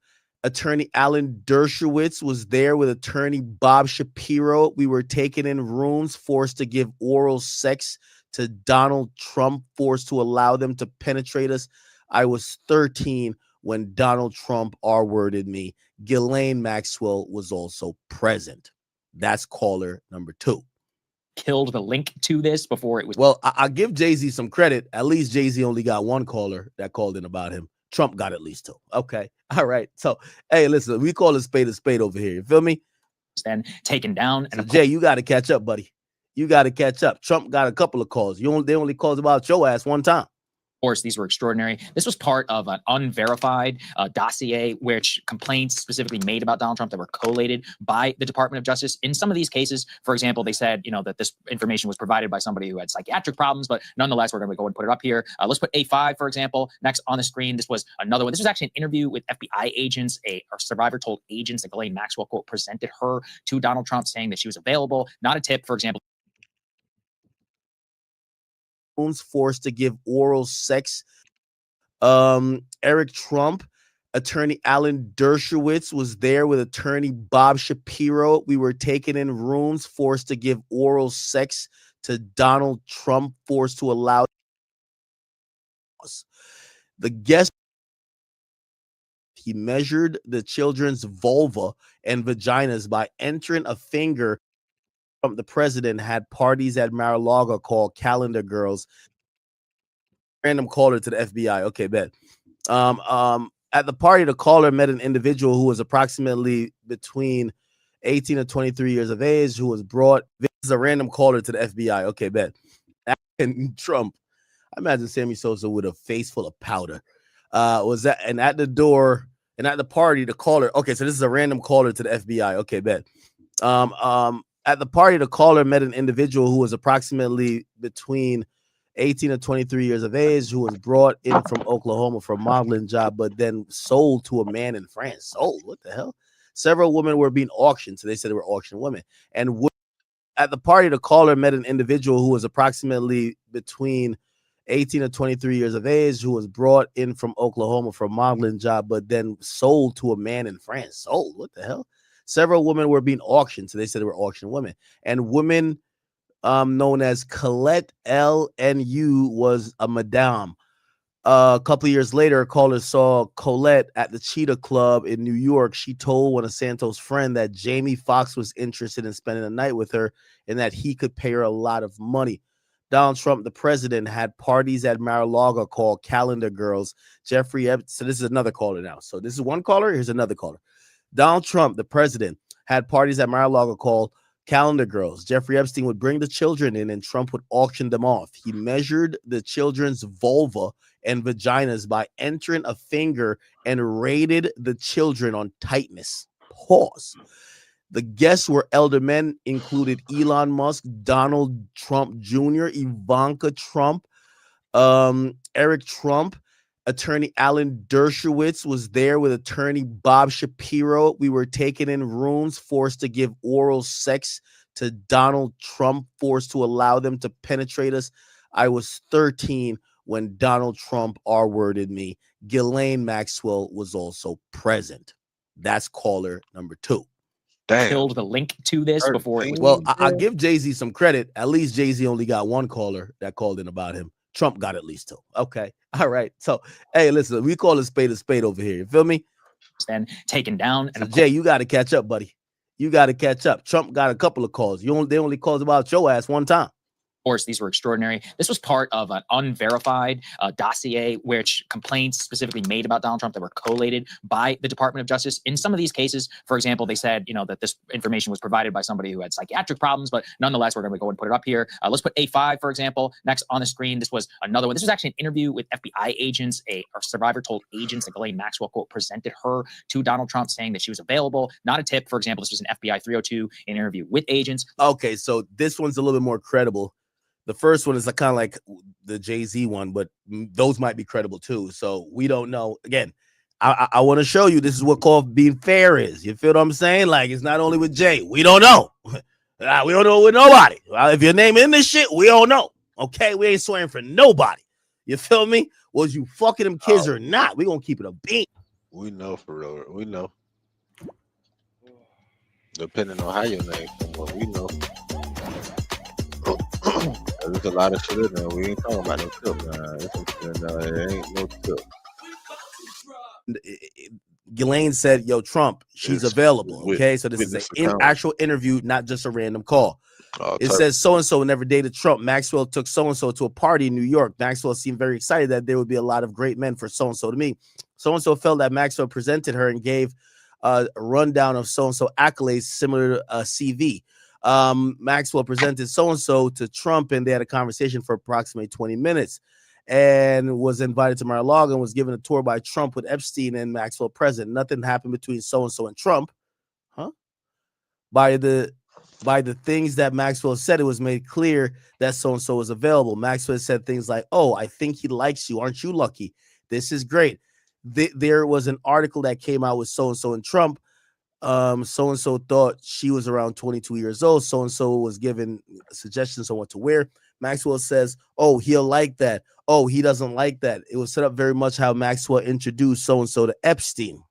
Attorney Alan Dershowitz was there with attorney Bob Shapiro. We were taken in rooms, forced to give oral sex to Donald Trump, forced to allow them to penetrate us. I was 13 when Donald Trump R-worded me. Ghislaine Maxwell was also present. That's caller number 2. Killed the link to this before it was... Well, I'll give Jay-Z some credit. At least Jay-Z only got one caller that called in about him. Trump got at least 2. Okay. All right. So, hey, listen, we call a spade over here. You feel me? Then taken down. And so Jay, you got to catch up, buddy. You got to catch up. Trump got a couple of calls. They only called about your ass one time. course, these were extraordinary. This was part of an unverified dossier, which complaints specifically made about Donald Trump that were collated by the Department of Justice. In some of these cases, for example, they said, that this information was provided by somebody who had psychiatric problems, but nonetheless, we're going to go and put it up here. Let's put A5, for example, next on the screen. This was another one. This was actually an interview with FBI agents. A survivor told agents that Ghislaine Maxwell, quote, presented her to Donald Trump saying that she was available. Not a tip, for example. Forced to give oral sex. Eric Trump, attorney Alan Dershowitz was there with attorney Bob Shapiro. We were taken in rooms, forced to give oral sex to Donald Trump, forced to allow the guest. He measured the children's vulva and vaginas by entering a finger. The president had parties at Mar-a-Lago called Calendar Girls. Random caller to the FBI. Okay, bet. At the party, the caller met an individual who was approximately between 18 and 23 years of age, who was brought. This is a random caller to the FBI. Okay, bet. And Trump, I imagine Sammy Sosa with a face full of powder. Was that? And at the door and at the party, the caller. Okay, so this is a random caller to the FBI. Okay, bet. At the party, the caller met an individual who was approximately between 18 and 23 years of age, who was brought in from Oklahoma for a modeling job, but then sold to a man in France. Sold? What the hell? Several women were being auctioned, so they said they were auction women. And at the party, the caller met an individual who was approximately between 18 and 23 years of age, who was brought in from Oklahoma for a modeling job, but then sold to a man in France. Sold? What the hell? Several women were being auctioned, so they said they were auction women. And women known as Colette LNU was a madame. A couple of years later, a caller saw Colette at the Cheetah Club in New York. She told one of Santos' friends that Jamie Foxx was interested in spending the night with her and that he could pay her a lot of money. Donald Trump, the president, had parties at Mar-a-Lago called Calendar Girls. Jeffrey Epstein. So this is another caller now. So this is one caller. Here's another caller. Donald Trump, the president, had parties at Mar-a-Lago called Calendar Girls. Jeffrey Epstein would bring the children in and Trump would auction them off. He measured the children's vulva and vaginas by entering a finger and rated the children on tightness. Pause. The guests were elder men, included Elon Musk, Donald Trump Jr., Ivanka Trump, Eric Trump. Attorney Alan Dershowitz was there with attorney Bob Shapiro. We were taken in rooms, forced to give oral sex to Donald Trump, forced to allow them to penetrate us. I was 13 when Donald Trump R-worded me. Ghislaine Maxwell was also present. That's caller number 2. Killed the link to this before it was. Well, I'll give Jay-Z some credit. At least Jay-Z only got one caller that called in about him. Trump got at least 2. Okay. All right. So, hey, listen, we call a spade over here. You feel me? Then taken down. And so, Jay, you got to catch up, buddy. You got to catch up. Trump got a couple of calls. They only called about your ass one time. course, these were extraordinary. This was part of an unverified dossier, which complaints specifically made about Donald Trump that were collated by the Department of Justice. In some of these cases, for example, they said, that this information was provided by somebody who had psychiatric problems, but nonetheless, we're going to go and put it up here. Let's put A5, for example, next on the screen. This was another one. This was actually an interview with FBI agents. A survivor told agents that Ghislaine Maxwell, quote, presented her to Donald Trump saying that she was available. Not a tip. For example, this was an FBI 302 interview with agents. Okay, so this one's a little bit more credible. The first one is kind of like the Jay-Z one, but those might be credible too. So we don't know. Again, I want to show you this is what called being fair is. You feel what I'm saying? Like, it's not only with Jay. We don't know. We don't know with nobody. If your name in this shit, we don't know. Okay, we ain't swearing for nobody. You feel me? Was you fucking them kids or not? We gonna keep it a beat. We know for real. We know. Depending on how your name comes up, we know. There's a lot of shit in there. We ain't talking about no tip, man. It ain't no tip. Ghislaine said, yo, Trump, she's available. Okay, so this is an actual interview, not just a random call. It says so-and-so never dated Trump. Maxwell took so-and-so to a party in New York. Maxwell seemed very excited that there would be a lot of great men for so-and-so to meet. So-and-so felt that Maxwell presented her and gave a rundown of so-and-so accolades similar to a CV. Maxwell presented so-and-so to Trump, and they had a conversation for approximately 20 minutes. and was invited to Mar-a-Lago and was given a tour by Trump with Epstein and Maxwell present. Nothing happened between so-and-so and Trump. Huh? By the things that Maxwell said, it was made clear that so-and-so was available. Maxwell said things like, "Oh, I think he likes you. Aren't you lucky? This is great." There was an article that came out with so-and-so and Trump. So-and-so thought she was around 22 years old. So-and-so was given suggestions on what to wear. Maxwell says, "Oh, he'll like that. Oh, he doesn't like that." It was set up very much how Maxwell introduced so-and-so to Epstein.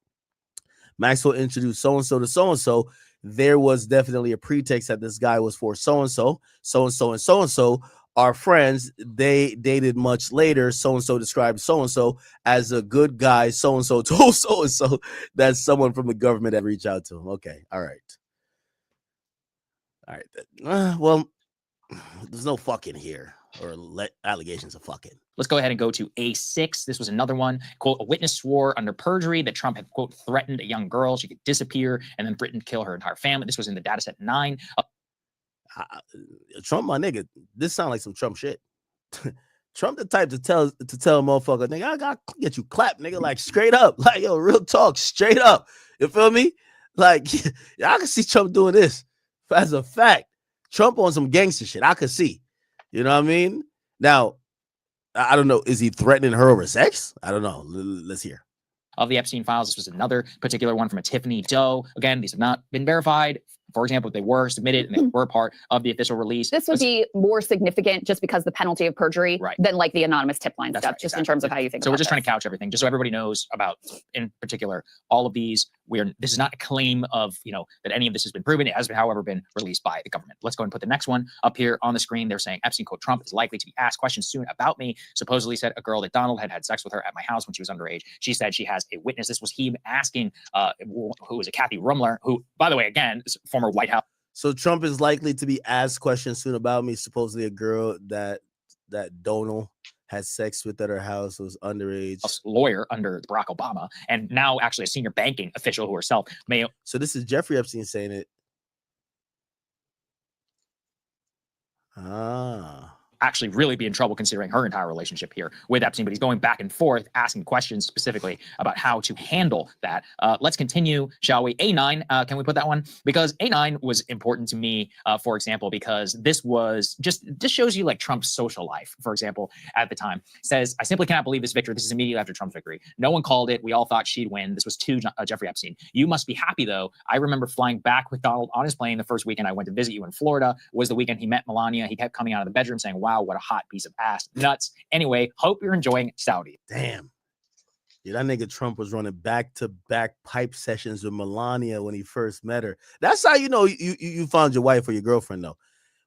Maxwell introduced so-and-so to so-and-so. There was definitely a pretext that this guy was for so-and-so. So-and-so and so-and-so are friends. They dated much later. So-and-so described so-and-so as a good guy. So-and-so told so-and-so that someone from the government had reached out to him. Okay. All right. Well, there's no fucking here or allegations of fucking. Let's go ahead and go to A6. This was another one. Quote, a witness swore under perjury that Trump had, quote, threatened a young girl. She could disappear and then threatened to kill her entire family. This was in the data set 9. Trump, my nigga, this sounds like some Trump shit. Trump the type to tell a motherfucker, nigga, I got to get you clapped, nigga, like straight up. Like, yo, real talk, straight up. You feel me? Like, I can see Trump doing this. As a fact, Trump on some gangster shit. I could see. You know what I mean? Now, I don't know. Is he threatening her over sex? I don't know. Let's hear. Of the Epstein files, this was another particular one from a Tiffany Doe. Again, these have not been verified. For example, they were submitted and they were part of the official release. This would be more significant just because the penalty of perjury than like the anonymous tip line stuff, right, just in terms of how you think so about we're just this. trying to couch everything, just so everybody knows about, in particular, all of these. This is not a claim of, that any of this has been proven. It has been, however, been released by the government. Let's go and put the next one up here on the screen. They're saying Epstein, quote, Trump is likely to be asked questions soon about me. Supposedly said a girl that Donald had sex with her at my house when she was underage. She said she has a witness. This was he asking, who was it, Kathy Rumler, who, by the way, again, is former White House. So Trump is likely to be asked questions soon about me. Supposedly a girl that Donald had sex with at her house was underage. A lawyer under Barack Obama, and now actually a senior banking official who herself may. So this is Jeffrey Epstein saying it. Actually really be in trouble considering her entire relationship here with Epstein, but he's going back and forth asking questions specifically about how to handle that. Let's continue, shall we? A9, can we put that one? Because A9 was important to me, for example, because this shows you like Trump's social life, for example, at the time. Says, I simply cannot believe this victory. This is immediately after Trump's victory. No one called it. We all thought she'd win. This was to Jeffrey Epstein. You must be happy, though. I remember flying back with Donald on his plane the first weekend I went to visit you in Florida. Was the weekend he met Melania. He kept coming out of the bedroom saying, wow, what a hot piece of ass. Nuts. Anyway, hope you're enjoying Saudi. Damn. Yeah, that nigga Trump was running back-to-back pipe sessions with Melania when he first met her. That's how you know you found your wife or your girlfriend, though.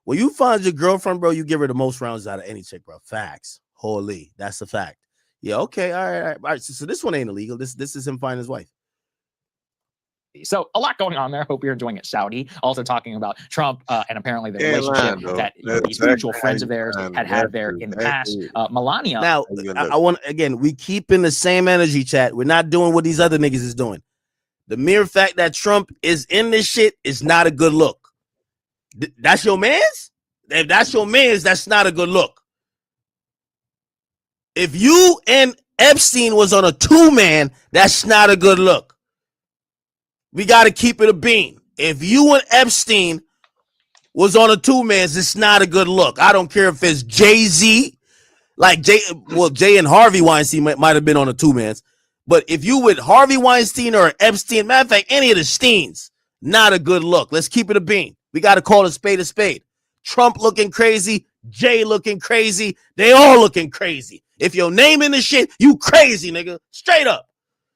When you find your girlfriend, bro, you give her the most rounds out of any chick, bro. Facts. Holy. That's a fact. Yeah, okay. All right. So this one ain't illegal. This is him finding his wife. So a lot going on there. Hope you're enjoying it, Saudi. Also talking about Trump and apparently the relationship that these mutual friends of theirs had there in the past. Melania. Now, I want, again, we keep in the same energy, chat. We're not doing what these other niggas is doing. The mere fact that Trump is in this shit is not a good look. That's your man's? If that's your man's, that's not a good look. If you and Epstein was on a 2-man, that's not a good look. We got to keep it a bean. If you and Epstein was on a 2-man's, it's not a good look. I don't care if it's Jay-Z, like Jay and Harvey Weinstein might have been on a 2-man's. But if you with Harvey Weinstein or Epstein, matter of fact, any of the Steens, not a good look. Let's keep it a bean. We got to call a spade a spade. Trump looking crazy, Jay looking crazy. They all looking crazy. If your name in the shit, you crazy, nigga. Straight up.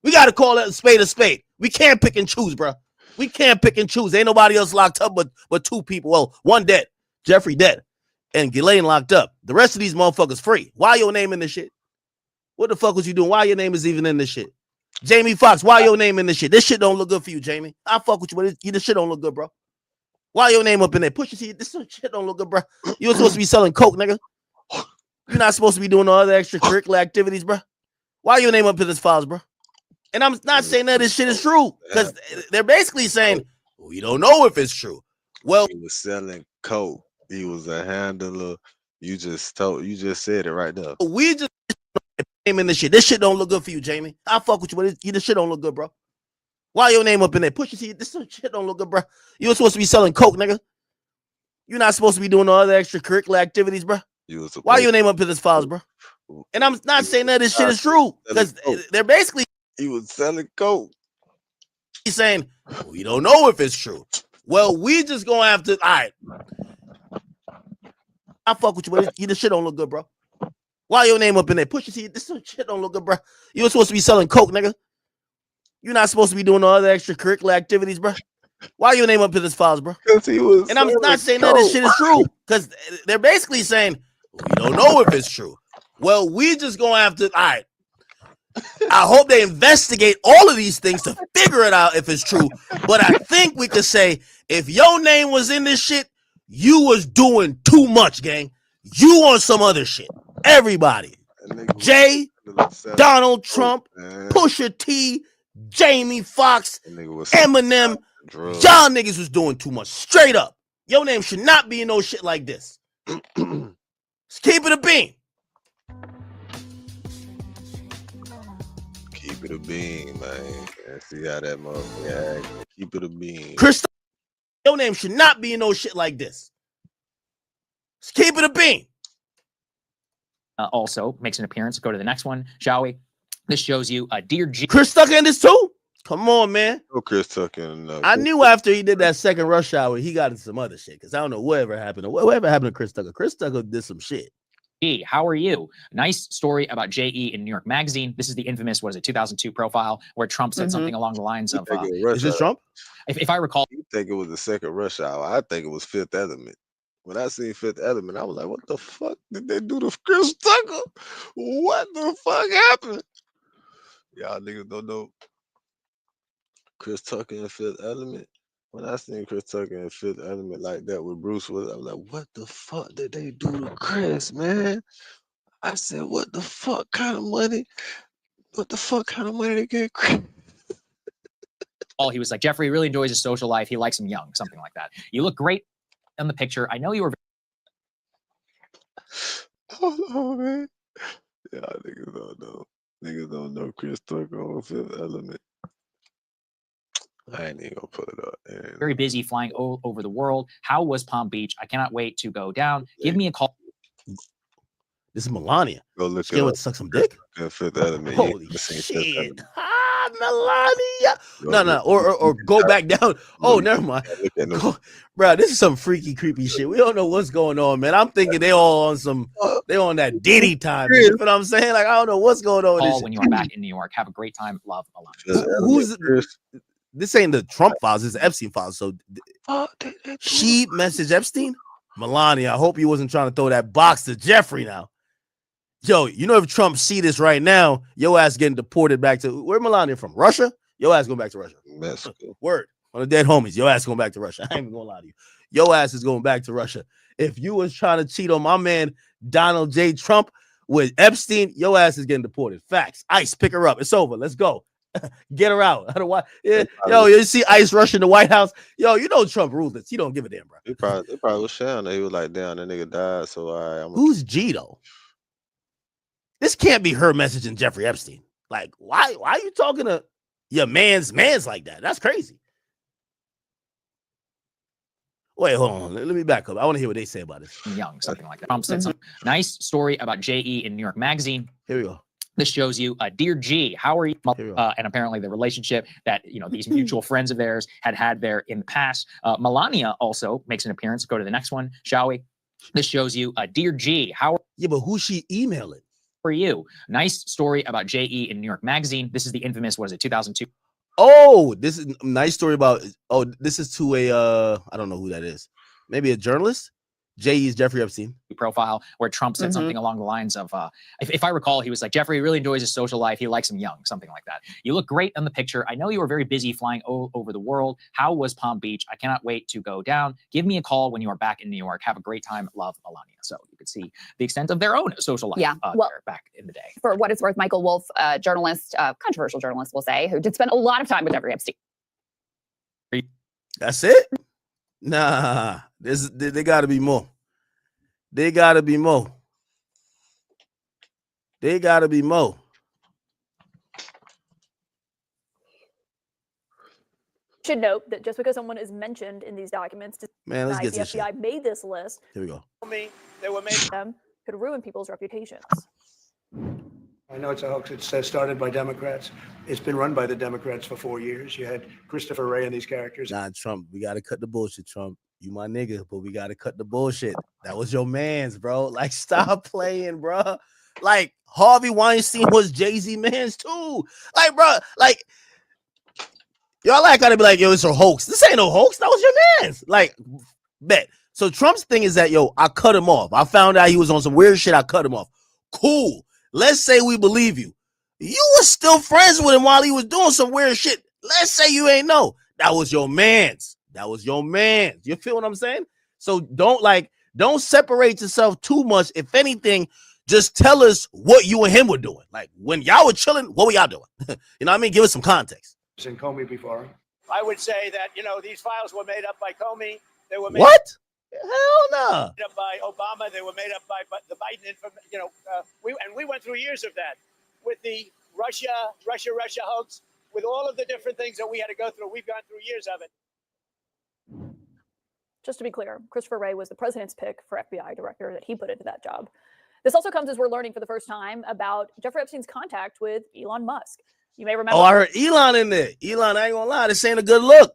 We got to call that a spade a spade. We can't pick and choose, bro. We can't pick and choose. Ain't nobody else locked up but 2 people. Well, one dead. Jeffrey dead. And Ghislaine locked up. The rest of these motherfuckers free. Why your name in this shit? What the fuck was you doing? Why your name is even in this shit? Jamie Foxx, why your name in this shit? This shit don't look good for you, Jamie. I fuck with you, but this shit don't look good, bro. Why your name up in there? Push your seat. This shit don't look good, bro. You were supposed to be selling coke, nigga. You're not supposed to be doing no other extracurricular activities, bro. Why your name up in this files, bro? And I'm not saying that this shit is true, because they're basically saying we don't know if it's true. Well, he was selling coke. He was a handler. You just said it right there. We just name in this shit. This shit don't look good for you, Jamie. I fuck with you, but this shit don't look good, bro. Why your name up in there? Push your T. This shit don't look good, bro. You were supposed to be selling coke, nigga. You're not supposed to be doing no other extracurricular activities, bro. Why your name up in this files, bro? And I'm not saying that this shit is true because they're basically he was selling coke. He's saying we don't know if it's true. Well, we just gonna have to. All right, I fuck with you, but this shit don't look good, bro. Why your name up in there? Push your T. This shit don't look good, bro. You were supposed to be selling coke, nigga. You're not supposed to be doing no other extracurricular activities, bro. Why your name up in this files, bro? He was and I'm not saying that this shit is true because they're basically saying we don't know if it's true. Well, we just gonna have to. All right. I hope they investigate all of these things to figure it out if it's true. But I think we could say if your name was in this shit, you was doing too much, gang. You on some other shit. Everybody. Jay, Donald Trump, Pusha T, Jamie Foxx, Eminem. Y'all niggas was doing too much. Straight up. Your name should not be in no shit like this. Let's keep it a bean. Keep it a bean, man. See how that motherfucker act. Keep it a bean. Chris, your name should not be in no shit like this. Let's keep it a bean. Also makes an appearance. Go to the next one, shall we? This shows you Dear G. Chris Tucker in this too? Come on, man. Oh, Chris Tucker. I knew after he did that second rush hour, he got into some other shit. Because I don't know whatever happened. Whatever happened to Chris Tucker. Chris Tucker did some shit. G, how are you? Nice story about J.E. in New York Magazine. This is the infamous, 2002 profile where Trump said something along the lines of, is this Trump? If I recall. You think it was the second rush hour. I think it was Fifth Element. When I seen Fifth Element, I was like, what the fuck did they do to Chris Tucker? What the fuck happened? Y'all niggas don't know Chris Tucker and Fifth Element. When I seen Chris Tucker and Fifth Element like that with Bruce Willis, I was like, what the fuck did they do to Chris, man? I said, what the fuck kind of money? What the fuck kind of money they get Chris? He was like, Jeffrey really enjoys his social life. He likes him young, something like that. You look great in the picture. I know you were. Oh, man. Y'all niggas don't know. Niggas don't know Chris Tucker on Fifth Element. I ain't even gonna put it up. Very busy flying all over the world. How was Palm Beach? I cannot wait to go down. Give me a call. This is Melania. Go look she went to suck some dick. Fifth Element. Holy shit. Melania. No. Or go back down. Oh, never mind. Bro, this is some freaky, creepy shit. We don't know what's going on, man. I'm thinking they all on some, they on that Diddy time. You know what I'm saying? Like, I don't know what's going on. Call when you are back in New York. Have a great time. Love, Melania. Who's this? Ain't the Trump files. This is Epstein files. So she messaged Epstein. Melania, I hope you wasn't trying to throw that box to Jeffrey now. Yo, you know if Trump see this right now, your ass getting deported back to where Melania from? Russia? Your ass going back to Russia. Mexico. Word. On the dead homies, your ass going back to Russia. I ain't even gonna lie to you. Your ass is going back to Russia. If you was trying to cheat on my man Donald J. Trump with Epstein, your ass is getting deported. Facts. ICE, pick her up. It's over. Let's go. Get her out. Yeah. Yo, you see ICE rushing the White House. Yo, you know Trump ruthless. He don't give a damn, bro. They probably was sharing that. He was like, damn, that nigga died. So who's G though? This can't be her messaging Jeffrey Epstein. Like, why are you talking to your man's like that? That's crazy. Wait, hold on. Let me back up. I want to hear what they say about this. Young, something like that. Trump said some nice story about J.E. in New York Magazine. Here we go. This shows you, Dear G, how are you? And apparently the relationship that, these mutual friends of theirs had there in the past. Melania also makes an appearance. Go to the next one, shall we? This shows you, Dear G, how are Yeah, but who's she emailing? For you? Nice story about J.E. in New York Magazine. This is the infamous, 2002? Oh, this is a nice story about, this is to a, I don't know who that is. Maybe a journalist? J.E.'s Jeffrey Epstein profile where Trump said something along the lines of, if I recall, he was like, Jeffrey really enjoys his social life. He likes him young, something like that. You look great in the picture. I know you were very busy flying all over the world. How was Palm Beach? I cannot wait to go down. Give me a call when you are back in New York. Have a great time. Love, Melania. So you could see the extent of their own social life there back in the day. For what it's worth, Michael Wolff, journalist, controversial journalist, we'll say, who did spend a lot of time with Jeffrey Epstein. That's it? Nah, they got to be more. They gotta be more. They gotta be more. Should note that just because someone is mentioned in these documents does Man, let's not get the this shit. FBI made this list. Here we go. They were made them could ruin people's reputations. I know it's a hoax. It's started by Democrats. It's been run by the Democrats for 4 years. You had Christopher Wray and these characters. Nah, Trump, we gotta cut the bullshit, Trump. You my nigga, but we gotta cut the bullshit. That was your man's, bro. Like, stop playing, bro. Like, Harvey Weinstein was Jay-Z man's too. Like, bro, like, y'all like gotta be like, yo, it's a hoax. This ain't no hoax. That was your man's. Like, bet. So Trump's thing is that, yo, I cut him off. I found out he was on some weird shit. I cut him off. Cool. Let's say we believe you. You were still friends with him while he was doing some weird shit. Let's say you ain't know. That was your man's. That was your man's. You feel what I'm saying? So don't separate yourself too much. If anything, just tell us what you and him were doing. Like, when y'all were chilling, what were y'all doing? You know what I mean? Give us some context. And Comey before him. I would say that, these files were made up by Comey. They were made What? Hell no. Made up by Obama. They were made up by the Biden information. We went through years of that with the Russia hoax, with all of the different things that we had to go through. We've gone through years of it. Just to be clear, Christopher Wray was the president's pick for FBI director that he put into that job. This also comes as we're learning for the first time about Jeffrey Epstein's contact with Elon Musk. You may remember. Oh, I heard Elon in there. Elon, I ain't gonna lie, this ain't a good look.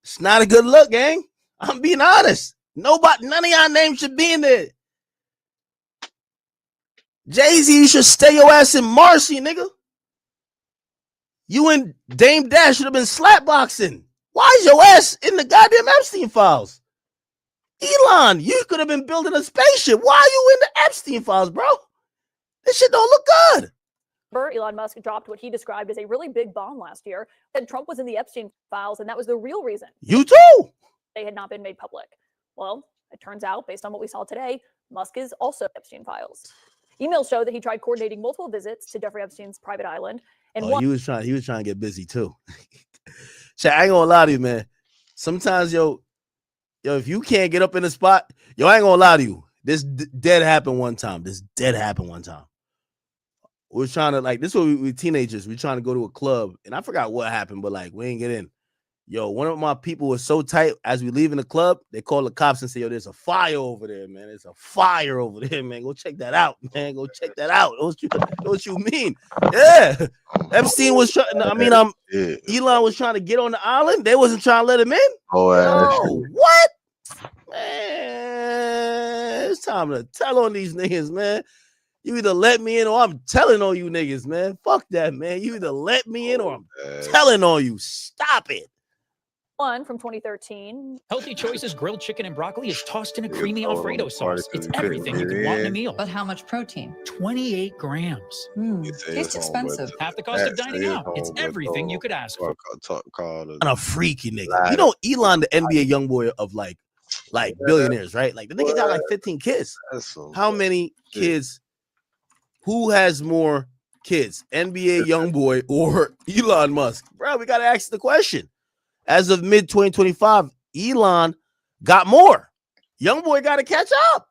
It's not a good look, gang. I'm being honest. None of y'all names should be in there. Jay-Z, you should stay your ass in Marcy, nigga. You and Dame Dash should have been slapboxing. Why is your ass in the goddamn Epstein files? Elon, you could have been building a spaceship. Why are you in the Epstein files, bro? This shit don't look good. Elon Musk dropped what he described as a really big bomb last year, and Trump was in the Epstein files, and that was the real reason. You too. They had not been made public. Well, it turns out, based on what we saw today, Musk is also Epstein files. Emails show that he tried coordinating multiple visits to Jeffrey Epstein's private island, and he was trying to get busy too. So I ain't gonna lie to you, man. Sometimes, yo, if you can't get up in the spot, I ain't gonna lie to you. This dead happened one time. We're trying to, like, this is what we teenagers. We're trying to go to a club, and I forgot what happened, but like, we ain't get in. Yo, one of my people was so tight. As we leaving the club, they call the cops and say, yo, there's a fire over there, man. There's a fire over there, man. Go check that out, man. Go check that out. What you mean? Yeah. Epstein was trying. Elon was trying to get on the island. They wasn't trying to let him in. Oh, what? Man, it's time to tell on these niggas, man. You either let me in or I'm telling on you niggas, man. Fuck that, man. You either let me in or I'm telling on you. Stop it. One from 2013. Healthy Choices grilled chicken and broccoli is tossed in a creamy Alfredo sauce. It's everything you could want in a meal. But how much protein? 28 grams. Tastes expensive. Half the cost of dining out. It's everything you could ask for. I'm a freaky nigga. You know Elon, the NBA young boy of like billionaires, right? Like the nigga got like 15 kids. How many kids? Who has more kids? NBA young boy or Elon Musk? Bro, we gotta ask the question. As of mid-2025, Elon got more. Young boy got to catch up.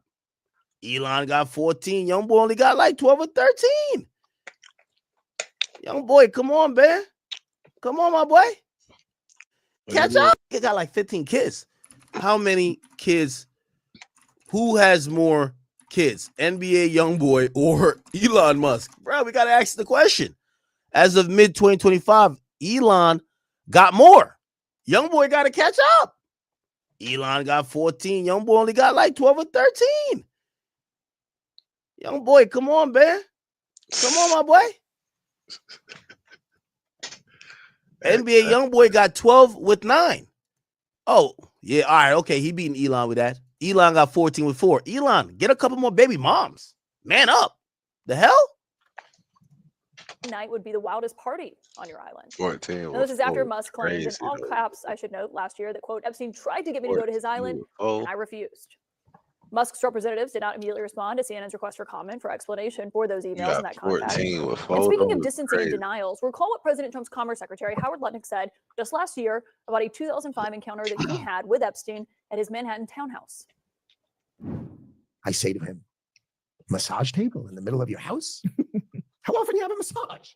Elon got 14. Young boy only got like 12 or 13. Young boy, come on, man. Come on, my boy. Catch up. He got like 15 kids. How many kids? Who has more kids? NBA young boy or Elon Musk? Bro, we got to ask the question. As of mid-2025, Elon got more. Young boy got to catch up. Elon got 14. Young boy only got like 12 or 13. Young boy, come on, man. Come on, my boy. NBA young boy got 12 with 9. Oh, yeah. All right. Okay. He beating Elon with that. Elon got 14 with 4. Elon, get a couple more baby moms. Man up. The hell? Night would be the wildest party on your island. 14. Now, this is after Musk claimed in all caps, I should note, last year that, quote, Epstein tried to get me to go to his island, and I refused. Musk's representatives did not immediately respond to CNN's request for comment for explanation for those emails and that contact. And speaking of distancing and denials, recall what President Trump's Commerce Secretary Howard Lutnick said just last year about a 2005 encounter that he had with Epstein at his Manhattan townhouse. I say to him, massage table in the middle of your house? How often do you have a massage?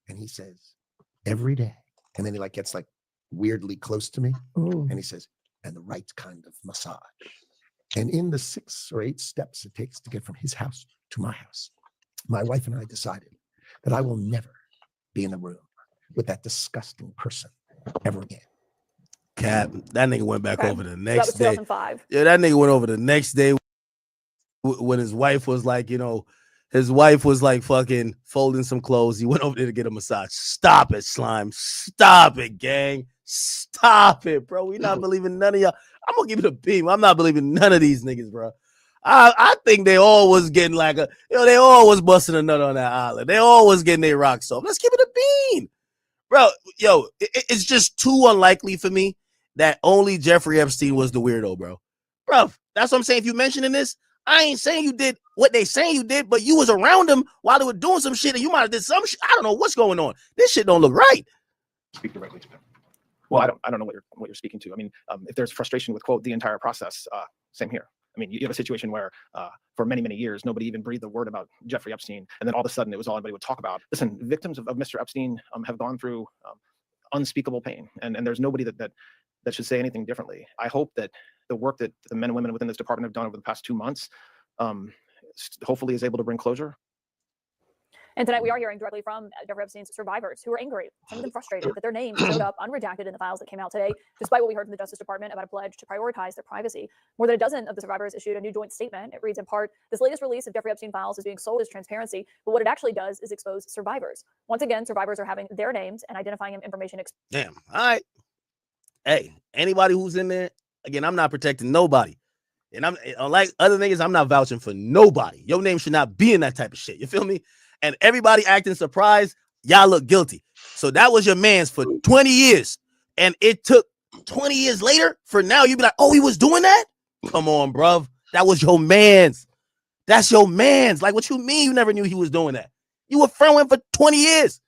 And he says, every day. And then he like gets like weirdly close to me. And he says, and the right kind of massage. And in the 6 or 8 steps it takes to get from his house to my house, my wife and I decided that I will never be in the room with that disgusting person ever again. Cap, that nigga went back over the next that was day. 2005. Yeah, that nigga went over the next day when his wife was like, his wife was like fucking folding some clothes. He went over there to get a massage. Stop it, Slime. Stop it, gang. Stop it, bro. We not believing none of y'all. I'm gonna give it a beam. I'm not believing none of these niggas, bro. I think they all was getting like they all was busting a nut on that island. They all was getting their rocks off. Let's give it a beam. Bro, it's just too unlikely for me that only Jeffrey Epstein was the weirdo, bro. Bro, that's what I'm saying. If you mentioning this, I ain't saying you did what they saying you did, but you was around them while they were doing some shit, and you might have did some shit. I don't know what's going on. This shit don't look right. Speak directly to him. Well, I don't know what you're speaking to. I mean, if there's frustration with, quote, the entire process, same here. I mean, you have a situation where for many, many years, nobody even breathed a word about Jeffrey Epstein. And then all of a sudden, it was all anybody would talk about. Listen, victims of Mr. Epstein have gone through unspeakable pain. And there's nobody that should say anything differently. I hope that the work that the men and women within this department have done over the past 2 months hopefully is able to bring closure. And tonight we are hearing directly from Jeffrey Epstein's survivors who are angry, some of them frustrated that their names showed up unredacted in the files that came out today, despite what we heard from the Justice Department about a pledge to prioritize their privacy. More than a dozen of the survivors issued a new joint statement. It reads in part, this latest release of Jeffrey Epstein files is being sold as transparency, but what it actually does is expose survivors. Once again, survivors are having their names and identifying information. Damn. All right. Hey, anybody who's in there, again, I'm not protecting nobody. And I'm like other niggas, I'm not vouching for nobody. Your name should not be in that type of shit. You feel me? And everybody acting surprised, y'all look guilty. So that was your man's for 20 years. And it took 20 years later for now you be like, oh, he was doing that? Come on, bruv. That was your man's. That's your man's. Like, what you mean you never knew he was doing that? You were friend with him for 20 years.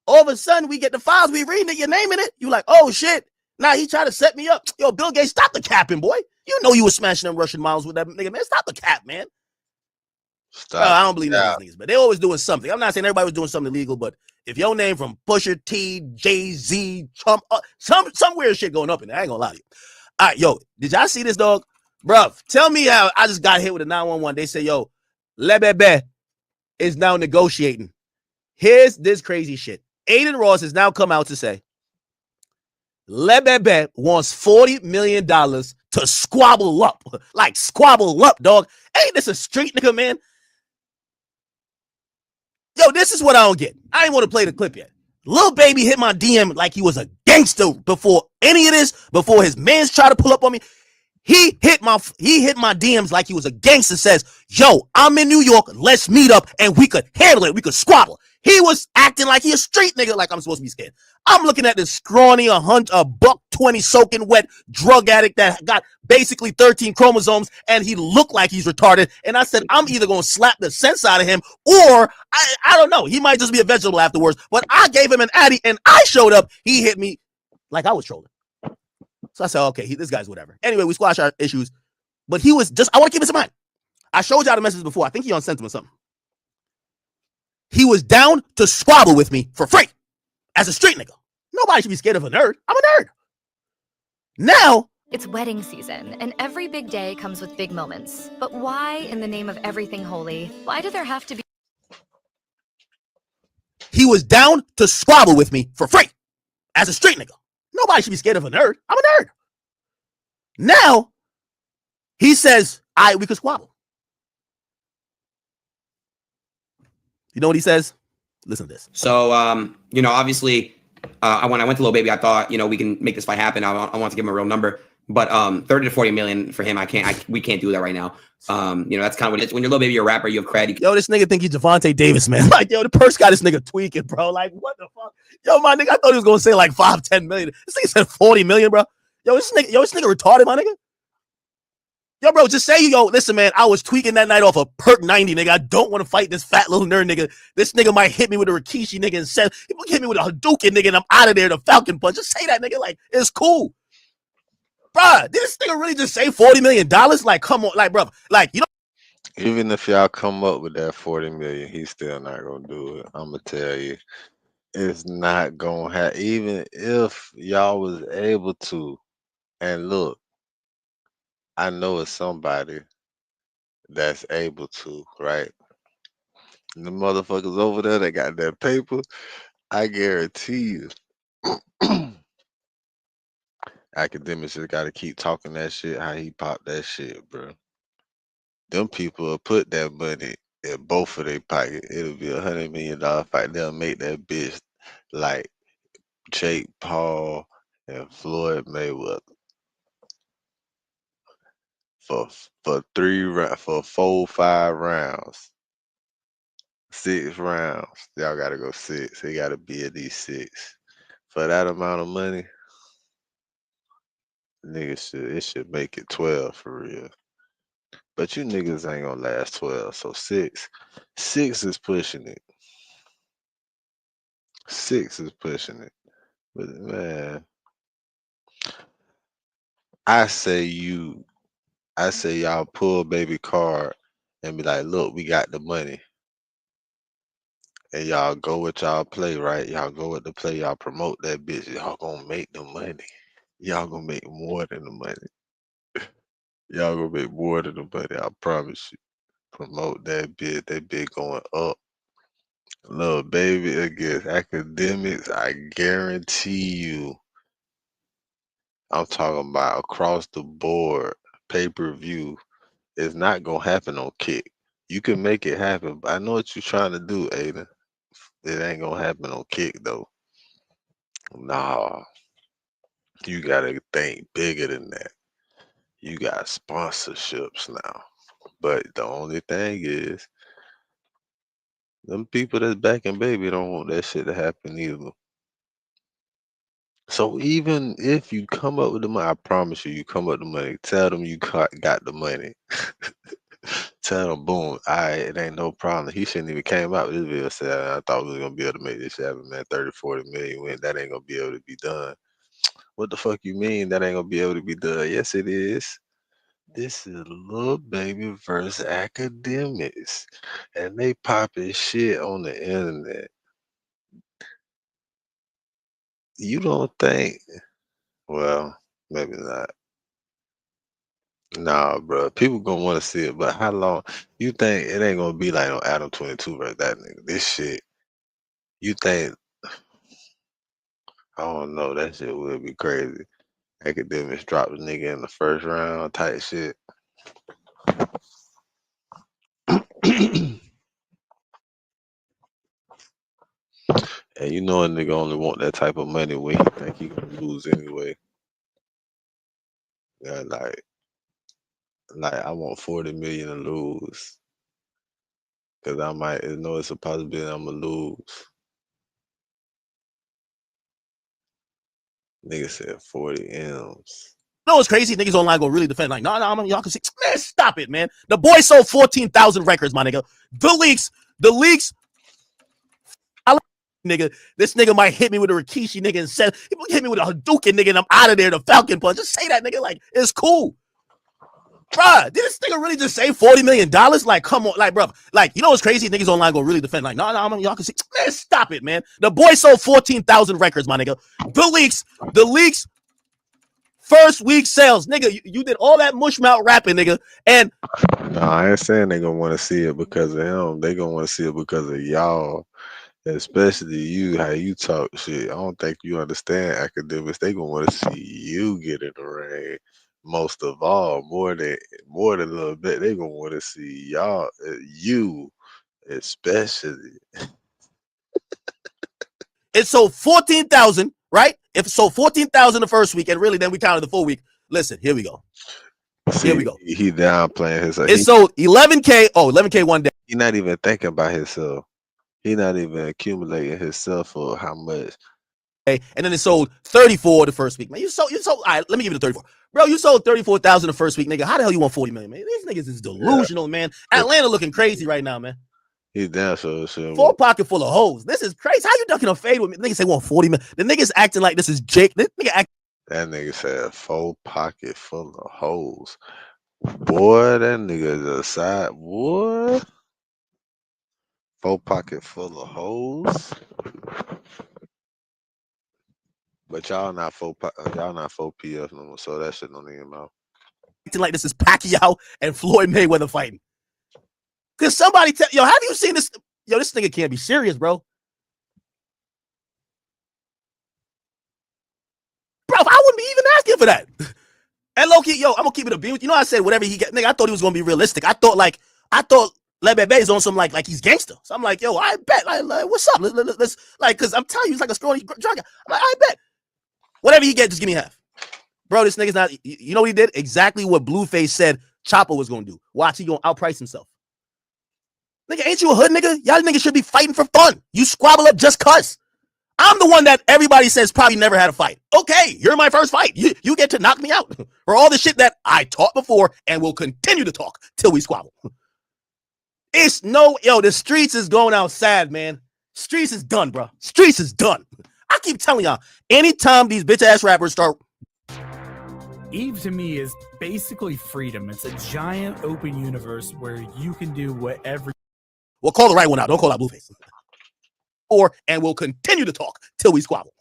All of a sudden, we get the files, we reading it, you're naming it. You like, oh, shit. Nah, he tried to set me up. Yo, Bill Gates, stop the capping, boy. You know you were smashing them Russian models with that nigga, man. Stop the cap, man. Stop. I don't believe none of these niggas, but they always doing something. I'm not saying everybody was doing something illegal, but if your name from Pusha T, Jay-Z, Trump, some weird shit going up in there, I ain't gonna lie to you. All right, yo, did y'all see this, dog? Bruv, tell me how I just got hit with a 911. They say, yo, Lebebe is now negotiating. Here's this crazy shit. Aiden Ross has now come out to say, Lebebe wants $40 million to squabble up. Like, squabble up, dog. Ain't this a street nigga, man? Yo, this is what I don't get. I ain't want to play the clip yet. Lil Baby hit my DM like he was a gangster before any of this, before his mans tried to pull up on me. He hit my DMs like he was a gangster, says, yo, I'm in New York, let's meet up, and we could handle it, we could squabble. He was acting like he a street nigga, like I'm supposed to be scared. I'm looking at this scrawny, a $120 soaking wet drug addict that got basically 13 chromosomes, and he looked like he's retarded. And I said, I'm either going to slap the sense out of him, or I don't know. He might just be a vegetable afterwards. But I gave him an addy, and I showed up. He hit me like I was trolling. So I said, okay, this guy's whatever. Anyway, we squash our issues. But he was just, I want to keep this in mind. I showed y'all the message before. I think he on Sentiment something. He was down to squabble with me for free as a street nigga. Nobody should be scared of a nerd. I'm a nerd. Now, it's wedding season, and every big day comes with big moments. But why, in the name of everything holy, why do there have to be... He was down to squabble with me for free as a street nigga. Nobody should be scared of a nerd. I'm a nerd. Now, he says, we could squabble. You know what he says? Listen to this. So, obviously, when I went to Lil Baby, I thought, we can make this fight happen. I want to give him a real number. But 30 to 40 million for him, we can't do that right now. That's kind of what it is. When you're Lil Baby, you're a rapper, you have cred. Yo, this nigga think he's Javante Davis, man. Like, yo, the purse got this nigga tweaking, bro. Like, what the fuck? Yo, my nigga, I thought he was going to say like 5-10 million. This nigga said 40 million, bro. This nigga retarded, my nigga. Yo, bro, just say, listen, man, I was tweaking that night off a perk 90, nigga. I don't want to fight this fat little nerd, nigga. This nigga might hit me with a Rikishi, nigga, and said, he hit me with a Hadouken, nigga, and I'm out of there, the Falcon Punch. Just say that, nigga. Like, it's cool. Bruh, did this nigga really just say $40 million? Like, come on, like, bro. Like, Even if y'all come up with that 40 million, he's still not gonna do it. I'm gonna tell you, it's not gonna happen. Even if y'all was able to, and look, I know it's somebody that's able to, right? The motherfuckers over there that got that paper, I guarantee you, academics just gotta keep talking that shit. How he popped that shit, bro. Them people will put that money in both of their pocket. It'll be $100 million fight. They'll make that bitch like Jake Paul and Floyd Mayweather for for 4-5 rounds, 6 rounds. Y'all gotta go 6. It gotta be at least 6 for that amount of money. Niggas it should make it 12 for real. But you niggas ain't gonna last 12, so 6 is pushing it. 6 is pushing it. But man, I say y'all pull baby card and be like, look, we got the money. And y'all go with y'all play, right? Y'all go with the play, y'all promote that bitch. Y'all gonna make the money. Y'all gonna make more than the money. Y'all gonna make more than the money, I promise you. Promote that bitch going up. Little baby against academics, I guarantee you. I'm talking about across the board, pay-per-view. It's not gonna happen on Kick. You can make it happen, but I know what you're trying to do, Aiden. It ain't gonna happen on Kick though. Nah, you gotta think bigger than that. You got sponsorships now. But the only thing is, them people that's backing baby don't want that shit to happen either. So even if you come up with the money, I promise you, you come up with the money. Tell them you got the money. Tell them, boom, it ain't no problem. He shouldn't even came out with this video. Said, I thought we was gonna be able to make this happen, man. 30, 40 million win. That ain't gonna be able to be done. What the fuck you mean that ain't gonna be able to be done? Yes, it is. This is Lil Baby versus academics, and they popping shit on the internet. You don't think? Well, maybe not. Nah, bro. People gonna want to see it, but how long? You think it ain't gonna be like on Adam 22 versus that nigga? This shit. You think? I don't know. That shit would be crazy. Academics drop the nigga in the first round type shit. And you know a nigga only want that type of money when he think he gonna lose anyway. Yeah, like I want 40 million to lose. Cause I might know it's a possibility I'm gonna lose. Nigga said 40 M's. You know what's crazy? Niggas online go really defend like, nah, y'all can see. Man, stop it, man. The boy sold 14,000 records, my nigga. The leaks. Nigga, this nigga might hit me with a Rikishi nigga and said he hit me with a Hadouken nigga and I'm out of there. The Falcon Punch. Just say that nigga like it's cool. Bruh, did this nigga really just say $40 million? Like, come on, like, bruh, like, you know what's crazy? Niggas online go really defend like, nah, y'all can see. Man, stop it, man. The boy sold 14,000 records, my nigga. The leaks. First week sales, nigga. You did all that mush mouth rapping, nigga, and no, I ain't saying they gonna want to see it because of him. They gonna want to see it because of y'all. Especially you, how you talk shit. I don't think you understand academics. They gonna want to see you get in the ring. Most of all, more than a little bit, they gonna want to see y'all, you, especially. It sold 14,000, right? If it sold 14,000 the first week, and really then we counted the full week. Listen, here we go. See, here we go. He downplaying himself. It sold 11K. Oh, 11K one day. He not even thinking about himself. He not even accumulating himself for how much. Okay, and then it sold 34 the first week. Man, you sold. All right, let me give you the 34. Bro, you sold 34,000 the first week, nigga. How the hell you want 40 million, man? These niggas is delusional, man. Atlanta looking crazy right now, man. He's down so shit. Full pocket full of hoes. This is crazy. How you ducking a fade with me? Niggas say want 40 million. The niggas acting like this is Jake. This nigga That nigga said full pocket full of hoes. Boy, that nigga the side. Boy. 4 pocket full of hoes. But y'all not 4 PF no more, so that shit don't even matter. Like this is Pacquiao and Floyd Mayweather fighting. Cause somebody tell yo, have you seen this? Yo, this nigga can't be serious, bro. Bro, I wouldn't be even asking for that. And Loki, yo, I'm gonna keep it a beam. You know, I said whatever he get, nigga. I thought he was gonna be realistic. I thought Lebebe is on some like he's gangster. So I'm like, yo, I bet. Like what's up? Let's like, cause I'm telling you, he's like a scrawny drug guy. I'm like, I bet. Whatever he get, just give me half. Bro, this nigga's not. You know what he did? Exactly what Blueface said Chopper was gonna do. Watch, he gonna outprice himself. Nigga, ain't you a hood nigga? Y'all niggas should be fighting for fun. You squabble up just cuz. I'm the one that everybody says probably never had a fight. Okay, you're my first fight. You get to knock me out for all the shit that I taught before and will continue to talk till we squabble. It's the streets is going out sad, man. Streets is done, bro. Streets is done. I keep telling y'all, anytime these bitch ass rappers start. Eve to me is basically freedom. It's a giant open universe where you can do whatever. Well, call the right one out. Don't call out Blueface. And we'll continue to talk till we squabble.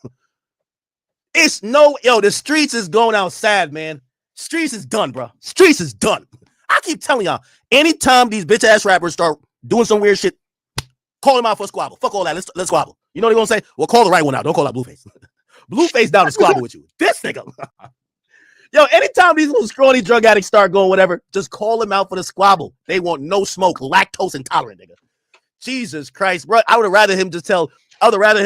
It's the streets is going out sad, man. Streets is done, bro. Streets is done. I keep telling y'all, anytime these bitch ass rappers start doing some weird shit, call them out for a squabble. Fuck all that. Let's squabble. You know what they're gonna say? Well, call the right one out. Don't call out Blueface. Blueface down to squabble with you. This nigga. Yo, anytime these little scrawny drug addicts start going whatever, just call them out for the squabble. They want no smoke, lactose intolerant, nigga. Jesus Christ, bro. I would have rather him just tell. I'd rather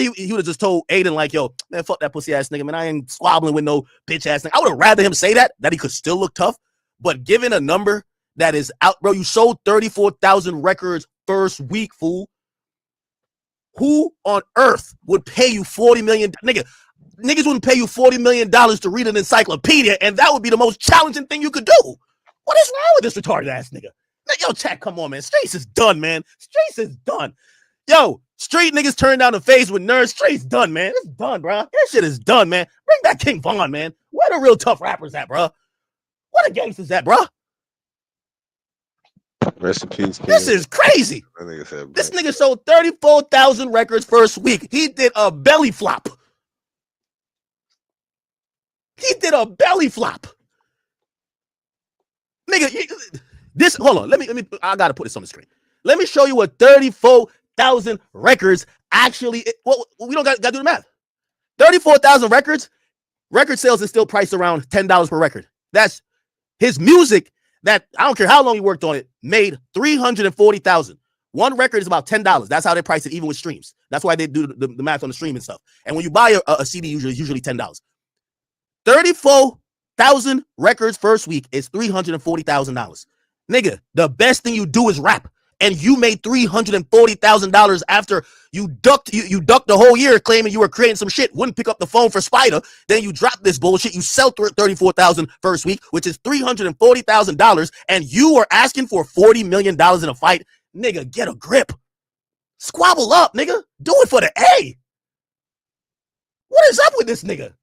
he would have just told Aiden like, yo, man, fuck that pussy ass nigga, man. I ain't squabbling with no bitch ass nigga. I would have rather him say that he could still look tough. But given a number that is out, bro, you sold 34,000 records first week, fool. Who on earth would pay you $40 million? Niggas wouldn't pay you $40 million to read an encyclopedia, and that would be the most challenging thing you could do. What is wrong with this retarded ass nigga? Yo, chat, come on, man. Streets is done, man. Streets is done. Yo, street niggas turn down the face with nerds. Streets done, man. It's done, bro. That shit is done, man. Bring back King Von, man. Where the real tough rappers at, bro? Where the gangsters at, bro? Rest in peace, King. This is crazy. This nigga sold 34,000 records first week. He did a belly flop. Nigga, hold on. Let me I gotta put this on the screen. Let me show you what 34,000 records actually. Well, we don't gotta do the math. 34,000 records. Record sales is still priced around $10 per record. That's his music that I don't care how long he worked on it, made $340,000. One record is about $10. That's how they price it, even with streams. That's why they do the math on the stream and stuff. And when you buy a CD, usually $10. 34,000 records first week is $340,000. Nigga, the best thing you do is rap. And you made $340,000 after you ducked the whole year claiming you were creating some shit, wouldn't pick up the phone for Spider. Then you drop this bullshit. You sell 34,000 first week, which is $340,000, and you are asking for $40 million in a fight. Nigga, get a grip. Squabble up, nigga. Do it for the A. What is up with this nigga?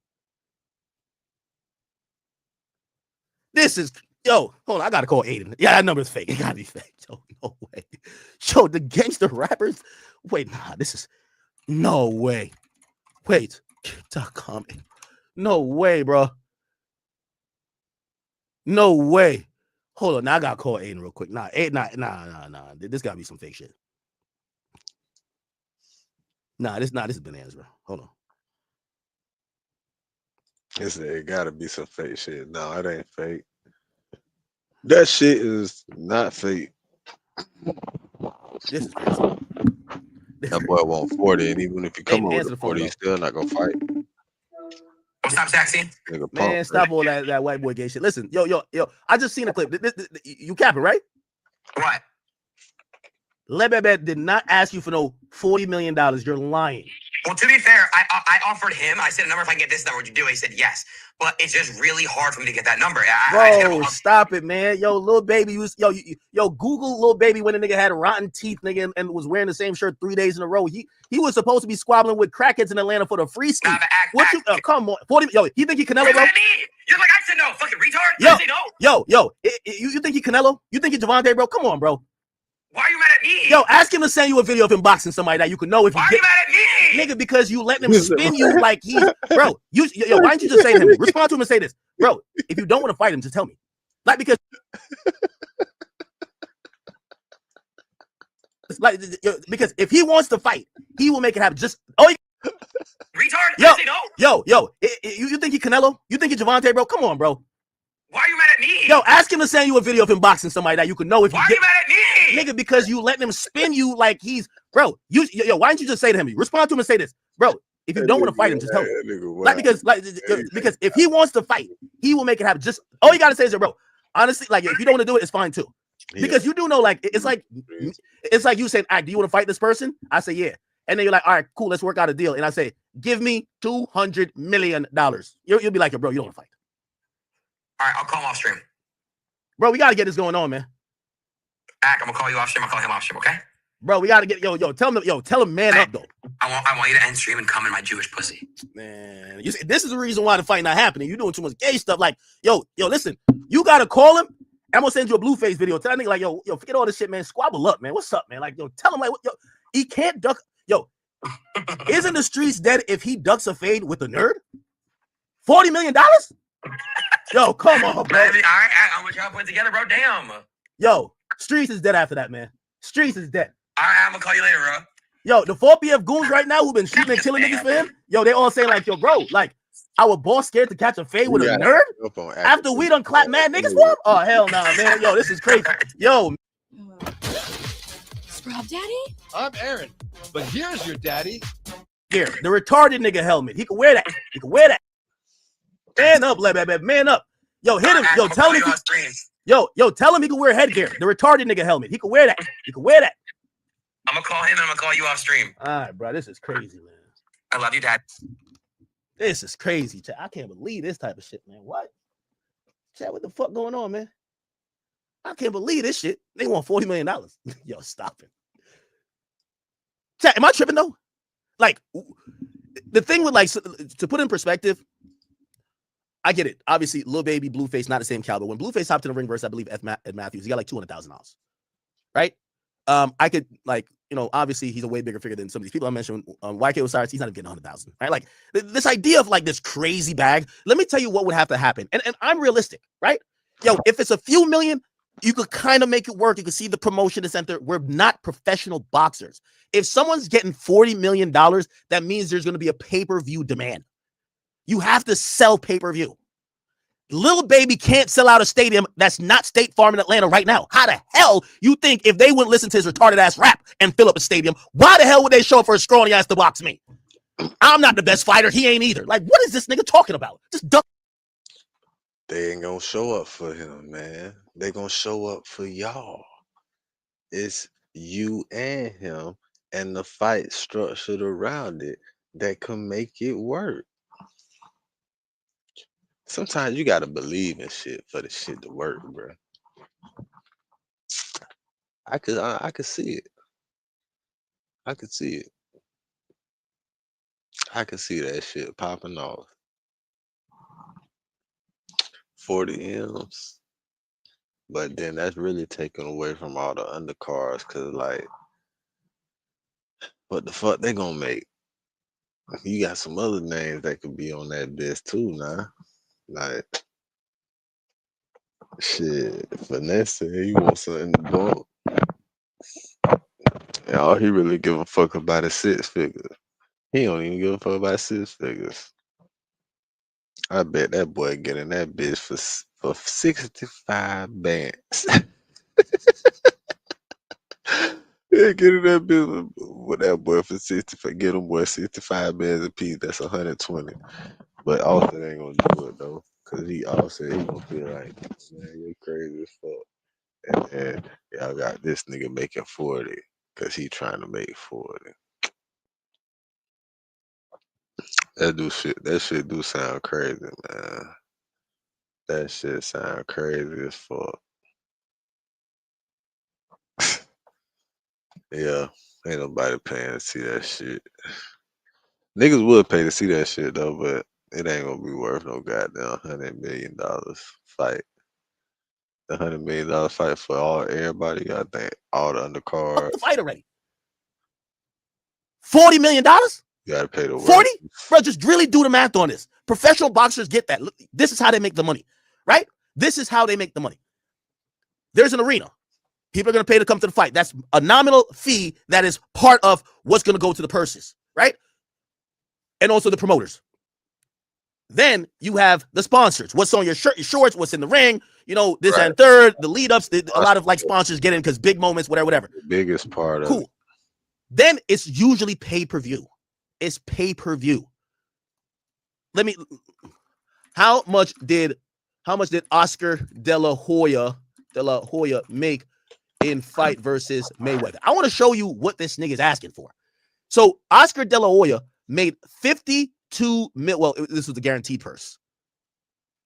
This is, yo, hold on, I gotta call Aiden. Yeah, that number is fake. It gotta be fake. Yo, no way. Yo, the gangster rappers. Wait, nah, this is no way. Wait, .com. No way, bro. No way. Hold on, now I gotta call Aiden real quick. Nah. This gotta be some fake shit. This is bananas, bro. Hold on. It gotta be some fake shit. No, it ain't fake. That shit is not fake. This is crazy. That boy want 40, and even if you come over to 40, he's still not gonna fight. Stop taxing. Man, stop all that white boy gay shit. Listen, yo, I just seen a clip. You capping, right? What? Lebebe did not ask you for no $40 million. You're lying. Well, to be fair, I offered him. I said, a number, if I can get this number, would you do it? He said yes. But it's just really hard for me to get that number. Bro, stop it, man. Yo, Lil Baby was yo, Google Lil Baby when the nigga had rotten teeth, nigga, and was wearing the same shirt 3 days in a row. He was supposed to be squabbling with crackheads in Atlanta for the free ski. What you come on, 40? Yo, he think he Canelo, bro? You're like, I said no, fucking retard. Yo, you think he Canelo? You think he Javante, bro? Come on, bro. Why are you mad at me? Yo, ask him to send you a video of him boxing somebody that you can know if you Why are you mad at me? Nigga, because you let him spin you like he, bro. Yo, why don't you just say to him? Respond to him and say this, bro. If you don't want to fight him, just tell me. Like because, because if he wants to fight, he will make it happen. Just retard. Yo, you think he Canelo? You think he Javante, bro? Come on, bro. Why are you mad at me? Yo, ask him to send you a video of him boxing somebody that you can know if Why are you mad at me? Nigga, because you let him spin you like he's, bro. Yo, why don't you just say to him? Respond to him and say this, bro. If you don't want to fight him, just tell me. Like because if he wants to fight, he will make it happen. Just all you gotta say is, bro. Honestly, like if you don't want to do it, it's fine too. Because you do know, like it's like you saying, "Do you want to fight this person?" I say, "Yeah," and then you're like, "All right, cool, let's work out a deal." And I say, "Give me $200 million." You'll be like, "Bro, you don't want to fight." All right, I'll call him off stream. Bro, we gotta get this going on, man. I'm gonna call you off stream. I'll call him off stream, okay? Bro, we gotta get tell him man up though. I want you to end stream and come in my Jewish pussy. Man, you see, this is the reason why the fight not happening. You doing too much gay stuff. Like, yo, listen, you gotta call him. I'm gonna send you a Blueface video. Tell that nigga like, yo, forget all this shit, man. Squabble up, man. What's up, man? Like, yo, tell him like, yo, he can't duck. Yo, isn't the streets dead if he ducks a fade with a nerd? $40 million? Yo, come on, bro. All right, I'm gonna try to put it together, bro. Damn. Yo, streets is dead after that, man. Streets is dead. All right, I'm gonna call you later, bro. Yo, the 4PF goons right now who've been shooting and killing niggas for him, yo, they all saying like, yo, bro, like, our boss scared to catch a fade with a nerd? After we done clap mad niggas for him? Oh, hell no, man. Yo, this is crazy. Yo. Scrub Daddy? I'm Aaron, but here's your daddy. Here, the retarded nigga helmet. He can wear that. He can wear that. Man up, man up. Yo, hit him. Yo, tell him. Yo, tell him he can wear headgear. The retarded nigga helmet. He can wear that. He can wear that. I'm gonna call him and I'm gonna call you off stream. All right, bro. This is crazy, man. I love you, Dad. This is crazy, chat. I can't believe this type of shit, man. What? Chat, what the fuck going on, man? I can't believe this shit. They want $40 million. Yo, stop it. Chat, am I tripping though? Like, the thing with, like, to put in perspective, I get it. Obviously, Lil Baby, Blueface, not the same caliber. When Blueface hopped in the ring versus, I believe, Ed Matthews, he got like $200,000, right? I could, like, obviously he's a way bigger figure than some of these people I mentioned. YK Osiris, he's not even getting 100,000, right? Like this idea of like this crazy bag. Let me tell you what would have to happen, and I'm realistic, right? Yo, if it's a few million, you could kind of make it work. You could see the promotion center. We're not professional boxers. If someone's getting $40 million, that means there's going to be a pay-per-view demand. You have to sell pay-per-view. Lil Baby can't sell out a stadium that's not State Farm in Atlanta right now. How the hell you think if they wouldn't listen to his retarded ass rap and fill up a stadium, why the hell would they show up for a scrawny ass to box me? I'm not the best fighter. He ain't either. Like, what is this nigga talking about? Just duck. They ain't gonna show up for him, man. They gonna show up for y'all. It's you and him and the fight structured around it that can make it work. Sometimes you gotta believe in shit for the shit to work, bro. I could see it. I could see it. I could see that shit popping off. 40 M's. But then that's really taken away from all the undercards, cause like, what the fuck they gonna make? You got some other names that could be on that list too now. Like, shit, Vanessa, you want something to go? And all he really give a fuck about is 6 figures. He don't even give a fuck about 6 figures. I bet that boy getting that bitch for 65 bands. Yeah, getting that bitch with that boy for 65. Get him boy 65 bands a piece. That's 120. But Austin ain't gonna do it though, cause he also he gonna feel like, man, you're crazy as fuck. And y'all got this nigga making 40, cause he trying to make 40. That shit do sound crazy, man. That shit sound crazy as fuck. Yeah, ain't nobody paying to see that shit. Niggas would pay to see that shit though, but it ain't gonna be worth no goddamn $100 million fight. The $100 million fight for everybody. I think all the undercard. The fight already. $40 million? You gotta pay the 40? Bro, just really do the math on this. Professional boxers get that. Look, this is how they make the money, right? This is how they make the money. There's an arena. People are going to pay to come to the fight. That's a nominal fee that is part of what's going to go to the purses, right? And also the promoters. Then you have the sponsors. What's on your shirt, your shorts, what's in the ring, you know, this and third, the lead ups. A lot of like sponsors get in because big moments, whatever. The biggest part of cool. Then it's usually pay-per-view. It's pay-per-view. How much did Oscar De La Hoya make in fight versus Mayweather? I want to show you what this nigga is asking for. So Oscar De La Hoya made 52 mil. Well, this was the guaranteed purse.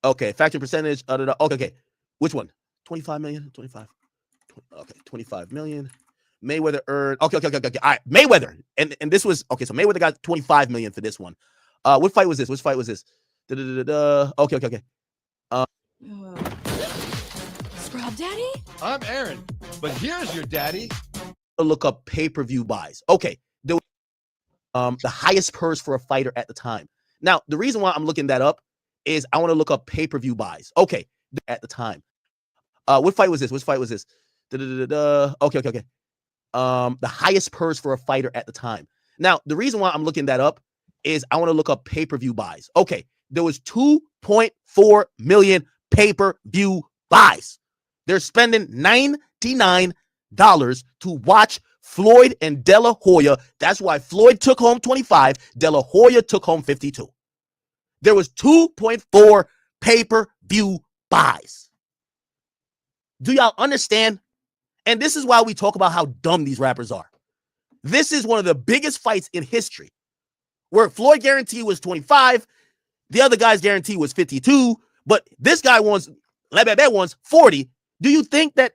Okay, factor percentage. Okay. Which one? 25 million. 25. Okay, 25 million. Mayweather earned. Okay. All right, Mayweather, and this was okay. So Mayweather got 25 million for this one. What fight was this? Okay. Scrub Daddy? I'm Aaron, but here's your daddy. Look up pay-per-view buys. Okay, the highest purse for a fighter at the time. Now, the reason why I'm looking that up is I want to look up pay-per-view buys. Okay, at the time. What fight was this? Okay. The highest purse for a fighter at the time. Now, the reason why I'm looking that up is I want to look up pay-per-view buys. Okay, there was 2.4 million pay-per-view buys. They're spending $99 to watch Floyd and De La Hoya. That's why Floyd took home 25, De La Hoya took home 52. There was 2.4 pay-per-view buys. Do y'all understand? And this is why we talk about how dumb these rappers are. This is one of the biggest fights in history, where Floyd guarantee was 25, the other guy's guarantee was 52, but this guy wants 40. Do you think that,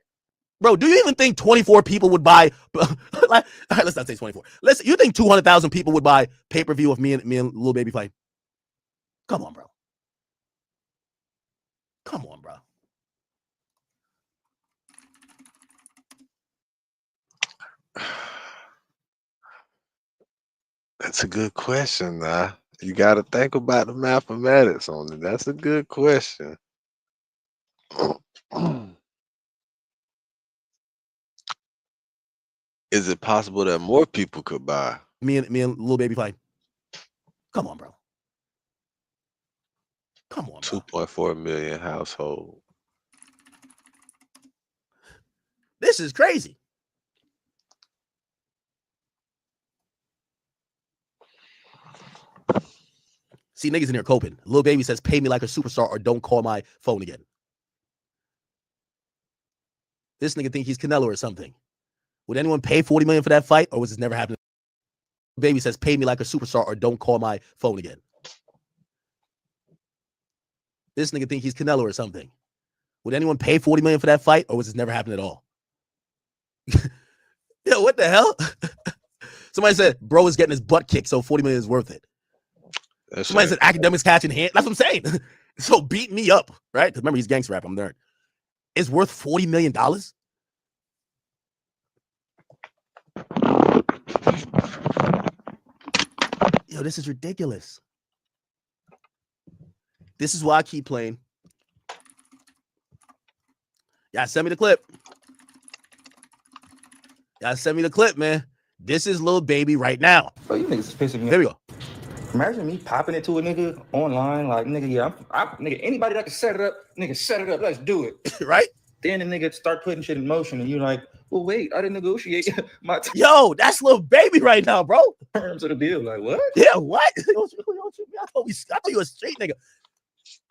bro, do you even think 24 people would buy, all right, let's not say 24. You think 200,000 people would buy pay-per-view of me and Lil Baby fight? Come on, bro. That's a good question, nah. You got to think about the mathematics on it. That's a good question. Is it possible that more people could buy me and Lil Baby fight? Come on, bro. 2.4 million household. This is crazy. See, niggas in here coping. Lil Baby says, pay me like a superstar or don't call my phone again. This nigga think he's Canelo or something. Would anyone pay 40 million for that fight, or was this never happening? Baby says, pay me like a superstar or don't call my phone again. This nigga think he's Canelo or something. Would anyone pay 40 million for that fight, or was this never happening at all? Yo, what the hell? Somebody said, bro is getting his butt kicked, so 40 million is worth it. Somebody said academics catching hand. That's what I'm saying. So beat me up, right? Because remember, he's gangster rap. I'm there. It's worth $40 million. Yo, this is ridiculous. This is why I keep playing. Y'all send me the clip. Y'all send me the clip, man. This is Lil Baby right now. Bro, you niggas is pissing me off. There we go. Imagine me popping it to a nigga online, like, nigga, yeah, nigga, anybody that can set it up, nigga, set it up, let's do it. Right? Then the nigga start putting shit in motion, and you're like, well, wait, I didn't negotiate my Yo, that's Lil Baby right now, bro. terms of the deal. Like, what? Yeah, what? I thought you a straight nigga.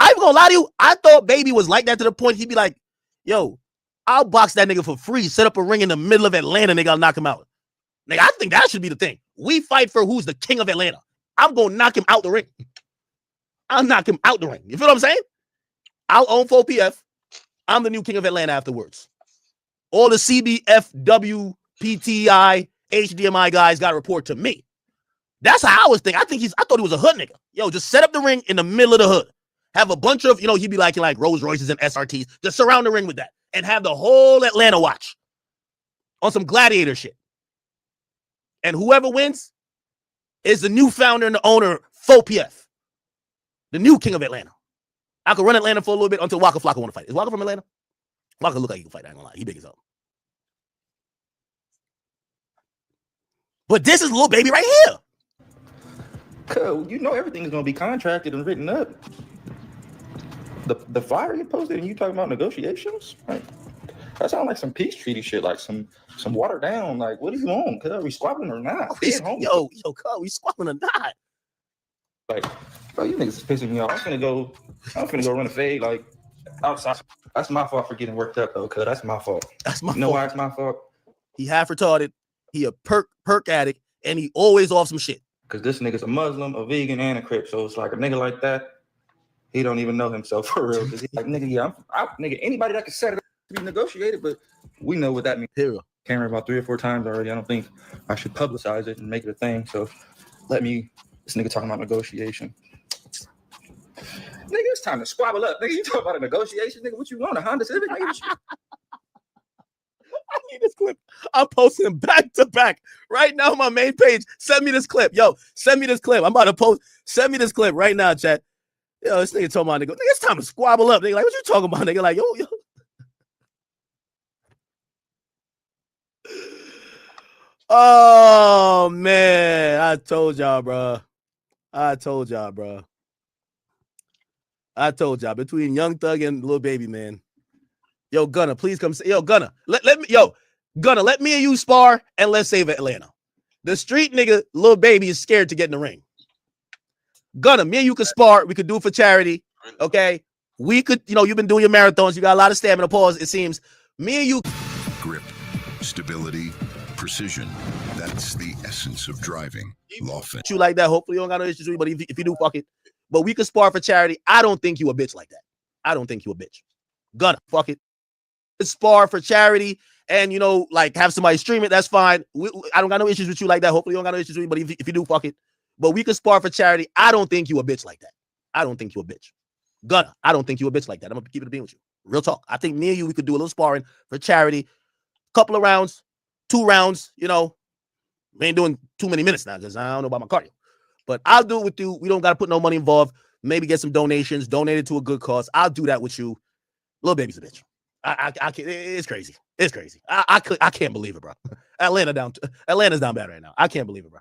I ain't gonna lie to you. I thought Baby was like that to the point he'd be like, yo, I'll box that nigga for free. Set up a ring in the middle of Atlanta, nigga, I'll knock him out. Nigga, I think that should be the thing. We fight for who's the king of Atlanta. I'm going to knock him out the ring. I'll knock him out the ring. You feel what I'm saying? I'll own 4PF. I'm the new king of Atlanta afterwards. All the CBFW, PTI, HDMI guys got to report to me. That's how I was thinking. I thought he was a hood nigga. Yo, just set up the ring in the middle of the hood. Have a bunch of, he'd be like Rolls Royces and SRTs. Just surround the ring with that. And have the whole Atlanta watch on some gladiator shit. And whoever wins is the new founder and the owner, 4PF. The new king of Atlanta. I could run Atlanta for a little bit until Waka Flocka want to fight. Is Waka from Atlanta? Waka look like he can fight. I ain't gonna lie. He big as hell. But this is Lil Baby right here. Cause you know everything is gonna be contracted and written up. The flyer you posted and you talking about negotiations? Like, that sounds like some peace treaty shit, like some watered down. Like, what are you on? Cause are we squabbling or not? Yo, cuz, we squabbling or not? Like, bro, you niggas is pissing me off. I'm finna go run a fade like outside. That's my fault for getting worked up though, cuz that's my fault. That's my fault. You know why it's my fault? He half retarded. He a perk addict, and he always off some shit. Cause this nigga's a Muslim, a vegan, and a Crip. So it's like a nigga like that, he don't even know himself for real. Cause he's like, nigga, yeah, nigga, anybody that can set it up to be negotiated, but we know what that means. Hero. Came here about 3 or 4 times already. I don't think I should publicize it and make it a thing. So this nigga talking about negotiation. Nigga, it's time to squabble up. Nigga, you talking about a negotiation? Nigga, what you want? A Honda Civic? Nigga, I need this clip. I'm posting them back to back right now on my main page. Send me this clip. Yo, send me this clip. I'm about to post. Send me this clip right now, chat. Yo, this nigga talking about, nigga, it's time to squabble up. Nigga, like, what you talking about? Nigga, like, yo. Oh, man. I told y'all, bro. Between Young Thug and Lil Baby, man. Yo, Gunna, please come say, yo, Gunna, let me and you spar and let's save Atlanta. The street nigga, Lil Baby, is scared to get in the ring. Gunna, me and you could spar. We could do it for charity. Okay. We could, you've been doing your marathons. You got a lot of stamina. Pause. It seems. Me and you. Grip, stability, precision. That's the essence of driving. Lawful. You like that. Hopefully you don't got no issues with me, but if you do, fuck it. But we could spar for charity. I don't think you a bitch like that. I don't think you a bitch. Gunna, fuck it. Spar for charity and have somebody stream it. That's fine. I don't got no issues with you like that. Hopefully you don't got no issues with me, but if you do, fuck it. But we could spar for charity. I don't think you a bitch like that. I don't think you a bitch. Gunna, I don't think you a bitch like that. I'm gonna keep it a being with you. Real talk. I think me and you, we could do a little sparring for charity. Couple of rounds, 2 rounds. We ain't doing too many minutes now because I don't know about my cardio. But I'll do it with you. We don't gotta put no money involved. Maybe get some donations, donate it to a good cause. I'll do that with you. Lil Baby's a bitch. I can't. It's crazy. It's crazy. I can't believe it, bro. Atlanta's down bad right now. I can't believe it, bro.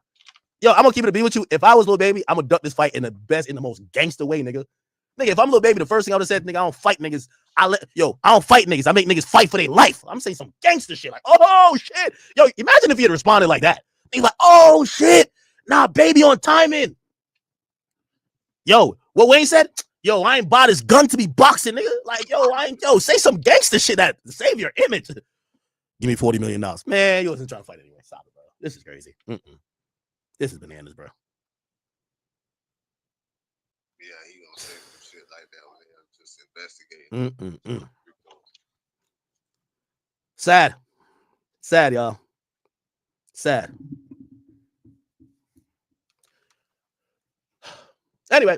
Yo, I'm gonna keep it a beat with you. If I was Lil Baby, I'm gonna duck this fight in the most gangster way, nigga. Nigga, if I'm Lil Baby, the first thing I would have said, nigga, I don't fight niggas. I don't fight niggas. I make niggas fight for their life. I'm saying some gangster shit like, oh shit. Yo, imagine if he had responded like that. He's like, oh shit. Nah, Baby on timing. Yo, what Wayne said? Yo, I ain't bought his gun to be boxing, nigga. Like, say some gangster shit that save your image. Give me $40 million. Man, you wasn't trying to fight anyway. Stop it, bro. This is crazy. This is bananas, bro. Yeah, he gonna say some shit like that when they're just investigating. Sad, y'all. Sad. Anyway.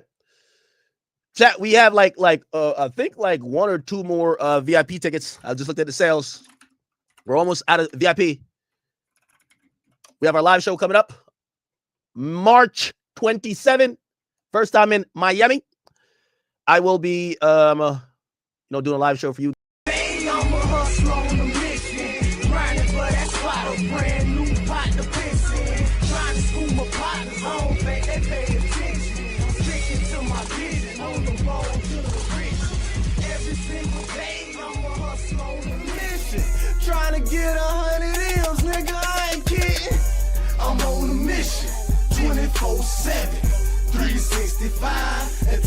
Chat, we have I think 1 or 2 more VIP tickets. I just looked at the sales. We're almost out of VIP. We have our live show coming up March 27. First time in Miami. I will be doing a live show for you. Trying to get 100 M's, nigga, I ain't kidding. I'm on a mission, 24/7, 365, and